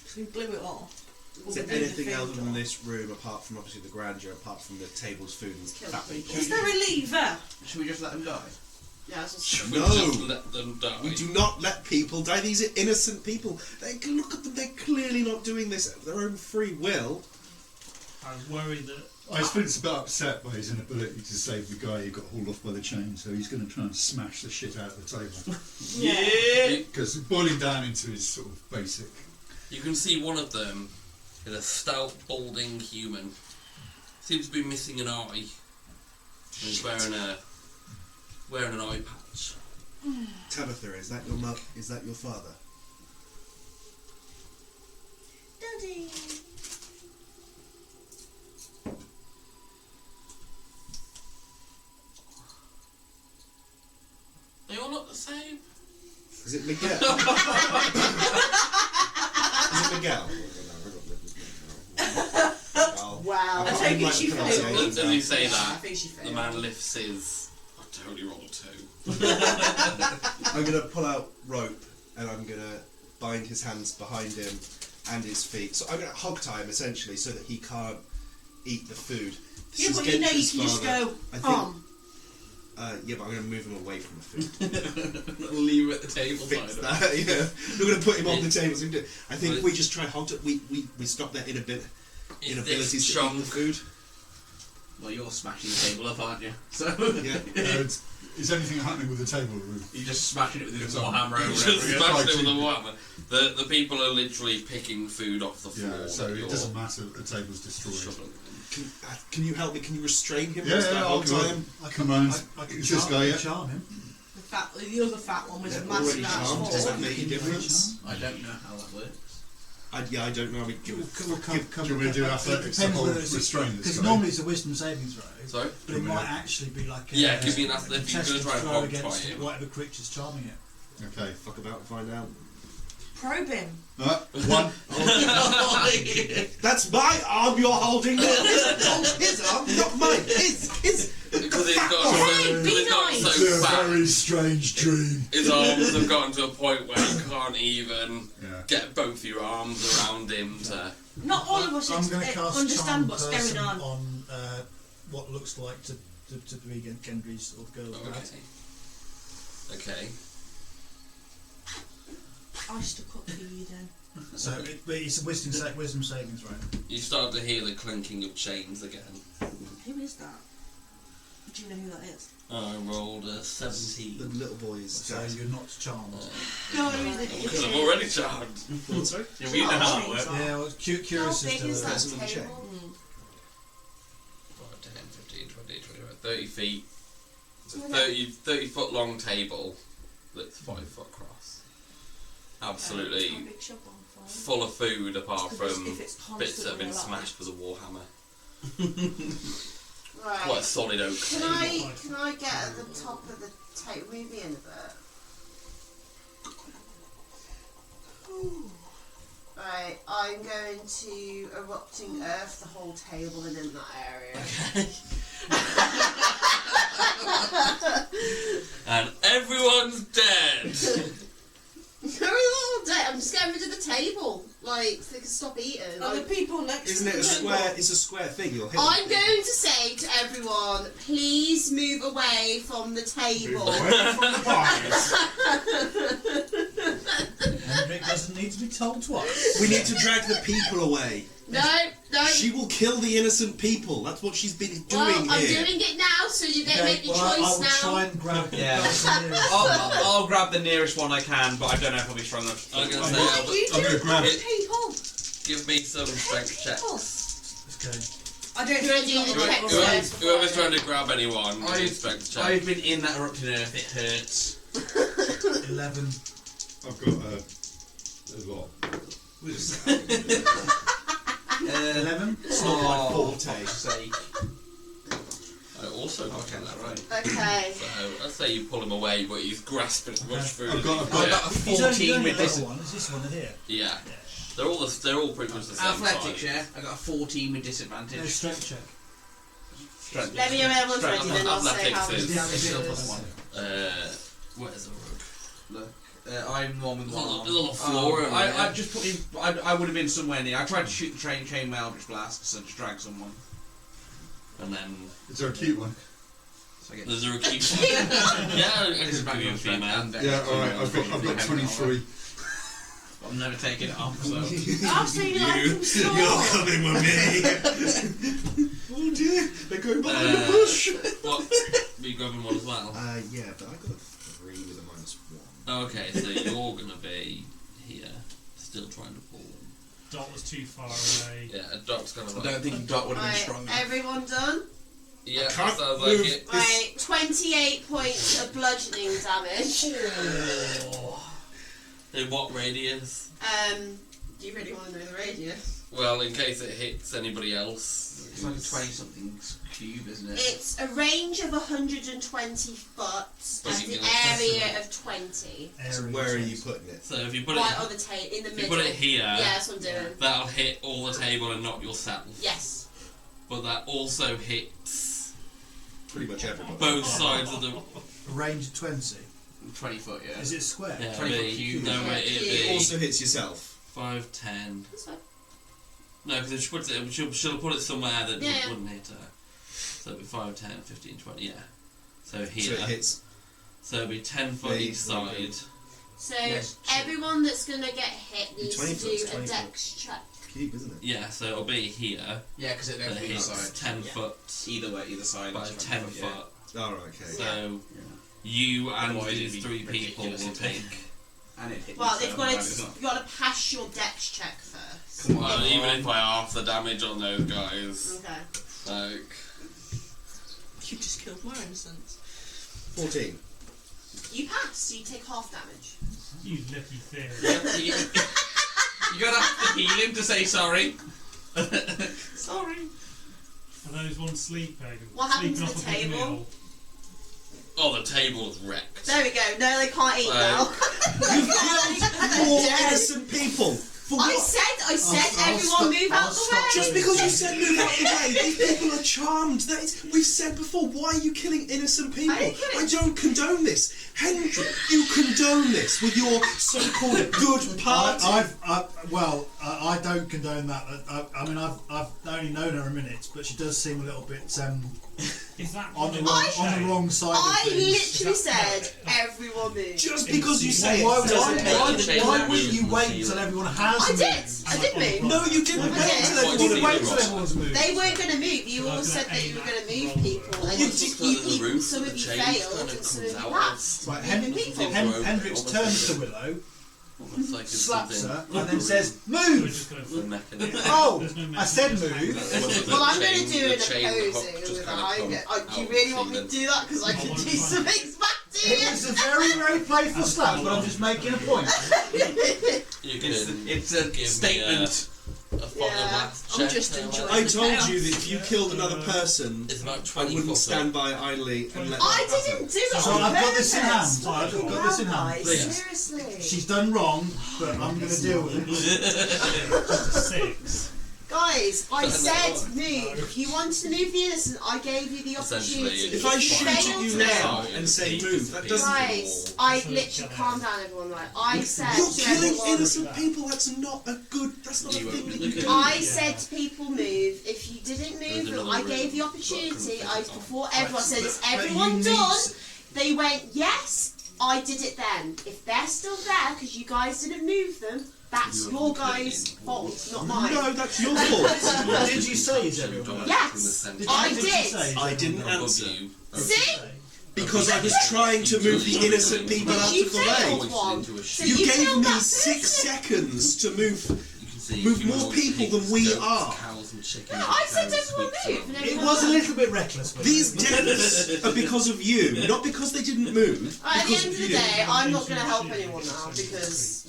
So we blew it off. Is there anything else in this room apart from obviously the grandeur, apart from the tables, food, and Kill fat people. people? Is there a lever? Should we just let them die? Yeah, I was just Should No. we just let them die? We do not let people die. These are innocent people. They can look at them. They're clearly not doing this of their own free will. I was worried that I was feeling a bit upset by his inability to save the guy who got hauled off by the chain, so he's going to try and smash the shit out of the table. Yeah. Because boiling down into his sort of basic. You can see one of them is a stout, balding human. Seems to be missing an eye. And he's wearing an eye patch. Tabitha, is that your mother? Is that your father? Daddy. They all look the same. Is it Miguel? Is it Miguel? Wow. I take it she failed. As you say I that, think she the failed. man lifts his. I totally rolled 2. I'm going to pull out rope and I'm going to bind his hands behind him and his feet. So I'm going to hog tie him essentially so that he can't eat the food. This Yeah, is but you know you Gentra's can just father. go, I think, yeah, but I'm going to move him away from the food. Leave him at the table Fix side. that, yeah. We're going to put him on the table. So we can do it. I think if we just try hog tie, we stop their inabilities to eat the food. Well, you're smashing the table up, aren't you? So Yeah. Is anything happening with the table? you're just smashing it with It's his on. warhammer over Just it. smashed it with a hammer. The people are literally picking food off the floor. Yeah, so that it you're doesn't matter that the table's destroyed. shoveling. Can you help me? Can you restrain him? Yeah, Is that yeah, hog tie him? I come round. I can Is this guy yet? charm him. The other fat one was Yeah, a already massive ass charmed. Does that hole. make a difference? I don't know how that works. I don't know. I mean, Do you want me to do athletics to hold restrain this Because guy? normally it's a wisdom saving throw. Sorry? But it might actually be like a, Yeah, give me an a athletic. You're test going to try and throw hog against tie him. whatever creature's charming it. Okay. fuck about and find out. Probe him. One. That's my arm you're holding. His arm, not mine. His. Because it's Hey, got be it's got nice. so It's a fat. very strange dream. His arms have gotten to a point where you can't even Yeah. get both your arms around him to. Not all of us I'm going to cast understand charm what's person going on. on what looks like to be Gendry's or the girl's dad. Okay. I stuck up for you then. So it's a wisdom saving throw. You start to hear the clinking of chains again. Who is that? Do you know who that is? I rolled a 17. The little boy's So dad. you're not charmed. No, I mean Because I'm already charmed. Sorry? Yeah, we know how that works. Yeah, well, curious How as big to is that person on the chain. table? 10, 15, 20, 25, 30 feet. It's a 30 foot long table that's 5 foot across. Absolutely How big's your bonfire? full of food apart Because from if it's bits that have been constantly alive. smashed with a warhammer. Right. Quite a solid oak Can table. I get at the top of the table? Move me in a bit. Right, I'm going to erupting earth the whole table and in that area. And everyone's dead! They're all dead. I'm just getting rid of the table. like they can stop eating. Are the people next Isn't to it a the square? It's a square thing. You'll hit. I'm going to say to everyone, please move away from the table. Away from the pies. Hendrik doesn't need to be told twice. We need to drag the people away. No. She will kill the innocent people. That's what she's been doing Well, I'm here. doing it now, so you get to make your I choice will now. try and grab the Yeah. person nearest. I'll grab the nearest one I can, but I don't know if I'll be strong enough. I'm gonna say, What are you I'm doing gonna grab with it. people? give me some strength checks. Okay. I don't You're gonna do the check first. Whoever's trying to grab anyone, I- needs strength check. I've been in that erupting earth, it hurts. 11. I've got a lot. We'll just 11? It's not my forte. Sake. I also got Okay, that right. Okay. So let's say you pull him away, but he's grasping as much food. I've got- as I've he I can. got a He's only 14 doing with the this. little one. Is this one here? Yeah. They're all pretty much the same Athletics, size. yeah. I got a 14 with No, disadvantage. strength check. Strength. Let me know when everyone's Strength. ready, then I'll say Athletics how much is- Yeah, damage it's it still is. plus one. Where's the rug? Look, I'm the one with There's one a arm. little floor over I there. just put in. I would have been somewhere near. I tried to shoot the chain Eldritch blasts and just drag someone. And then Is there a cute one? So I get there's a repeat. Yeah, I can give you a female. Yeah, alright, I've got 23. I'm never taking it off. So. I've seen it like from store. You're coming with me. Oh dear, they're going behind the bush. What? Are you grabbing one as well? Yeah, but I got a 3 with a -1. Okay, so you're gonna be here, still trying to pull them. Dot was too far away. Yeah, a dog's kind of I like. don't think Dot would have been Right, strong enough. everyone done? Yeah, I can't sounds move. like it. Right, 28 points of bludgeoning damage. In what radius? Do you really want to know the radius? Well, in case it hits anybody else. It's like a 20-something cube, isn't it? It's a range of 120 foot But and you an can area of 20. So where are you putting it? So if you put Right it, on the table, in the if middle. you put it here, Yeah, that's what I'm doing. that'll hit all the table and not yourself. Yes. But that also hits Pretty much everybody. both sides of the. A range of 20. 20 foot, yeah. Is it square? Yeah, 20 foot it'd be- cube. No, Yeah, it'd cube. It be also hits yourself. 5, 10. That's fine. No, because if she puts it, she'll put it somewhere that Yeah. wouldn't hit her. So it'd be 5, 10, 15, 20. Yeah. So So here. it hits. So it'd be 10 foot There each you side. So Yes, everyone that's going to get hit needs 20 to foot is do a 20 dex check. Cube, isn't it? Yeah, so it'll be here. Yeah, because it That goes either hits side. 10 Yeah. foot Either way, either side. by it's 10 20 foot. Alright, okay. So you and Otherwise it'd these be 3 people ridiculous will if take. And it hit Well, me, they've so got I'm to, glad you've got to pass your dex check first. Come Well, on. even if I half the damage on those guys, Okay. like. You just killed my innocence. 14. You pass, you take half damage. You lucky thing. You gotta have to heal him to say sorry. Sorry. Are those one sleeping? What happened Sleeping to off the a good table? meal? Oh, the table's wrecked. There we go. No, they can't eat now. You've killed 4 innocent people! For I what? said, I'll everyone stop- move I'll out the stop way. Just because you said move out the way, these people are charmed. That is, we've said before, why are you killing innocent people? I didn't kill it. don't condone this. Henry, you condone this with your so-called good party. I don't condone that. I mean, I've only known her a minute, but she does seem a little bit Is that on the one wrong side I of things. literally said, everyone move. Just because you say Why, it doesn't make why wouldn't you wait until everyone has I moved? did. I did move. No, you didn't wait did. until What You everyone didn't What wait did until everyone's moved. They weren't going to move. You Well, I all was said gonna that you were aim going to at move the people, and wrong- you, Just you, because the you, roof some of of the you chains failed kind of and some of comes you out. passed. Right, Moving people. Hendrix turns to Willow, Almost like it's slaps something- her, and then says, We're "Move!" just going The for mechanism. Oh, There's no I said mechanism. move. Well, I'm going to do The an chain, the hook opposing just with kinda behind come it. out Do you of really the want me to ceiling. do that? Because I can do some things back to It you. was a very, very playful slap, but I'm just making a point. You can It's a give statement. me a fire Yeah. blast I'm check. just enjoying I the told chaos. you that if you killed another person, It's about I 20 wouldn't foot stand up. by idly and let I that happen. didn't do it So on I've got this in purpose. hand. I've got this in hand. Right, Please. seriously. She's done wrong, but I'm going to deal with it. just a 6. Guys, I No, said no. move. If you wanted to move the innocent, I gave you the Essentially, opportunity. If I shoot at failed you to now move- and say move, that doesn't. Guys, I literally calm down, everyone. Right, I said You're to killing everyone. innocent people. That's not a good. That's not a You thing won't that be you do. looking- I said to people move. If you didn't move There's them, another I gave the room, opportunity. but I couldn't before Right, everyone said, "Is but you everyone need done?" s- They went, "Yes." I did it then. If they're still there because you guys didn't move them, that's You your were guys' clearly- fault, not mine. No, that's your fault. Did you say is everyone? Yes, Did you, I did. You did. say is I didn't everyone? answer. You. See? Because I was trying to move the innocent people out You of the failed way. one. Into a So You you gave killed me that 6 person. seconds to move. You can see Move more humanoid people than pigs, we goats, are. Cows and chickens. No, I said cows, everyone pigs, move, and It everyone was a moved. little bit reckless. wasn't These it? deaths are because of you, not because they didn't move. At the Because end of the you. day, I'm not going to help anyone now because,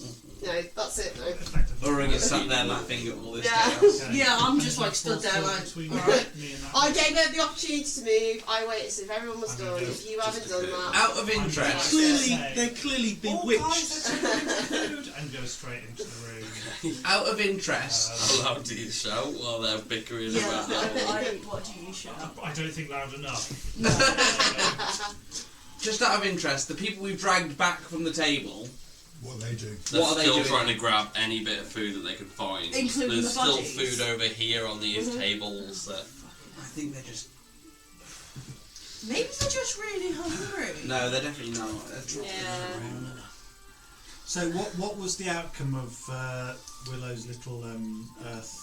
that's it. No. Urung is sat there laughing at all this Yeah. chaos. Yeah, I'm just like stood there like, Between alright. me and that I gave her the opportunity to move. I waited so if everyone was I'm gonna done. do If you haven't done that, Out of interest, They're clearly bewitched. food and go straight into the room. out of interest, How loud do you shout while they're bickering Yeah, about that? what do you shout? I don't think loud enough. just out of interest, the people we've dragged back from the table, What they do. They're What are they still doing? trying to grab any bit of food that they can find. Including There's the still bodies? food over here on these tables. That I think they're just... Maybe they're just really hungry. No, they're definitely not. They're trying Yeah. around. So what was the outcome of Willow's little earth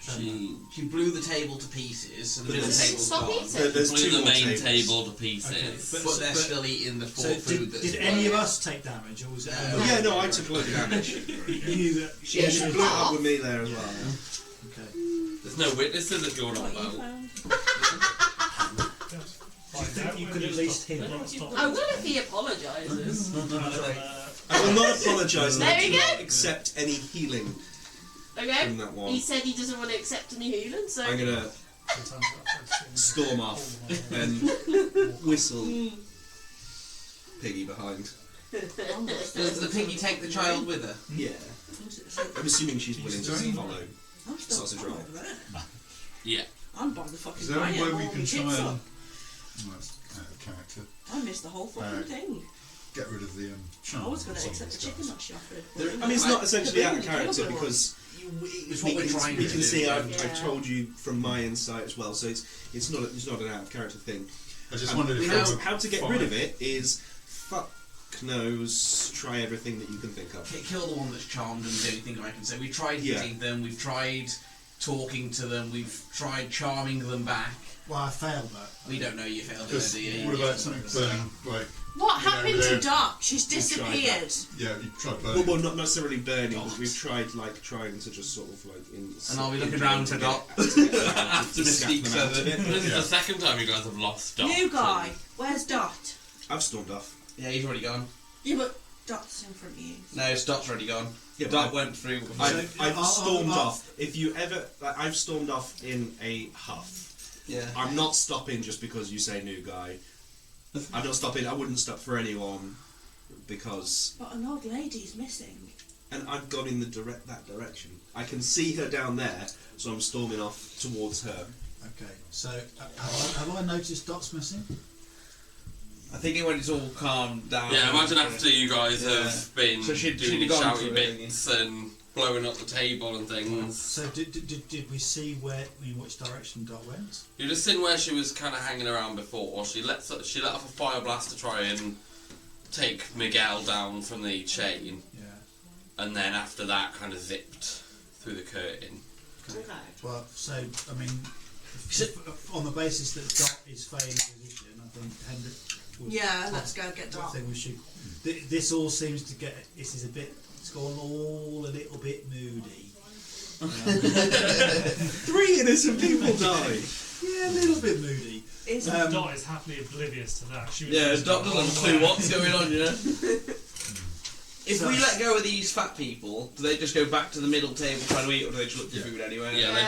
tremor? She blew the table to pieces, so the middle There's- table's Stop gone. eating. There's blew 2 the more main tables. table to pieces. Okay, But they're but- still eating the So four food did that's any of us take damage, or was it? No. Oh, yeah, no, I took a lot of damage. You. She blew it up with me there as well. Okay. There's no witnesses if you're not What you well. found? Find out you when could at least stop- hear. stop- I will if he apologises. I will not apologise and There I we do go. not accept any healing Okay. from that one. He said he doesn't want to accept any healing, so. I'm gonna storm off and whistle Piggy behind. Does the piggy take the child with her? Yeah. I'm assuming she's willing to follow. I'm still Sausage I'm roll. over there. Yeah. I'm by the fucking Is there any way fire, we all can my try kids and... up. Oh, that's out of character. I missed the whole fucking thing. Get rid of the I charm was going to on accept the these chicken guys. that she offered. I mean, it's not essentially out of Yeah. character because It's what we're trying we to can do. see. I've Yeah. told you from my insight as well, so it's not an out of character thing. I just wondered if how, they were how to get fine. rid of it is fuck knows. Try everything that you can think of. Kill the one that's charmed and the only thing I can say. We've tried Yeah. hitting them, we've tried talking to them, we've tried charming them back. Well, I failed that. We don't know you failed it, Just, do you? what about something burning, like, What You know, happened to they're- Dot? She's tried that. disappeared. yeah, you tried Well, burning. well, not necessarily burning, but we've tried trying to just sort of like. And I'll be looking round for Dot. after Mystique says it. This is Yeah. the second time you guys have lost Dot. New guy. Where's Dot? I've stormed off. Yeah, he's already gone. Yeah, but Dot's in front of you. No, Dot's already gone. Yeah, but Dot went through. I've I'll- stormed I'll- off. If you ever, like, I've stormed off in a huff. Yeah. I'm not stopping just because you say new guy. I'm not stopping. I wouldn't stop for anyone because, But an old lady's missing. and I've gone in that direction. I can see her down there, so I'm storming off towards her. Okay. So have I noticed Dot's missing? I think when it's all calmed down. Yeah, imagine after you guys Yeah. have been So she'd doing gone shouty through it, bits and blowing up the table and things. So did we see in which direction Dot went? You just seen where she was kind of hanging around before. She let off a fire blast to try and take Miguel down from the chain, Yeah. and then after that, kind of zipped through the curtain. Okay. Well, so I mean, on the basis that Dot is Fey's position, I think Hendrik. would- Yeah, let's go get I Dot. think we should. This all seems to get. This is a bit. It's gone all a little bit moody. 3 innocent people died. Yeah, a little bit moody. Is Dot is happily oblivious to that. She was Yeah, just Dot doesn't have a clue what's going on, you know? If So- we let go of these fat people, do they just go back to the middle table trying to eat, or do they just look for Yeah. food anywhere? Yeah, they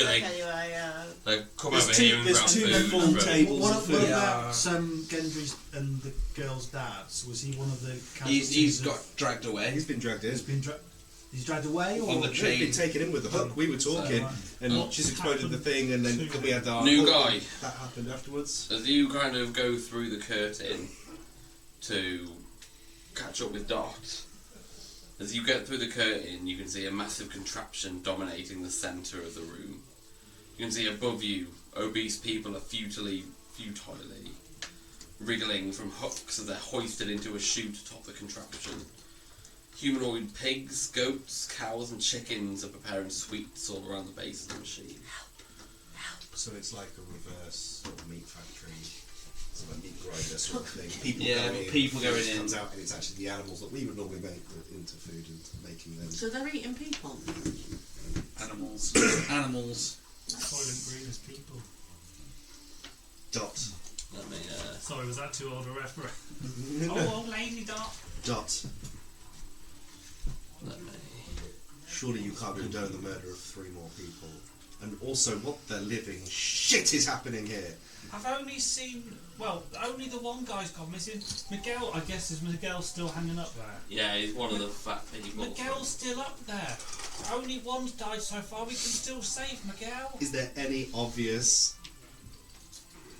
Anyway, yeah. come There's over two- here and there's grab two food. full but- tables What of food. about Gendry's and the girl's dads? Was he one of the He's casualties of- got dragged away. He's been dragged He's in. been He's dragged away, or On the She'd chain. been taken in with the hook. We were talking, and Oh. she's exploded the thing, and then we had our New hook. guy. That happened afterwards. As you kind of go through the curtain to catch up with Dot, as you get through the curtain, you can see a massive contraption dominating the centre of the room. You can see above you, obese people are futilely wriggling from hooks as they're hoisted into a chute atop the contraption. Humanoid pigs, goats, cows and chickens are preparing sweets all around the base of the machine. So it's like a reverse sort of meat factory, sort of meat grinder sort of thing. People Yeah, going but in, people food going in. comes out, and it's actually the animals that we would normally make into food and making them. So they're eating people. Animals. Animals. Soylent Green is people. Dot. Let me, Sorry, was that too old a reference? Oh, old lady Dot. Dot. let me. Surely you can't condone the murder of 3 more people. And also, what the living shit is happening here? I've only seen, well, only the one guy's gone missing. Miguel, I guess, is Miguel still hanging up there? Yeah, he's one of the fat people. Miguel's still up there. Only one's died so far, we can still save Miguel. Is there any obvious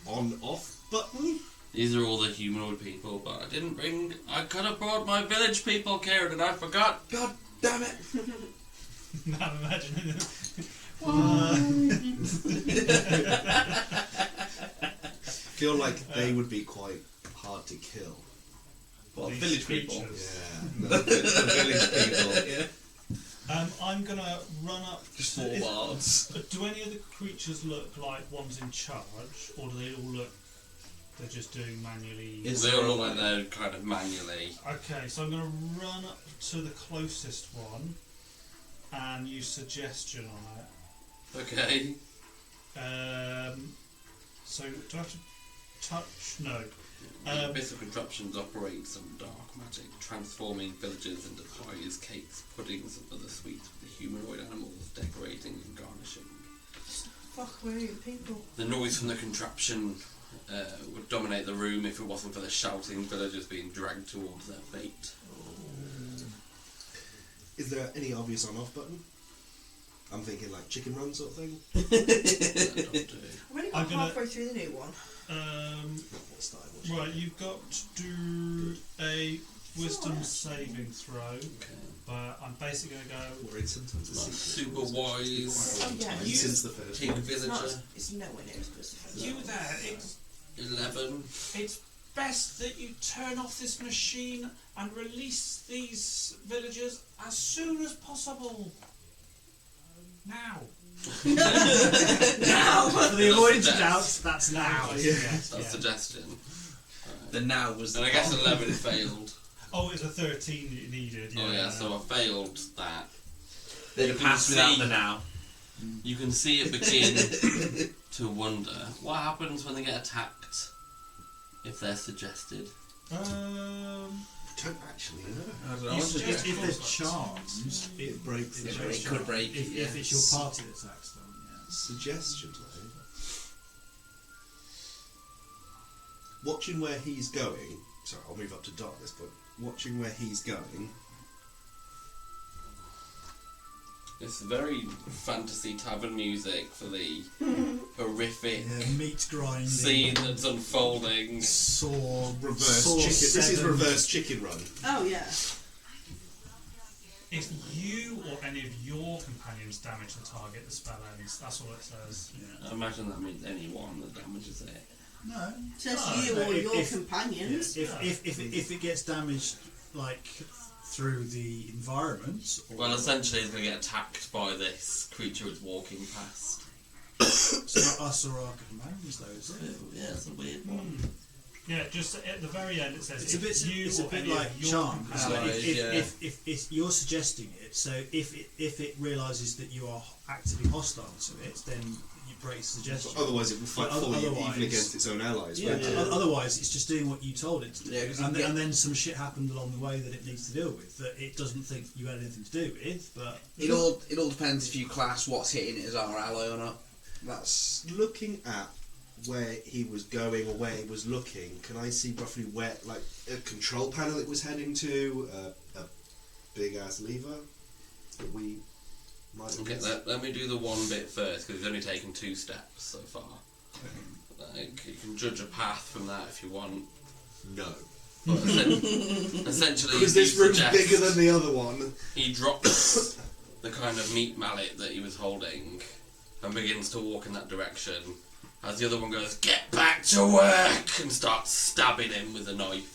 on-off button? These are all the humanoid people, but I didn't bring. I could have brought my village people, Kieran, and I forgot. God damn it! Now I'm imagining it. Feel like they would be quite hard to kill. Well, These village people. creatures. Yeah, the village people. I'm gonna run up. Just to- 4 bards. Do any of the creatures look like one's in charge, or do they all look? They're just doing manually. Is They there all a- look like they're kind of manually. Okay, so I'm gonna run up to the closest one, and use suggestion on it. Okay. So do I have to touch? No. Bits of contraptions operate some dark magic, transforming villagers into pies, cakes, puddings, and other sweets with the humanoid animals decorating and garnishing. Fuck, we're eating people. The noise from the contraption would dominate the room if it wasn't for the shouting villagers being dragged towards their fate. Is there any obvious on-off button? I'm thinking like chicken run sort of thing. That don't do. I've only I'm got gonna- halfway through the new one. What style was it? Right, you've got to do a wisdom saving throw, Okay. but I'm basically going to go. Or it's sometimes a Not secret. super It's actually wise. quite a long Oh, yeah, time you- since the first Pig one. It's not. villager. It's nowhere near as good as the first You one. there, 11. it's best that you turn off this machine and release these villagers as soon as possible. Now. Now! For the avoidance of That's- doubts, that's now. Yes, That's yeah. suggestion. The now was And the I guess bomb. 11 failed. Oh, it's a 13 that you needed. Yeah. Oh yeah, so I failed that. They'd You have can passed without see- the now. You can see it begin to wonder what happens when they get attacked if they're suggested. Don't actually know. I don't know. You I was suggest- just- If they're charmed, It breaks the it chain. It could break it, if it's your party that attacks them, yeah. Suggestion though. Watching where he's going. Sorry, I'll move up to Dot at this point. Watching where he's going. It's very fantasy tavern music for the horrific Yeah, meat grinding. scene that's unfolding. Saw Reverse Saw chicken. This is 7. reverse chicken run. Oh, yeah. If you or any of your companions damage the target, the spell ends. That's all it says. I imagine that means anyone that damages it. No. It says Oh, you no, or if- your if- companions. If it gets damaged, like through the environment, or Well, essentially, it's going to get attacked by this creature it's walking past. it's not us or our companions, though, is it? Yeah, it's a weird one. Yeah, just at the very end it says It's a if bit. you It's a or bit any like of your charm. It's like allies, if, yeah. if you're suggesting it, so if it realizes that you are actively hostile to it, then you break the suggestion. Otherwise, it will fight But for you otherwise- even against its own allies. Yeah, won't it? otherwise it's just doing what you told it to do. Yeah, 'cause and, you get- and then some shit happened along the way that it needs to deal with that it doesn't think you had anything to do with, but It all depends if you class what's hitting it as our ally or not. That's Looking at where he was going or where he was looking, can I see roughly where, like, a control panel it was heading to, a big ass lever? that we might have Okay, missed? let me do the one bit first, because he's only taken 2 steps so far. Like, you can judge a path from that if you want. No. But essentially, Because he this room's suggests bigger than the other one. he drops the kind of meat mallet that he was holding and begins to walk in that direction, as the other one goes, "Get back to work!" and starts stabbing him with a knife.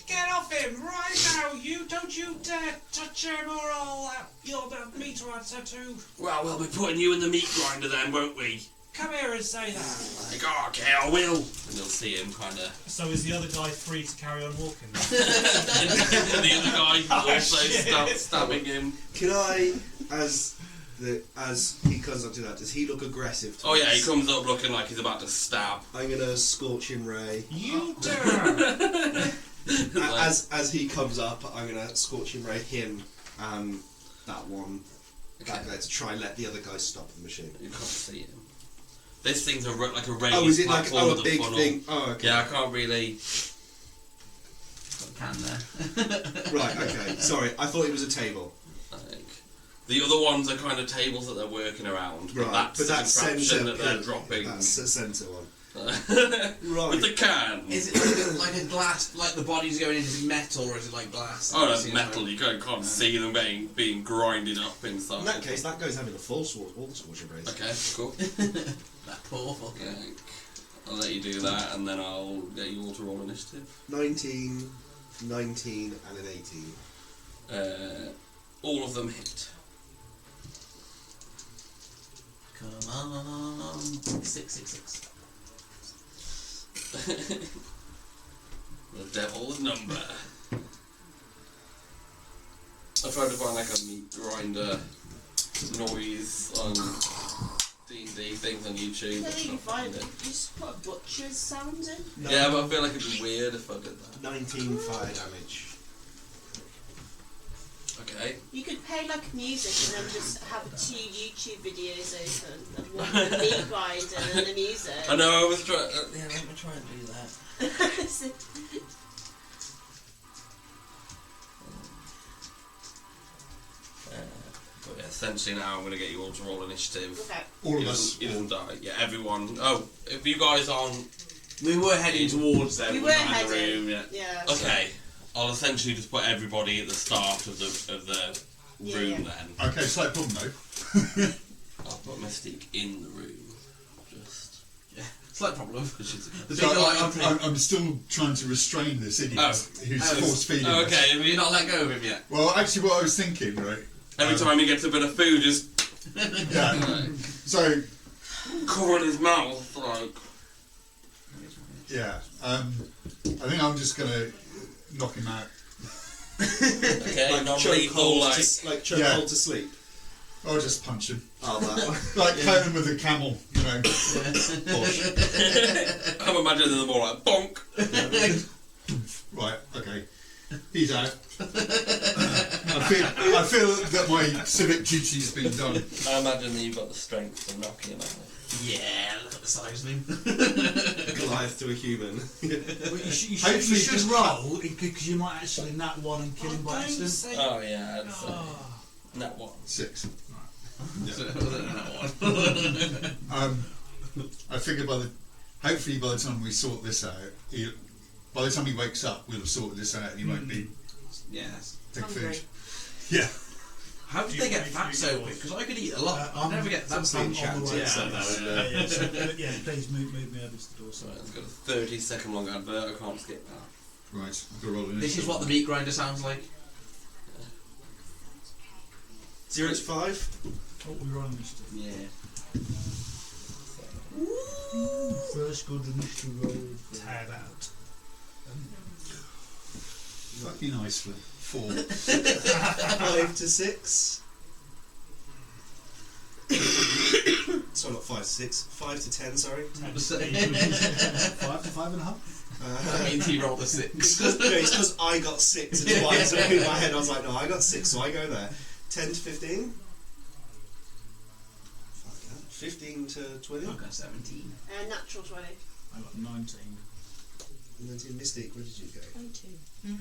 Get off him right now! Don't you dare touch him, or you'll have meat to answer to. Well, we'll be putting you in the meat grinder then, won't we? Come here and say that. Like, oh, okay, I will. And you'll see him kind of. So is the other guy free to carry on walking? And the other guy also starts stabbing him. Can I, as he comes up to that, does he look aggressive to Oh us? yeah, he comes up looking like he's about to stab. I'm gonna Scorching Ray. You dare! As he comes up, I'm gonna Scorching Ray him and that one back there to try and let the other guy stop the machine. You can't see him. This thing's like a raised Oh, is it like platform with a a big funnel. thing? Oh, okay. Yeah, I can't really. Can there? Right, okay. Sorry, I thought it was a table. Like, the other ones are kind of tables that they're working around. Right, But that's the contraption centre, that they're dropping. That's the centre one. Right. With the can. Is it like a glass, like the body's going into metal, or is it like glass? Oh, that's metal. You can't see them being grinded up inside. In that case, that goes having a full Scorching Ray. Okay, cool. That poor fucker. Yeah, I'll let you do that, and then I'll get you all to roll initiative. 19, 19, and an 18. All of them hit. Come on. 666. The devil's number. I tried to find like a meat grinder noise on D&D things on YouTube. No, you but I find can't it. Just put a butcher's sound in. it. Yeah, but I feel like it'd be weird if I did that. 19 fire damage. Okay. You could play like music and then just have 2 YouTube videos open, and one with the meat grinder and then the music. I know, I was trying. Yeah, let me try and do that. But yeah, essentially now I'm going to get you all to roll initiative. Okay. All of us. You didn't die. Yeah, everyone. Oh, if you guys aren't. We were heading towards them. We we're were not in the heading. room yet. Yeah. Okay, I'll essentially just put everybody at the start of the room then. Okay, slight problem though. I'll put Mystique in the room. Just. Slight problem. The So I'm still trying to restrain this idiot who's force feeding us. Okay, Have you not let go of him yet? Well, actually, what I was thinking, right? every time he gets a bit of food, just Yeah. So cover in his mouth, like. yeah, I think I'm just gonna knock him out. Okay, Like non-lethal, like. chokehold to sleep. Or just punch him, Oh, that one. like Conan with a camel, you know. I'm imagining them all like bonk. Right, okay, he's out. I feel that my civic duty's been done. I imagine that you've got the strength to knock him out. Yeah, look at the size of him. Goliath to a human. Well, you should Hopefully just roll because you might actually nat one and kill him by accident. Oh yeah, that's that one. 6. So, I figure hopefully by the time we sort this out, by the time he wakes up, we'll have sorted this out and he won't be yes. big Hungry. food. Yeah. How did they get fat so quick? Because I could eat a lot. I never get that Something fat. chatty, way. so Yeah, so, yeah, please move me over to the door. So. Right, it's got a 30-second long advert. I can't skip that. Right, I've got to roll initiative. This is what the meat grinder sounds like. 0 to 5. Oh, we're on initiative. Yeah. First good initiative roll. Teared out. Fucking nicely. 4. 5 to 6. Sorry, not 5 to 6. 5 to 10, sorry. 5 to 5.5. That means he rolled a 6. It's because I got 6 and twice. So in my head I was like, no, I got 6, so I go there. 10 to 15. 15 to 20. I got 17. Natural 20. I got 19. 19 Mystique, where did you go? 22. Ooh.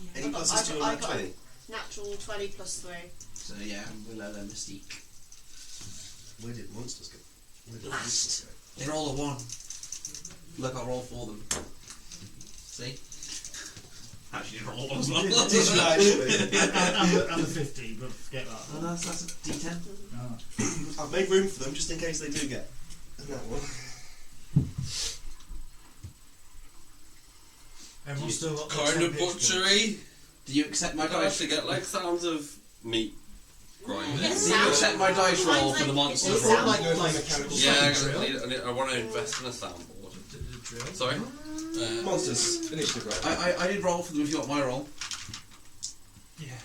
Yeah. Any pluses to a 20? Natural 20 plus 3. So yeah, we'll let them mystique. Where did monsters go? Where did Last. monsters They roll a 1. Look, I'll roll for them. See? Actually, did roll one as well. Did you actually? And the 50, but forget that. Oh, that's a D10. Oh. I've made room for them just in case they do get that one. Everyone's still got Kind of butchery. Do you accept my I dice? actually get like sounds of meat grinding. Yes. Do you accept my dice roll for the monster? It's Or sound like board. mechanical Yeah, drill. I want to invest in a soundboard. Sorry? Monsters, initiative roll. I did roll for them if you want my roll. Yeah.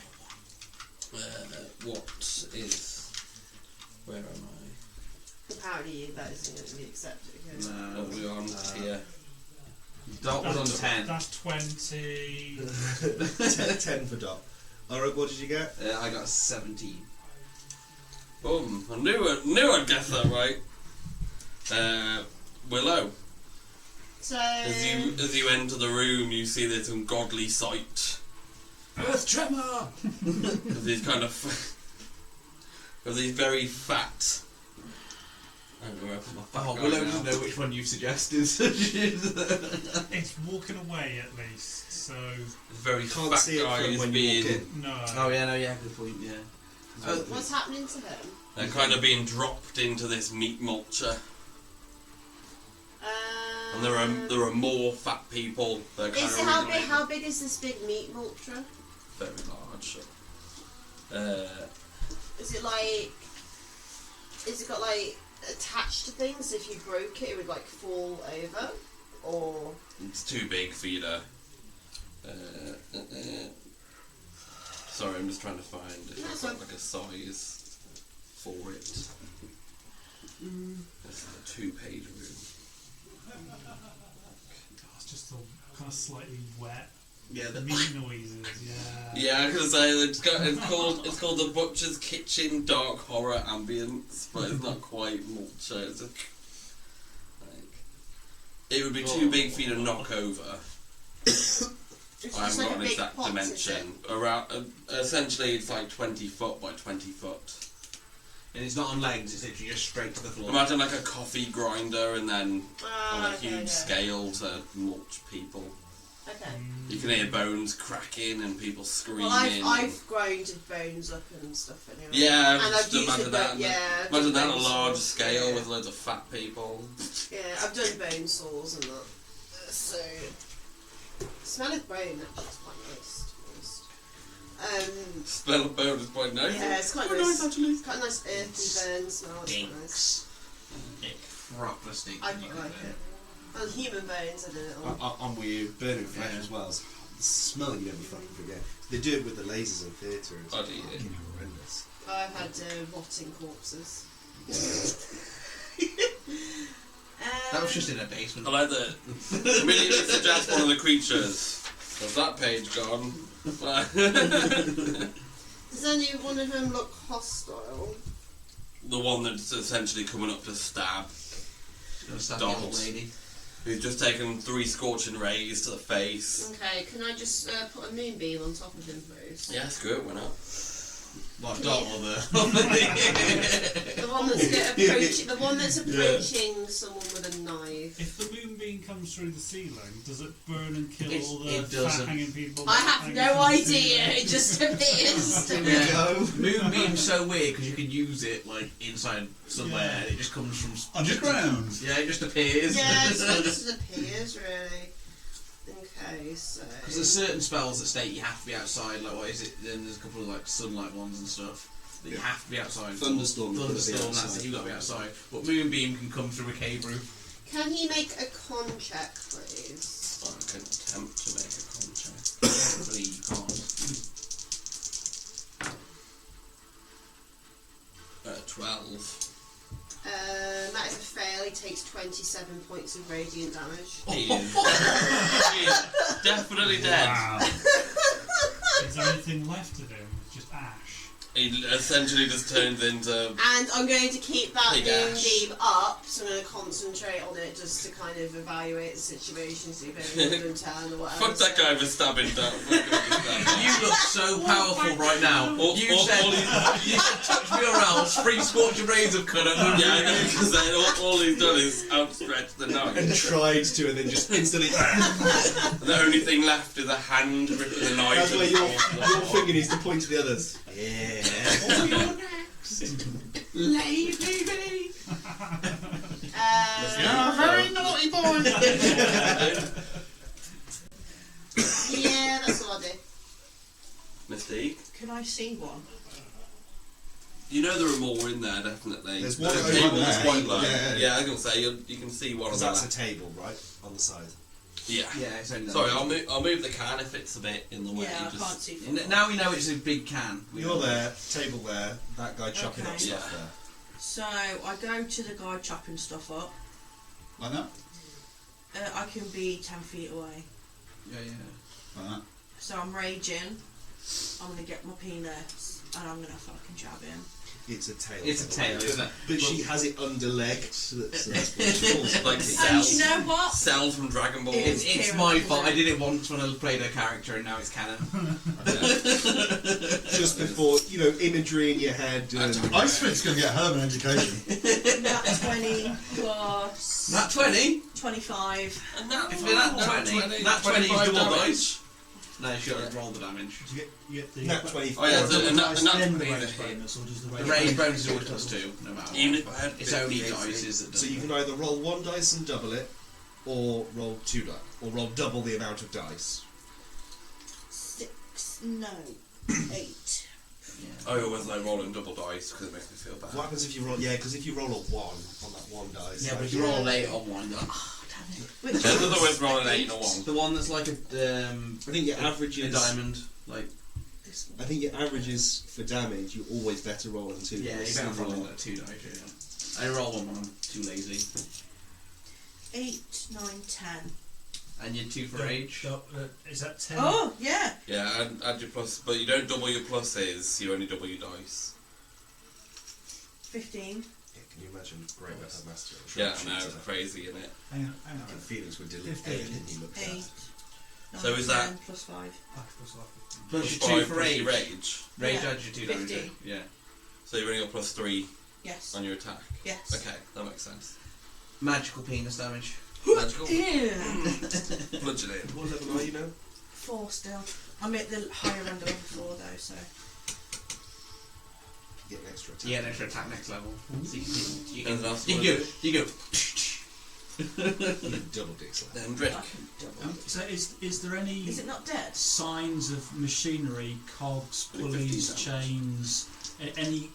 What is... Where am I? Apparently that isn't going to be accepted. Okay. What are we on here? Dot was on 10. That's 20. 10 for Dot. Alright, what did you get? I got 17. Boom. I knew I'd guess that right. Willow. So... As you enter the room, you see this ungodly sight. Earth tremor! Of these kind of... of these very fat... I don't know where I put my fat Oh, guy Willow now. doesn't know which one you've suggested. It's walking away at least, so The very Can't fat see it guy from is when you being... walk in. no. Oh yeah, no, yeah, good point, yeah. What's happening to him? They're kind of being dropped into this meat mulcher. And there are more fat people. They're kind Is of it really how big is this big meat mulcher? very large. Is it like... Is it got like attached to things? If you broke it, it would like fall over? Or... It's too big for you to... Sorry, I'm just trying to find if I've got like a size for it. This is a 2-page room. It's just all kind of slightly wet. Yeah, the Meat noises, yeah. Yeah, I can say it's called the Butcher's Kitchen Dark Horror Ambience, but it's not quite mulcher. It's it would be too big for you to knock over. It's I just haven't like got a an big exact pot, dimension. Around, essentially, it's like 20 foot by 20 foot. And it's not on legs, it's literally just straight to the floor. Imagine like a coffee grinder and then on a okay, huge okay. scale to mulch people. Okay. You can hear bones cracking and people screaming. Well, I've ground bones up and stuff anyway. Yeah, and just I've used imagine the that. bone, yeah. I've Imagine done that on a bone large saws, scale yeah. with loads of fat people. Yeah, I've done bone saws and that. So, smell of bone actually is quite nice, to be honest. Smell of bone is quite nice. Yeah, it's quite Quite nice. actually. It's quite a nice earthy bone smell. It's quite nice. Stinks. Proper stink. I quite like it. And human bones, I did it all. I'm with you. Burning flesh Yeah. as well. The smell you never fucking forget. They do it with the lasers in theatre. It's Oh, do you? fucking horrendous. I've had rotting corpses. That was just in a basement. I like that. Immediately suggest one of the creatures. Has that page gone? Does any one of them look hostile? The one that's essentially coming up to stab. Gonna stab the old Donald. lady. Who's just taken 3 scorching rays to the face. Okay, can I just put a moonbeam on top of him, please? Yeah, screw it, why not? Like Dot or The one that's approaching, the one that's approaching someone with a knife. If the moonbeam comes through the ceiling, does it burn and kill It- all the it fat doesn't. hanging people? I have hanging no from the idea. ceiling? It just appears. Yeah. Moonbeam's so weird because you can use it like inside somewhere Yeah. and it just comes from Underground. Yeah, it just appears. Yeah, it just appears really. Okay, so. Because there's certain spells that state you have to be outside. Like what is it? Then there's a couple of like sunlight ones and stuff that you have to be outside. Thunderstorm, you've gotta be Thunderstorm. That's outside. it. You've got to be outside. But Moonbeam can come through a cave roof. Can he make a con check, please? I can attempt to make a con check. Hopefully you can't. 12. That is a fail. He takes 27 points of radiant damage. He is definitely dead. Wow. Is there anything left of him? Just ash. He essentially just turns into... And I'm going to keep that Big moonbeam up, so I'm going to concentrate on it just to kind of evaluate the situation, see if anything can turn or whatever. Fuck that guy for stabbing down. You look so powerful right now. You said touch me or else, free scorch and rays have cut him. Yeah, I know, because all he's done is outstretch the knife. And tried to, and then just instantly. The only thing left is a hand gripping the knife. That's and where your force. finger needs to point to the others. Yeah. Lay baby. You're a very naughty boy. Yeah, that's what I'll do. Mystique, Can I see one? you know there are more in there, definitely. There's one The over table is there. quite low. Yeah. Yeah, I was going to say, you can see one of Because them. that's a table, right? On the side. Yeah. Yeah, it's only Sorry, I'll move the can if it's a bit in the way. Yeah, I just... can't see. From Now we know it's a big can. You're there, table there, that guy chopping up Okay. stuff there. So I go to the guy chopping stuff up. Like that? I can be 10 feet away. Yeah, yeah. Like that? So I'm raging. I'm gonna get my penis and I'm gonna fucking jab him. It's a tail. It's a tail, isn't it? But she has it underlegged, so that's what she calls it. Like And Cell. you know what? Cell from Dragon Ball. It is. It's my fault. I did it once when I played a character and now it's canon. Just before, imagery in your head. And I just think it's going to get her an education. Nat 20 plus Nat 20? 25. And that If it's Nat 20, Nat 20 is 25 double damage. dice. No, you should have rolled the damage. You get the Nat 24. Oh yeah, double and dice, that then the 20 is a range hit. bonus, or does the The range range bonus is always plus 2, no matter Even what. if I had It's only 50, dice that So does you it. can either roll one dice and double it, or roll two dice, or roll double the amount of dice. 6, no, 8. I always like rolling double dice because it makes me feel bad. What happens if you roll? Yeah, because if you roll a 1 on that one dice. Yeah, like, but if you roll a late on one, you're like, Which There's always rolling 8 and a 1. the one that's like a I think your average a is. diamond, like this I think your average is for damage. You're always better rolling 2. yeah, than a you better single roll roll. like 2 dice. Yeah. I roll one when I'm too lazy, 8, 9, 10. and you're 2 for age. Is that 10? Oh, yeah. Yeah, add your plus, but you don't double your pluses. You only double your dice. 15. Yeah, can you imagine Great Weapon Master? Yeah, I know, crazy, isn't it? Hang on. The feelings were deleted. 15. Everything you looked 8. at. 9, So is 10 that- plus 5. Plus Plus your 2 5 for plus age. your rage. Rage Yeah, adds your 2 damage. 15. Yeah. So you've only got plus 3 Yes. on your attack. Yes. Okay, that makes sense. Magical penis damage. Magical. Yeah. Bludgeon it. What level are you now? 4 still. I'm at the higher end of level 4 though, so. You get an extra attack. Yeah, an extra attack next level. So you And can that's you what go. it is. You go. You double dick slap. Then Drick. I can double. So is there any Is it not dead? signs of machinery, cogs, Only pulleys, 15 damage. chains,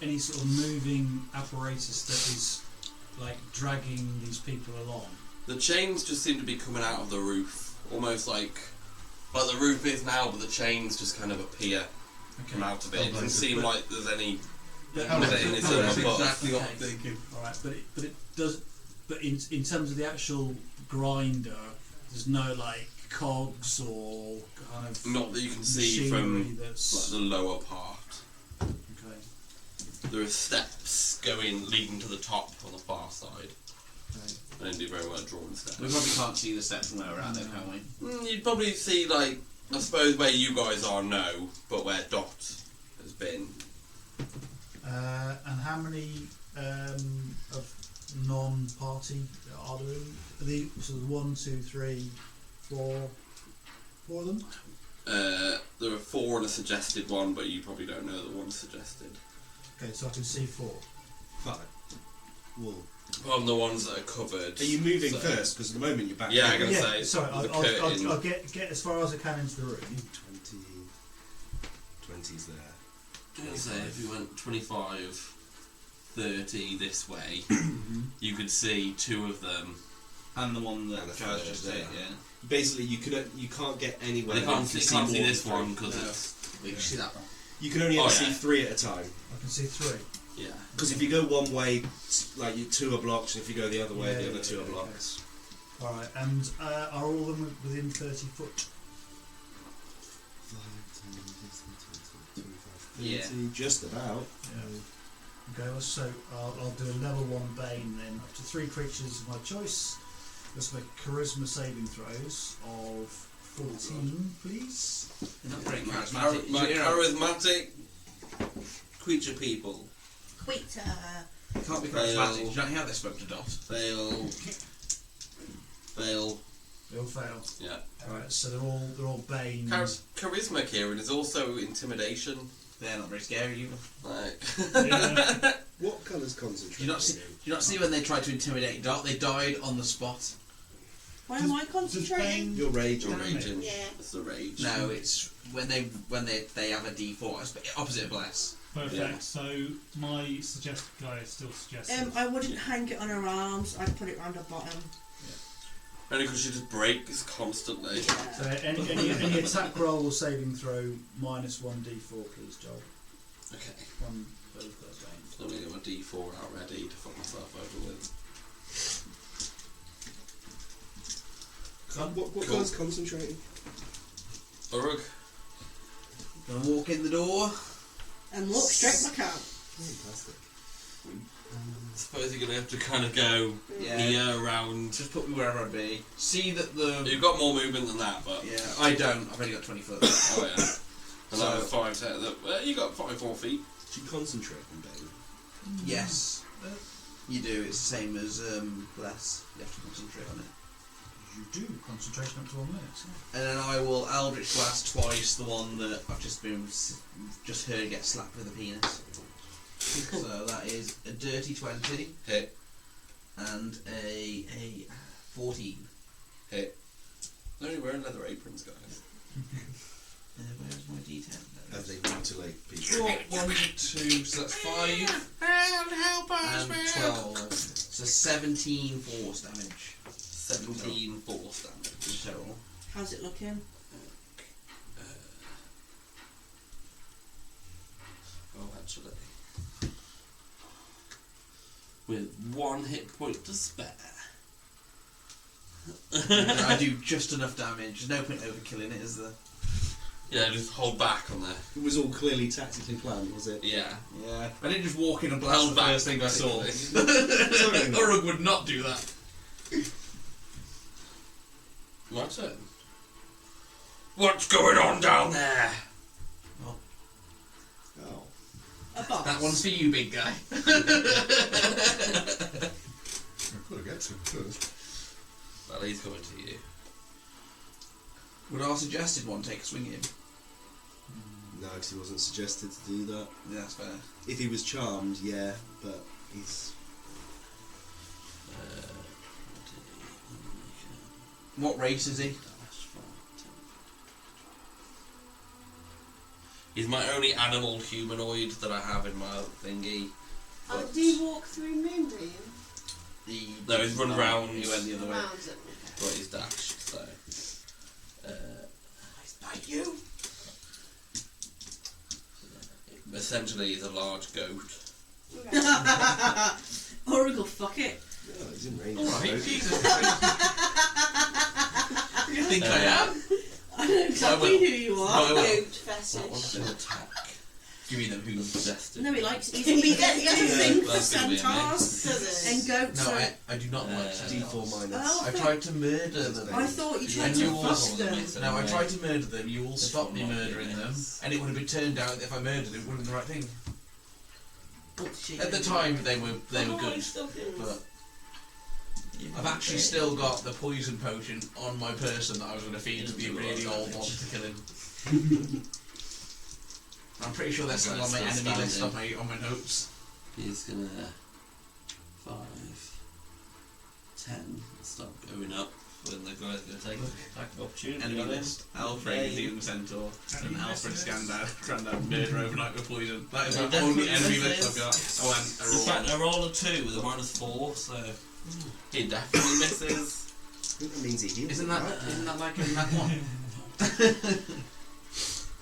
any sort of moving apparatus that is like dragging these people along? The chains just seem to be coming out of the roof, almost like the roof is now, but the chains just kind of appear come out of it. It doesn't seem like there's any mechanism That's above. exactly what I'm thinking. All right, but it does. But in terms of the actual grinder, there's no like cogs or kind of Not that you can see machinery from that's like the lower part. okay. There are steps leading to the top on the far side. Okay. I didn't do very well at drawing steps. We probably can't see the steps from where we're at, then, can we? You'd probably see, like, I suppose where you guys are, no, but where Dot has been. And how many of non-party are there? Are the sort of 1, 2, 3, 4 of them? There are 4 and a suggested one, but you probably don't know that one's suggested. Okay, so I can see 4. 5. Well, On the ones that are covered. are you moving so- first? Because at the moment you're back. Yeah, I'm here. gonna Yeah, say sorry, the I'll curtain. get as far as I can into the room. 20's there. I'm gonna say if you went 25, 30 this way, you could see 2 of them. And the one that And the Jazz third, just yeah. did, yeah. Basically, you can't get anywhere. They can't You see, can can't see more this than one three. because No. it's. We can see that one. You can only Oh, ever see yeah. 3 at a time. I can see 3. Yeah. Because if you go one way, like you 2 are blocks, and if you go the other way, the other 2 are okay. blocks. All right, and are all of them within 30 foot? 5, 10, 15, 20, 25, Yeah. Just about. Okay, well, so I'll do a level 1 Bane then. Up to 3 creatures of my choice. Let's make charisma saving throws of 14, please. You're not very My charismatic. charismatic creature people. Quita. You can't be charismatic. Do you know how they spoke to Dot? Fail. Fail. They all fail. Yeah. Alright, so they're all Bane. Charisma, Kieran, is also intimidation. They're not very scary either. Like. What colours concentrate? Do you not see when they tried to intimidate Dot? They died on the spot. Why am I concentrating? Your rage. You're raging. Yeah. It's the rage. No, it's when they have a D4. It's opposite of bless. Perfect. Yeah. So my suggested guy is still suggesting. I wouldn't hang it on her arms. I'd put it round her bottom. Only because she just breaks constantly. So any attack roll or saving throw minus 1d4, please, Joel. Okay. One both those Banes. Let me get my D4 out ready to fuck myself over with. What Cool. colours concentrating? Urug. Gonna walk in the door. And walk straight back out. Fantastic. Suppose you're gonna have to kind of go Yeah. here around. Just put me wherever I be. See that the. You've got more movement than that, but Yeah, I don't. I've only got 20 foot. oh yeah. And So- I have 5 10. Well, you got 4 feet. Do you concentrate on Bane? Yes. You do. It's the same as bless. You have to concentrate on it. You do. Concentration up to 1 minute. Yeah. And then I will Eldritch Blast twice the one that I've just heard get slapped with a penis. So that is a dirty 20 Hit. and a 14. Hit. They're only wearing leather aprons, guys. Where's my D10? As they mutilate people. 1 to 2, so that's 5 and 12. So 17 force damage 17 force damage. in total. How's it looking? Oh, actually. With 1 hit point to spare. I do just enough damage. There's no point overkilling it, is there? Yeah, just hold back on there. It was all clearly tactically planned, was it? Yeah. Yeah. I didn't just walk in and blast the first thing I saw. Sorry. Urug would not do that. My turn. What's going on down there? Oh. A box. That one's for you, big guy. I've got to get to him first. Well, he's coming to you. Would our suggested one take a swing at him? No, because he wasn't suggested to do that. Yeah, that's fair. If he was charmed, yeah, but he's... What race is he? He's my only animal humanoid that I have in my thingy. Do you walk through Moonbeam? No, he's run round. He went the other way. Around it. But he's dashed, so. He's by you. Essentially, he's a large goat. Oracle, fuck it. Oh, he's in range. Alright, So- Jesus Christ. You think I am? I know exactly who you are. I will. Goat That one's fetish. an attack. Give me them who's. Possessed. No, he likes. He has a thing for That's gonna be a centaurs Does and it? goats. No, so I do not like D4 minus. Oh, I tried to murder them. I thought you tried And to you all fuck them. No, I tried to murder them. You all stopped me murdering them, and it would have been turned out that if I murdered them, it would have been the right thing. Bullshit. At the time, they were good, but I've actually still got the poison potion on my person that I was going to feed to the really old one to kill him. I'm pretty sure that's still on my enemy list on my notes. He's gonna 5, 10 start going up when the guy's gonna take attack of opportunity. Enemy list. Alfred, the centaur, and Alfred's granddad murder overnight with poison. That is Yeah, my only definitely enemy misses. list I've got. Oh, and In fact, I roll a 2 with a -4, so he definitely misses. I think that means he healed. Isn't him, that right? like in that one?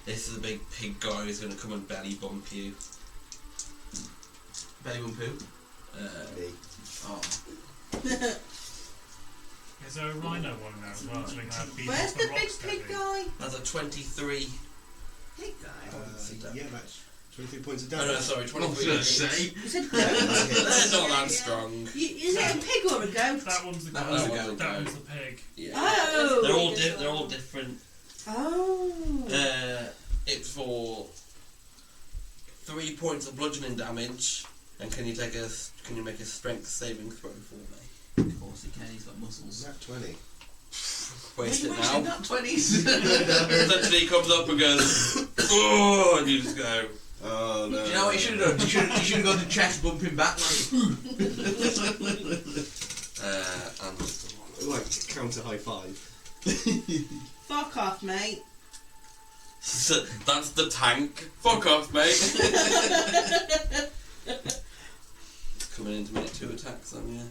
This is a big pig guy who's gonna come and belly bump you. Belly bump who? Me. Oh. Is there a rhino one now as well? So we can have bees Where's off the rocks big pig stepping? guy? That's a 23. Pig guy. Yeah, that's... 23 points of Oh no, damage. sorry, I was 23 going to hits. say. You said goat. They're not that strong. Is it a pig or a goat? That one's the That goat. one's the goat. That one's the pig. Yeah. Oh. They're all different. Oh. It's for 3 points of bludgeoning damage, and can you make a strength saving throw for me? Of course he can, he's got muscles. Nat 20. Waste it When you now. mentioned that 20s. Essentially, he comes up and goes, oh, and you just go. Oh no. Do you know what you should have done? You should have gone to chest bumping back And Like counter high five. Fuck off, mate. so that's the tank. Fuck off, mate. Coming in to make 2 attacks on you.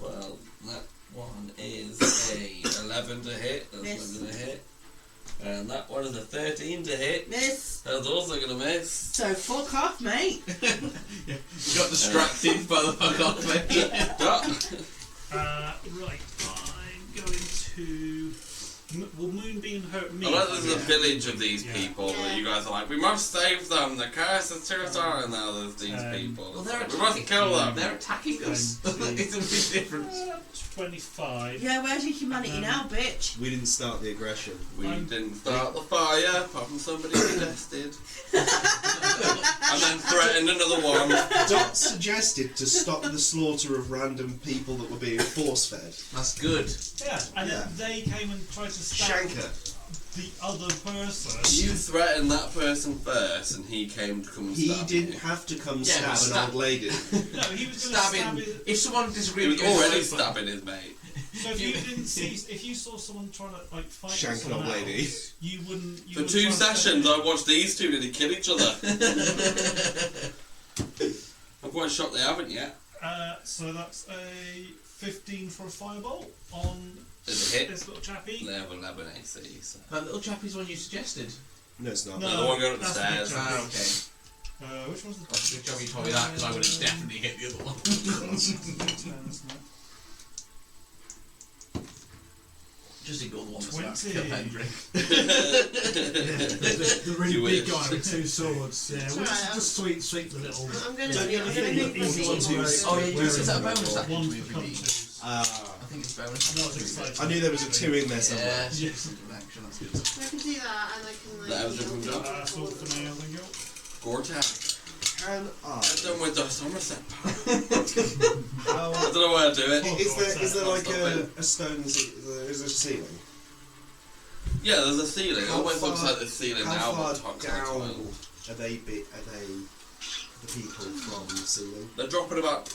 Well, that one is a 11 to hit. That's Miss. not going to hit. And that one is a 13 to hit. Miss. That's also going to miss. So fuck off, mate. You got distracted by the fuck off mate. Right, I'm going to. Will Moonbeam hurt me? I like there's a Yeah. village of these Yeah. people that you guys are like, we must save them, the curse is too far, and now there's these people. Well, It's they're like, we must kill them. They're attacking us. It's a big difference. 25. Yeah, where's your humanity now, bitch? We didn't start the aggression. We I'm- didn't start the fire, apart from somebody suggested. And then threatened another one. Dot suggested to stop the slaughter of random people that were being force-fed. That's good. Yeah, and Yeah. then they came and tried to stab Shanker. the other person. You threatened that person first, and he came to come and He stab didn't you. have to come Yeah, but stab an old lady. No, he was going to stab Stabbing. his... If someone He disagreed was with you, already it's like- stabbing his mate. So if you didn't see, if you saw someone trying to like fight Shank an someone old lady. else, you wouldn't. You For would 2 try to stab sessions, them. I watched these two nearly kill each other. I'm quite shocked they haven't yet. So that's a 15 for a firebolt on Is it hit? this little chappy. They have 11 AC, so. That little chappie's one you suggested. No, it's not. No. The one going up the that's the big stairs. chappy. Okay. Which one's the That's a good job you told me that, because I would have definitely hit the other one. 10, isn't it? Just ignore the one that's 20. about to kill Hendrik. The really You big wish. guy with 2 swords. Yeah, we'll Right, just sweep the little. I'm going Don't you to think that he's the one who's Oh, yeah, is that a wearing bonus the- action One to for move come redeem? twos. I think it's bonus. I'm not excited. I knew there was a 2 in there somewhere. Yeah, Yes. something of action, that's good. I can do that, and I can That was like. a good job. That's all for me, I think. Gortak. Can I? I'm done with the Somerset power. How, I don't know why I do it. is there like That's a stone? Is there a ceiling? Yeah, there's a ceiling. How I went far- upside the ceiling How now, far but top down tile. are they the people from the ceiling? They're dropping about.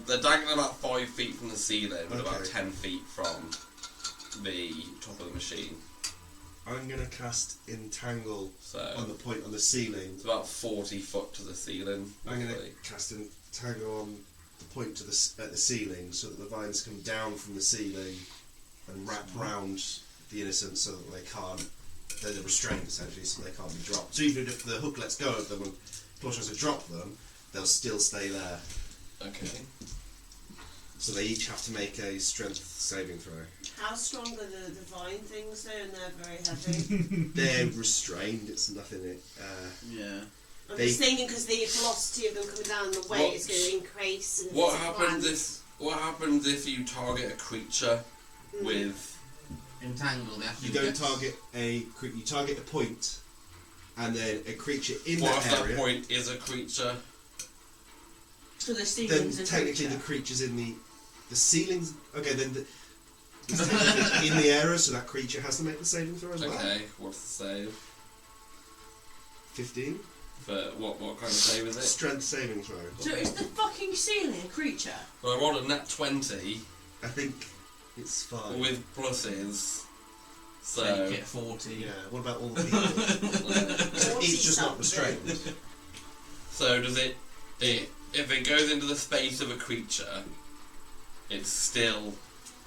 They're dangling about 5 feet from the ceiling, but about Okay. 10 feet from the top of the machine. I'm gonna cast Entangle So on the point on the ceiling. it's about 40 foot to the ceiling. I'm gonna roughly. cast Entangle on the point at the ceiling, so that the vines come down from the ceiling and wrap round the innocents, so that they're restrained essentially, so they can't be dropped. So even if the hook lets go of them and Claw tries to drop them, they'll still stay there. Okay. So they each have to make a strength saving throw. How strong are the divine things though, and they're very heavy? They're restrained. It's nothing. Yeah. I'm They- just thinking because the velocity of them coming down the weight is going to increase. And What it's happens if you target a creature with? Entangle, they have to you do don't dex. target you target a point, and then a creature in What that if area. that point is a creature? So the Then ceiling's a technically creature. the creature's in the ceilings. Okay, then it's technically in the area, so that creature has to make the saving throw as well. Okay, what's the save? 15 For what kind of save is it? strength saving throw. So is the fucking ceiling a creature? Well, I rolled a nat 20 I think it's 5. with pluses. So Make it 40. Yeah. What about all the people? So it's just not restrained. So does it if it goes into the space of a creature, it's still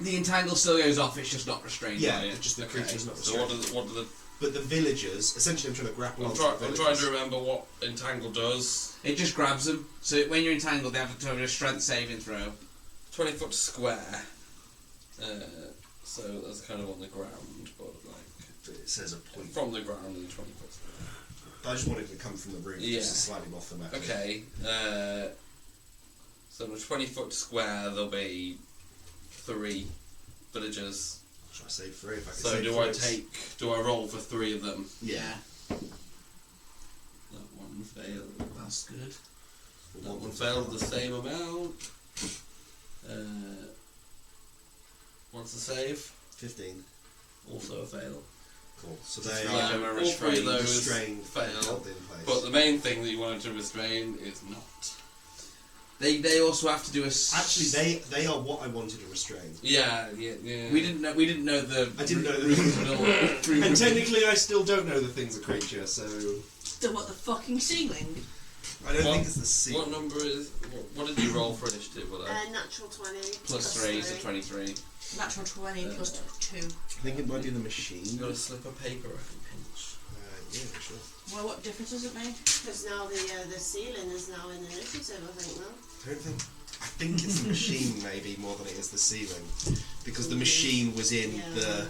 The entangle still goes off, it's just not restrained Yeah, by it. it's just the okay. creature's not So restrained. what do the But the villagers, essentially, I'm trying to grapple I'm onto trying the to villagers. remember what entangle does. It just grabs them. So when you're entangled, they have to do a strength saving throw. 20 foot square. So that's kind of on the ground, but like It says a point. from the ground and 20 foot square. I just wanted to come from the roof, Yeah. just slightly off the map. Okay. So in a 20-foot square, there'll be 3 villagers. Should I save 3 if I can So save do I roll for 3 of them? Yeah. That one failed. That's good. That one failed the same amount. What's the save? 15. Also a fail. Cool. So So they all are three of those restrained, fail. held in place. But the main thing that you wanted to restrain is not. They also have to do a. Actually, they are what I wanted to restrain. Yeah. We didn't know the. I didn't know the. And technically, I still don't know the thing's a creature, so The what, the fucking ceiling? I don't What- think it's the sea. What number is? What did you roll for initiative? Were they? Natural 20. Plus 3, so 23. Natural 20 plus 2. I think it might be the machine. You got a slip of paper I can pinch. Yeah, sure. Well, what difference does it make? Because now the ceiling is now in initiative, I think, now. I think it's the machine maybe more than it is the ceiling, because the machine was in the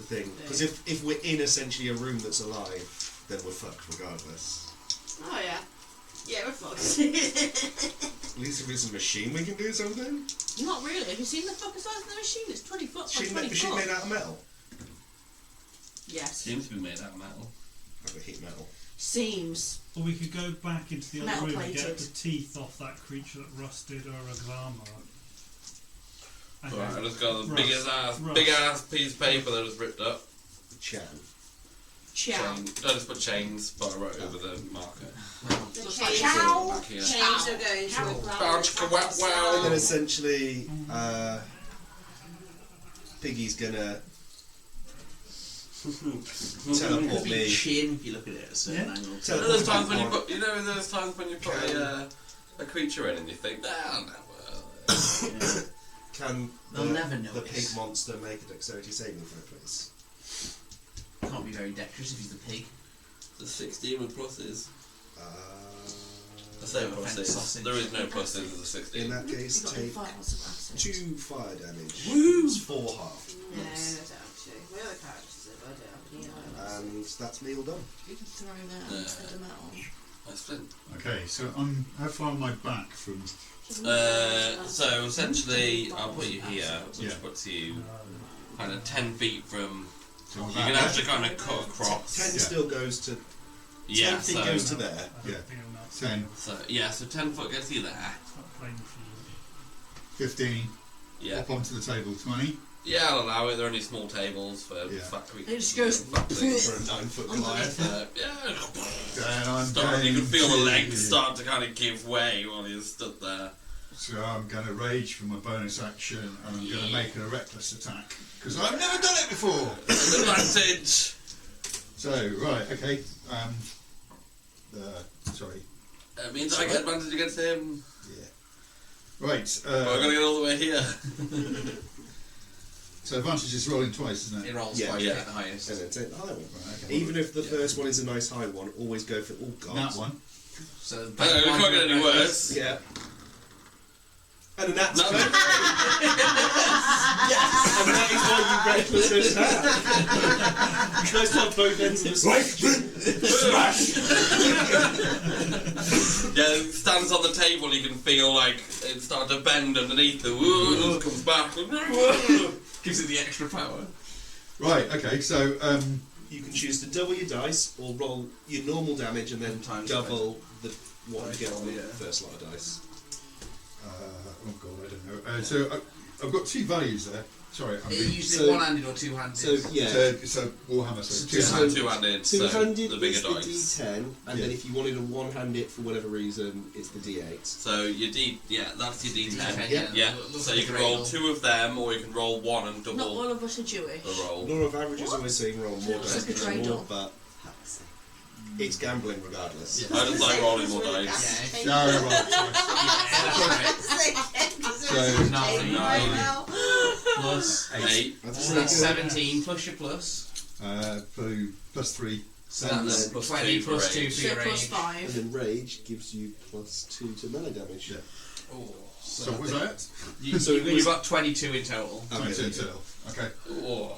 thing. Because if we're in essentially a room that's alive, then we're fucked regardless. Oh, yeah. Yeah, we're fucked. At least if it's a machine, we can do something. Not really. Have you seen the fucking size of the machine? It's 20 foot by 20 Machine foot. made out of metal. Yes. Seems to be made out of metal. I've got heat metal. Seems. Or we could go back into the other Metal room and get plated. the teeth off that creature that rusted or a glamour. Alright, I just got the Rust. big ass piece of paper that was ripped up. Chan. Chow. I just put chains, but I wrote over the marker. The Looks chains, like are, Back here. chains are going to a Bow, ground. chicka, wow, wow. And then essentially, Piggy's gonna teleport Could be me. chin if you look at it at a certain angle. You know those times when you put, a creature in and you think, nah, never. Can They'll never the notice. pig monster make a dexterity saving throw, please? Can't be very dexterous if he's the pig. The 16 with pluses. I say Offense pluses. sausage. There is no pluses with the 16. In that case, You've got take 5 of acid. 2 fire damage. Woo! It's 4 half. No, I don't actually. My other characters do, I don't have any And that's me all done. You can throw that instead of metal. That's flint. Okay, so how far am I back from? So essentially, I'll put you here, which Yeah. puts you kind of 10 feet from. So You're I'm gonna back. have to kind of cut across. 10 Yeah. still goes to... 10 Yeah. feet So goes to there. I Yeah. don't think I'm not 10, so 10 foot gets you there. It's not playing for you. 15, Yeah. up onto the table, 20. Yeah, I'll allow it. They're only small tables for Yeah. fat creatures. It just goes fat things. For a 9-foot Underneath Goliath. Yeah. Then I'm Start, you can going feel the to- legs start to kind of give way while you're stood there. So I'm going to rage for my bonus action, and I'm going to make a reckless attack because I've never done it before. Advantage. So right, okay. Sorry. It means I get advantage against him. Yeah. Right. But I've got to get all the way here. So advantage is rolling twice, isn't It it? rolls Yeah, twice, yeah. take the highest. And then take the high one. Right, okay. Even if the first one is a nice high one, always go for... Oh, God. That one. So We can't get any worse. Yeah. And then that's No. good. Yes! And that is why you reckless attack. Nice to have both ends of the Smash! Yeah, it stands on the table. You can feel like it start to bend underneath the wood and it comes back. Gives it the extra power. Right. Okay. So You can choose to double your dice or roll your normal damage and then Times double the what you get on the Yeah. first lot of dice. oh god, I don't know. So I've got 2 values there. Sorry, I'm It being, usually so- one-handed or two-handed. So yeah, so Warhammer. So So- 2 so- Two-handed, so two-handed the bigger is the dice. D10, and then if you wanted to one-hand it for whatever reason, it's the D8. So your that's your D10. Yeah. Yeah. Looks So like you a can great roll roll. 2 of them, or you can roll 1 and Not double all of us are Jewish. the roll. Law of averages always saying roll more Looks dice like a than more, dreidel. but it's gambling regardless. I just like rolling more dice. Yeah. No, right. Sorry. So 9 plus 8. That's So that's 17 plus your plus. plus 3. So And that's then 20 for plus 2 rage. for So your plus rage. 5. And then rage gives you +2 to melee damage. Yeah. Oh, So what was that? You, So you, it was- you've got 22 in total. Okay, 22 there you total. Okay. Oh.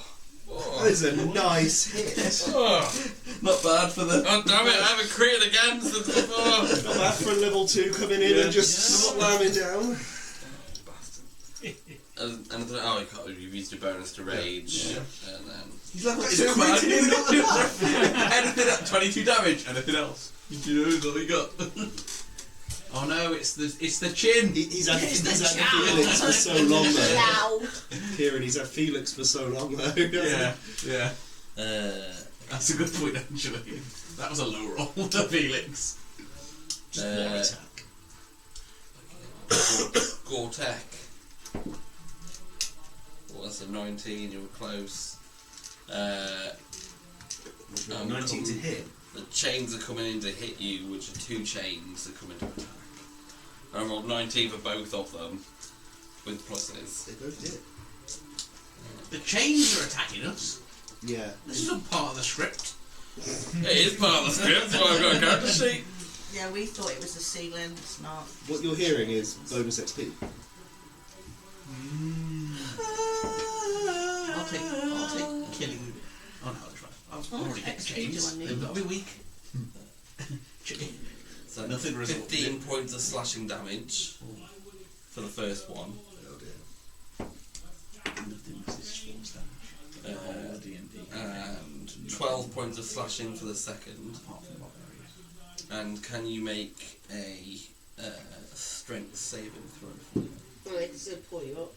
Oh. Oh. That is a nice hit. Not bad for the. God damn it, I haven't critted again since before. Not bad for a level 2 coming in and just slamming down. You've used your bonus to rage. Yeah. And then. He's level 2, man. Anything at 22 damage. Anything else? You know what we got. Oh no, it's the chin. He's had Felix for so long though. Now. Kieran, he's had Felix for so long though. Yeah. That's a good point actually. That was a low roll to Felix. Just one attack. Gore-Tech. Well, that's a 19, you were close. 19 to hit. The chains are coming in to hit you, which are 2 chains that come into attack. I rolled 19 for both of them, with pluses. They both did. The chains are attacking us. Yeah. This isn't part of the script. It is part of the script, so I've got a character sheet. Yeah, we thought it was the ceiling. It's not. What you're hearing is bonus XP. I'll take killing. Oh no, that's right. I've already got the chains. They've got to be weak. So nothing 15 points of slashing damage for the first one. Nothing resists force damage. And 12 points of slashing for the second. Apart from barbarians. And can you make a strength saving throw for me? Oh, it's going to pull you up.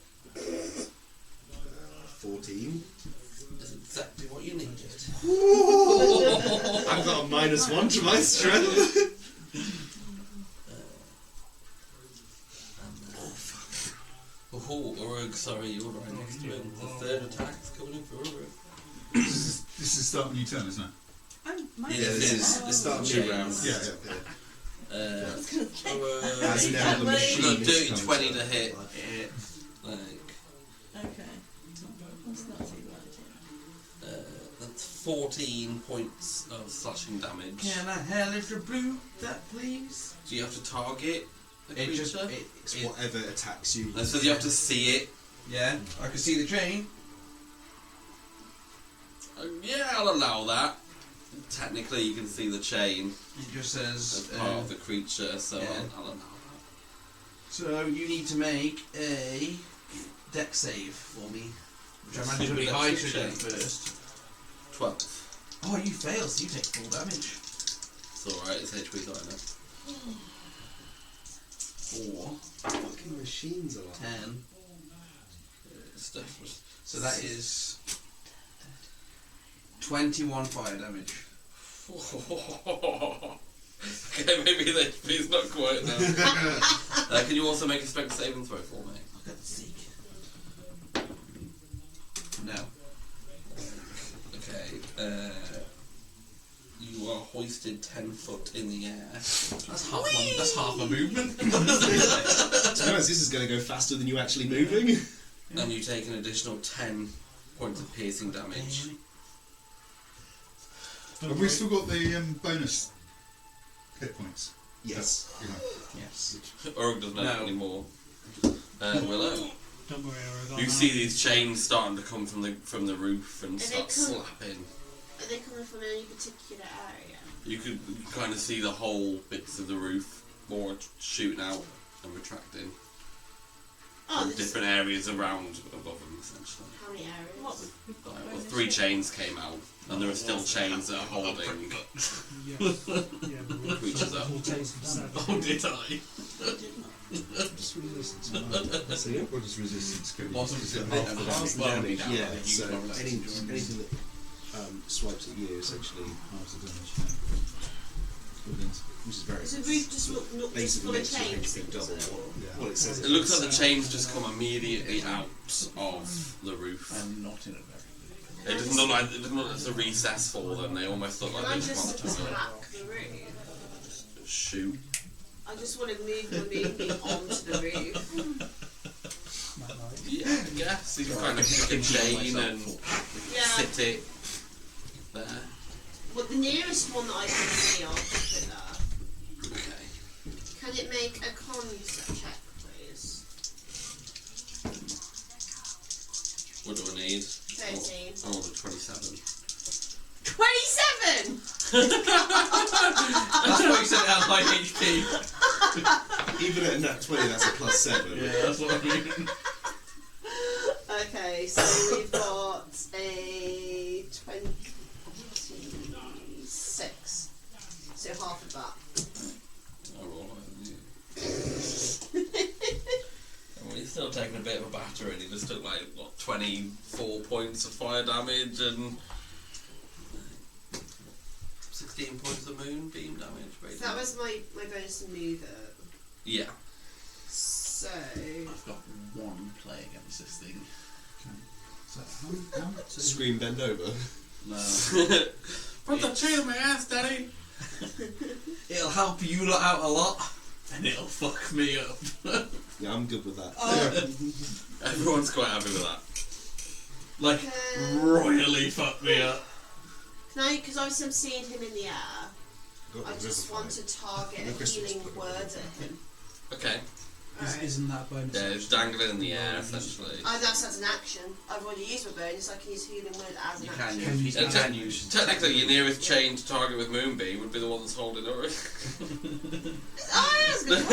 14. That's exactly what you needed. I've got a -1 to my strength. Oh, Urug, sorry, you're right next to him. The third attack's coming in for Urug. This is the start of a new turn, isn't it? Yeah, this is the start of new round. Yeah. As Urug, now the machine got is dirty coming 20 to to hit. Okay. That's not too bad. That's 14 points of slashing damage. Can I have a little blue that please? Do you have to target the creature? It's whatever attacks you. So you have to see it. Yeah, I can see the chain. Yeah, I'll allow that. Technically, you can see the chain It just says. as part of the creature, so yeah. I'll allow that. So you need to make a dex save for me, which I managed to be Dex high save to check. first. 12. Oh, you fail, so you take full damage. It's alright, it's HP diner. 4, Fucking machines are like 10. Stuff. So that is 21 fire damage. Okay, maybe the HP's not quite now. Can you also make a strength saving throw for me? Look at the seek. No. Okay, you are hoisted 10 foot in the air. That's half a movement. To be honest, this is going to go faster than you actually moving. And you take an additional 10 points of piercing damage. Have we still got the bonus hit points? Yes. Yes. Urug doesn't have it anymore. Willow, Don't worry, I've you see these chains starting to come from the roof and Are they start slapping. Are they coming from any particular area? You could kind of see the whole bits of the roof more shooting out and retracting Oh, from there's different areas around above them, essentially. how many areas? Well, 3 chains came out, and there are still chains that are holding creatures up. Oh, did I? Just resistance. What does resistance give you? Wasn't Is it it half half the the damage? damage? Yeah, so anything that swipes at you essentially Half the damage. Brilliant. which is very Does the roof just look not just basically full of makes your chains? HP double what it says. It looks like the chains just come immediately out of the roof. I'm not in a very It doesn't look like it's a recess for them. They almost look Can like I they just just want attack the roof? to shoot. I just want to move my movement onto the roof. Yeah, I guess you can kind of pick a chain and Yeah. sit it there. Well, the nearest one that I can see, I'll put it there. Okay. Can it make a con check, please? What do I need? So 13. I rolled a 27. 27! That's why you said it had high HP. Even at a nat 20, that's a +7. Yeah, that's what I mean. Okay, so we've got a 26. So half of that. I rolled well, he's still taking a bit of a battering. He just took like, what, 24 points of fire damage and 16 points of moonbeam damage. So that was my bonus to move it. Yeah. So... I've got one play against this thing. So how much? Scream bend over. No. Put the chain on my ass, Daddy! It'll help you lot out a lot, and it'll fuck me up. Yeah, I'm good with that. Everyone's quite happy with that. Like, royally fuck me up. Can I, because obviously I'm seeing him in the air, Got I the just revivify. want to target The a Christmas healing book. word at him. Okay. Alright. Isn't that a bonus? Yeah, it's dangling in the air, essentially. Oh, that's an action. I've already used my bonus, I can use healing word as an You action. can use. You can use. Technically, your nearest chain to target with Moonbeam would be the one that's holding her. Oh, that's good.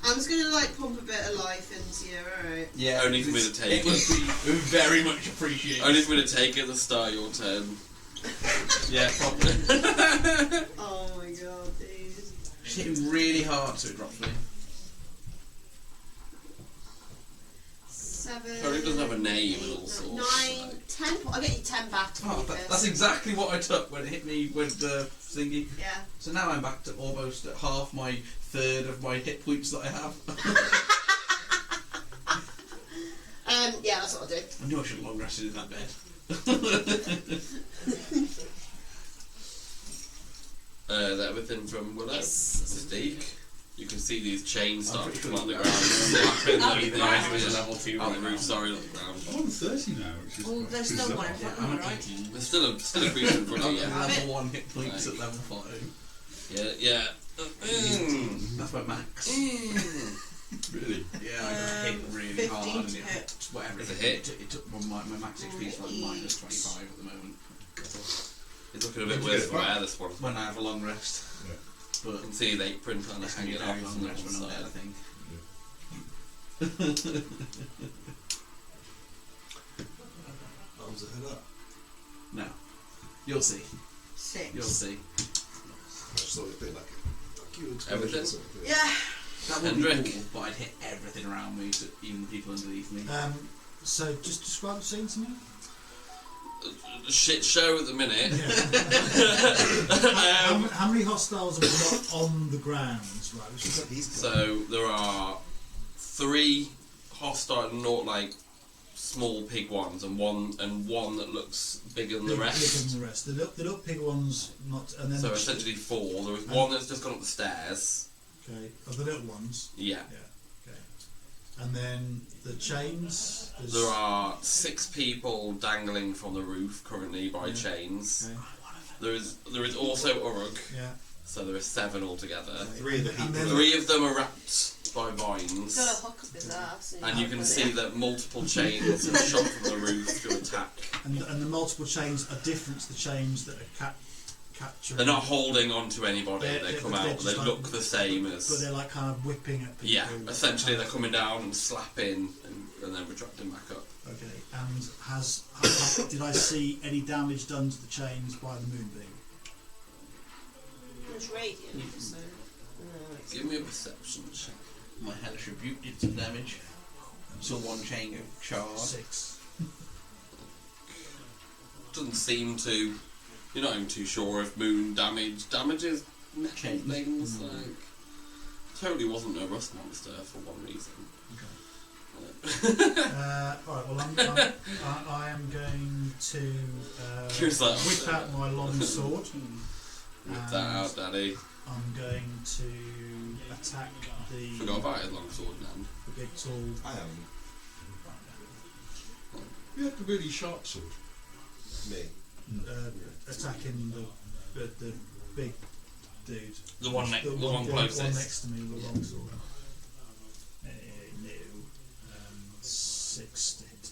I'm just gonna like pump a bit of life into you, alright? Yeah, Only for me to take it would be very much appreciated. Only for me to take at the start of your turn. Yeah, probably. Oh my god, dude. Just hit him really hard so it drops me. 7. Sorry, it doesn't have a name and all sorts. 9, 10. I'll get you 10 back to Oh, me that's first. exactly what I took when it hit me with the thingy. Yeah. So now I'm back to almost at half my third of my hit points that I have. Yeah, that's what I'll do. I knew I should have long rested in that bed. That everything from Willow? Yes. Mystique. You can see these chains I'm start to pretty come out the sure ground. Slapping Up the the knife ground. with level 2 on the roof, sorry, not the ground. I'm on 30 now, which is Well, there's still one in front of I'm me, at right? 18. There's still a creature in front of you, I've yeah. got level 1 hit points at level 5. Yeah. That's my max. Really? Yeah, I got hit really 15 hard and to it hit. whatever It's it a hit. It took my max HP is like minus 25 at the moment. It's looking a bit Did you worse get for it back? wear, this one. When I have a long rest. Yeah. But You can see the apron kind of I hanging get off very on long the rest when I'm dead, I side. think. Arms ahead up. No. You'll see. 6. You'll see. I just thought it'd be like a cute explosion Everything? or something. Yeah. That would be Hendrik. cool, but I'd hit everything around me, so even the people underneath me. So just describe the scene to me. Shit show at the minute. How many hostiles have we got on the ground? Right, So there are 3 hostile, not like small pig ones, and one that looks bigger than the rest. Bigger than the rest. The little pig ones, not, and then So the essentially 4. There was one that's just gone up the stairs. Okay, of the little ones. Yeah. Okay, and then the chains. there's- There are 6 people dangling from the roof currently by Yeah. chains. Okay. There is also Uruk, Yeah. so there are 7 altogether. Okay. 3 of the And people. then- 3 of them are wrapped by vines. Got a hook up his ass. And you can see that multiple chains have shot from the roof to attack. And the multiple chains are different to the chains that are capturing. They're not holding on to anybody, They're- they come they're out, they just like- look the same But as... they're like kind of whipping at people. Yeah, essentially they're coming down and slapping and then retracting back up. Okay, and did I see any damage done to the chains by the moonbeam? It's radiant, so... Give me a perception check. My hellish rebuke did some damage. So one chain of charred. 6. Doesn't seem to... You're not even too sure if moon damages metal Chains. things, like... Totally wasn't a rust monster for one reason. Alright, well I am going to Here's that. whip out my long sword. Whip that out, Daddy. I'm going to attack the Forgot about his long sword now. the big tall. I am. You had a really sharp sword. Me. Attacking the big dude. The one one closest. next to me with a long sword. No. 6 to hit.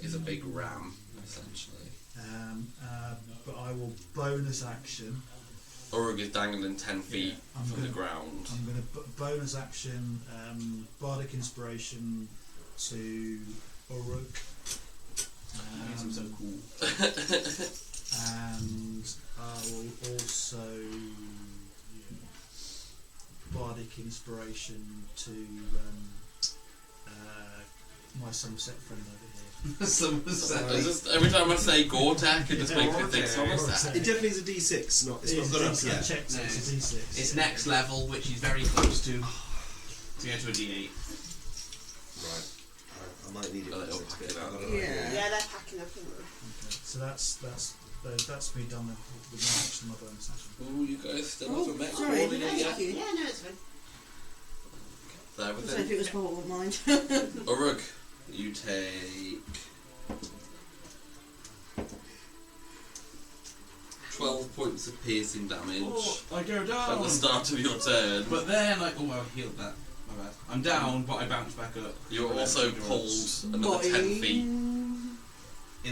He's a big ram, essentially. But I will bonus action. Uruk is dangling 10 feet from the ground. I'm going to bonus action Bardic Inspiration to Uruk. I'm so cool. And I will also Bardic Inspiration to my Somerset friend over here. Somerset. Every time I say Gore-Tex, it just makes me think Somerset. It definitely is a D6, not. It's not gone up yet. Check, so it's a D6. It's next level, which is very close to go to a D8. Right. I might need it. Oh, they'll pack it out. Yeah, they're packing up. Okay. So that's me done with my action, my bonus action. Ooh, you guys still haven't met sorry, all in it yet. thank you. Yeah, no, it's fine. There I with don't know if it. it was my or mine. Uruk, you take 12 points of piercing damage I go at down. the start of your turn. But then, I healed that. My bad. I'm down, but I bounce back up. You're also pulled another 10 feet. In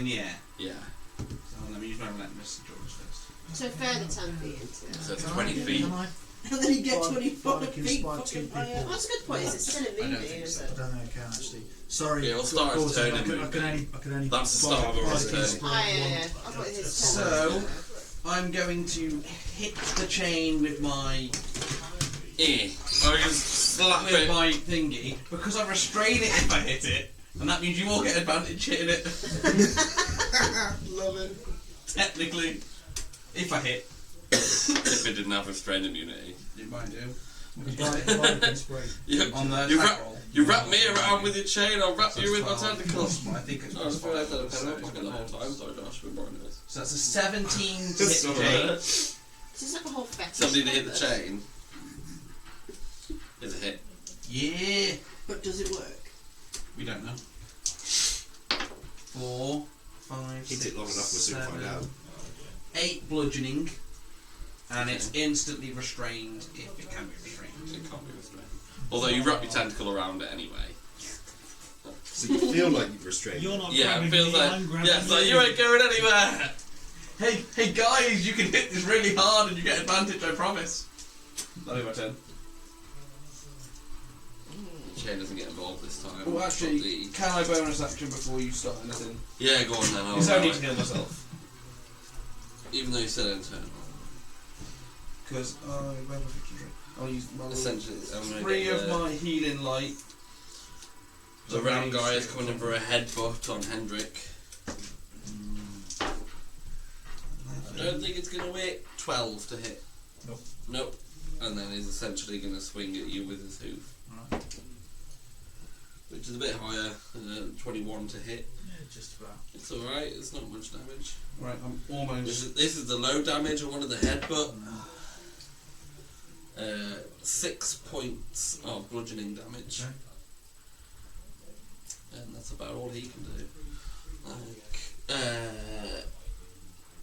the air. Yeah. So let me use my relentless endurance first. So further 10 feet into it. So it's 20 feet. And then you get Bardic 24 Bardic feet inspire two fucking people. higher. That's a good point. Is it still a I don't movie? think Is so. I it? don't know, I can actually. Sorry. Yeah, it'll start of its course, turn I in can movie. only. That's the start of Uruk's turn. Yeah. I've got his So, I'm going to hit the chain with my Oh, you just slap with it. my thingy because I restrain it if I hit it, and that means you all get advantage hitting it. Love it. Technically, if I hit, If it didn't have restraint immunity. it might do. Bardic Inspiration. On the You attack roll. You wrap me around with your chain, I'll wrap So you it's with my 12 tentacles. plus, I think it's Oh, I plus realised I had a 5, pen in my so pocket the whole time. Sorry, Josh, we're boring this. So that's a 17 to hit the Sorry. chain. This is like a whole fetish. Somebody to hit the chain is a hit. Yeah. But does it work? We don't know. 4, 5, Hit 6, it long enough, we'll soon find 7, out. 8 bludgeoning, and it's instantly restrained if it can be restrained. It can't be restrained. Although you wrap your tentacle around it anyway. So you feel like you've restrained. You're not Yeah, grabbing it feels me, like I'm grabbing it's like you. you ain't going anywhere. Hey guys, you can hit this really hard and you get advantage, I promise. That'll be my turn. Chain doesn't get involved this time. Oh, actually, can I bonus action before you start anything? Yeah, go on then. Because I allow need it. to heal myself. Even though you said internal. Because I'll use my Essentially, I'm gonna 3 get of my healing light. the ram guy is coming in for a headbutt on Hendrik. I don't think it's going to hit. 12 to hit. Nope. Nope. And then he's essentially going to swing at you with his hoof. Right. Which is a bit higher. 21 to hit. Yeah, just about. It's alright, it's not much damage. Right, I'm almost. This is the low damage on one of the headbutt. 6 points of bludgeoning damage. Okay. And that's about all he can do.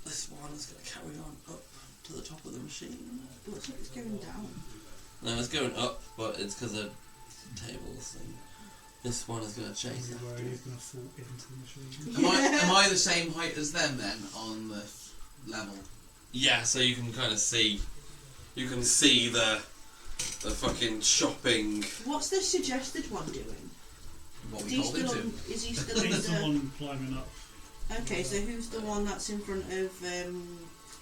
This one is going to carry on up to the top of the machine. It looks like it's going down. No, it's going up, but it's because of tables thing. This one is going to chase Where after. he's going to fall into the machine. Am I the same height as them then on the level? Yeah, so you can kind of see. You can see the fucking shopping. What's the suggested one doing? What Is we he told him still to. on? Is he still He's the on one climbing up. the? Okay, so who's the one that's in front of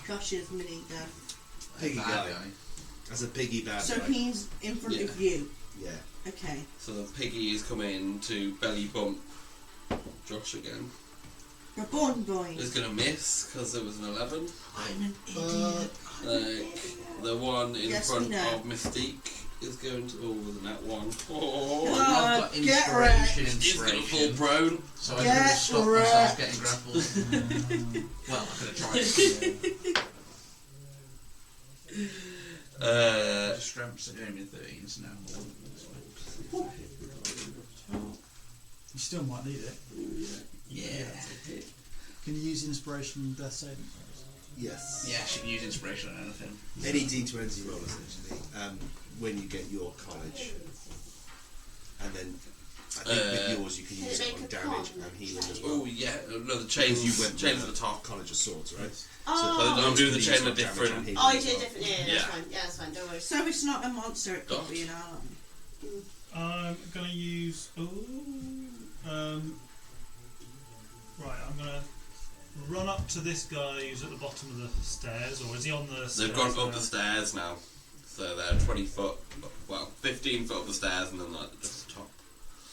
Kush's mini there? Piggy Bad guy. As a piggy bad So guy. he's in front Yeah. of you. Yeah. Okay. So the piggy is coming to belly bump Josh again. We're born boys. It's going to miss because it was an 11. I'm an idiot. The one in Yes, front we know. of Mystique is going to. Oh, with a net 1. Oh, I've got get inspiration, he's going to fall inspiration. prone. So I could Get have stopped wrecked. myself getting grappled. Well, I could have tried. Just strengths are doing in 13s now. You still might need it. Yeah. Can you use inspiration and death saving throws? Yes. Yeah, she can use inspiration on anything. Any D20 roll essentially. When you get your college, and then I think with yours you can Can use it it make on a damage con? and healing as well. Oh yeah, no, the chains. You went chains at the top. College of Swords, right? Oh, I'm doing the Yours chain can a use damage different. and healing oh, you as did well. different. Yeah, Yeah. that's fine. Yeah, that's fine. Don't worry. So it's not a monster, it could Dot. be an ally. I'm gonna use. Right, I'm gonna run up to this guy who's at the bottom of the stairs, or is he on the stairs? They've gone now? up the stairs now, so they're 20 foot. Well, 15 foot up the stairs, and then like just the top.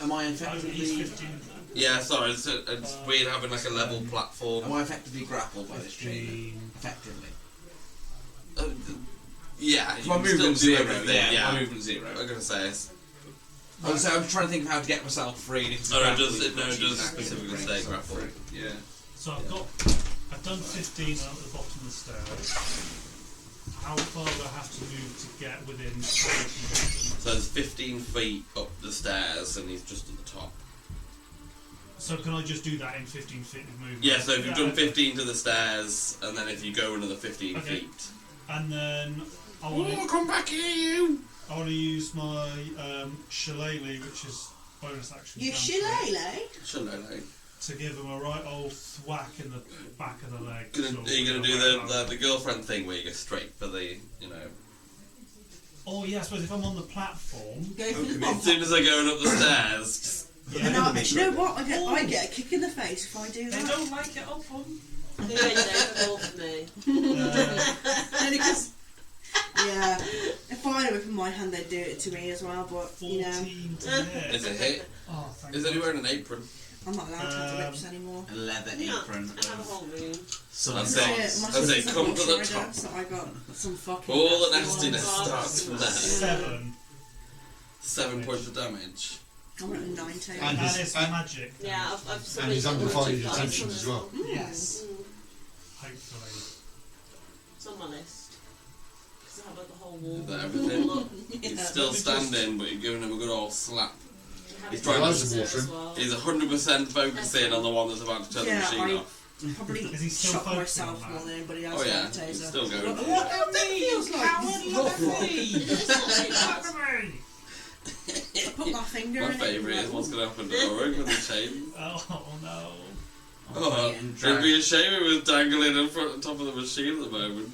Am I Oh, he's effectively? 15. Yeah, sorry, it's weird having like a level platform. Am I effectively grappled by this chain? 15. Effectively. Uh, yeah, you My can still movement's do zero. everything. Yeah, my movement's zero. I'm gonna say it's. I'm trying to think of how to get myself free. And if it's Oh no, grapple, does you it? can No, choose does that specifically to say bring grapple? myself free. Yeah. So I've done 15 at the bottom of the stairs. How far do I have to move to get within striking distance? So it's 15 feet up the stairs, and he's just at the top. So can I just do that in 15 feet of movement? Yeah, so if you've done okay. 15 to the stairs, and then if you go another 15 Okay. feet. And then I Oh, want come back here, you! to use my shillelagh, which is bonus action. You cantrip, shillelagh? to give him a right old thwack in the back of the leg. Are you gonna do the girlfriend thing where you go straight for the, you know... Oh yeah, I suppose if I'm on the platform. Go for the As bomb. soon as they're going up the stairs, just... Yeah. And do you know what? I get a kick in the face if I do They that. don't like it up on. Who is it? More for me. Only 'cause- yeah, if I had a whip in my hand, they'd do it to me as well. But 14 you know, to hit. Is it hit? Oh, thank Is God. he wearing an apron? I'm not allowed to have whips anymore. A leather No, apron. I have a whole room. So That's That's it. it. My That's it. sister's a Come to the horse rider, top. so I got some fucking. All the nasty nastiness ones. starts from there. 7. 7 points of damage. I'm at 19. And And his- it's and- magic. Yeah, I've And his submitted undivided all the attention dice as well. Yes. Mm, Hopefully. it's on my list. Because I have like a whole wall. Is that everything? Look, He's still standing, but you're giving him a good old slap. He's trying to- as well. He's 100% focusing on the one that's about to turn the Yeah, machine off. Probably Is he still shot focusing myself on more that? than anybody else. Oh yeah, with a he's taser. still going. What that feels like. I put my finger My in favourite it. is what's going to happen to Orig with the chain. Oh no. Oh, it'd be a shame if it was dangling in front on top of the machine at the moment.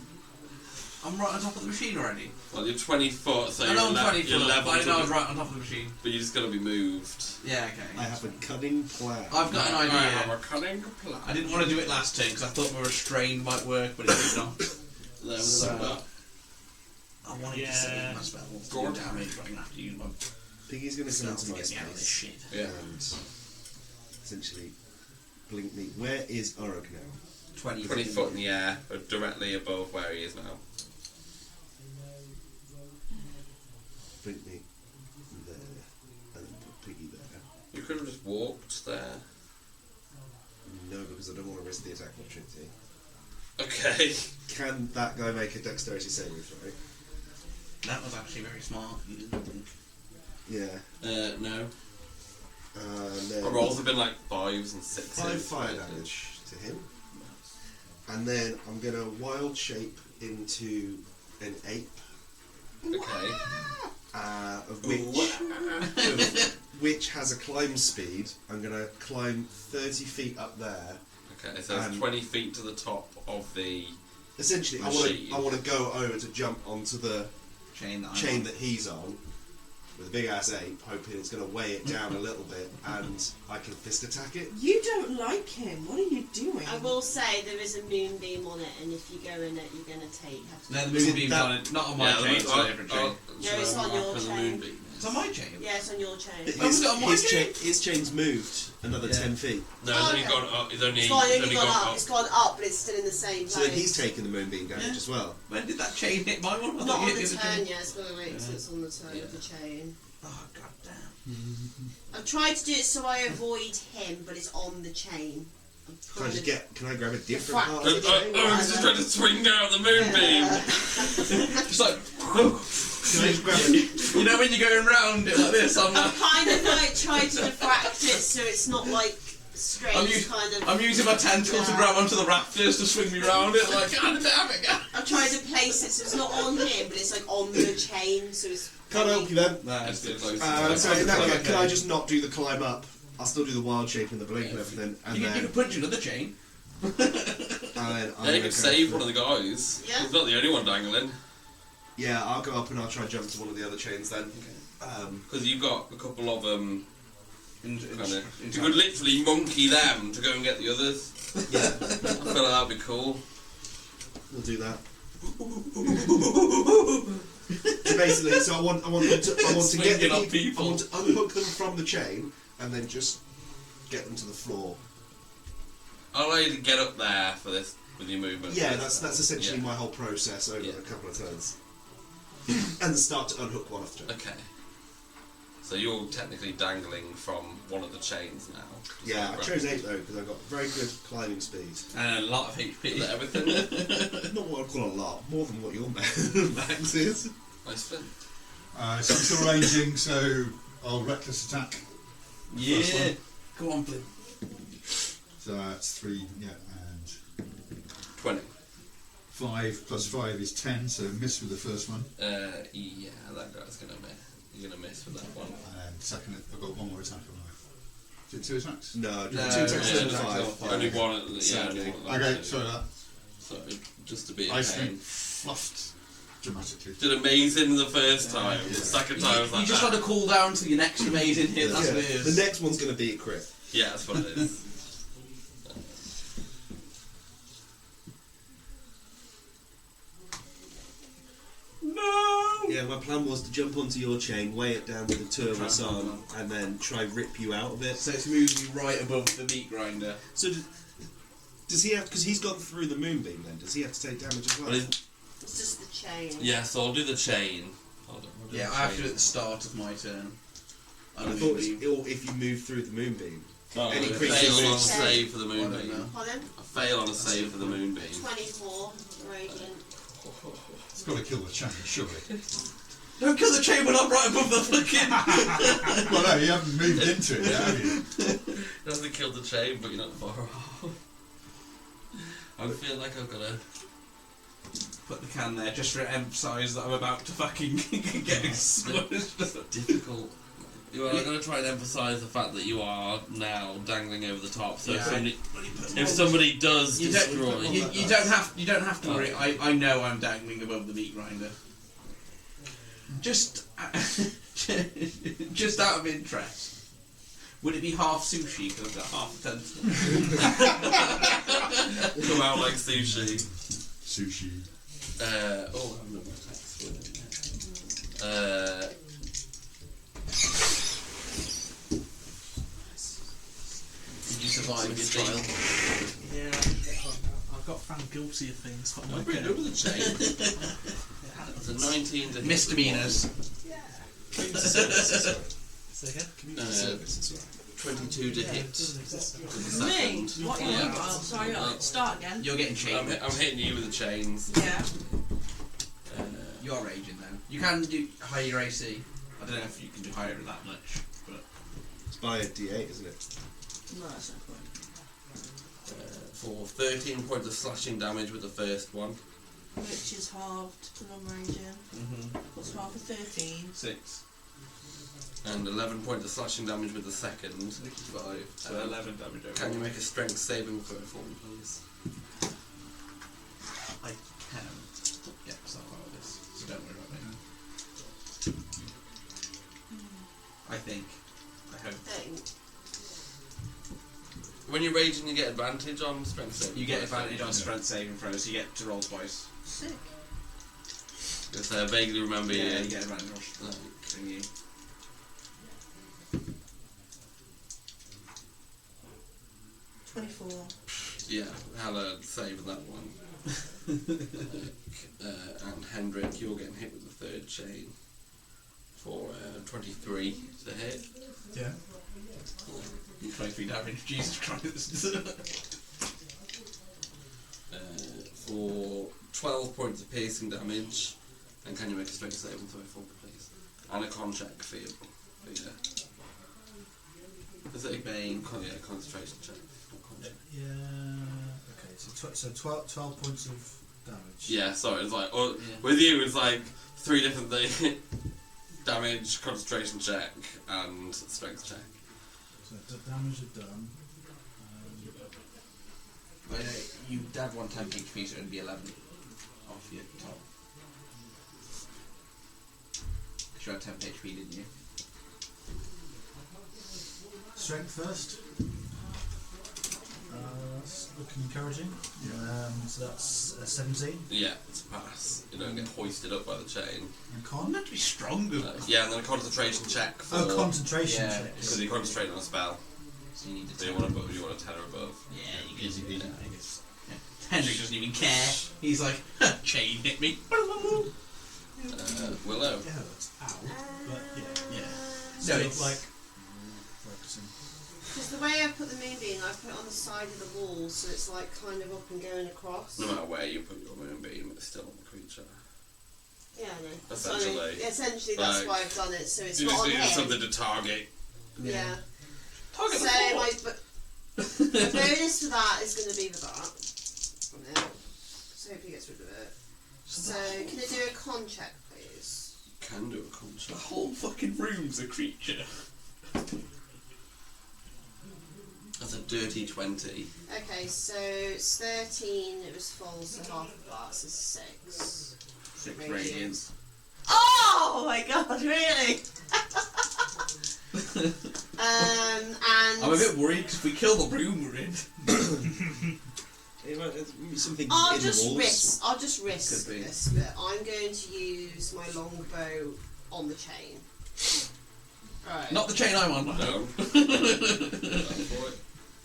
I'm right on top of the machine already. Well, you're 20 foot, so I know I'm 20 you're foot, level but I to know I was the- right on top of the machine. But you're just going to be moved. Yeah, okay. I have a cunning plan. I've got an I have idea. a cunning plan. I didn't want to do it last turn because I thought my restrained might work, but it did not. There was So- that. I wanted to Yeah. save my spells to do damage, but I'm going to have to use my Piggy's going to come spells into to my get me out of this space shit. Yeah. and essentially blink me. Where is Orog now? 20 foot in the air, directly above where he is now. Blink me there, and then put Piggy there. You could have just walked there. No, because I don't want to risk the attack opportunity. Okay. Can that guy make a dexterity saving throw? That was actually very smart. You didn't think. Yeah. No. Then Our rolls have been like 5s and 6s. 5 fire damage to him. And then I'm going to wild shape into an ape, Okay. which has a climb speed. I'm going to climb 30 feet up there. Okay, so it's 20 feet to the top of the... Essentially, Machine. I want to go over to jump onto the Chain that I'm chain on. that he's on with a big ass ape, hoping it's going to weigh it down a little bit, and I can fist attack it. You don't like him. What are you doing? I will say there is a moonbeam on it, and if you go in it, you're going to have to. No, the moonbeam's on it. Not on my chain, it's on a different chain. it's on your chain. It's on my chain. Yeah, it's on your chain. His chain's moved another 10 feet. No, it's only gone up. It's only, It's only gone up. It's gone up, but it's still in the same place. So then he's taking the moonbeam damage as well. When did that chain hit my one? I Not thought on you the hit the other turn chain. yet, it's got to wait till it's on the turn of the chain. Oh, goddamn. I've tried to do it so I avoid him, but it's on the chain. Can I grab a different frack- part of the chain? I was just trying to swing out the moonbeam. Just like, you know when you're going round it like this? I'm I'm kind of like trying to diffract it so it's not like straight. I'm kind of. I'm using my tentacle to grab onto the rafters to swing me round it. Like, God damn it, God. I'm trying to place it so it's not on him, but it's like on the chain, so it's... Can't help you then. Nah, it's too close. So in that case, can I just not do the climb up? I'll still do the wild shape and the blink and everything, and You then... can punch another chain. and then Yeah, I'm you could save one of the guys. Yeah. He's not the only one dangling. Yeah, I'll go up and I'll try and jump to one of the other chains then. Because you've got a couple of you could literally monkey them to go and get the others. Yeah, I feel like that'd be cool. we'll do that. So basically, so I want them to, I want to get Swinging on I people. want to unhook them from the chain and then just get them to the floor. I'll allow you to get up there for this with your movement. Yeah, that's essentially Yeah. my whole process over Yeah. a couple of turns, and start to unhook one after. Okay. So you're technically dangling from one of the chains now. Yeah, I chose 8 though because I've got very good climbing speed. And a lot of HP. Is that everything? Not what I call a lot, more than what your max is. Nice flint. So I'm still ranging, so I'll reckless attack. First Yeah. one. Go on, Blue. So that's 3, yeah, and 20. 5 plus 5 is 10, so miss with the first one. Yeah, that guy's gonna miss. You're gonna miss with that one. And second, I've got one more attack on life. Is it 2 attacks? No, No, 2 attacks yeah, and no, 5. Only one at the Sadly. Okay, sorry that. So just to be a I pain. think fluffed dramatically. Did amazing the first time. Yeah. The second time was like You just that. got to cool down to your next amazing hit. That's what it is. The next one's going to be a crit. Yeah, that's what it is. Yeah, my plan was to jump onto your chain, weigh it down with a turtle's Trample arm, and then try rip you out of it. So it's moving you right above the meat grinder. So does he have? Because he's gone through the moonbeam. Then does he have to take damage as well? Well, It's just the chain. yeah, so I'll do the chain. Hold on, I'll do Yeah, the I have to chain. do it at the start of my turn. I thought it was or if you move through the moonbeam. Oh, any I creature fail on a moves- save for the I don't moonbeam. know. Pardon? I fail on a save for the moonbeam. 24 radiant. It's got to kill the chain, surely. Don't kill the chain when I'm right above the fucking... Well, no, you haven't moved into it yet, have you? It hasn't killed the chain, but you're not far off. I feel like I've got to... Put the can there just to emphasise that I'm about to fucking get smushed. difficult. You are going to try and emphasise the fact that you are now dangling over the top. So Yeah. if somebody does You destroy, you don't have to worry. I know I'm dangling above the meat grinder. Just just out of interest, would it be half sushi because I've got half a tentacle? come out like sushi. Sushi. I have no more attacks for it. Did you survive your trial? Yeah, I got found guilty of things. But I'm pretty good with the chain. It's a 19 to hit. Misdemeanors. Say again? Community service is alright. 22 to hit. Me? What are you Yeah. on about? Sorry, start again. You're getting chained. I'm hitting you with the chains. Yeah. You are raging then. You can do higher AC. I don't know if you can do higher than that much, but It's by a D8, isn't it? No, that's not correct. For 13 points of slashing damage with the first one. Which is halved to non-ranging. What's half of 13? 6. And 11 points of slashing damage with the second. 5. So 11 damage over. Can you make a strength saving throw for me, please? I can. Yeah, it's not part of this, so don't worry about it. I think. I hope. When you're raging, you get advantage on strength saving. You get throws, advantage don't on you? strength saving throws, so you get to roll twice. Sick. Because I vaguely remember Yeah, you. you get advantage on strength thingy. 24. Yeah, hella saving that one. And Hendrik, you're getting hit with the third chain for 23 to hit. Yeah. 23 damage, Jesus Christ. For 12 points of piercing damage. And can you make a strength saving throw for me, please? And a con check for you. Is it a Bane? yeah, concentration check? Not con check. Yeah. Okay. So 12 points of damage. Yeah, sorry, it's like, Yeah. with you, it's like 3 different things. Damage, concentration check, and strength check. So damage are done. You'd add 1 temp HP, so it'd be 11 off your top. Because you had 10 HP, didn't you? Strength first. That's looking encouraging. So that's 17. Yeah, it's a pass. You don't get hoisted up by the chain. And con? Meant to be stronger. Yeah, and then a concentration check for... Oh, concentration Yeah. check. Because you concentrate on a spell. So you need to So you want a 10 or above. Yeah, you Easy peasy. Henrik doesn't even care. He's like, chain hit me. Willow. It hurts. Ow. But yeah. Yeah. Still, No, it's like focusing. Because the way I put the moonbeam, I put it on the side of the wall, so it's like kind of up and going across. No matter where you put your moonbeam, it's still on the creature. Yeah, I know. Essentially. So, essentially, that's Like, why I've done it. So it's You not just on needed him. something to target. Yeah. Target So the my floor. the bonus for that is going to be the that. Yeah. So hope he gets rid of it. So can I do a con check, please? Can do a con check. the whole fucking room's a creature. That's a dirty 20. Okay, so it's 13. It was full, so half of that is 6. 6 Radiant. radiance. Oh my god, really? And I'm a bit worried because if we kill the room we're in. Something I'll in just the walls. risk. I'll just risk Could be. this, but I'm going to use my longbow on the chain. Right. Not the chain I'm on. No.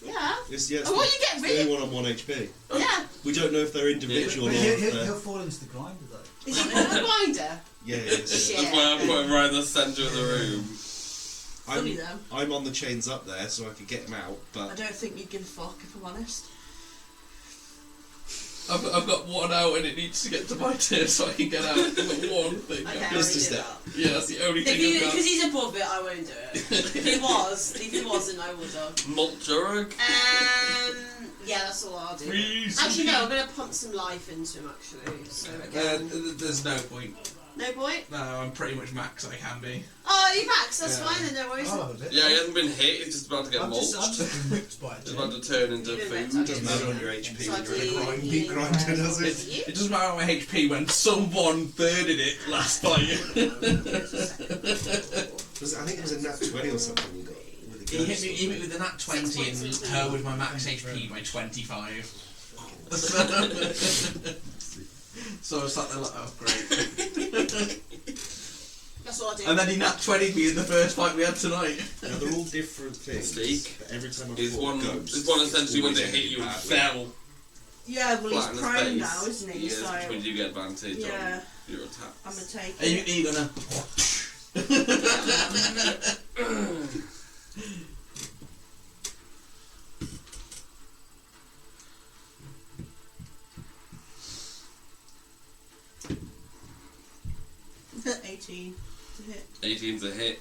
Yeah. It's, yeah, it's Oh, well, you get the rid only of. one on 1 HP. Yeah. We don't know if they're individual But or he'll, if he'll, they're... he'll fall into the grinder though. Is it a grinder? Yeah, Shit. That's why I put him right in the centre of the room. Funny though. I'm on the chains up there, so I could get him out, I but... don't think you'd give a fuck if I'm honest. I've got one out and it needs to get to my turn so I can get out. I've got one thing. Okay, I Just won't a do step. that. Yeah, that's the only thing I've Because got. he's above it, I won't do it. if he wasn't, I would have. Multurg. Yeah, that's all I'll do. Freeze. Actually, no, I'm going to pump some life into him, actually. So again, There's no point. no point. No, I'm pretty much max I can be. Oh, you max, that's Yeah. fine then, no worries. I'll have a bit. Yeah, he hasn't been hit, he's just about to get I've mulched. just been whipped by it. He's about to turn into You've been food. whipped, Doesn't matter on your HP So when I you're in a do grind. healing Beat grinder, does prayers it? for you. It doesn't matter my HP when someone thirded it last fight. I think it was a nat 20 or something you got. With the He ghost. hit me with the nat 20 and her with my max HP by 25. So I was sat there like, oh great. That's what I do. And then he nat 20'd me in the first fight we had tonight. Now they're all different things. Steak. But every time I Is fought one, ghosts, is one essentially when it's they always hit you and ended badly. fell Yeah, well flat in he's the prone face. now, isn't he? Yes, So which means you get advantage yeah, on your attack. I'm gonna take Are it. you gonna... $18 to hit. 18's a hit.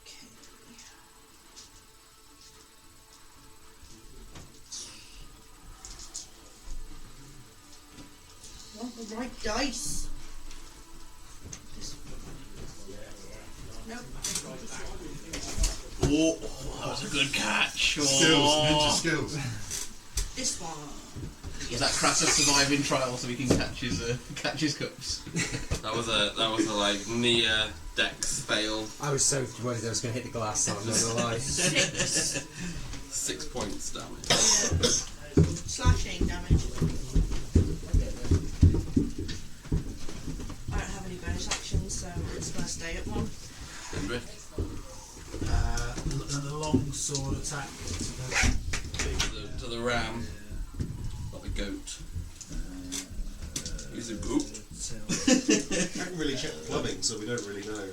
Okay. Want the right dice. This Nope. Oh, that was a good catch. Skills, ninja Oh. skills. This one. Was that Kratos surviving trial so he can catch his cups? That was a like near dex fail. I was so worried I was going to hit the glass, I'm not going to lie. 6 points damage. Yeah. Slashing damage. I don't have any bonus actions, so it's gonna stay at 1. Hendrik. And a long sword attack. To the ram. Not the goat. He's a goat. I haven't really checked the plumbing, so we don't really know.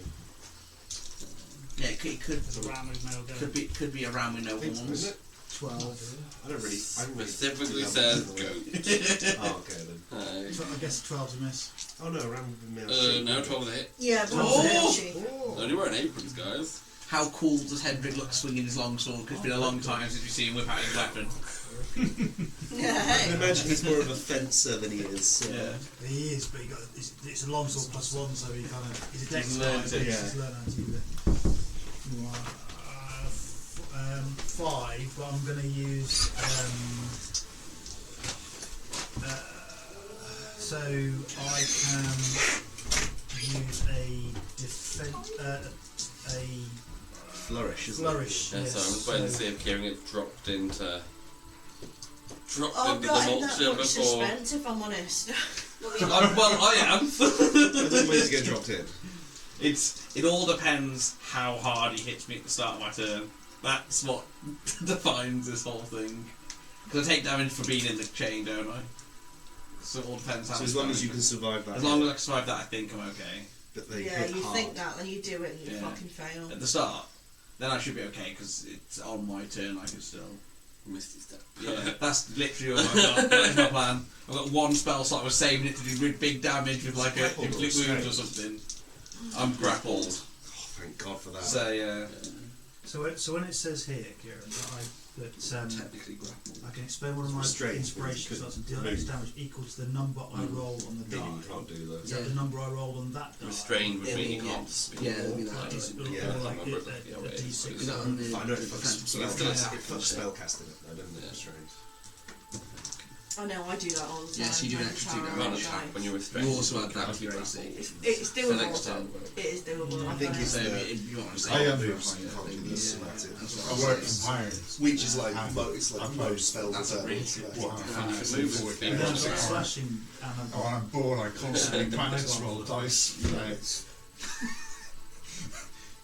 Yeah, it could There's a ram with no go. could be a ram with no I think, horns. isn't it? 12. I don't really. Specifically think says I'm- goat. Oh, okay then. Hi. I guess 12's a miss. Oh no, around with the mouse. No, 12 is a hit. Yeah, but Oh! actually. Oh. Only wearing aprons, guys. how cool does Hendrik look swinging his longsword? Because it's been a long time since we've seen him whip out his weapon. I imagine he's more of a fencer than he is. Yeah. He is, but it's a longsword +1, so he kind of he's a dex He's guy. learned it, He's learned how to use it. 5, but I'm going to use. So I can use a Flourish, isn't flourish. Yeah, Yes, so I'm just waiting to see if Kieran gets dropped into Oh the god, that mulcher much before. suspense, if I'm honest. I am. it? When he's get dropped in. It all depends how hard he hits me at the start of my turn. That's what defines this whole thing. Because I take damage for being in the chain, don't I? So it all depends how So much as long damage as you can survive that. As long as I can survive that, I think I'm okay. But they Yeah, hit you hard. think that, then you do it and you Yeah. fucking fail. At the start, then I should be okay because it's on my turn. I can still. Misty step. Yeah, that's literally all I've got. That's my plan. I've got one spell slot. I was saving it to do really big damage with like a Grappled or inflict wounds or restrained? something. I'm grappled. Oh, thank God for that. So yeah. So when it says here, Kieran, that Technically grappled. I can expend one of my Restrained, inspiration but you slots and couldn't deal X move. damage equal to the number I roll on the Meaning you die. can't do that. Is that the number I roll on that die? Restrained would mean you Yeah. can't speak. Yeah, it'll be that. Like, it's- or Yeah. like I remember a it. D6. Is that on the I know it fucks defense? spell, Yeah. it fucks spell casting it, though, doesn't it? Restrained. I know, I do that all the time. Yes, you do an every extra time 2 I You roll can't a attack die. when you're restrained. You also add that to your AC. It's For doable. next turn. It is doable. I I've think done it's it. So the if you want to say. I am moves you can't do the somatic. I work from home. Which is like And it's like I've most spells that's are a really somatic. What, Yeah, fast you can move forward with And there. then speed. I've got slashing and I've Oh, when I'm bored, I constantly practice roll dice. You know,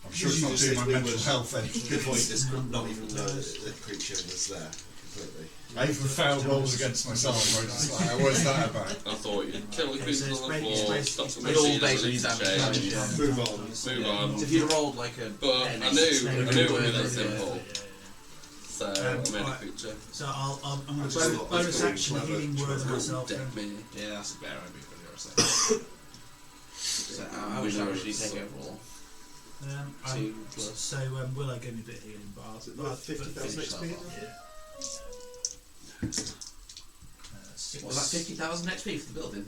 I'm sure it's not doing my mental health any Good good. point is not even know that the creature was there completely. I even failed rolls against myself. Where it's just like, what's that about? I thought you'd kill the Okay, creatures so it's on the ba- floor, it's stop the It all machine, basically release the damage, chain, yeah. Move on. move on. So if you'd rolled like a. But Ten, I knew it would be that yeah. simple. So I made a right. creature. So I'm going just to thought bonus that's action really healing clever. word myself. Deck Then. me. Yeah, that's a better idea for the second. So how much damage do you take overall? I'm- 2 plus. So Willow gave me a bit of healing, but Is it worth 50,000 finish XP? that six. What was that 50,000 XP for the building?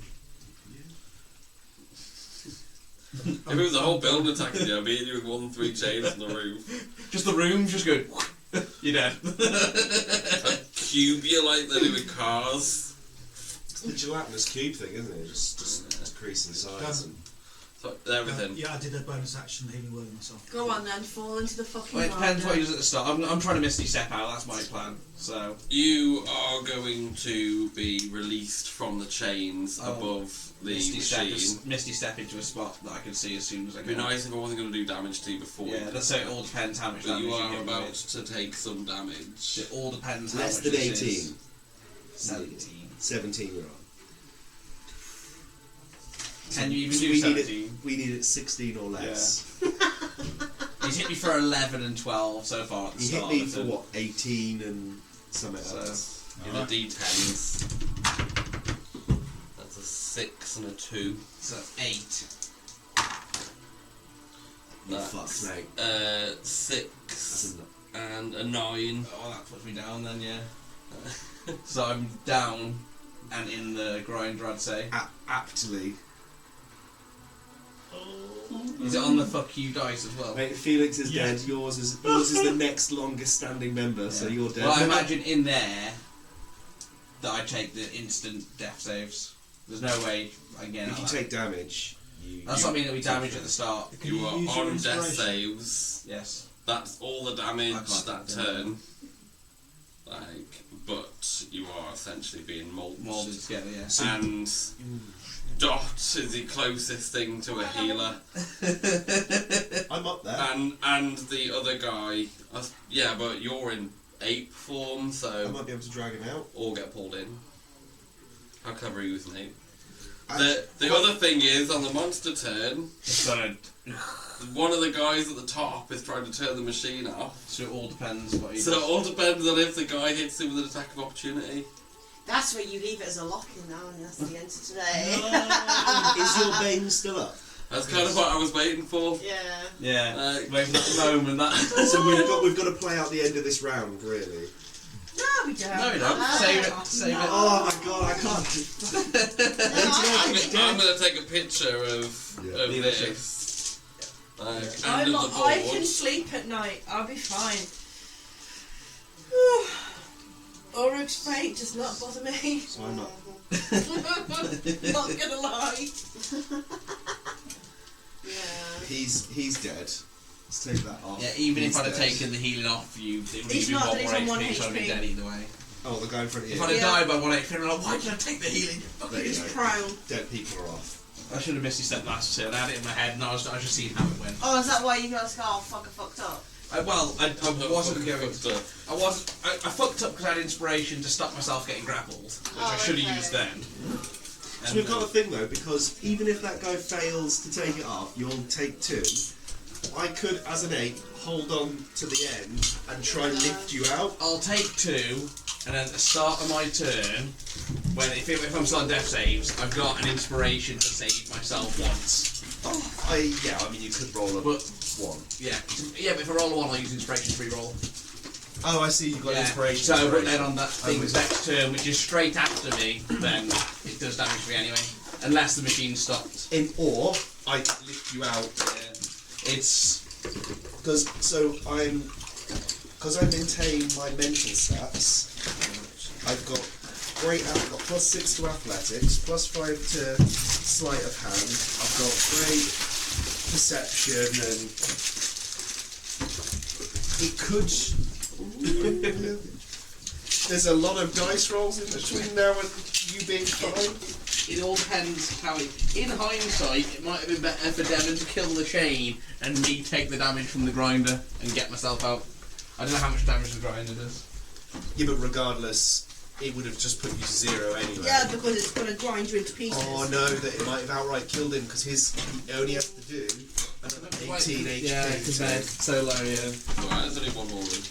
If it was a whole building attacking you, I'd be hitting you with 1-3 chains on the roof. Just the room, just go. You're dead. I'd cube you like they do with cars. It's the gelatinous cube thing, isn't it? Just decrease in size. And So everything. Yeah, I did a bonus action healing word myself. Go on then, fall into the fucking Well, it depends what water. he does at the start. I'm trying to Misty Step out, that's my plan. So, You are going to be released from the chains Oh. above the Misty machine. Step into a spot that I can see as soon as I It'd be can. nice if I wasn't going to do damage to you before. Yeah, that's so it all depends how much But damage you you are hit me about with. to take some damage. It all depends how less much than this 18. is. 17. 17 you're on. Can you even So do we need 17? We need it 16 or less. He's hit me for 11 and 12 so far at the You hit start. me of for the- what? 18 and something So- else. In the D10s. That's a 6 and a 2. So 8. You That's, fuck snake. 6 That's enough. and a 9. Oh, that puts me down then, yeah. So I'm down and in the grinder, I'd say. Aptly. Is it on the fuck you dice as well? Mate, Felix is Yeah. dead. Yours is the next longest standing member, so Yeah. you're dead. Well, I imagine in there that I take the instant death saves. There's no way I can get if out you of that. take damage, you. That's what I mean, it'll be damage at the start. Can You you are use your on death inspiration? saves. Yes. That's all the damage I can't that do that. turn. But you are essentially being Molded molded. together, yeah. And Dot is the closest thing to a healer. I'm up there. And the other guy, yeah, but you're in ape form, I so might be able to drag him out. or get pulled in. How clever are you with an ape? I- The other thing is on the monster turn, So one of the guys at the top is trying to turn the machine off. it all depends what he So it all depends on if the guy hits him with an attack of opportunity. That's where you leave it as a lock-in now, and that's the end of today. Is your Bane still up? That's kind of what I was waiting for. Yeah. Yeah. Wait for that moment. That. So we've got to play out the end of this round, really. No, we don't. No, we don't. Save it. Save it. Oh my god, I can't. I'm going to take a picture of this. I And of the can board. sleep at night. I'll be fine. Ulrich's fate does not bother me. So I'm not. Not gonna lie. Yeah. He's dead. Let's take that off. Yeah, even He's if I'd have dead. taken the healing off you, it would He's be not, one he's more on 1 HP, so I'd be HP. dead either way. Oh, the guy in front of you. If I'd have died by 1 HP, I'd be like, why did I take the healing? There you He's go. prone. Dead people are off. I should have missed his step last turn. I had it in my head and I was just seeing how it went. Oh, is that why you guys got fucked up? I wasn't going. Fucked up. I fucked up because I had inspiration to stop myself getting grappled, which I should have used then. So we've got a thing though, because even if that guy fails to take it off, you'll take 2. I could, as an 8, hold on to the end and try and lift you out. I'll take 2, and then at the start of my turn, if I'm still on death saves, I've got an inspiration to save myself once. I mean, you could roll a But 1. yeah, but if I roll a 1, I'll use inspiration to re-roll. Oh, I see. You've got inspiration. So inspiration. then on that thing's next turn, which is straight after me, then it does damage me anyway, unless the machine stopped. Or I could lift you out. Yeah. It's Because I maintain my mental stats. I've got +6 to athletics, +5 to sleight of hand. I've got great perception, and it could. There's a lot of dice rolls in between now and you being fine. It all depends how in hindsight, it might have been better for Devon to kill the chain and me take the damage from the grinder and get myself out. I don't know how much damage the grinder does. Yeah, but regardless, it would have just put you to 0 anyway. Yeah, because it's going to grind you into pieces. Oh no, that it might have outright killed him because he only has to do another 18 HP. Yeah, because they're so low, yeah. Alright, there's only one more then.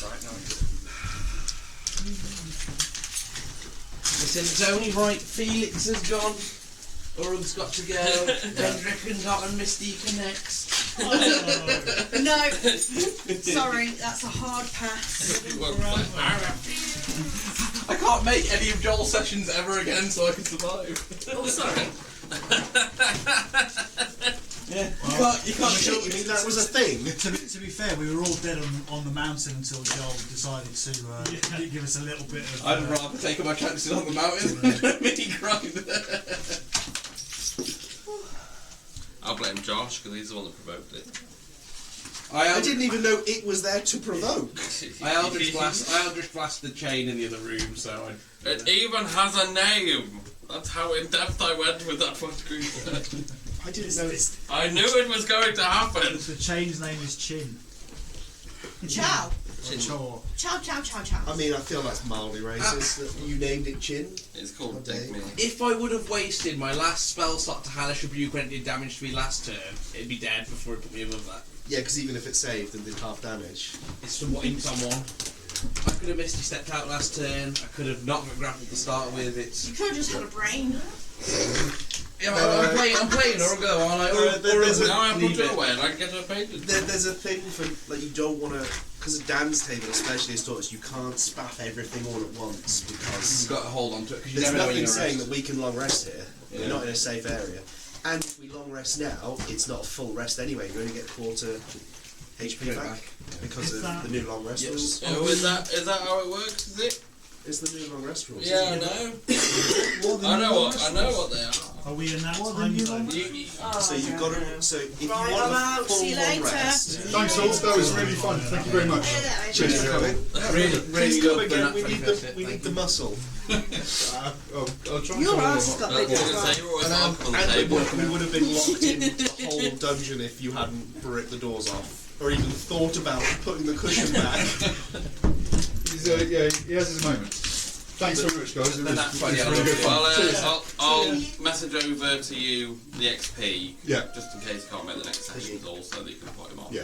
Right, no. Listen, it's only right. Felix has gone. Urug's got to go. Vendrick and Dot and Mystique are next. No. Sorry, that's a hard pass. I can't make any of Joel's sessions ever again so I can survive. Oh, sorry. Yeah. You can't You mean that was a thing? To be fair, we were all dead on the mountain until Joel decided to give us a little bit of. I'd rather take my chances on the mountain than a mini grind. I'll blame Josh because he's the one that provoked it. I didn't even know it was there to provoke. I Eldritch Blast the chain in the other room, so It even has a name. That's how in depth I went with that one creature. I didn't know it's. I knew it was going to happen. The chain's name is Chin. Ciao. Chor. Ciao, ciao, ciao, ciao. I mean, I feel that's mildly racist that you named it Chin. It's called Okay. Dig Me. if I would have wasted my last spell slot to Hellish Rebuke when it did damage to me last turn, it'd be dead before it put me above that. Yeah, because even if it saved and did half damage. It's from what inks on one. I could have Misty stepped out last turn. I could have not got grappled to start with. It's You could have just had a brain. yeah, I'm playing or go on. Now Now I put it away and I can get her painted. There's a thing for like you don't want to, because at Dan's table especially has taught us you can't spaff everything all at once because You've got to hold on to it because you there's never know when nothing you're saying rest. that we can long rest here. Yeah. We're not in a safe area, and if we long rest now, it's not a full rest anyway. You only get quarter HP Get it back because of the new long rest rules. Oh, is that how it works? Is it? It's the new long rest rules. Yeah, I isn't it? know. I know what they are. Are we in that What time the zone? So you've got to. So if you Right, want I'm a out. full See you long later. rest, Thanks all, that was really fun. Thank you very much. cheers for coming. Really Please good come for again. that We need 21st the hit, we thank need the muscle. I'll try and Your follow ass up. got I big was as going to well. say, you're always And, off on the and table. we would have been locked in the whole dungeon if you hadn't bricked the doors off, or even thought about putting the cushion back. Yeah, he has his moments. Thanks very much, guys. It was, that's why it's the really other good fun. I'll message over to you the XP, Yeah. just in case you can't make the next sessions also that you can put him on. Yeah.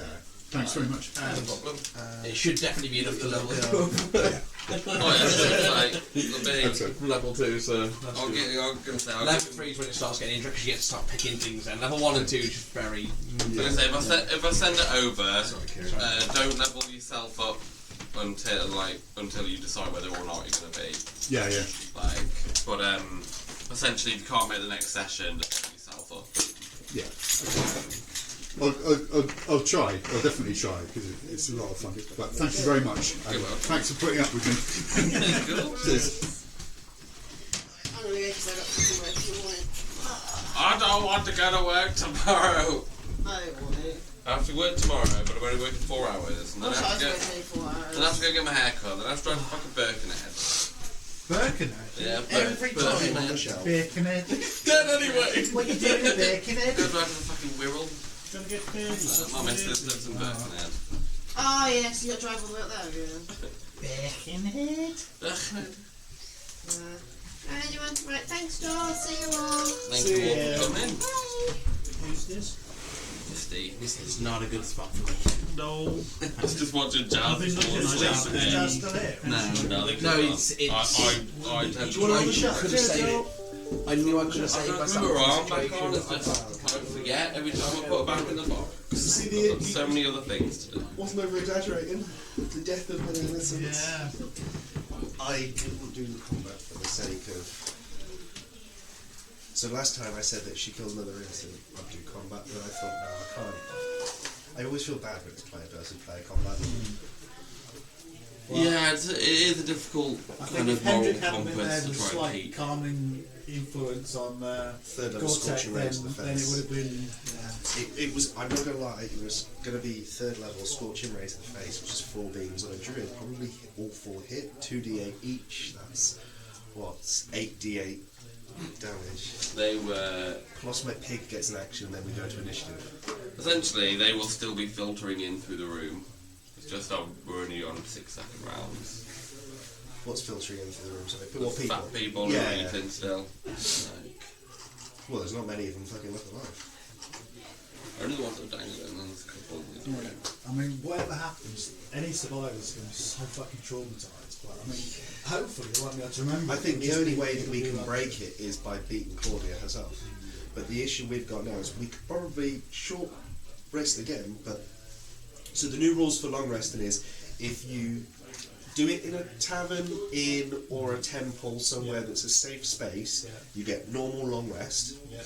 Thanks very much. No problem. It should definitely be enough to level it up. Oh yeah, so like the big Level 2, so I'm gonna say level 3 is when it starts getting interesting. You get to start picking things, and level 1 and 2 is just very. I'm gonna say if I send it over, don't level yourself up until you decide whether or not you're gonna be. Yeah. But essentially, if you can't make the next session, level yourself up. Yeah. I'll try. I'll definitely try because it's a lot of fun. But thank you very much. Thanks for putting up with me. Cheers. I'm gonna go because I got fucking work in the morning. I don't want to go to work tomorrow. I don't want to. I have to work tomorrow, but I'm only working 4 hours. And then I I have to was working 24 hours. then I have to go get my hair cut. Then I have to drive to fucking Birkenhead. Birkenhead? Yeah, Every time on the shelf. Birkenhead. Then anyway. What are you doing at Birkenhead? Go drive to the fucking Wirral. Gonna get paid. My missus lives in Birkenhead. Oh yeah, so you got to drive all the way up there again. Birkenhead? Right, thanks Joel, see you all. Thank you all for coming. Who's this? This is not a good spot for me. No. I was just watching Jazz. I've been looking at Jazz. Is Jazz still here? No, it's. I Do you want to could have saved it. I knew I could have saved myself. remember I'm back on it. I forget every time I put it back in the box. See, I've got so many other things to do. wasn't over exaggerating. The death of many innocents. Yeah. I couldn't do the combat for the sake of. So last time I said that she killed another innocent, I'd do combat, but I thought, no, I can't. I always feel bad when it's player versus player combat. Well, yeah, it is a difficult I kind think of if moral Hendrik hadn't been there compass with to a try and slight keep. calming influence on Third level Gore-Tex, scorching rays to the then it face. would have been. Yeah. It was, I'm not gonna lie, it was gonna be third level scorching rays to the face, which is 4 beams on a druid. Probably all 4 hit, 2d8 each. That's what, 8d8 damage. They were Plus my pig gets an action, then we go to initiative. essentially they will still be filtering in through the room. It's just we're only on 6-second rounds. What's filtering in through the room? Sorry, The what people? fat people who Yeah, are yeah. eating still. Like, Well, there's not many of them fucking left alive. only the ones that are dangling, and there's a couple. I mean, whatever happens, any survivor's going to be so fucking traumatised. But I mean, hopefully they won't be able to remember. I think the it. only way that People we do can like break it is by beating Claudia herself. But the issue we've got now is we could probably short rest again, but so the new rules for long resting is if you do it in a tavern, inn, or a temple somewhere that's a safe space, you get normal long rest. Yeah.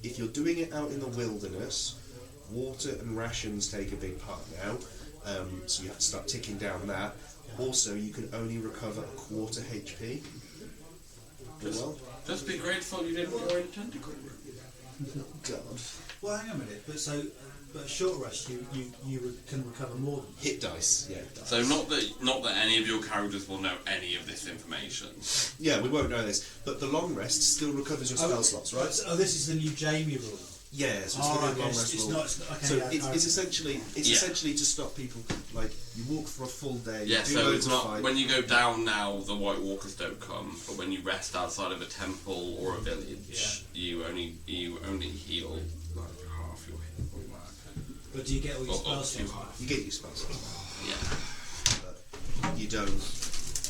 If you're doing it out in the wilderness, water and rations take a big part now, so you have to start ticking down that. Also, you can only recover a quarter HP. Just be grateful you didn't go in tentacle. God. Well, hang on a minute. But short rest, you can recover more than Hit dice, yeah. Dice. So not that any of your characters will know any of this information. Yeah, we won't know this, but the long rest still recovers your spell slots, right? Oh, this is the new Jamie rule. Yeah, so it's Oh, the right, new long yes, rest it's rule. not. Okay, So yeah, it's essentially Yeah. to stop people like you walk for a full day. Yeah, you do so loads it's of not fight. when you go down now. The White Walkers don't come, but when you rest outside of a temple or a village, you only heal like half your hit point back. But do you get all your Or spell up to slots? half. You get your spell slots, Yeah. but you don't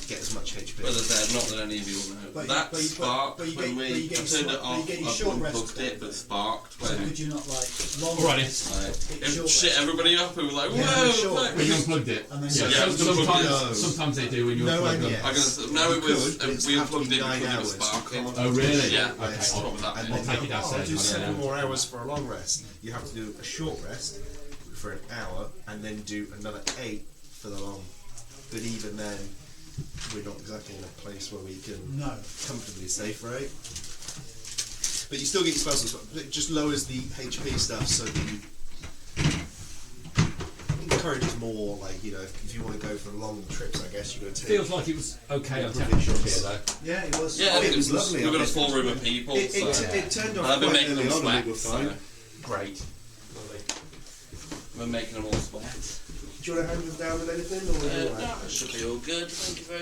get as much HP. But as I said, not that any of you will know. But That you- but you- sparked but you when get- but you we get I your turned it short- but you off. get your I short rest unplugged it, but sparked So when. could you not like long Alrighty. rest? Like, Get short it shit rest, everybody up. We were like, Yeah, whoa! sure. Like, When you unplugged it. and then Yeah, Yeah, sometimes they do when you No, unplug and them. yes. I guess, no, You it was. could, but it's We have to unplugged be it 9 because it was hours. You sparking. can't- Oh, really? Yeah, Okay. that's what was And happening. then I'll take it downstairs. I'll do I'll do 7 that. more hours for a long rest. You have to do a short rest for an hour, and then do another 8 for the long. But even then, we're not exactly in a place where we can No. comfortably safe, right? But you still get your spell slots. It just lowers the HP stuff so that you encourages more. Like if you want to go for long trips, I guess you go take. Feels like it was okay on temperature up here though. Yeah, it was. Yeah, it was lovely. We've got a It full was- room of people. It so. turned And off I've been quite making early them on, and we sweat. were So. fine. Great. I've been making them all sweat. Do you want to hand them down with anything? Or No, it should be all good. Thank you very